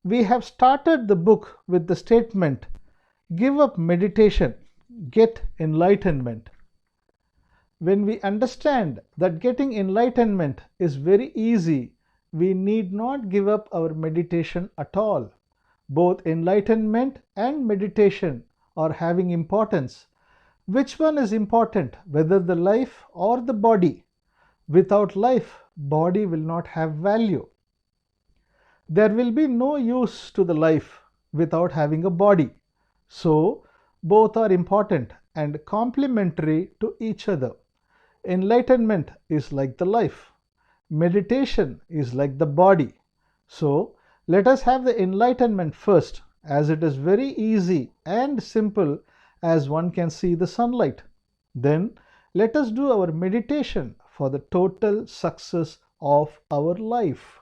We have started the book with the statement, give up meditation, get enlightenment. When we understand that getting enlightenment is very easy, we need not give up our meditation at all. Both enlightenment and meditation are having importance. Which one is important, whether the life or the body? Without life, body will not have value. There will be no use to the life without having a body. So, both are important and complementary to each other. Enlightenment is like the life. Meditation is like the body. So, let us have the enlightenment first, as it is very easy and simple as one can see the sunlight. Then, let us do our meditation for the total success of our life.